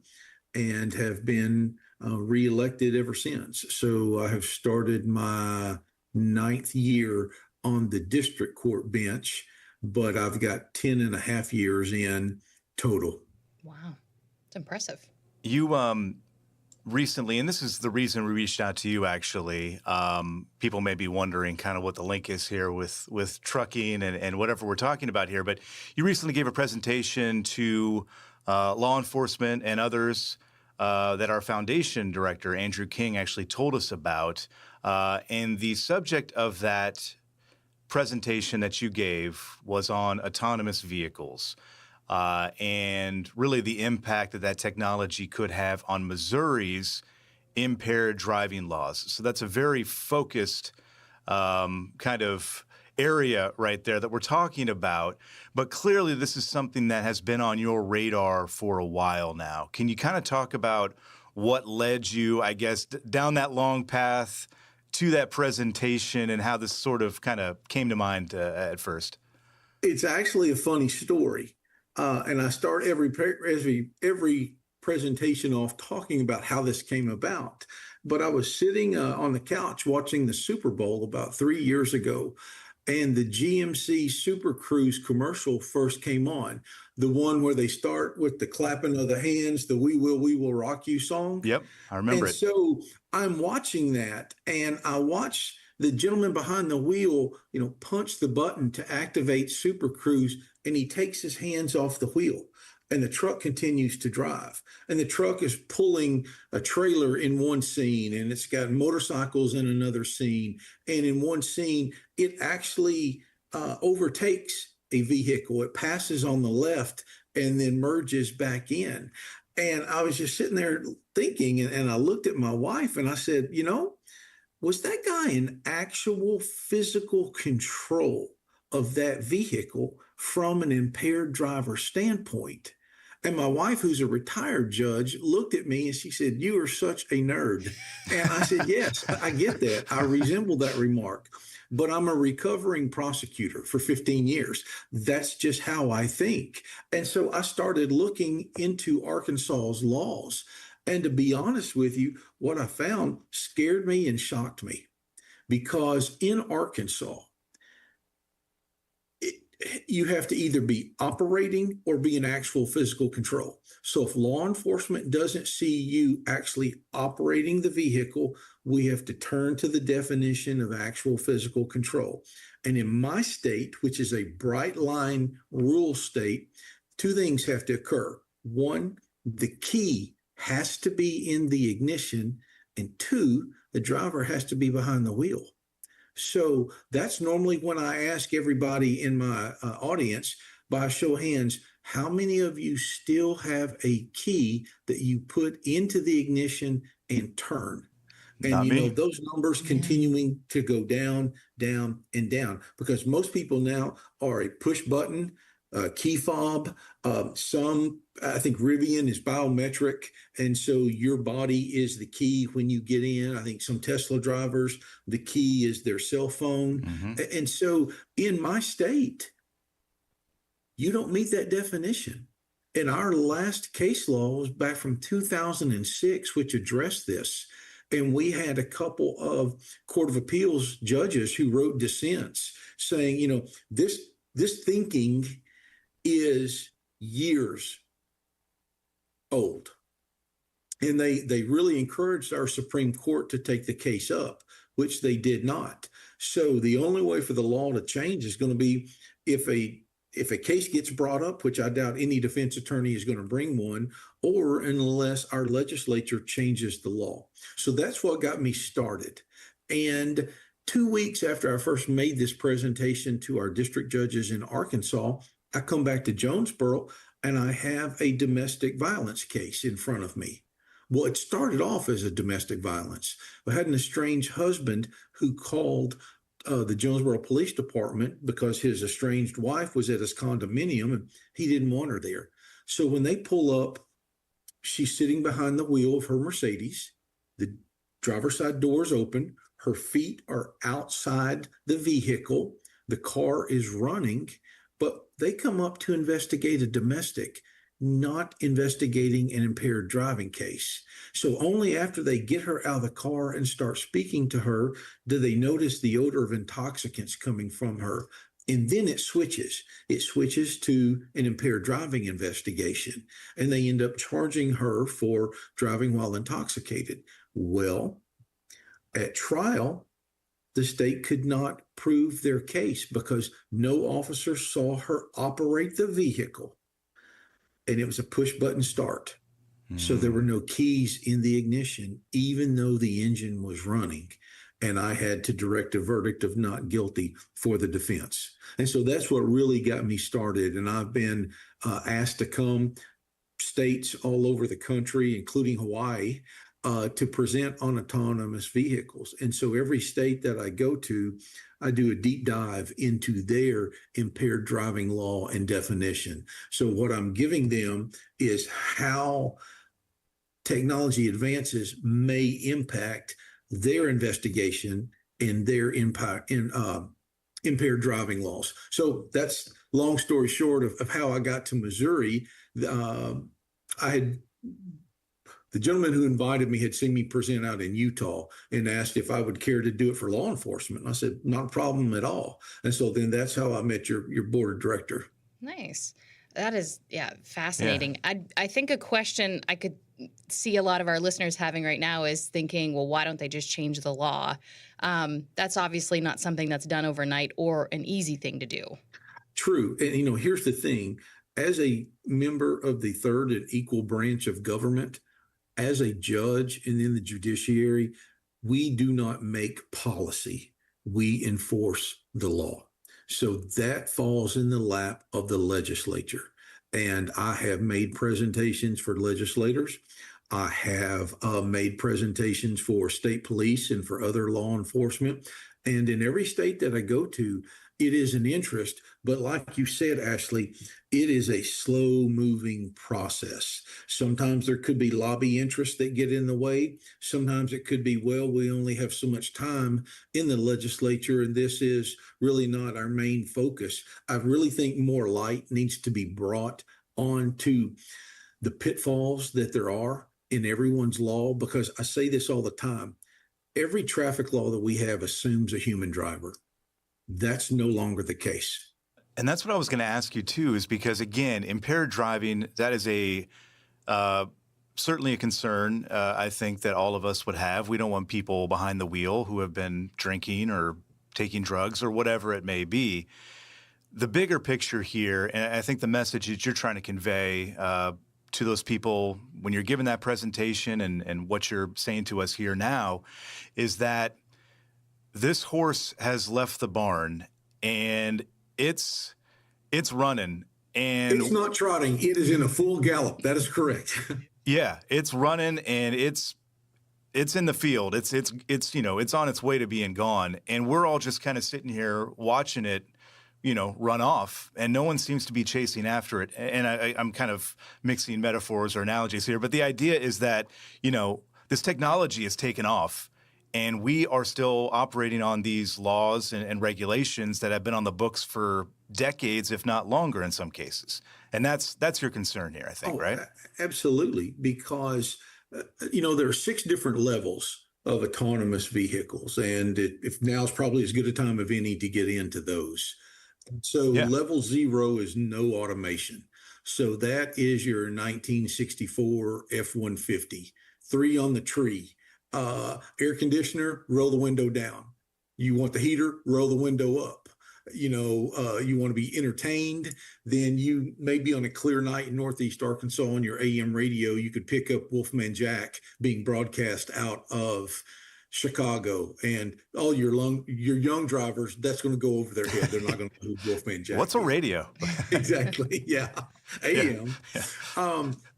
and have been reelected ever since. So I have started my 9th year on the district court bench, but I've got 10 and a half years in total. Wow. It's impressive. You recently, and this is the reason we reached out to you, actually. People may be wondering kind of what the link is here with trucking and whatever we're talking about here, but you recently gave a presentation to law enforcement and others that our foundation director, Andrew King, actually told us about. And the subject of that presentation that you gave was on autonomous vehicles and really the impact that technology could have on Missouri's impaired driving laws. So that's a very focused kind of area right there that we're talking about. But clearly this is something that has been on your radar for a while now. Can you kind of talk about what led you, I guess, down that long path to that presentation and how this sort of kind of came to mind at first? It's actually a funny story. And I start every presentation off talking about how this came about. But I was sitting on the couch watching the Super Bowl about 3 years ago, and the GMC Super Cruise commercial first came on, the one where they start with the clapping of the hands, the We Will Rock You song. Yep, I remember it. So I'm watching that, and I watch the gentleman behind the wheel, punch the button to activate Super Cruise, and he takes his hands off the wheel. And the truck continues to drive. And the truck is pulling a trailer in one scene, and it's got motorcycles in another scene. And in one scene, it actually overtakes a vehicle. It passes on the left and then merges back in. And I was just sitting there thinking, and I looked at my wife and I said, was that guy in actual physical control of that vehicle from an impaired driver standpoint? And my wife, who's a retired judge, looked at me and she said, "You are such a nerd." And I said, "Yes, I get that. I resemble that remark, but I'm a recovering prosecutor for 15 years. That's just how I think." And so I started looking into Arkansas's laws. And to be honest with you, what I found scared me and shocked me, because in Arkansas, you have to either be operating or be in actual physical control. So if law enforcement doesn't see you actually operating the vehicle, we have to turn to the definition of actual physical control. And in my state, which is a bright line rural state, two things have to occur. One, the key has to be in the ignition, and two, the driver has to be behind the wheel. So that's normally when I ask everybody in my audience, by a show of hands, how many of you still have a key that you put into the ignition and turn? And those numbers continuing to go down, down, and down, because most people now are a push button, key fob. I think Rivian is biometric, and so your body is the key when you get in. I think some Tesla drivers, the key is their cell phone. Mm-hmm. And so in my state, you don't meet that definition. And our last case law was back from 2006, which addressed this. And we had a couple of Court of Appeals judges who wrote dissents saying, this thinking is years old. And they really encouraged our Supreme Court to take the case up, which they did not. So the only way for the law to change is going to be if a case gets brought up, which I doubt any defense attorney is going to bring one, or unless our legislature changes the law. So that's what got me started. And 2 weeks after I first made this presentation to our district judges in Arkansas, I come back to Jonesboro. and I have a domestic violence case in front of me. Well, it started off as a domestic violence. I had an estranged husband who called the Jonesboro Police Department because his estranged wife was at his condominium and he didn't want her there. So when they pull up, she's sitting behind the wheel of her Mercedes. The driver's side door is open. Her feet are outside the vehicle. The car is running, but they come up to investigate a domestic, not investigating an impaired driving case. So only after they get her out of the car and start speaking to her do they notice the odor of intoxicants coming from her. And then it switches. It switches to an impaired driving investigation, and they end up charging her for driving while intoxicated. Well, at trial, the state could not prove their case because no officer saw her operate the vehicle, and it was a push-button start. So there were no keys in the ignition, even though the engine was running. And I had to direct a verdict of not guilty for the defense. And so that's what really got me started. And I've been asked to come states all over the country, including Hawaii, to present on autonomous vehicles. And so every state that I go to, I do a deep dive into their impaired driving law and definition. So what I'm giving them is how technology advances may impact their investigation and their impact in impaired driving laws. So that's long story short of how I got to Missouri. The gentleman who invited me had seen me present out in Utah and asked if I would care to do it for law enforcement. And I said, not a problem at all. And so then that's how I met your board of director. Nice. That is, fascinating. Yeah. I think a question I could see a lot of our listeners having right now is thinking, well, why don't they just change the law? That's obviously not something that's done overnight or an easy thing to do. True. And, here's the thing. As a member of the third and equal branch of government, as a judge and in the judiciary, we do not make policy. We enforce the law. So that falls in the lap of the legislature. And I have made presentations for legislators. I have made presentations for state police and for other law enforcement. And in every state that I go to, it is an interest. But like you said, Ashley, it is a slow moving process. Sometimes there could be lobby interests that get in the way. Sometimes it could be, well, we only have so much time in the legislature, and this is really not our main focus. I really think more light needs to be brought onto the pitfalls that there are in everyone's law, because I say this all the time. Every traffic law that we have assumes a human driver. That's no longer the case. And that's what I was going to ask you too, is because again, impaired driving, that is certainly a concern. I think that all of us would have. We don't want people behind the wheel who have been drinking or taking drugs or whatever it may be. The bigger picture here, and I think the message that you're trying to convey to those people when you're giving that presentation and what you're saying to us here now, is that this horse has left the barn and it's running, and it's not trotting. It is in a full gallop. That is correct. Yeah, it's running and it's in the field. It's on its way to being gone, and we're all just kind of sitting here watching it, run off, and no one seems to be chasing after it. And I'm kind of mixing metaphors or analogies here, but the idea is that this technology has taken off. And we are still operating on these laws and regulations that have been on the books for decades, if not longer in some cases. And that's your concern here, I think, right? Absolutely. Because, there are 6 different levels of autonomous vehicles. And if now is probably as good a time of any to get into those. So level 0 is no automation. So that is your 1964 F-150, 3 on the tree. Air conditioner, roll the window down. You want the heater, roll the window up. You want to be entertained, then you maybe on a clear night in Northeast Arkansas on your AM radio, you could pick up Wolfman Jack being broadcast out of Chicago, and all your young drivers, that's going to go over their head. They're not going to know who Wolfman Jack What's a is. radio? Exactly. Yeah. AM.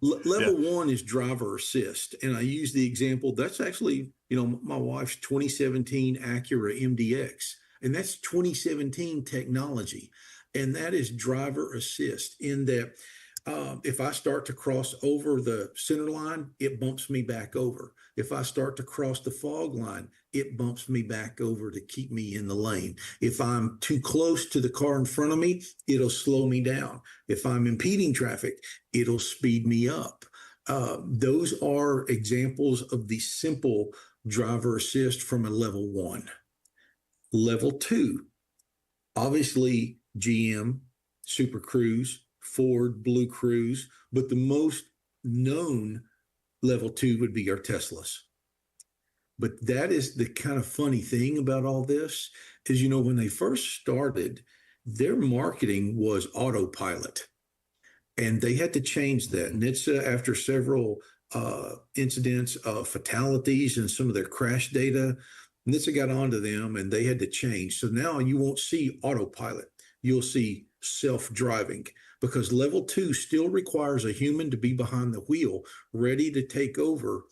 Level one is driver assist. And I use the example, that's actually, my wife's 2017 Acura MDX, and that's 2017 technology. And that is driver assist in that if I start to cross over the center line, it bumps me back over. If I start to cross the fog line, it bumps me back over to keep me in the lane. If I'm too close to the car in front of me, it'll slow me down. If I'm impeding traffic, it'll speed me up. Those are examples of the simple driver assist from a level one. Level two, obviously GM, Super Cruise, Ford, Blue Cruise, but the most known level two would be our Teslas. But that is the kind of funny thing about all this is, when they first started, their marketing was autopilot, and they had to change that. And it's after several incidents of fatalities and some of their crash data, NHTSA got onto them and they had to change. So now you won't see autopilot. You'll see self-driving, because level two still requires a human to be behind the wheel, ready to take over,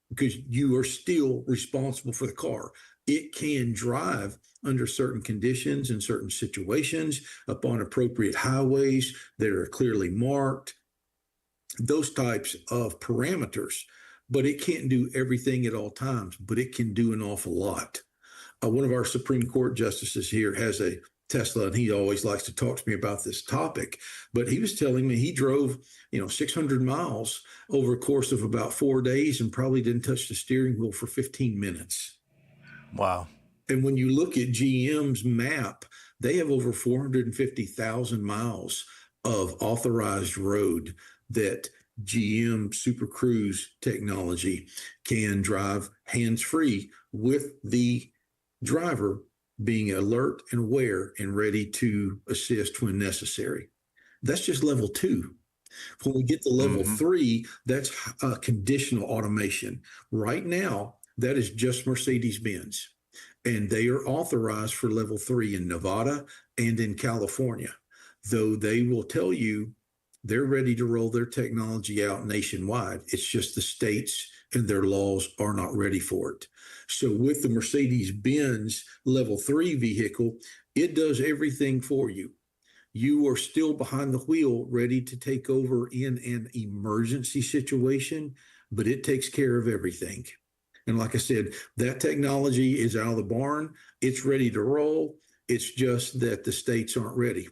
because you are still responsible for the car. It can drive under certain conditions and certain situations upon appropriate highways that are clearly marked, those types of parameters. But it can't do everything at all times, but it can do an awful lot. One of our Supreme Court justices here has a Tesla, and he always likes to talk to me about this topic. But he was telling me he drove, 600 miles over a course of about 4 days and probably didn't touch the steering wheel for 15 minutes. Wow. And when you look at GM's map, they have over 450,000 miles of authorized road that GM Super Cruise technology can drive hands-free with the driver being alert and aware and ready to assist when necessary. That's just level two. When we get to level three, that's conditional automation. Right now, that is just Mercedes-Benz, and they are authorized for level three in Nevada and in California, though they will tell you they're ready to roll their technology out nationwide. It's just the states and their laws are not ready for it. So with the Mercedes-Benz level 3 vehicle, it does everything for you. You are still behind the wheel, ready to take over in an emergency situation, but it takes care of everything. And like I said, that technology is out of the barn. It's ready to roll. It's just that the states aren't ready.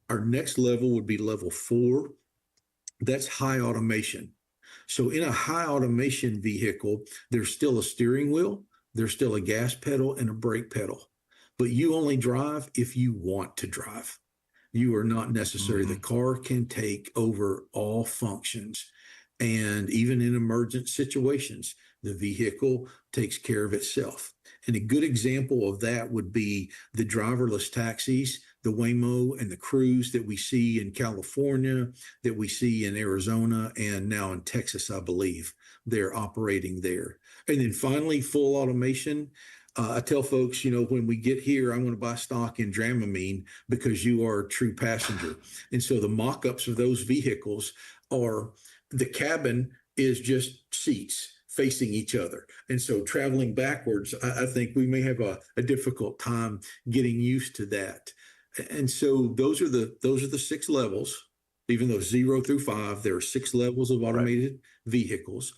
Our next level would be level 4. That's high automation. So in a high automation vehicle, there's still a steering wheel, there's still a gas pedal and a brake pedal, but you only drive if you want to drive. You are not necessary. The car can take over all functions. And even in emergent situations, the vehicle takes care of itself. And a good example of that would be the driverless taxis, the Waymo and the Cruise that we see in California, that we see in Arizona, and now in Texas, I believe. They're operating there. And then finally, full automation. I tell folks, when we get here, I'm going to buy stock in Dramamine because you are a true passenger. And so the mock-ups of those vehicles are the cabin is just seats facing each other. And so traveling backwards, I think we may have a difficult time getting used to that. And so those are the 6 levels. Even though 0 through 5, there are 6 levels of automated vehicles.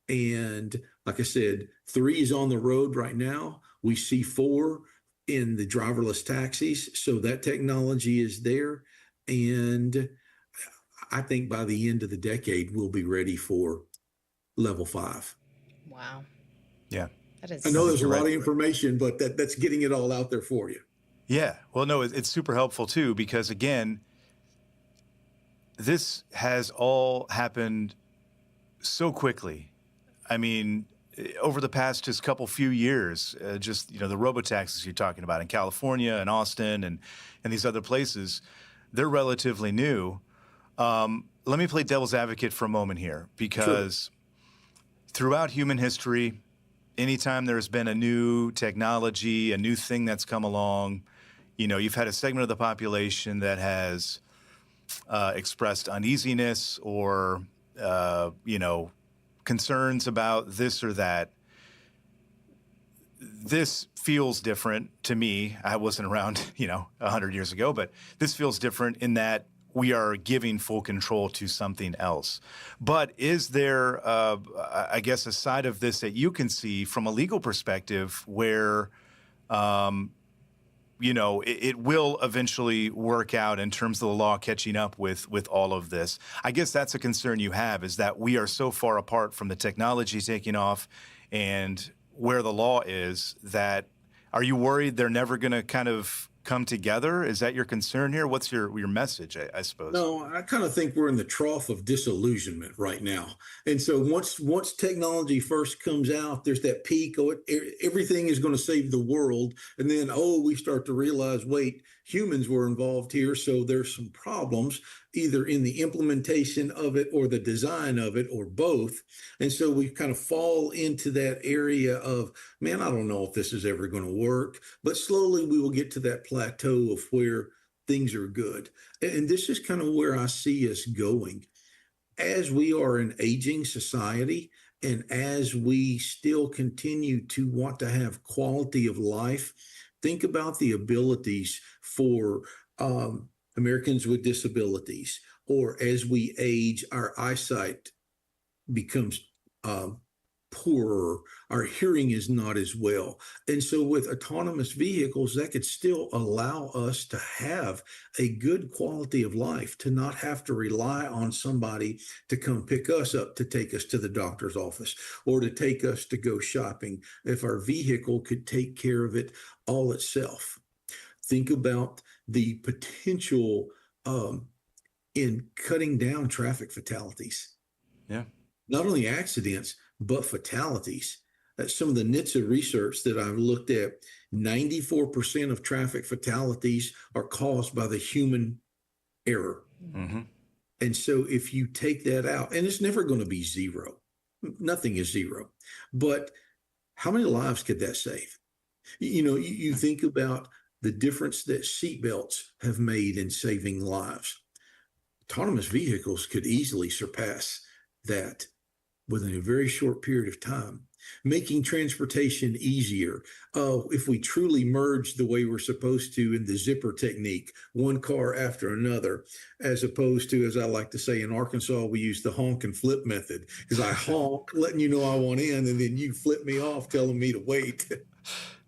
And like I said, 3 is on the road right now. We see 4 in the driverless taxis. So that technology is there. And I think by the end of the decade, we'll be ready for level 5. Wow. Yeah. That is. I know there's a lot of information, but that's getting it all out there for you. Yeah. Well, no, it's super helpful too, because again, this has all happened so quickly. I mean, over the past just few years, the robotaxis you're talking about in California and Austin and these other places, they're relatively new. Let me play devil's advocate for a moment here, because throughout human history, anytime there's been a new technology, a new thing that's come along, you've had a segment of the population that has expressed uneasiness or, concerns about this or that. This feels different to me. I wasn't around, 100 years ago, but this feels different in that we are giving full control to something else. But is there, I guess, a side of this that you can see from a legal perspective where, it will eventually work out in terms of the law catching up with all of this? I guess that's a concern you have, is that we are so far apart from the technology taking off and where the law is, that are you worried they're never going to kind of come together? Is that your concern here? What's your message, I suppose? No, I kind of think we're in the trough of disillusionment right now. And so once technology first comes out, there's that peak, everything is going to save the world. And then, we start to realize, wait, humans were involved here. So there's some problems either in the implementation of it or the design of it or both. And so we kind of fall into that area of, man, I don't know if this is ever going to work, but slowly we will get to that plateau of where things are good. And this is kind of where I see us going. As we are an aging society, and as we still continue to want to have quality of life, think about the abilities for Americans with disabilities, or as we age, our eyesight becomes poorer, our hearing is not as well. And so with autonomous vehicles, that could still allow us to have a good quality of life, to not have to rely on somebody to come pick us up to take us to the doctor's office or to take us to go shopping, if our vehicle could take care of it all itself. Think about the potential in cutting down traffic fatalities. Yeah. Not only accidents, but fatalities. Some of the NHTSA research that I've looked at, 94% of traffic fatalities are caused by the human error. Mm-hmm. And so if you take that out, and it's never going to be zero, nothing is zero, but how many lives could that save? You think about the difference that seatbelts have made in saving lives. Autonomous vehicles could easily surpass that within a very short period of time, making transportation easier. If we truly merge the way we're supposed to in the zipper technique, one car after another, as opposed to, as I like to say in Arkansas, we use the honk and flip method, because I honk, letting you know I want in, and then you flip me off, telling me to wait.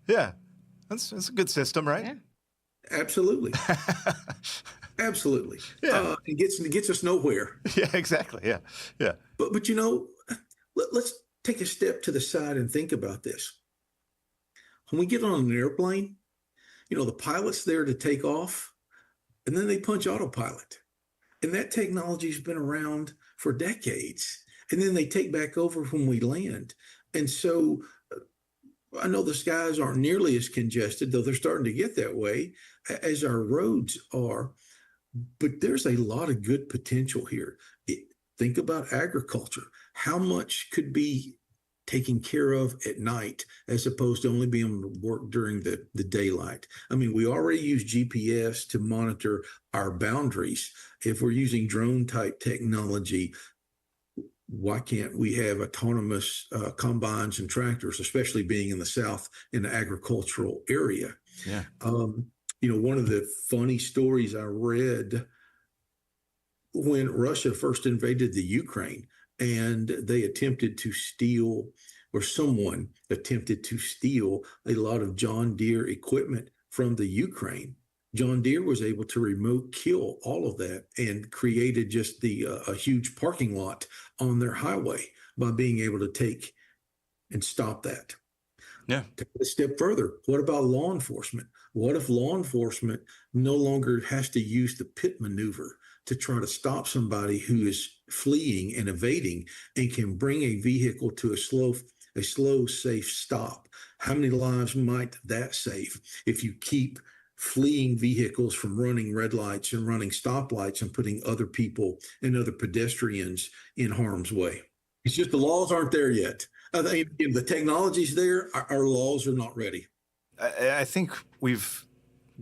Yeah, that's a good system, right? Yeah. Absolutely. Absolutely. Yeah. It gets us nowhere. Yeah, exactly. Yeah. Yeah. But let's take a step to the side and think about this. When we get on an airplane, the pilot's there to take off, and then they punch autopilot. And that technology's been around for decades. And then they take back over when we land. And so I know the skies aren't nearly as congested, though they're starting to get that way, as our roads are. But there's a lot of good potential here. Think about agriculture. How much could be taken care of at night as opposed to only being able to work during the daylight? I mean, we already use GPS to monitor our boundaries. If we're using drone type technology, why can't we have autonomous combines and tractors, especially being in the South in the agricultural area? Yeah. One of the funny stories I read when Russia first invaded the Ukraine, and they attempted to steal, or someone attempted to steal, a lot of John Deere equipment from the Ukraine. John Deere was able to remote kill all of that and created just a huge parking lot on their highway by being able to take and stop that. Yeah. Take it a step further. What about law enforcement? What if law enforcement no longer has to use the pit maneuver to try to stop somebody who is fleeing and evading, and can bring a vehicle to a slow, safe stop? How many lives might that save if you keep fleeing vehicles from running red lights and running stoplights and putting other people and other pedestrians in harm's way? It's just the laws aren't there yet. I think the technology's there. Our laws are not ready. I think we've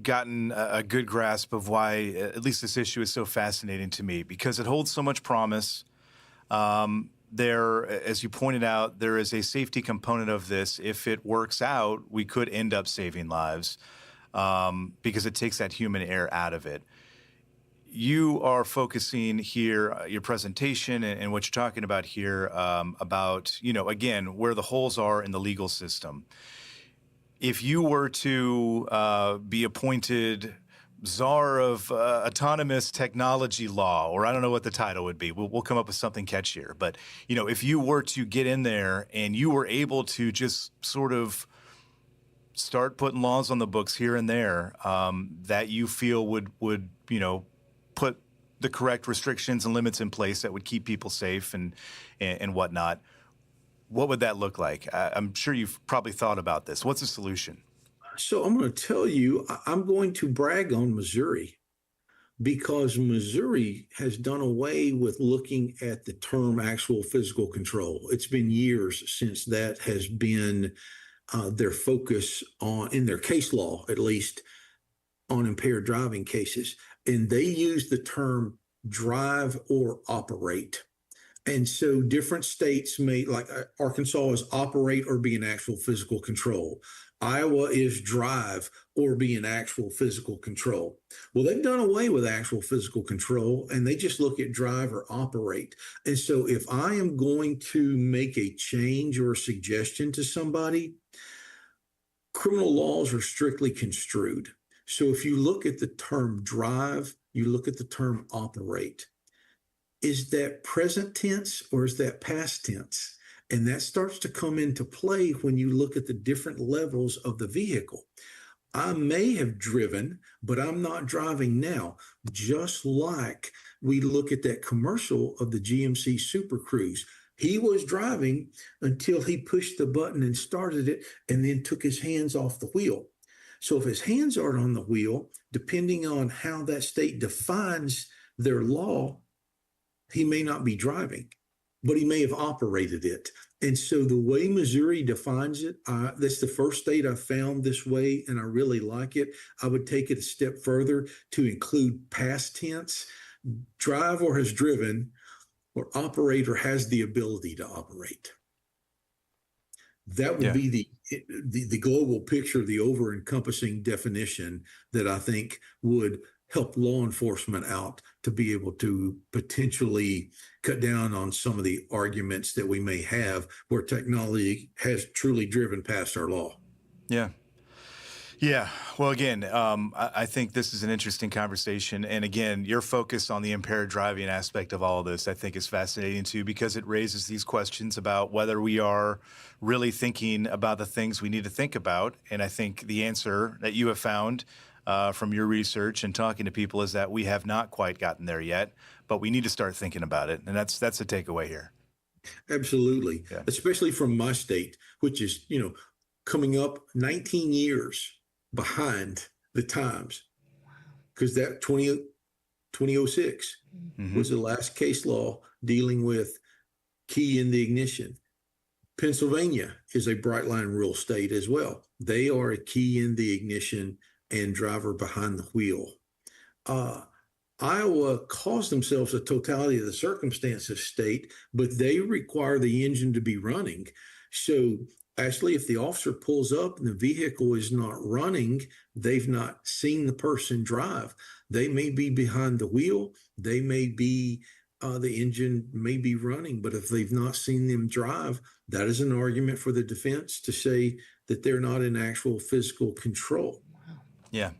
gotten a good grasp of why at least this issue is so fascinating to me, because it holds so much promise. There, as you pointed out, there is a safety component of this. If it works out, we could end up saving lives because it takes that human error out of it. You are focusing here, your presentation and what you're talking about here about, again, where the holes are in the legal system. If you were to be appointed czar of autonomous technology law, or I don't know what the title would be, we'll come up with something catchier. But, if you were to get in there and you were able to just sort of start putting laws on the books here and there that you feel would put the correct restrictions and limits in place that would keep people safe and whatnot, what would that look like? I'm sure you've probably thought about this. What's the solution? So I'm going to tell you, I'm going to brag on Missouri, because Missouri has done away with looking at the term actual physical control. It's been years since that has been their focus on, in their case law, at least, on impaired driving cases. And they use the term drive or operate. And so different states may, like Arkansas is operate or be in actual physical control. Iowa is drive or be in actual physical control. Well, they've done away with actual physical control and they just look at drive or operate. And so if I am going to make a change or a suggestion to somebody, criminal laws are strictly construed. So if you look at the term drive, you look at the term operate. Is that present tense or is that past tense? And that starts to come into play when you look at the different levels of the vehicle. I may have driven, but I'm not driving now. Just like we look at that commercial of the GMC Super Cruise. He was driving until he pushed the button and started it and then took his hands off the wheel. So if his hands aren't on the wheel, depending on how that state defines their law, he may not be driving, but he may have operated it. And so the way Missouri defines it, that's the first state I found this way, and I really like it. I would take it a step further to include past tense, drive or has driven, or operate or has the ability to operate. That would be the global picture, the over-encompassing definition that I think would help law enforcement out to be able to potentially cut down on some of the arguments that we may have where technology has truly driven past our law. Yeah. Yeah. Well, again, I think this is an interesting conversation. And again, your focus on the impaired driving aspect of all of this, I think, is fascinating too, because it raises these questions about whether we are really thinking about the things we need to think about. And I think the answer that you have found from your research and talking to people is that we have not quite gotten there yet, but we need to start thinking about it. And that's the takeaway here. Absolutely. Yeah. Especially from my state, which is, coming up 19 years behind the times, because that 2006 was the last case law dealing with key in the ignition. Pennsylvania is a bright line rule state as well. They are a key in the ignition and driver behind the wheel. Iowa calls themselves a totality of the circumstances state, but they require the engine to be running. So actually, if the officer pulls up and the vehicle is not running, they've not seen the person drive. They may be behind the wheel. They may be, the engine may be running, but if they've not seen them drive, that is an argument for the defense to say that they're not in actual physical control. Yeah.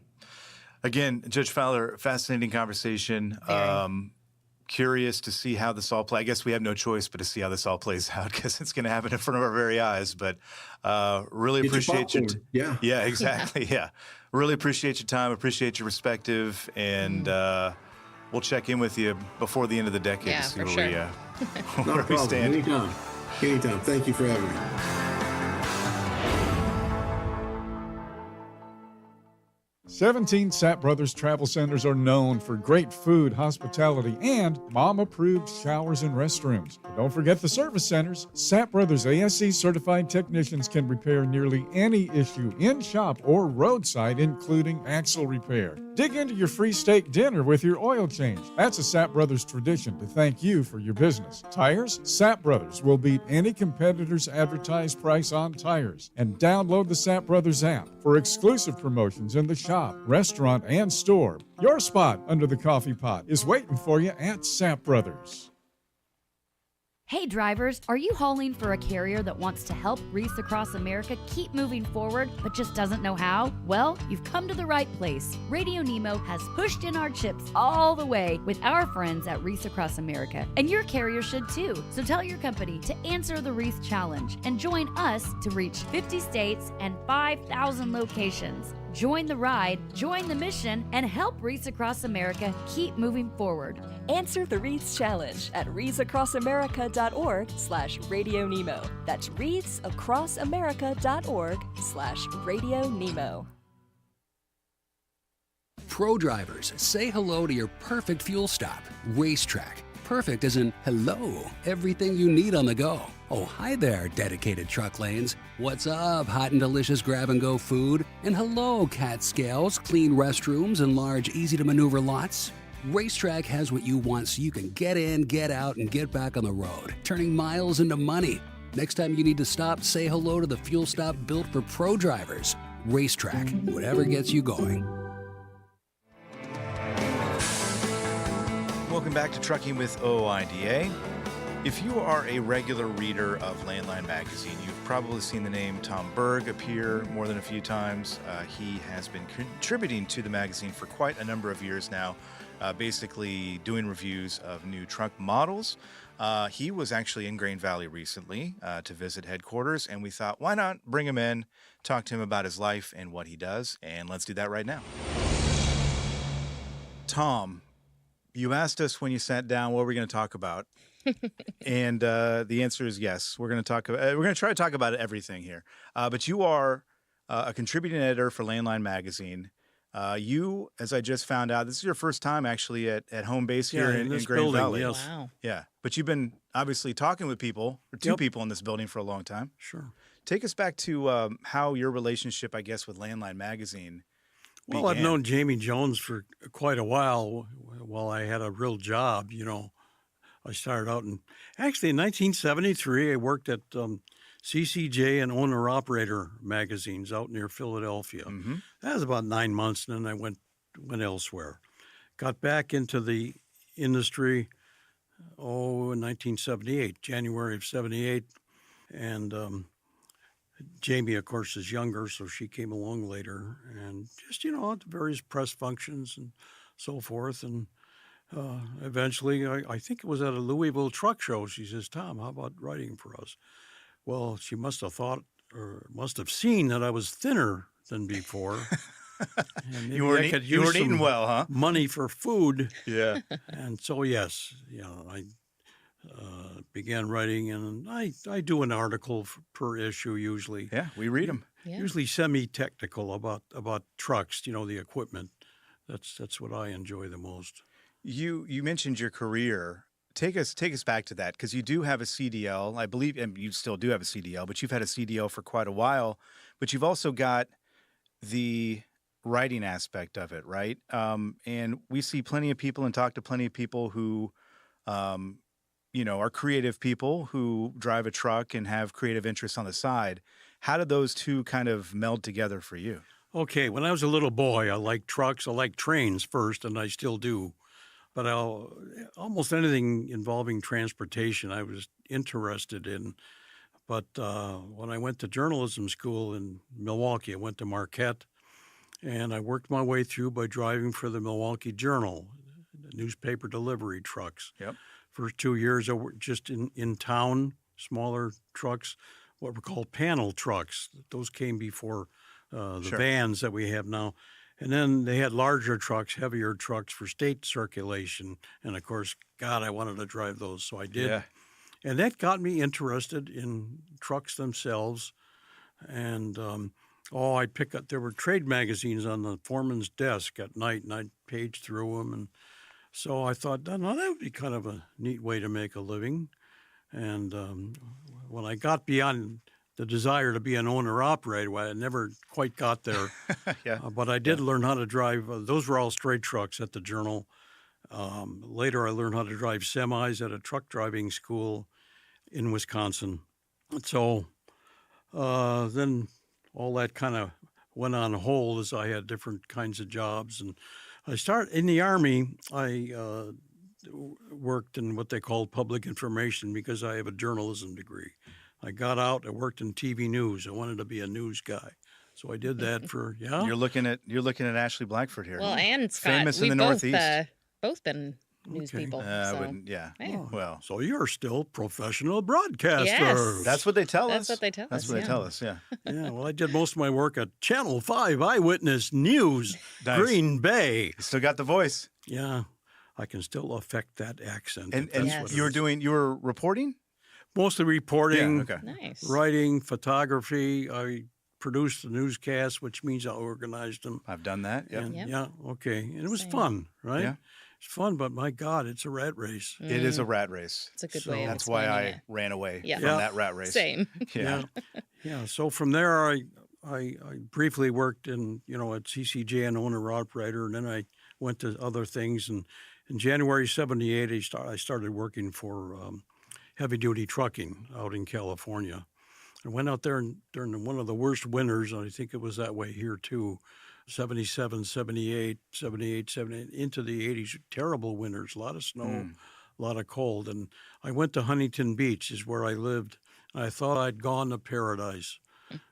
Again, Judge Fowler, fascinating conversation. Curious to see how this all plays. I guess we have no choice but to see how this all plays out because it's going to happen in front of our very eyes. But really appreciate your yeah, exactly. Yeah. Really appreciate your time. Appreciate your perspective. And we'll check in with you before the end of the decade to see where we stand. Anytime. Anytime. Thank you for having me. 17 Sapp Brothers Travel Centers are known for great food, hospitality, and mom-approved showers and restrooms. But don't forget the service centers. Sapp Brothers ASC certified technicians can repair nearly any issue in shop or roadside, including axle repair. Dig into your free steak dinner with your oil change. That's a Sapp Brothers tradition to thank you for your business. Tires? Sapp Brothers will beat any competitor's advertised price on tires. And download the Sapp Brothers app for exclusive promotions in the shop, restaurant, and store. Your spot under the coffee pot is waiting for you at Sapp Brothers. Hey drivers, are you hauling for a carrier that wants to help Reese across America keep moving forward but just doesn't know how? Well, you've come to the right place. RadioNemo has pushed in our chips all the way with our friends at Reese Across America. And your carrier should too. So tell your company to answer the Reese Challenge and join us to reach 50 states and 5,000 locations. Join the ride, join the mission, and help Reese Across America keep moving forward. Answer the Reese Challenge at readsacrossamerica.org/RadioNemo. That's readsacrossamerica.org/RadioNemo. Pro drivers, say hello to your perfect fuel stop. Racetrack. Perfect as in hello, everything you need on the go. Oh, hi there, dedicated truck lanes. What's up, hot and delicious grab-and-go food? And hello, cat scales, clean restrooms, and large, easy-to-maneuver lots. Racetrack has what you want so you can get in, get out, and get back on the road, turning miles into money. Next time you need to stop, say hello to the fuel stop built for pro drivers. Racetrack, whatever gets you going. Welcome back to Trucking with OIDA. If you are a regular reader of Landline Magazine, you've probably seen the name Tom Berg appear more than a few times. He has been contributing to the magazine for quite a number of years now, basically doing reviews of new truck models. He was actually in Grain Valley recently to visit headquarters, and we thought, why not bring him in, talk to him about his life and what he does, and let's do that right now. Tom, you asked us when you sat down what we're going to talk about, and the answer is yes. We're going to talk. We're going to try to talk about everything here. But you are a contributing editor for Landline Magazine. You, as I just found out, this is your first time actually at home base here in Grain Valley. Yes. Wow. Yeah, but you've been obviously talking with people, or two people in this building for a long time. Sure. Take us back to how your relationship, I guess, with Landline Magazine began. Well, I've known Jamie Jones for quite a while I had a real job, you know. I started out in 1973, I worked at CCJ and Owner-Operator magazines out near Philadelphia. Mm-hmm. That was about 9 months, and then I went elsewhere. Got back into the industry, in 1978, January of 78. And Jamie, of course, is younger, so she came along later. And just, you know, at the various press functions and so forth. And eventually, I think it was at a Louisville truck show, she says, Tom, how about writing for us? Well, she must have thought or must have seen that I was thinner than before. And you weren't eating well, huh? Money for food. Yeah. And so, yes, you know, I began writing, and I do an article per issue usually. Yeah, we read them. Yeah. Usually semi-technical about trucks, you know, the equipment. That's what I enjoy the most. You mentioned your career. Take us back to that, because you do have a CDL, I believe, and you still do have a CDL, but you've had a CDL for quite a while. But you've also got the writing aspect of it, right? And we see plenty of people and talk to plenty of people who, you know, are creative people who drive a truck and have creative interests on the side. How did those two kind of meld together for you? Okay, when I was a little boy, I liked trucks. I liked trains first, and I still do. But almost anything involving transportation I was interested in. But when I went to journalism school in Milwaukee, I went to Marquette, and I worked my way through by driving for the Milwaukee Journal, newspaper delivery trucks. Yep. First 2 years, I worked just in town, smaller trucks, what were called panel trucks. Those came before the Sure. vans that we have now. And then they had larger trucks, heavier trucks for state circulation. And of course, God, I wanted to drive those, so I did. Yeah. And that got me interested in trucks themselves. And Oh, I'd pick up. There were trade magazines on the foreman's desk at night, and I'd page through them. And so I thought, no, that would be kind of a neat way to make a living. And when I got beyond the desire to be an owner-operator, I never quite got there. But I did learn how to drive. Those were all straight trucks at the Journal. Later, I learned how to drive semis at a truck driving school in Wisconsin. So then all that kind of went on hold as I had different kinds of jobs. And I started in the Army. I worked in what they called public information because I have a journalism degree. I got out. I worked in TV news. I wanted to be a news guy. So I did that for, You're looking at Ashley Blackford here. Well, and Scott, famous in the Northeast. Both been news people. I So. wouldn't. Yeah. Well, so you're still professional broadcaster. Yes. That's what they tell us. That's what they tell us. That's what they tell us. Yeah. Yeah. Well, I did most of my work at Channel 5 Eyewitness News, Green Bay. You still got the voice. Yeah. I can still affect that accent. And what you were reporting? Mostly reporting, Yeah, okay. Nice. writing, photography. I produced the newscasts, which means I organized them. I've done that. Yep. And, yeah, okay. And it was fun, right? Yeah. It's fun, but my God, it's a rat race. It is a rat race. It's a good way of That's why I explaining it. ran away Yeah. from that rat race. Same. Yeah. Yeah. So from there, I briefly worked at CCJ and owner-operator, and then I went to other things. And in January 78, I started working for heavy-duty trucking out in California. I went out there during one of the worst winters, and I think it was that way here too, 77, 78, 78, 78, into the 80s, terrible winters, a lot of snow, a lot of cold. And I went to Huntington Beach is where I lived. And I thought I'd gone to paradise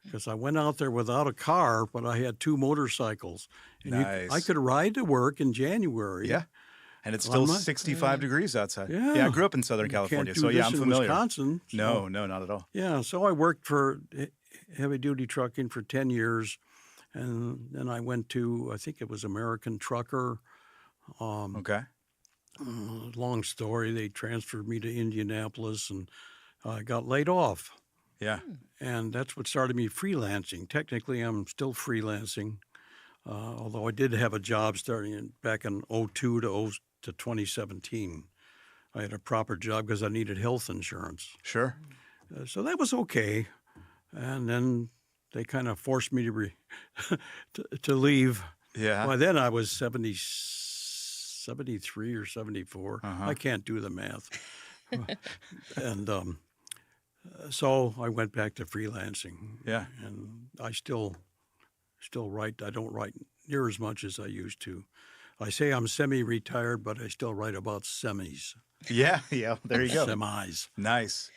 because I went out there without a car, but I had 2 motorcycles. And Nice. I could ride to work in January. Yeah. And it's still 65 degrees outside. Yeah. I grew up in Southern You California, can't do so yeah, this I'm in familiar. Wisconsin, No, not at all. Yeah, so I worked for heavy-duty trucking for 10 years, and then I went to, I think it was American Trucker. Okay. Long story. They transferred me to Indianapolis, and I got laid off. Yeah. And that's what started me freelancing. Technically, I'm still freelancing, although I did have a job starting back in 02 to 2017. I had a proper job because I needed health insurance. Sure. So that was okay. And then they kind of forced me to leave. Yeah. By then I was 73 or 74. I can't do the math. And so I went back to freelancing. Yeah. And I still write. I don't write near as much as I used to. I say I'm semi-retired, but I still write about semis. Yeah. There you go. Semis. Nice.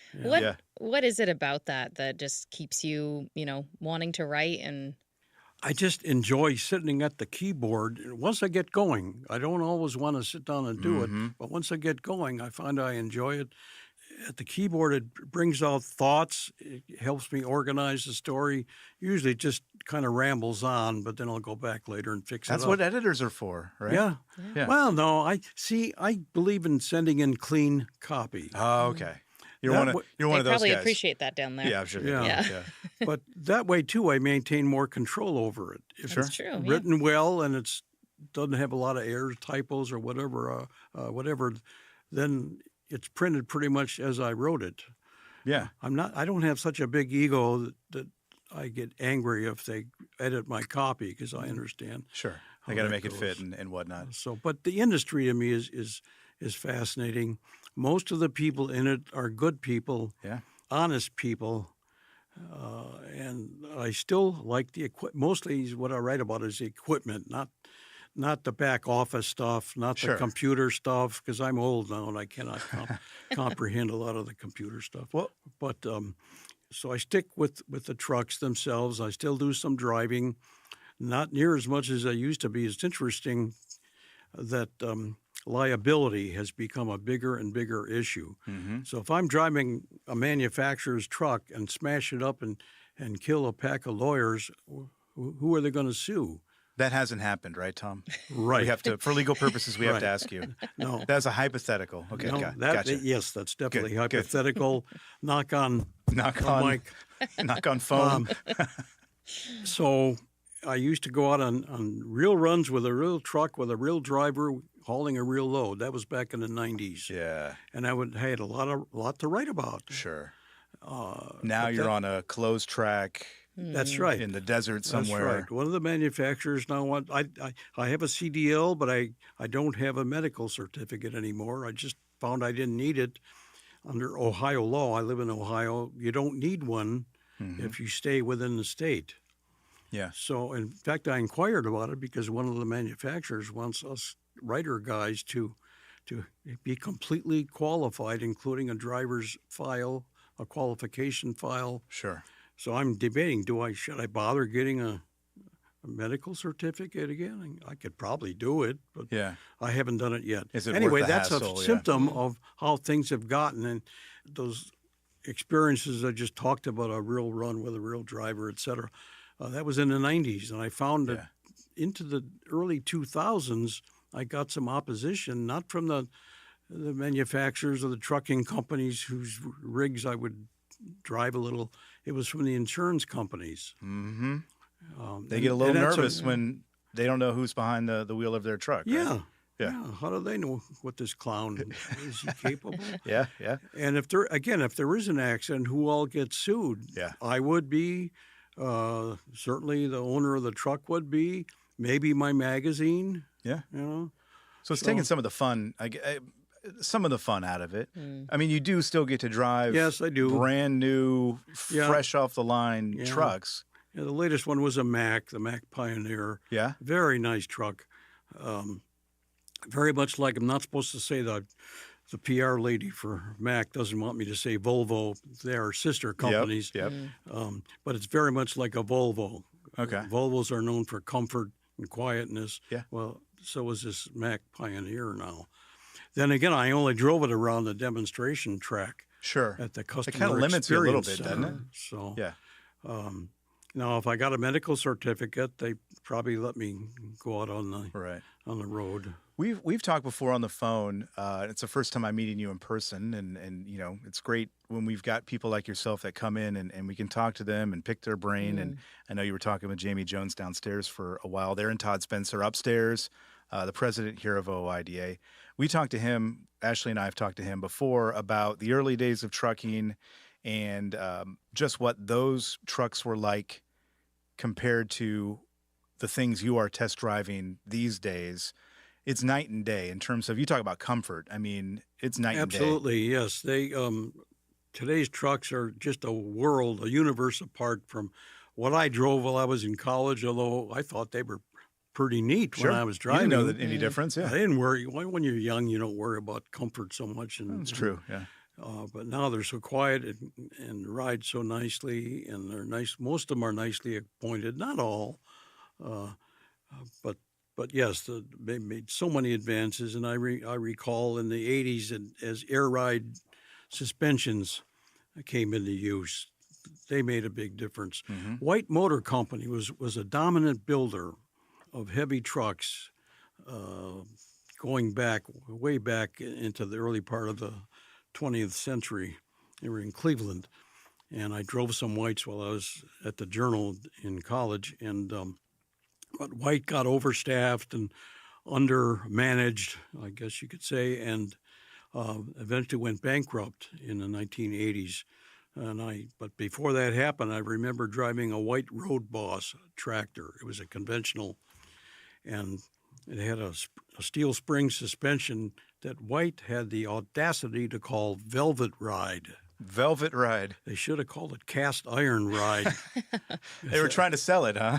What is it about that just keeps you, wanting to write? And I just enjoy sitting at the keyboard. Once I get going, I don't always want to sit down and do it, but once I get going, I find I enjoy it. At the keyboard, it brings out thoughts. It helps me organize the story. Usually it just kind of rambles on, but then I'll go back later and fix it up. That's what editors are for, right? Yeah. Well, no, I believe in sending in clean copy. Oh, okay. You're one of those guys. They probably appreciate that down there. Yeah, sure. Yeah. But that way, too, I maintain more control over it. If That's it's true, yeah. written well and it doesn't have a lot of errors, typos, or whatever, then it's printed pretty much as I wrote it. Yeah. I don't have such a big ego that I get angry if they edit my copy because I understand. Sure. They got to make it fit and whatnot. So, but the industry to me is fascinating. Most of the people in it are good people, honest people, and I still like the equipment. Mostly what I write about is the equipment, not the back office stuff, not the computer stuff, because I'm old now and I cannot comprehend a lot of the computer stuff. Well, but so I stick with the trucks themselves. I still do some driving, not near as much as I used to be. It's interesting that liability has become a bigger and bigger issue. So if I'm driving a manufacturer's truck and smash it up and kill a pack of lawyers, who are they going to sue? That hasn't happened, right, Tom? Right. We have to, for legal purposes, we have to ask you. No. That's a hypothetical. Okay, gotcha. Yes, that's definitely hypothetical. Knock on mic. Knock on phone. So I used to go out on real runs with a real truck with a real driver hauling a real load. That was back in the 90s. Yeah. And I had a lot to write about. Sure. Now you're on a closed track. That's right. In the desert somewhere. That's right. One of the manufacturers now I have a CDL, but I don't have a medical certificate anymore. I just found I didn't need it under Ohio law. I live in Ohio. You don't need one if you stay within the state. Yeah. So, in fact, I inquired about it because one of the manufacturers wants us writer guys to be completely qualified, including a driver's file, a qualification file. Sure. So I'm debating, should I bother getting a medical certificate again? I could probably do it, but I haven't done it yet. Is it anyway, worth the that's hassle? a symptom of how things have gotten, and those experiences I just talked about, a real run with a real driver, et cetera. That was in the 90s, and I found that into the early 2000s, I got some opposition, not from the manufacturers or the trucking companies whose rigs I would drive a little. It was from the insurance companies. Mm-hmm. They get a little nervous when they don't know who's behind the wheel of their truck. Right? Yeah. How do they know what this clown is? He capable? Yeah. And if there is an accident, who all gets sued? Yeah. I would be. Certainly, the owner of the truck would be. Maybe my magazine. Yeah. So it's taking some of the fun. Some of the fun out of it. I mean, you do still get to drive. Yes, I do. Brand new, fresh off the line trucks. Yeah, the latest one was the Mack Pioneer. Yeah. Very nice truck. Very much like, I'm not supposed to say that the PR lady for Mack doesn't want me to say Volvo. They are sister companies. Yep. But it's very much like a Volvo. Okay. Volvos are known for comfort and quietness. Yeah. Well, so is this Mack Pioneer now. Then again, I only drove it around the demonstration track. Sure. At the customer it kind of limits you a little bit, center. doesn't it? So yeah. Now, if I got a medical certificate, they probably let me go out on the road. We've talked before on the phone. It's the first time I'm meeting you in person, and it's great when we've got people like yourself that come in and we can talk to them and pick their brain. And I know you were talking with Jamie Jones downstairs for a while there, and Todd Spencer upstairs, the president here of OIDA. We talked to him. Ashley and I have talked to him before about the early days of trucking and just what those trucks were like compared to the things you are test driving these days. It's night and day in terms of, you talk about comfort. I mean, it's night and day. Absolutely, yes. They today's trucks are just a universe apart from what I drove while I was in college, although I thought they were pretty neat when I was driving. You didn't know any difference, yeah. I didn't worry. When you're young, you don't worry about comfort so much. That's true, yeah. But now they're so quiet and ride so nicely, and they're nice. Most of them are nicely appointed. Not all, but yes, they made so many advances. And I recall in the 80s, as air ride suspensions came into use, they made a big difference. White Motor Company was a dominant builder of heavy trucks, going way back into the early part of the 20th century. They were in Cleveland, and I drove some Whites while I was at the Journal in college. And but White got overstaffed and undermanaged, I guess you could say, and eventually went bankrupt in the 1980s. But before that happened, I remember driving a White Road Boss tractor. It was a conventional, and it had a steel spring suspension that White had the audacity to call Velvet Ride. Velvet Ride. They should have called it Cast Iron Ride. They were trying to sell it, huh?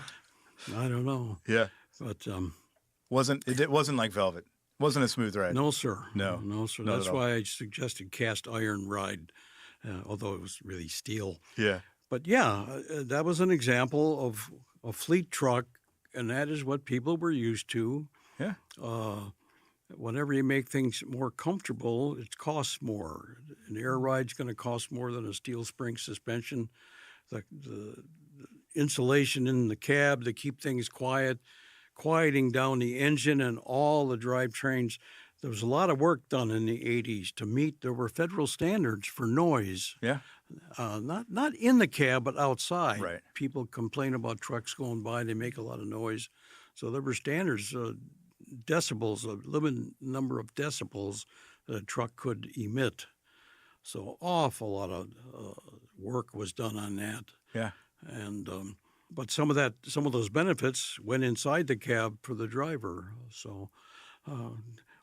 I don't know. Yeah. But it wasn't like Velvet. It wasn't a smooth ride. No, sir. No, sir. That's why I suggested Cast Iron Ride, although it was really steel. Yeah. But yeah, that was an example of a fleet truck, and that is what people were used to. Yeah. Whenever you make things more comfortable, it costs more. An air ride's going to cost more than a steel spring suspension. The insulation in the cab to keep things quiet, quieting down the engine and all the drivetrains. There was a lot of work done in the 80s to meet. There were federal standards for noise. Yeah. not in the cab, but outside. Right. People complain about trucks going by. They make a lot of noise. So there were standards, decibels, a limited number of decibels that a truck could emit. So awful lot of work was done on that. Yeah. And but some of those benefits went inside the cab for the driver. So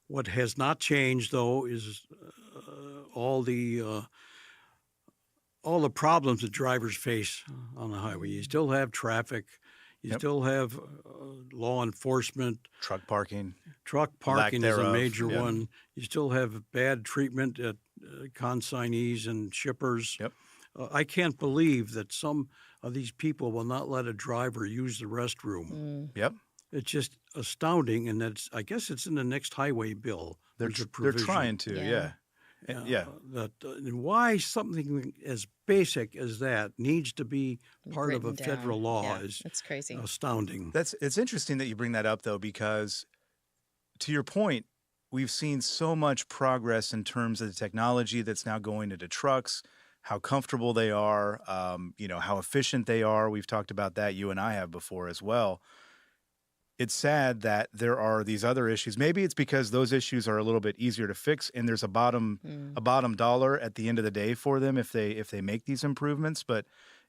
what has not changed though is all the problems that drivers face on the highway. You still have traffic. You still have law enforcement. Truck parking. Truck parking is a major Yeah. one. You still have bad treatment at consignees and shippers. Yep. I can't believe that some of these people will not let a driver use the restroom. Yep. It's just astounding, and I guess it's in the next highway bill. They're There's a they're provision. trying to, yeah. Yeah. And why something as basic as that needs to be part of a Written federal down. law Yeah, is that's crazy. astounding. It's interesting that you bring that up though, because to your point, we've seen so much progress in terms of the technology that's now going into trucks, how comfortable they are, how efficient they are. We've talked about that. You and I have before as well. It's sad that there are these other issues. Maybe it's because those issues are a little bit easier to fix, and there's a bottom dollar at the end of the day for them if they make these improvements. But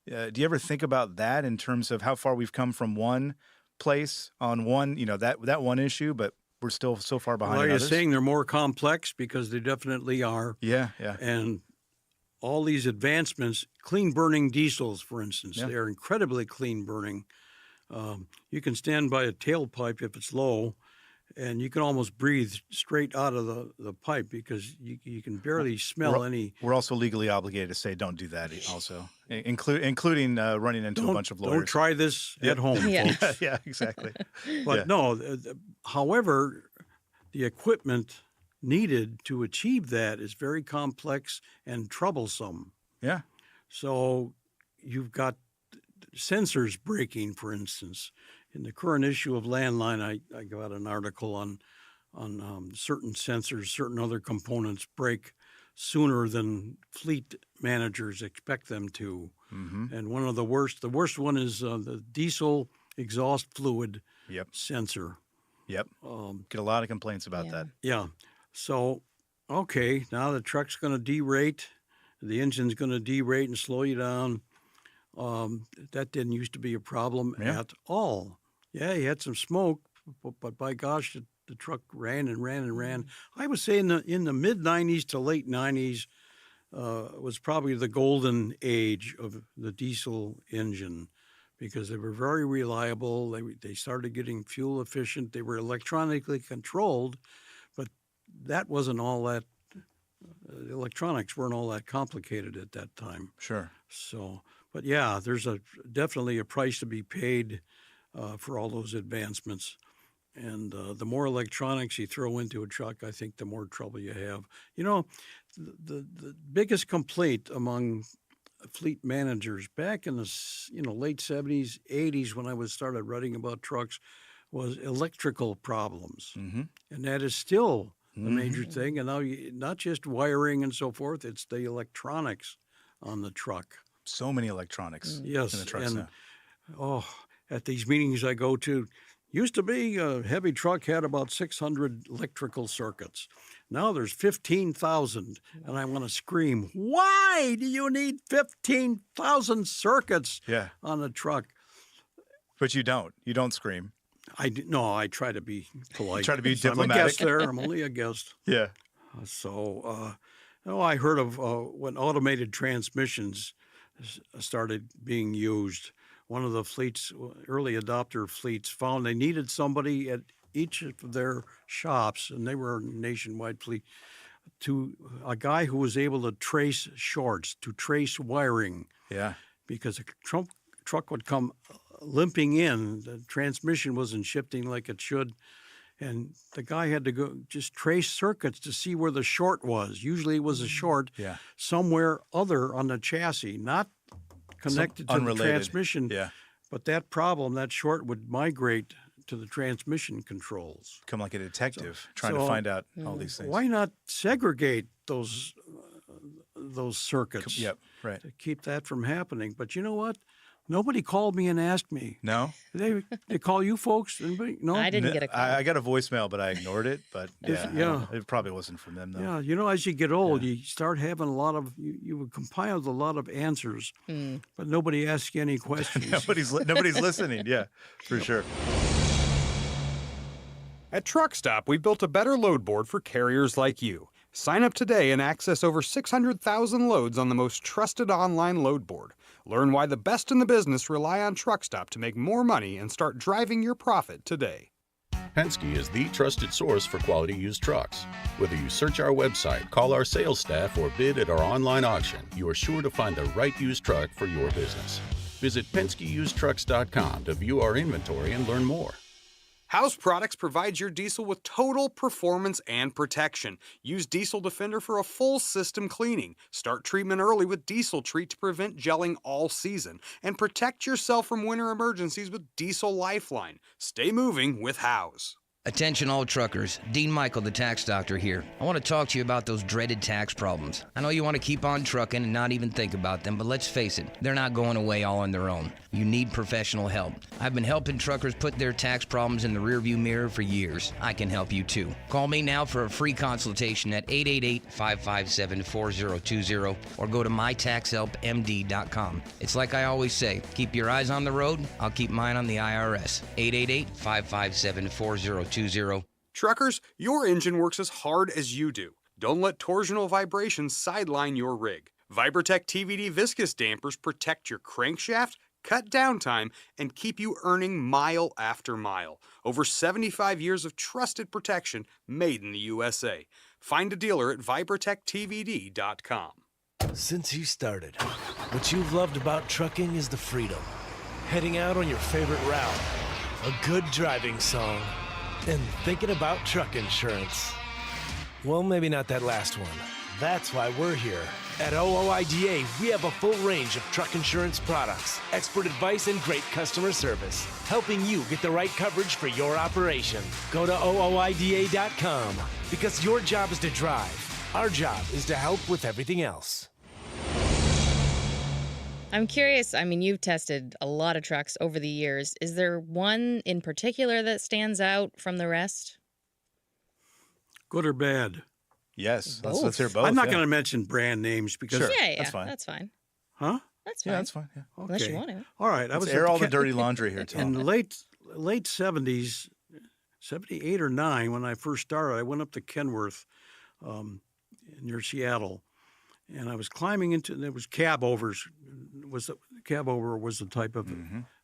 do you ever think about that in terms of how far we've come from one place on one, that one issue, but we're still so far behind? Well, are you others? saying they're more complex? Because they definitely are. Yeah, yeah. And all these advancements, clean burning diesels, for instance, Yeah. they are incredibly clean burning. You can stand by a tailpipe if it's low, and you can almost breathe straight out of the pipe because you can barely smell any. We're also legally obligated to say don't do that also, including running into a bunch of lawyers. Don't try this at home, folks. Yeah, exactly. But no, however, the equipment needed to achieve that is very complex and troublesome. Yeah. So you've got sensors breaking, for instance. In the current issue of Landline, I got an article on certain sensors, certain other components break sooner than fleet managers expect them to. Mm-hmm. And one of the worst one is the diesel exhaust fluid Yep. sensor. Yep. Get a lot of complaints about that. Yeah. So, okay, now the truck's going to derate, the engine's going to derate and slow you down. That didn't used to be a problem at all. Yeah, you had some smoke, but by gosh, the truck ran and ran and ran. I would say in the mid 90s to late 90s was probably the golden age of the diesel engine because they were very reliable. They started getting fuel efficient. They were electronically controlled, but that wasn't all that. The electronics weren't all that complicated at that time. Sure. So, but yeah, there's definitely a price to be paid for all those advancements. And the more electronics you throw into a truck, I think the more trouble you have. The biggest complaint among fleet managers back in the late 70s, 80s when I started writing about trucks was electrical problems. Mm-hmm. And that is still a major thing. And now not just wiring and so forth, it's the electronics on the truck. So many electronics Yes. in the trucks and, now. At these meetings I go to, used to be a heavy truck had about 600 electrical circuits. Now there's 15,000. And I want to scream, why do you need 15,000 circuits on a truck? But you don't. You don't scream. No, I try to be polite. Try to be diplomatic. I'm a guest there. I'm only a guest. Yeah. I heard of when automated transmissions started being used. One of the fleets, early adopter fleets, found they needed somebody at each of their shops, and they were a nationwide fleet, a guy who was able to trace shorts, to trace wiring. Yeah. Because a truck would come limping in, the transmission wasn't shifting like it should, and the guy had to go just trace circuits to see where the short was. Usually it was a short somewhere other on the chassis, not connected to the transmission. Yeah. But that short would migrate to the transmission controls. Become like a detective trying to find out all these things. Why not segregate those circuits. Yep, right. To keep that from happening. But you know what? Nobody called me and asked me. No? They call you folks? Anybody? No? I didn't get a call. I got a voicemail, but I ignored it. But Yeah. It probably wasn't from them, though. Yeah, you know, as you get old, you start having a lot of, you compiled a lot of answers, but nobody asks you any questions. Nobody's listening. Yeah, for sure. At Truck Stop, we built a better load board for carriers like you. Sign up today and access over 600,000 loads on the most trusted online load board. Learn why the best in the business rely on Truck Stop to make more money and start driving your profit today. Penske is the trusted source for quality used trucks. Whether you search our website, call our sales staff, or bid at our online auction, you are sure to find the right used truck for your business. Visit PenskeUsedTrucks.com to view our inventory and learn more. House Products provides your diesel with total performance and protection. Use Diesel Defender for a full system cleaning. Start treatment early with Diesel Treat to prevent gelling all season. And protect yourself from winter emergencies with Diesel Lifeline. Stay moving with House. Attention all truckers, Dean Michael, the tax doctor here. I want to talk to you about those dreaded tax problems. I know you want to keep on trucking and not even think about them, but let's face it, they're not going away all on their own. You need professional help. I've been helping truckers put their tax problems in the rearview mirror for years. I can help you too. Call me now for a free consultation at 888-557-4020 or go to mytaxhelpmd.com. It's like I always say, keep your eyes on the road, I'll keep mine on the IRS. 888-557-4020. Truckers, your engine works as hard as you do. Don't let torsional vibrations sideline your rig. Vibrotech TVD viscous dampers protect your crankshaft, cut downtime, and keep you earning mile after mile. Over 75 years of trusted protection made in the USA. Find a dealer at vibrotechtvd.com. Since you started, what you've loved about trucking is the freedom. Heading out on your favorite route, a good driving song, and thinking about truck insurance. Well, maybe not that last one. That's why we're here. At OOIDA, we have a full range of truck insurance products, expert advice, and great customer service, helping you get the right coverage for your operation. Go to OOIDA.com, because your job is to drive. Our job is to help with everything else. I'm curious, I mean, you've tested a lot of trucks over the years. Is there one in particular that stands out from the rest? Good or bad? Yes, let's hear both. I'm not going to mention brand names because... Sure, that's fine. That's fine. Huh? That's fine. Yeah, that's fine. Yeah. Okay. Unless you want to. All right. Let's air all the dirty laundry here, Tom. In the late 70s, 78 or 9, when I first started, I went up to Kenworth near Seattle. And I was climbing into, there was cab overs. Cab over was the type of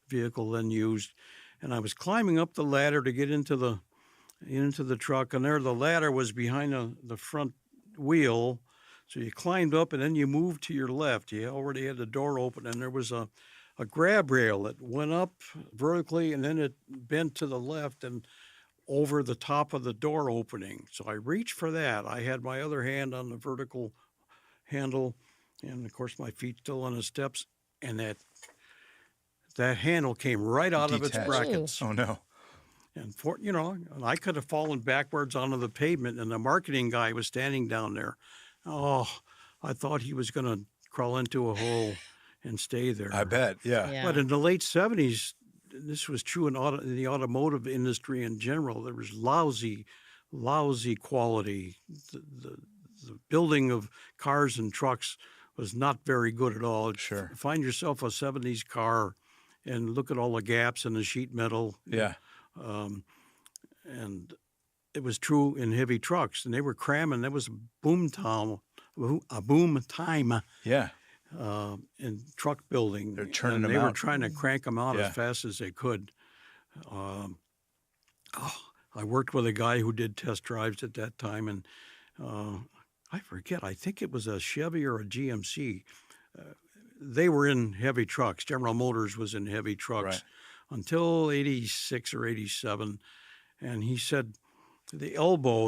vehicle then used. And I was climbing up the ladder to get into the truck. And there the ladder was behind the front wheel. So you climbed up and then you moved to your left. You already had the door open and there was a grab rail that went up vertically and then it bent to the left and over the top of the door opening. So I reached for that. I had my other hand on the vertical handle, and of course my feet still on the steps, and that handle came right out of its brackets. Oh no! And I could have fallen backwards onto the pavement, and the marketing guy was standing down there. Oh, I thought he was going to crawl into a hole and stay there. I bet, yeah. But in the late 70s, this was true in the automotive industry in general. There was lousy quality. The building of cars and trucks was not very good at all. Sure. Find yourself a 70s car and look at all the gaps in the sheet metal. Yeah. And it was true in heavy trucks. And they were cramming. There was a boom time. Yeah. In truck building. They're turning and them they out. were trying to crank them out Yeah. as fast as they could. I worked with a guy who did test drives at that time, and I forget. I think it was a Chevy or a GMC. They were in heavy trucks. General Motors was in heavy trucks until 86 or 87. And he said the elbow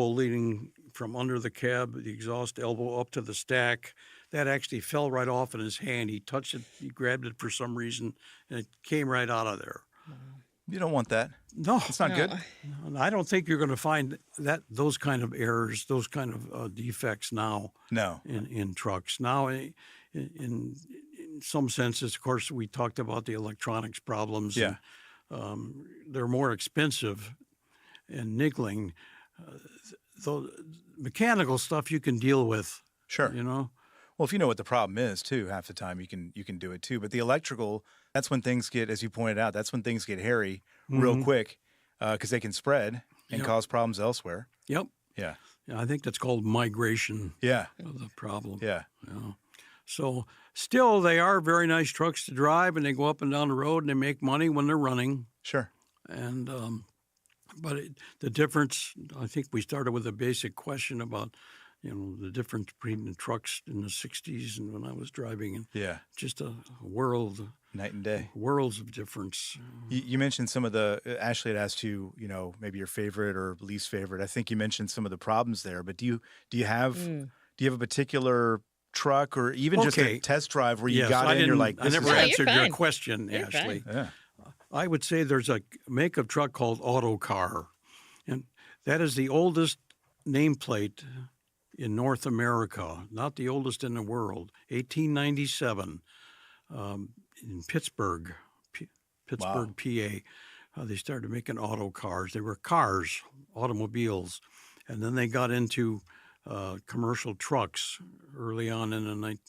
leading from under the cab, the exhaust elbow up to the stack, that actually fell right off in his hand. He touched it, he grabbed it for some reason, and it came right out of there. You don't want that. No, it's not good. I don't think you're going to find those kind of errors, those kind of defects now. No, in trucks now. In some senses, of course, we talked about the electronics problems. Yeah, and, they're more expensive and niggling. The mechanical stuff you can deal with. Sure. Well, if you know what the problem is, too, half the time you can do it too. But the electrical, that's when things get, as you pointed out, that's when things get hairy real quick because they can spread and cause problems elsewhere. Yep. Yeah. I think that's called migration. Yeah. Of the problem. Yeah. So still, they are very nice trucks to drive, and they go up and down the road, and they make money when they're running. Sure. And but the difference, I think we started with a basic question about, the difference between the trucks in the 60s and when I was driving. And just a world. Night and day. Worlds of difference. You mentioned some of the, Ashley had asked you, maybe your favorite or least favorite. I think you mentioned some of the problems there, but do you have a particular truck or even just a test drive where you got in, you're like, I never answered your question, You're Ashley. fine. Yeah. I would say there's a make of truck called Autocar, and that is the oldest nameplate in North America, not the oldest in the world, 1897, in Pittsburgh, Wow. PA. They started making auto cars. They were cars, automobiles, and then they got into commercial trucks early on in the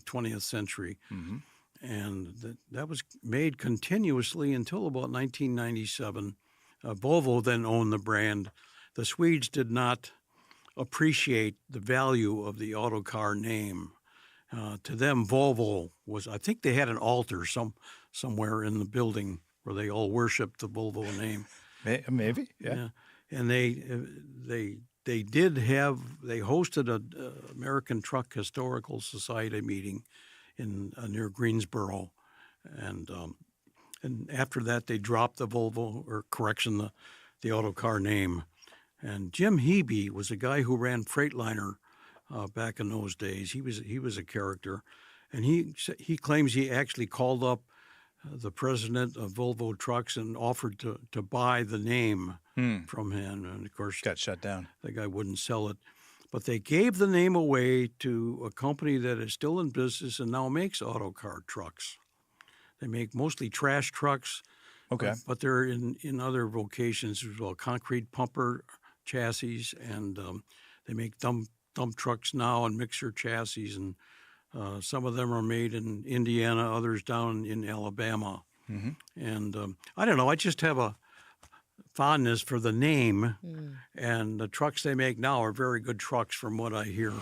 20th century. Mm-hmm. And that was made continuously until about 1997. Volvo then owned the brand. The Swedes did not appreciate the value of the Autocar name. To them, Volvo was, I think they had an altar somewhere in the building where they all worshiped the Volvo name. Maybe, yeah. And they hosted a American Truck Historical Society meeting in near Greensboro, and after that they dropped the Volvo, or correction, the Autocar name. And Jim Hebe was a guy who ran Freightliner back in those days. He was a character, and he claims he actually called up the president of Volvo Trucks and offered to buy the name from him, and of course got shut down. The guy wouldn't sell it. But they gave the name away to a company that is still in business and now makes Autocar trucks. They make mostly trash trucks. Okay. But they're in other vocations as well, concrete pumper chassis, and they make dump trucks now and mixer chassis, and some of them are made in Indiana, others down in Alabama. Mm-hmm. And I don't know, I just have a fondness for the name, and the trucks they make now are very good trucks from what I hear.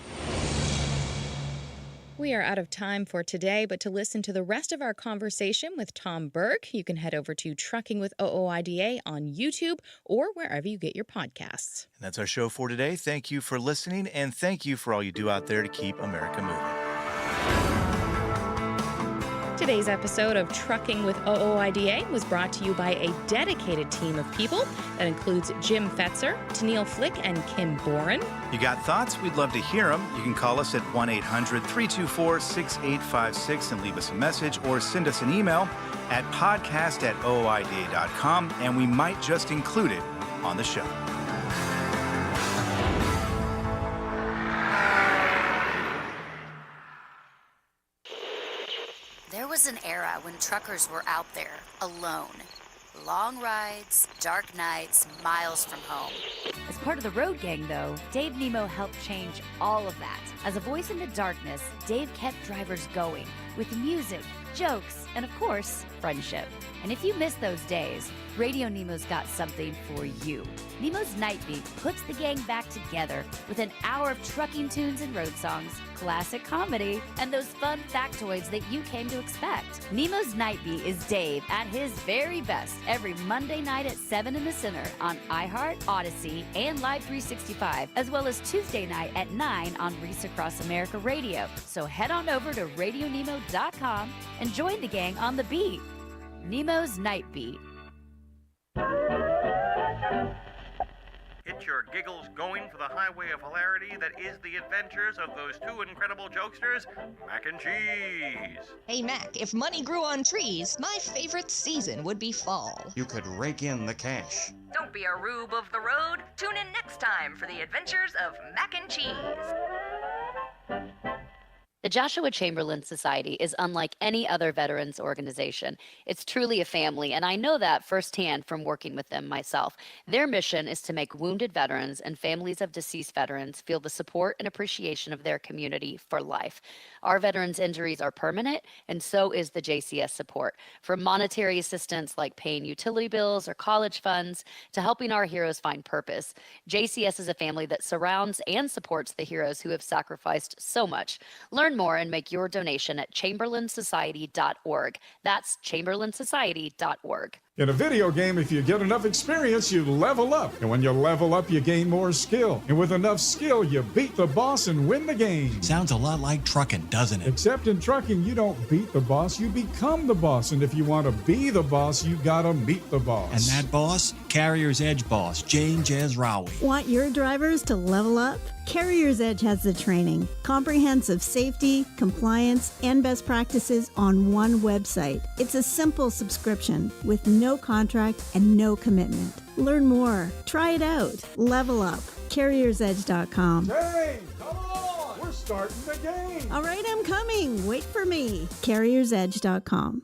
We are out of time for today, but to listen to the rest of our conversation with Tom Berg, you can head over to Trucking with OOIDA on YouTube or wherever you get your podcasts. And that's our show for today. Thank you for listening, and thank you for all you do out there to keep America moving. Today's episode of Trucking with OOIDA was brought to you by a dedicated team of people that includes Jim Fetzer, Tennille Flick, and Kim Boren. You got thoughts? We'd love to hear them. You can call us at 1-800-324-6856 and leave us a message, or send us an email at podcast@ooida.com, and we might just include it on the show. There was an era when truckers were out there, alone. Long rides, dark nights, miles from home. As part of the road gang, though, Dave Nemo helped change all of that. As a voice in the darkness, Dave kept drivers going with music, jokes, and of course, friendship. And if you miss those days, Radio Nemo's got something for you. Nemo's Night Beat puts the gang back together with an hour of trucking tunes and road songs, classic comedy, and those fun factoids that you came to expect. Nemo's Night Beat is Dave at his very best every Monday night at 7 in the Center on iHeart, Odyssey, and Live 365, as well as Tuesday night at 9 on Reese Across America Radio. So head on over to RadioNemo.com and join the gang on the beat. Nemo's Night Beat. It's get your giggles going for the highway of hilarity that is the adventures of those two incredible jokesters, Mac and Cheese. Hey, Mac, if money grew on trees, my favorite season would be fall. You could rake in the cash. Don't be a rube of the road. Tune in next time for the adventures of Mac and Cheese. The Joshua Chamberlain Society is unlike any other veterans organization. It's truly a family, and I know that firsthand from working with them myself. Their mission is to make wounded veterans and families of deceased veterans feel the support and appreciation of their community for life. Our veterans' injuries are permanent, and so is the JCS support. From monetary assistance like paying utility bills or college funds to helping our heroes find purpose, JCS is a family that surrounds and supports the heroes who have sacrificed so much. Learn more and make your donation at chamberlainsociety.org. That's chamberlainsociety.org. In a video game, if you get enough experience, you level up. And when you level up, you gain more skill. And with enough skill, you beat the boss and win the game. Sounds a lot like trucking, doesn't it? Except in trucking, you don't beat the boss, you become the boss. And if you want to be the boss, you gotta meet the boss. And that boss? Carrier's Edge boss, Jane Jezraoui. Want your drivers to level up? Carrier's Edge has the training, comprehensive safety, compliance, and best practices on one website. It's a simple subscription with no contract and no commitment. Learn more. Try it out. Level up. CarriersEdge.com. Hey, come on! We're starting the game! All right, I'm coming. Wait for me. CarriersEdge.com.